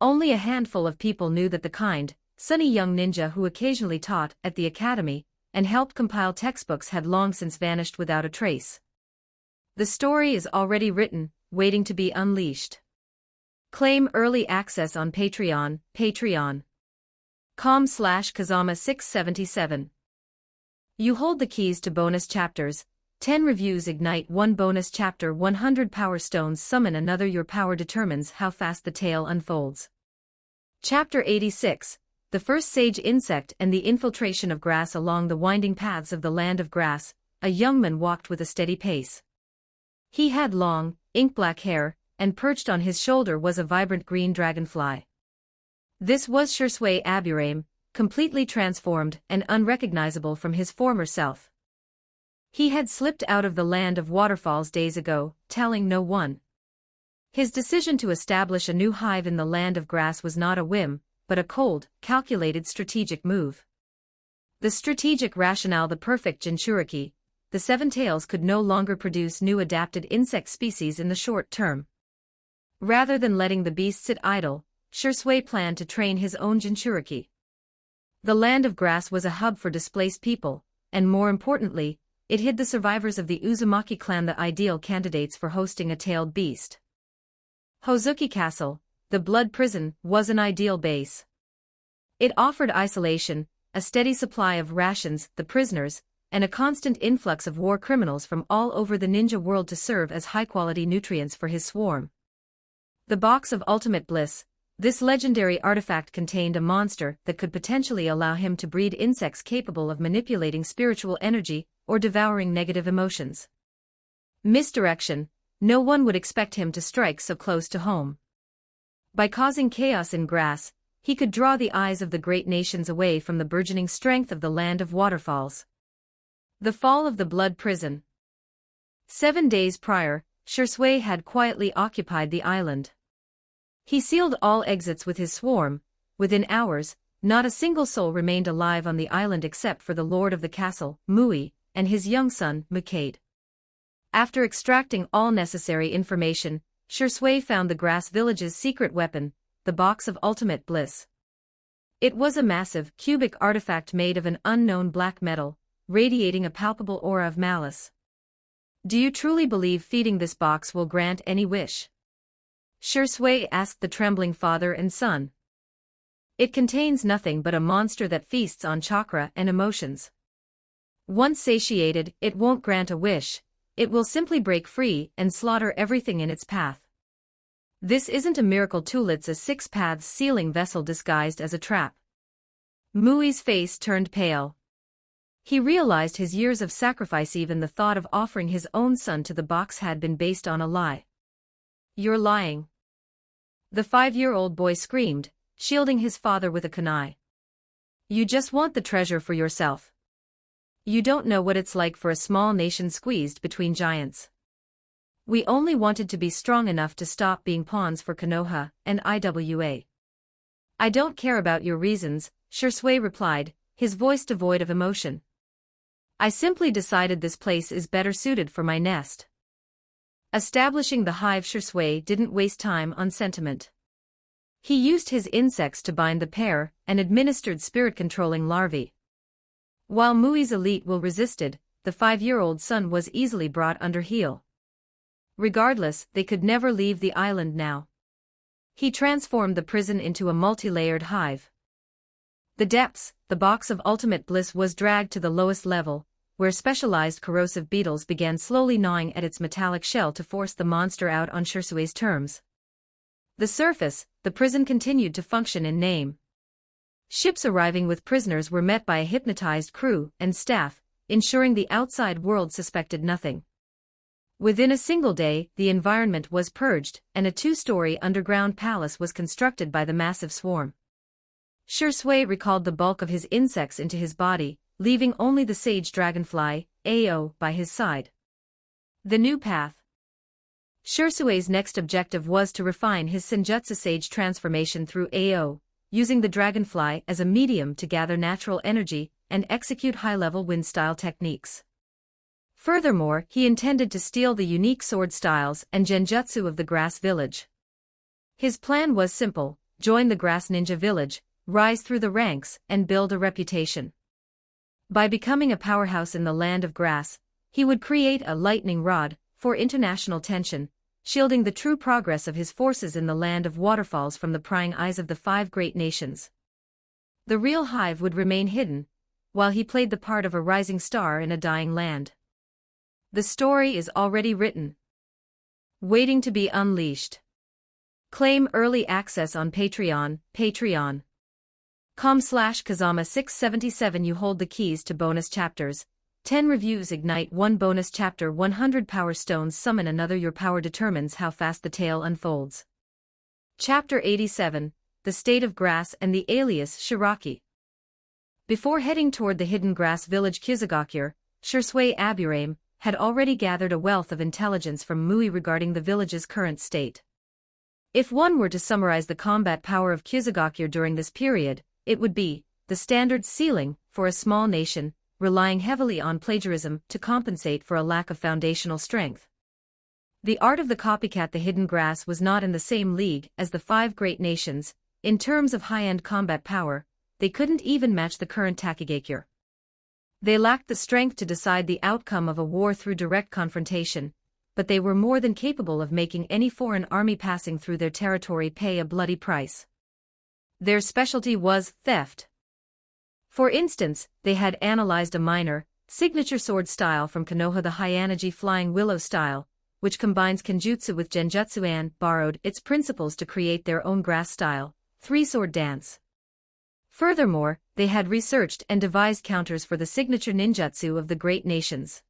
Only a handful of people knew that the kind, sunny young ninja who occasionally taught at the academy and helped compile textbooks had long since vanished without a trace. The story is already written, waiting to be unleashed. Claim early access on Patreon, patreon.com/Kazama677. You hold the keys to bonus chapters. 10 reviews ignite 1 bonus chapter, 100 power stones summon another. Your power determines how fast the tale unfolds. Chapter 86, The First Sage Insect and the Infiltration of Grass. Along the winding paths of the land of grass, a young man walked with a steady pace. He had long, ink-black hair, and perched on his shoulder was a vibrant green dragonfly. This was Shursui Aburame, completely transformed and unrecognizable from his former self. He had slipped out of the land of waterfalls days ago, telling no one. His decision to establish a new hive in the land of grass was not a whim, but a cold, calculated strategic move. The strategic rationale: the perfect Jinchuriki, the seven tails could no longer produce new adapted insect species in the short term. Rather than letting the beast sit idle, Shursui planned to train his own Jinchuriki. The land of grass was a hub for displaced people, and more importantly, it hid the survivors of the Uzumaki clan, the ideal candidates for hosting a tailed beast. Hozuki Castle, the blood prison, was an ideal base. It offered isolation, a steady supply of rations, the prisoners, and a constant influx of war criminals from all over the ninja world to serve as high-quality nutrients for his swarm. The Box of Ultimate Bliss. This legendary artifact contained a monster that could potentially allow him to breed insects capable of manipulating spiritual energy or devouring negative emotions. Misdirection. No one would expect him to strike so close to home. By causing chaos in grass, he could draw the eyes of the great nations away from the burgeoning strength of the land of waterfalls. The fall of the blood prison. 7 days prior, Shursui had quietly occupied the island. He sealed all exits with his swarm. Within hours, not a single soul remained alive on the island except for the lord of the castle, Mui, and his young son, Mukade. After extracting all necessary information, Shursui found the grass village's secret weapon, the Box of Ultimate Bliss. It was a massive, cubic artifact made of an unknown black metal, radiating a palpable aura of malice. Do you truly believe feeding this box will grant any wish? Shursui asked the trembling father and son. It contains nothing but a monster that feasts on chakra and emotions. Once satiated, it won't grant a wish, it will simply break free and slaughter everything in its path. This isn't a miracle tool, it's a six-paths sealing vessel disguised as a trap. Mui's face turned pale. He realized his years of sacrifice, even the thought of offering his own son to the box, had been based on a lie. You're lying. The 5-year-old boy screamed, shielding his father with a kunai. You just want the treasure for yourself. You don't know what it's like for a small nation squeezed between giants. We only wanted to be strong enough to stop being pawns for Konoha and IWA. I don't care about your reasons, Shisui replied, his voice devoid of emotion. I simply decided this place is better suited for my nest. Establishing the hive, Shisui didn't waste time on sentiment. He used his insects to bind the pair and administered spirit-controlling larvae. While Mui's elite will resisted, the 5-year-old son was easily brought under heel. Regardless, they could never leave the island now. He transformed the prison into a multi-layered hive. The depths, the box of ultimate bliss was dragged to the lowest level, where specialized corrosive beetles began slowly gnawing at its metallic shell to force the monster out on Shisui's terms. The surface, the prison continued to function in name. Ships arriving with prisoners were met by a hypnotized crew and staff, ensuring the outside world suspected nothing. Within a single day, the environment was purged, and a 2-story underground palace was constructed by the massive swarm. Shisui recalled the bulk of his insects into his body, leaving only the sage dragonfly, Ao, by his side. The new path. Shisui's next objective was to refine his Senjutsu Sage transformation through Ao, using the dragonfly as a medium to gather natural energy and execute high-level wind-style techniques. Furthermore, he intended to steal the unique sword styles and genjutsu of the Grass Village. His plan was simple: join the Grass Ninja Village, rise through the ranks, and build a reputation. By becoming a powerhouse in the land of grass, he would create a lightning rod for international tension, shielding the true progress of his forces in the land of waterfalls from the prying eyes of the 5 great nations. The real hive would remain hidden, while he played the part of a rising star in a dying land. The story is already written, waiting to be unleashed. Claim early access on Patreon, patreon.com/Kazama677. You hold the keys to bonus chapters. 10 reviews ignite 1 bonus chapter. 100 power stones summon another. Your power determines how fast the tale unfolds. Chapter 87, The State of Grass and the Alias Shiraki. Before heading toward the hidden grass village Kizugakure, Shisui Aburame had already gathered a wealth of intelligence from Mui regarding the village's current state. If one were to summarize the combat power of Kizugakure during this period, it would be the standard ceiling for a small nation, relying heavily on plagiarism to compensate for a lack of foundational strength. The art of the copycat, the hidden grass, was not in the same league as the 5 great nations. In terms of high-end combat power, they couldn't even match the current Takigakure. They lacked the strength to decide the outcome of a war through direct confrontation, but they were more than capable of making any foreign army passing through their territory pay a bloody price. Their specialty was theft. For instance, they had analyzed a minor, signature sword style from Konoha, the high-energy flying willow style, which combines kenjutsu with genjutsu, and borrowed its principles to create their own grass style, 3-sword dance. Furthermore, they had researched and devised counters for the signature ninjutsu of the great nations.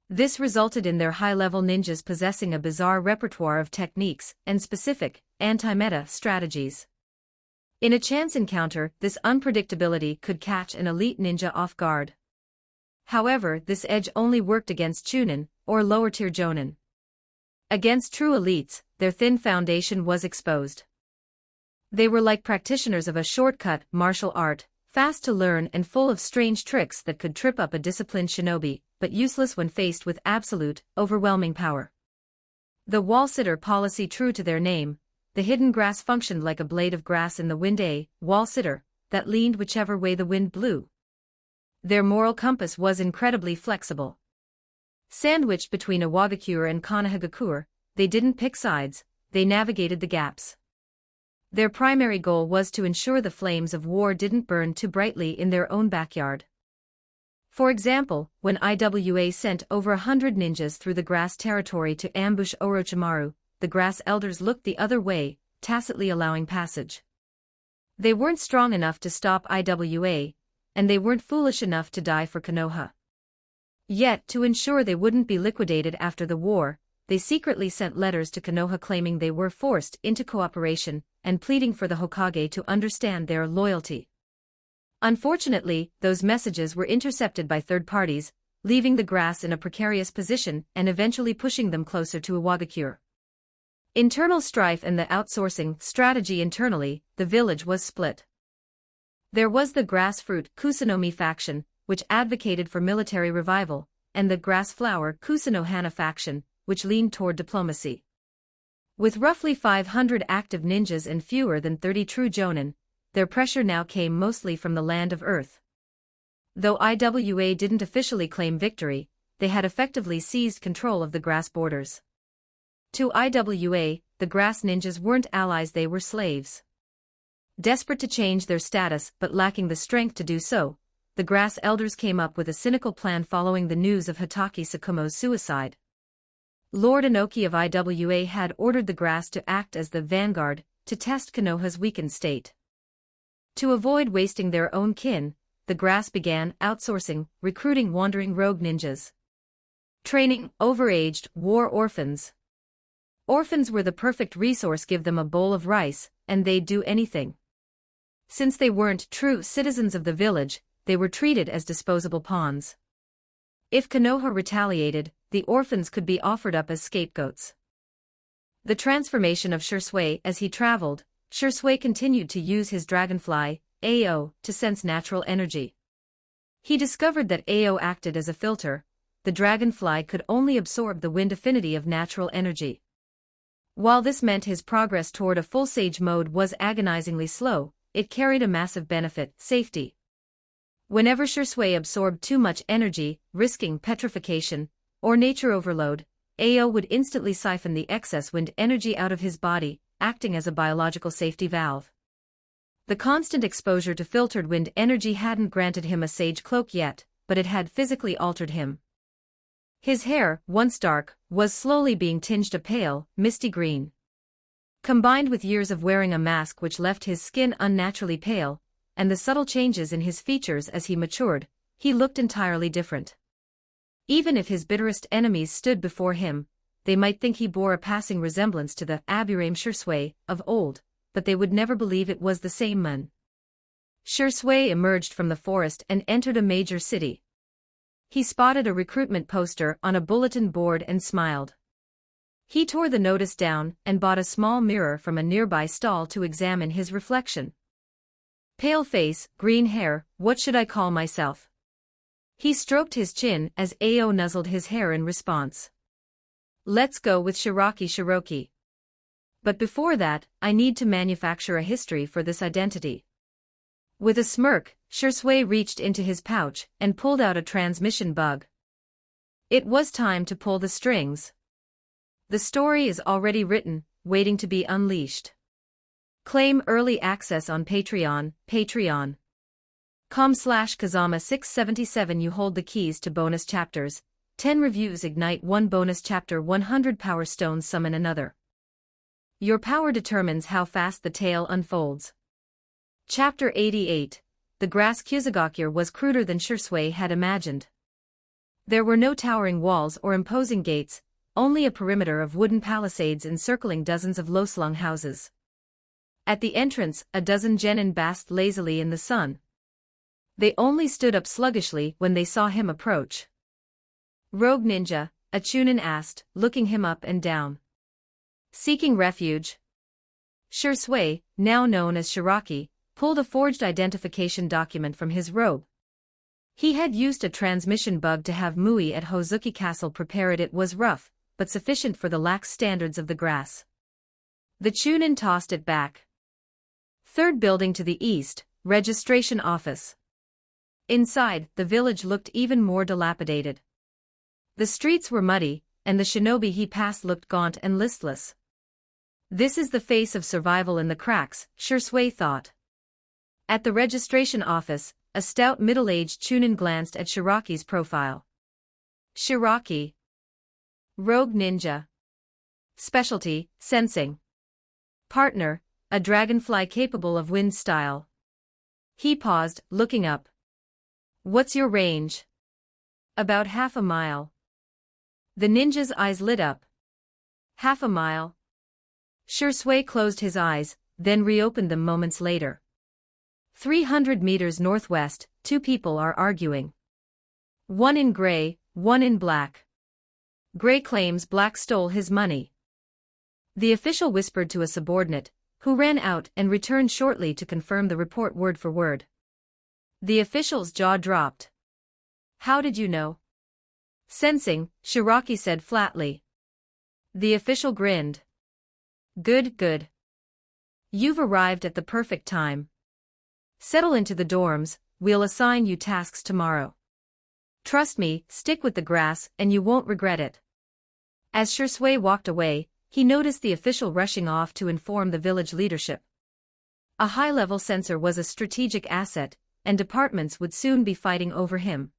This resulted in their high-level ninjas possessing a bizarre repertoire of techniques and specific, anti-meta strategies. In a chance encounter, this unpredictability could catch an elite ninja off guard. However, this edge only worked against chunin, or lower-tier jonin. Against true elites, their thin foundation was exposed. They were like practitioners of a shortcut martial art, fast to learn and full of strange tricks that could trip up a disciplined shinobi, but useless when faced with absolute, overwhelming power. The wall-sitter policy, true to their name, the hidden grass functioned like a blade of grass in the wind, a wall-sitter that leaned whichever way the wind blew. Their moral compass was incredibly flexible. Sandwiched between Iwagakure and Konohagakure, they didn't pick sides, they navigated the gaps. Their primary goal was to ensure the flames of war didn't burn too brightly in their own backyard. For example, when IWA sent over 100 ninjas through the grass territory to ambush Orochimaru, the grass elders looked the other way, tacitly allowing passage. They weren't strong enough to stop IWA, and they weren't foolish enough to die for Konoha. Yet, to ensure they wouldn't be liquidated after the war, they secretly sent letters to Konoha claiming they were forced into cooperation and pleading for the Hokage to understand their loyalty. Unfortunately, those messages were intercepted by third parties, leaving the grass in a precarious position and eventually pushing them closer to Iwagakure. Internal strife and the outsourcing strategy internally, the village was split. There was the grass-fruit Kusunomi faction, which advocated for military revival, and the grass-flower Kusunohana faction, which leaned toward diplomacy. With roughly 500 active ninjas and fewer than 30 true jonin, their pressure now came mostly from the land of Earth. Though IWA didn't officially claim victory, they had effectively seized control of the grass borders. To IWA, the grass ninjas weren't allies, they were slaves. Desperate to change their status but lacking the strength to do so, the grass elders came up with a cynical plan following the news of Hitaki Tsukumo's suicide. Lord Inoki of IWA had ordered the grass to act as the vanguard, to test Konoha's weakened state. To avoid wasting their own kin, the grass began outsourcing, recruiting wandering rogue ninjas. Training overaged war orphans. Orphans were the perfect resource, give them a bowl of rice, and they'd do anything. Since they weren't true citizens of the village, they were treated as disposable pawns. If Konoha retaliated, the orphans could be offered up as scapegoats. The transformation of Shisui as he traveled, Shisui continued to use his dragonfly, Ao, to sense natural energy. He discovered that Ao acted as a filter. The dragonfly could only absorb the wind affinity of natural energy. While this meant his progress toward a full sage mode was agonizingly slow, it carried a massive benefit: safety. Whenever Shisui absorbed too much energy, risking petrification or nature overload, Ao would instantly siphon the excess wind energy out of his body, acting as a biological safety valve. The constant exposure to filtered wind energy hadn't granted him a sage cloak yet, but it had physically altered him. His hair, once dark, was slowly being tinged a pale, misty green. Combined with years of wearing a mask which left his skin unnaturally pale, and the subtle changes in his features as he matured, he looked entirely different. Even if his bitterest enemies stood before him, they might think he bore a passing resemblance to the Aburame Shisui of old, but they would never believe it was the same man. Shisui emerged from the forest and entered a major city. He spotted a recruitment poster on a bulletin board and smiled. He tore the notice down and bought a small mirror from a nearby stall to examine his reflection. Pale face, green hair, what should I call myself? He stroked his chin as Ao nuzzled his hair in response. Let's go with Shiroki. But before that, I need to manufacture a history for this identity. With a smirk, Shisui reached into his pouch and pulled out a transmission bug. It was time to pull the strings. The story is already written, waiting to be unleashed. Claim early access on Patreon, patreon.com/Kazama677. You hold the keys to bonus chapters, 10 reviews ignite one bonus chapter, 100 power stones summon another. Your power determines how fast the tale unfolds. Chapter 88. The grass Kusagakure was cruder than Shisui had imagined. There were no towering walls or imposing gates, only a perimeter of wooden palisades encircling dozens of low-slung houses. At the entrance, a dozen genin basked lazily in the sun. They only stood up sluggishly when they saw him approach. Rogue ninja, a chunin asked, looking him up and down. Seeking refuge? Shisui, now known as Shiroki, pulled a forged identification document from his robe. He had used a transmission bug to have Mui at Hozuki Castle prepare it. It was rough, but sufficient for the lax standards of the grass. The chunin tossed it back. Third building to the east, registration office. Inside, the village looked even more dilapidated. The streets were muddy, and the shinobi he passed looked gaunt and listless. This is the face of survival in the cracks, Shisui thought. At the registration office, a stout middle-aged chunin glanced at Shiroki's profile. Shiroki. Rogue ninja. Specialty, sensing. Partner, a dragonfly capable of wind style. He paused, looking up. What's your range? About half a mile. The ninja's eyes lit up. Half a mile. Shisui closed his eyes, then reopened them moments later. 300 meters northwest, two people are arguing. One in gray, one in black. Gray claims black stole his money. The official whispered to a subordinate, who ran out and returned shortly to confirm the report word for word. The official's jaw dropped. How did you know? Sensing, Shiraki said flatly. The official grinned. Good, good. You've arrived at the perfect time. Settle into the dorms, we'll assign you tasks tomorrow. Trust me, stick with the grass and you won't regret it. As Shisui walked away, he noticed the official rushing off to inform the village leadership. A high-level censor was a strategic asset, and departments would soon be fighting over him.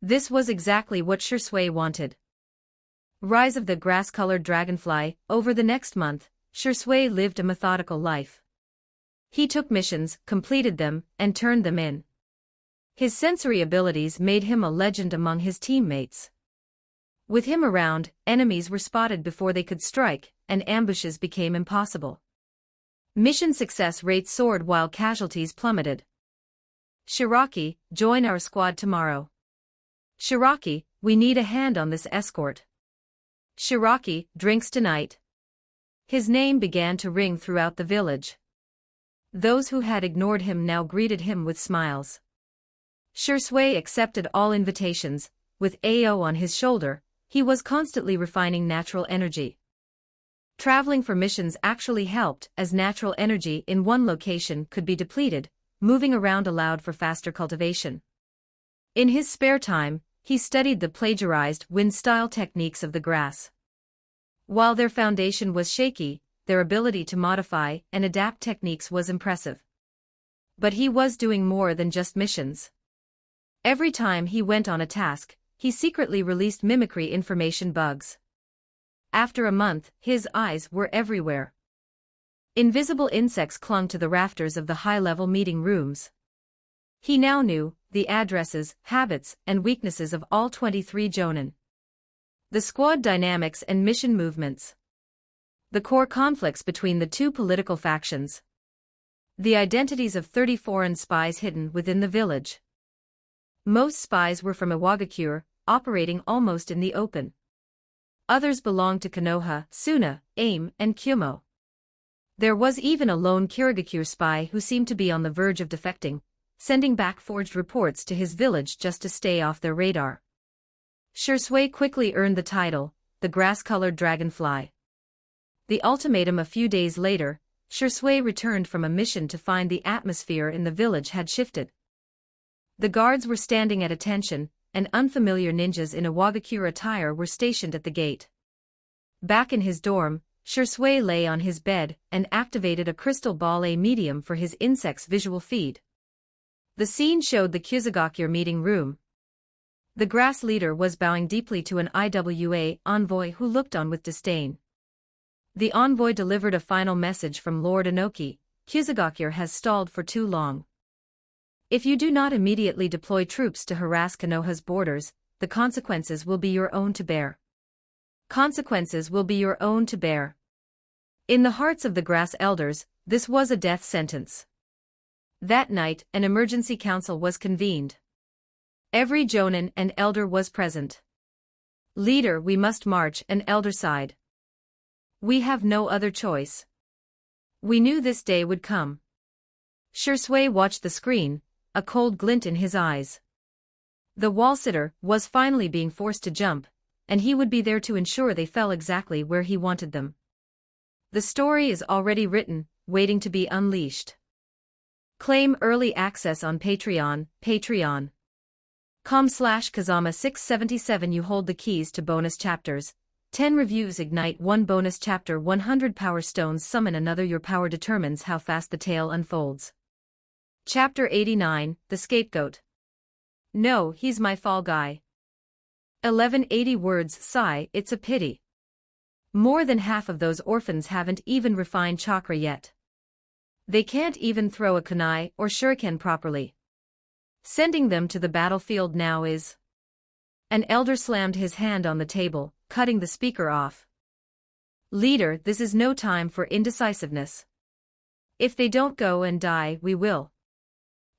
This was exactly what Shisui wanted. Rise of the grass-colored dragonfly. Over the next month, Shisui lived a methodical life. He took missions, completed them, and turned them in. His sensory abilities made him a legend among his teammates. With him around, enemies were spotted before they could strike, and ambushes became impossible. Mission success rates soared while casualties plummeted. Shiraki, join our squad tomorrow. Shiraki, we need a hand on this escort. Shiraki, drinks tonight. His name began to ring throughout the village. Those who had ignored him now greeted him with smiles. Shisui accepted all invitations. With AO on his shoulder, he was constantly refining natural energy. Traveling for missions actually helped, as natural energy in one location could be depleted. Moving around allowed for faster cultivation. In his spare time, he studied the plagiarized wind-style techniques of the grass. While their foundation was shaky, their ability to modify and adapt techniques was impressive. But he was doing more than just missions. Every time he went on a task, he secretly released mimicry information bugs. After a month, his eyes were everywhere. Invisible insects clung to the rafters of the high-level meeting rooms. He now knew the addresses, habits, and weaknesses of all 23 Jonin. The squad dynamics and mission movements. The core conflicts between the two political factions. The identities of 30 foreign spies hidden within the village. Most spies were from Iwagakure, operating almost in the open. Others belonged to Konoha, Suna, AIM, and Kyumo. There was even a lone Kirigakure spy who seemed to be on the verge of defecting, sending back forged reports to his village just to stay off their radar. Shisui quickly earned the title, the grass-colored dragonfly. The ultimatum. A few days later, Shisui returned from a mission to find the atmosphere in the village had shifted. The guards were standing at attention, and unfamiliar ninjas in Iwagakure attire were stationed at the gate. Back in his dorm, Shisui lay on his bed and activated a crystal ball medium for his insect's visual feed. The scene showed the Kusagakure meeting room. The grass leader was bowing deeply to an IWA envoy who looked on with disdain. The envoy delivered a final message from Lord Inoki. Kusagakure has stalled for too long. If you do not immediately deploy troops to harass Konoha's borders, the consequences will be your own to bear. Consequences will be your own to bear. In the hearts of the grass elders, this was a death sentence. That night, an emergency council was convened. Every Jonin and elder was present. Leader, we must march, an elder sighed. We have no other choice. We knew this day would come. Shisui watched the screen, a cold glint in his eyes. The wall-sitter was finally being forced to jump, and he would be there to ensure they fell exactly where he wanted them. The story is already written, waiting to be unleashed. Claim early access on Patreon, patreon.com/Kazama677. You hold the keys to bonus chapters. 10 reviews ignite 1 bonus chapter. 100 power stones summon another. Your power determines how fast the tale unfolds. Chapter 89, The Scapegoat. No, he's my fall guy. 1180 words. Sigh, it's a pity. More than half of those orphans haven't even refined chakra yet. They can't even throw a kunai or shuriken properly. Sending them to the battlefield now is... An elder slammed his hand on the table, cutting the speaker off. Leader, this is no time for indecisiveness. If they don't go and die, we will.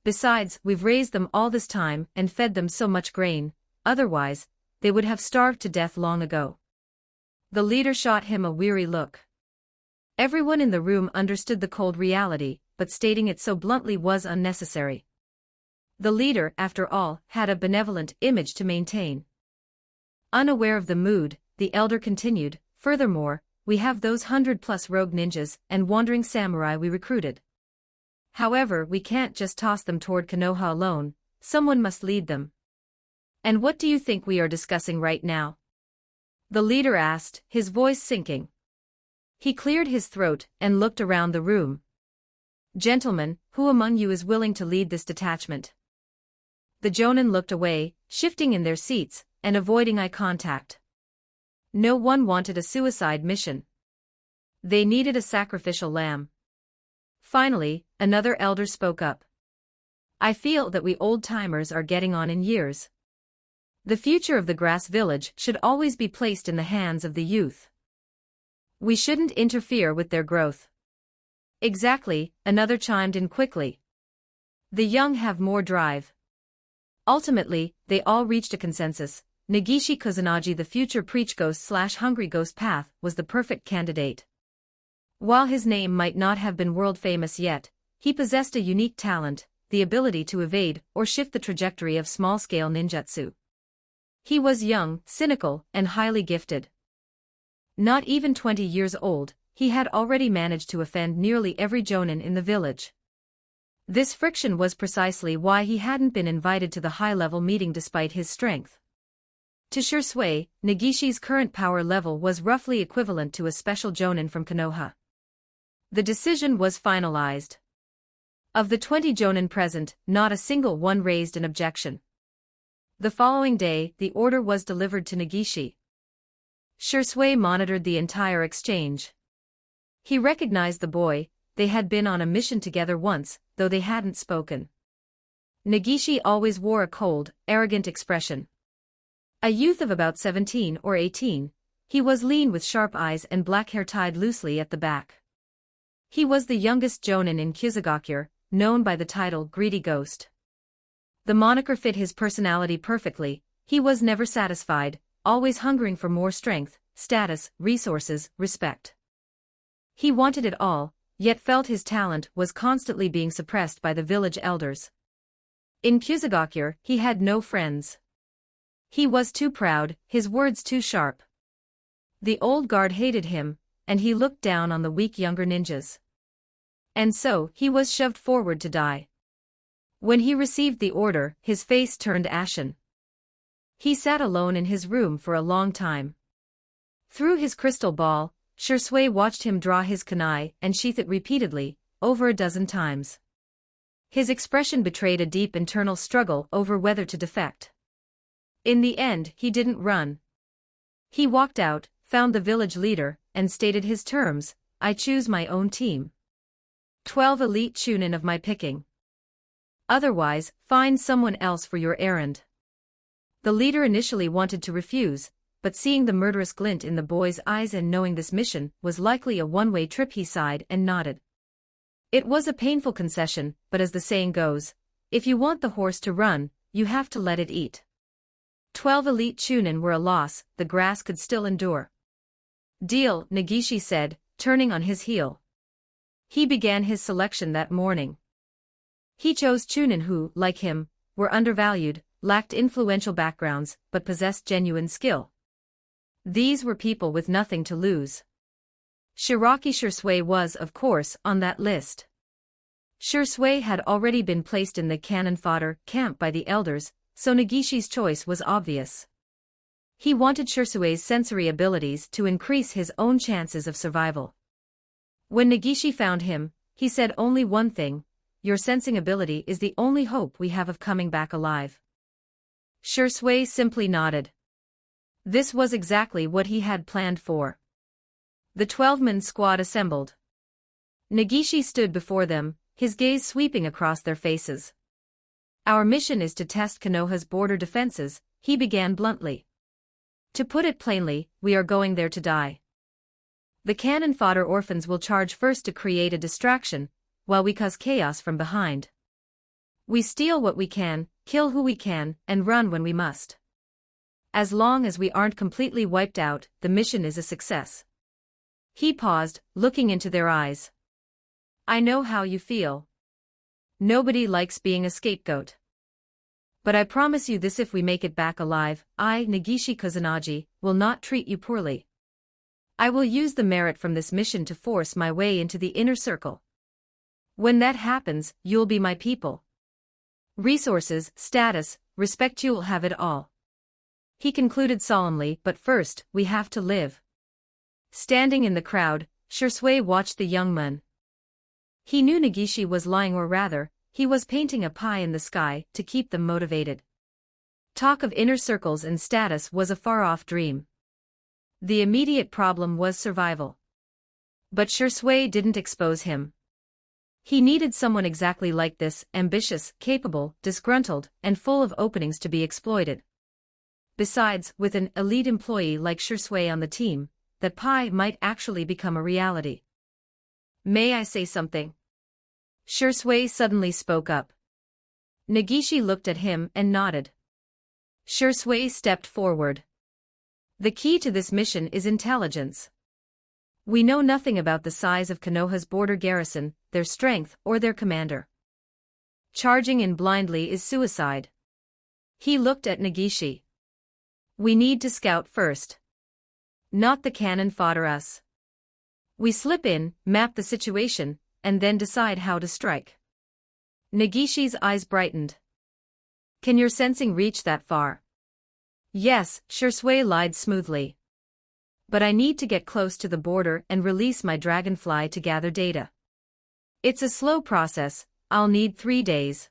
Besides, we've raised them all this time and fed them so much grain, otherwise, they would have starved to death long ago. The leader shot him a weary look. Everyone in the room understood the cold reality, but stating it so bluntly was unnecessary. The leader, after all, had a benevolent image to maintain. Unaware of the mood, the elder continued, furthermore, we have those 100+ rogue ninjas and wandering samurai we recruited. However, we can't just toss them toward Konoha alone, someone must lead them. And what do you think we are discussing right now? The leader asked, his voice sinking. He cleared his throat and looked around the room. Gentlemen, who among you is willing to lead this detachment? The Jonin looked away, shifting in their seats, and avoiding eye contact. No one wanted a suicide mission. They needed a sacrificial lamb. Finally, another elder spoke up. I feel that we old-timers are getting on in years. The future of the grass village should always be placed in the hands of the youth. We shouldn't interfere with their growth. Exactly, another chimed in quickly. The young have more drive. Ultimately, they all reached a consensus. Negishi Kusanagi, the future preach ghost/hungry ghost path, was the perfect candidate. While his name might not have been world famous yet, he possessed a unique talent, the ability to evade or shift the trajectory of small-scale ninjutsu. He was young, cynical, and highly gifted. Not even 20 years old, he had already managed to offend nearly every jonin in the village. This friction was precisely why he hadn't been invited to the high-level meeting despite his strength. To Shursui, Negishi's current power level was roughly equivalent to a special jonin from Konoha. The decision was finalized. Of the 20 jonin present, not a single one raised an objection. The following day, the order was delivered to Negishi. Shursui monitored the entire exchange. He recognized the boy, they had been on a mission together once, though they hadn't spoken. Negishi always wore a cold, arrogant expression. A youth of about 17 or 18, he was lean with sharp eyes and black hair tied loosely at the back. He was the youngest jonin in Kusagakure, known by the title Greedy Ghost. The moniker fit his personality perfectly. He was never satisfied, always hungering for more strength, status, resources, respect. He wanted it all, yet felt his talent was constantly being suppressed by the village elders. In Kusagakure, he had no friends. He was too proud, his words too sharp. The old guard hated him, and he looked down on the weak younger ninjas. And so, he was shoved forward to die. When he received the order, his face turned ashen. He sat alone in his room for a long time. Through his crystal ball, Shursui watched him draw his kunai and sheath it repeatedly, over a dozen times. His expression betrayed a deep internal struggle over whether to defect. In the end, he didn't run. He walked out, found the village leader, and stated his terms: I choose my own team. 12 elite chunin of my picking. Otherwise, find someone else for your errand. The leader initially wanted to refuse, but seeing the murderous glint in the boy's eyes and knowing this mission was likely a one-way trip, he sighed and nodded. It was a painful concession, but as the saying goes, if you want the horse to run, you have to let it eat. 12 elite chunin were a loss, the grass could still endure. Deal, Negishi said, turning on his heel. He began his selection that morning. He chose chunin who, like him, were undervalued, lacked influential backgrounds, but possessed genuine skill. These were people with nothing to lose. Shiraki Shursui was, of course, on that list. Shursui had already been placed in the cannon fodder camp by the elders, so Negishi's choice was obvious. He wanted Shursui's sensory abilities to increase his own chances of survival. When Negishi found him, he said only one thing: your sensing ability is the only hope we have of coming back alive. Shursui simply nodded. This was exactly what he had planned for. The 12-man squad assembled. Negishi stood before them, his gaze sweeping across their faces. Our mission is to test Konoha's border defenses, he began bluntly. To put it plainly, we are going there to die. The cannon fodder orphans will charge first to create a distraction, while we cause chaos from behind. We steal what we can, kill who we can, and run when we must. As long as we aren't completely wiped out, the mission is a success. He paused, looking into their eyes. I know how you feel. Nobody likes being a scapegoat. But I promise you this: if we make it back alive, I, Negishi Kusanagi, will not treat you poorly. I will use the merit from this mission to force my way into the inner circle. When that happens, you'll be my people. Resources, status, respect, you'll have it all. He concluded solemnly, but first, we have to live. Standing in the crowd, Shisui watched the young man. He knew Negishi was lying, or rather, he was painting a pie in the sky to keep them motivated. Talk of inner circles and status was a far-off dream. The immediate problem was survival. But Shisui didn't expose him. He needed someone exactly like this, ambitious, capable, disgruntled, and full of openings to be exploited. Besides, with an elite employee like Shisui on the team, that pie might actually become a reality. May I say something? Shisui suddenly spoke up. Negishi looked at him and nodded. Shisui stepped forward. The key to this mission is intelligence. We know nothing about the size of Konoha's border garrison, their strength, or their commander. Charging in blindly is suicide. He looked at Negishi. We need to scout first. Not the cannon fodder us. We slip in, map the situation, and then decide how to strike. Negishi's eyes brightened. Can your sensing reach that far? Yes, Shisui lied smoothly. But I need to get close to the border and release my dragonfly to gather data. It's a slow process, I'll need 3 days.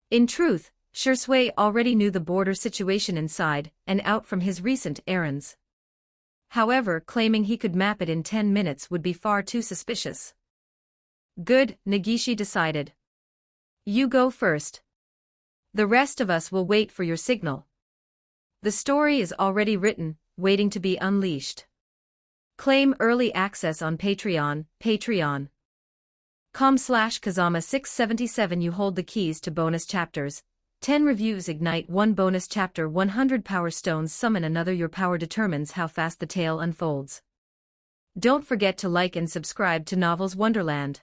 In truth, Shisui already knew the border situation inside and out from his recent errands. However, claiming he could map it in 10 minutes would be far too suspicious. Good, Negishi decided. You go first. The rest of us will wait for your signal. The story is already written, waiting to be unleashed. Claim early access on Patreon, patreon.com/Kazama677. You hold the keys to bonus chapters. 10 reviews ignite 1 bonus chapter. 100 power stones summon another. Your power determines how fast the tale unfolds. Don't forget to like and subscribe to Novels Wonderland.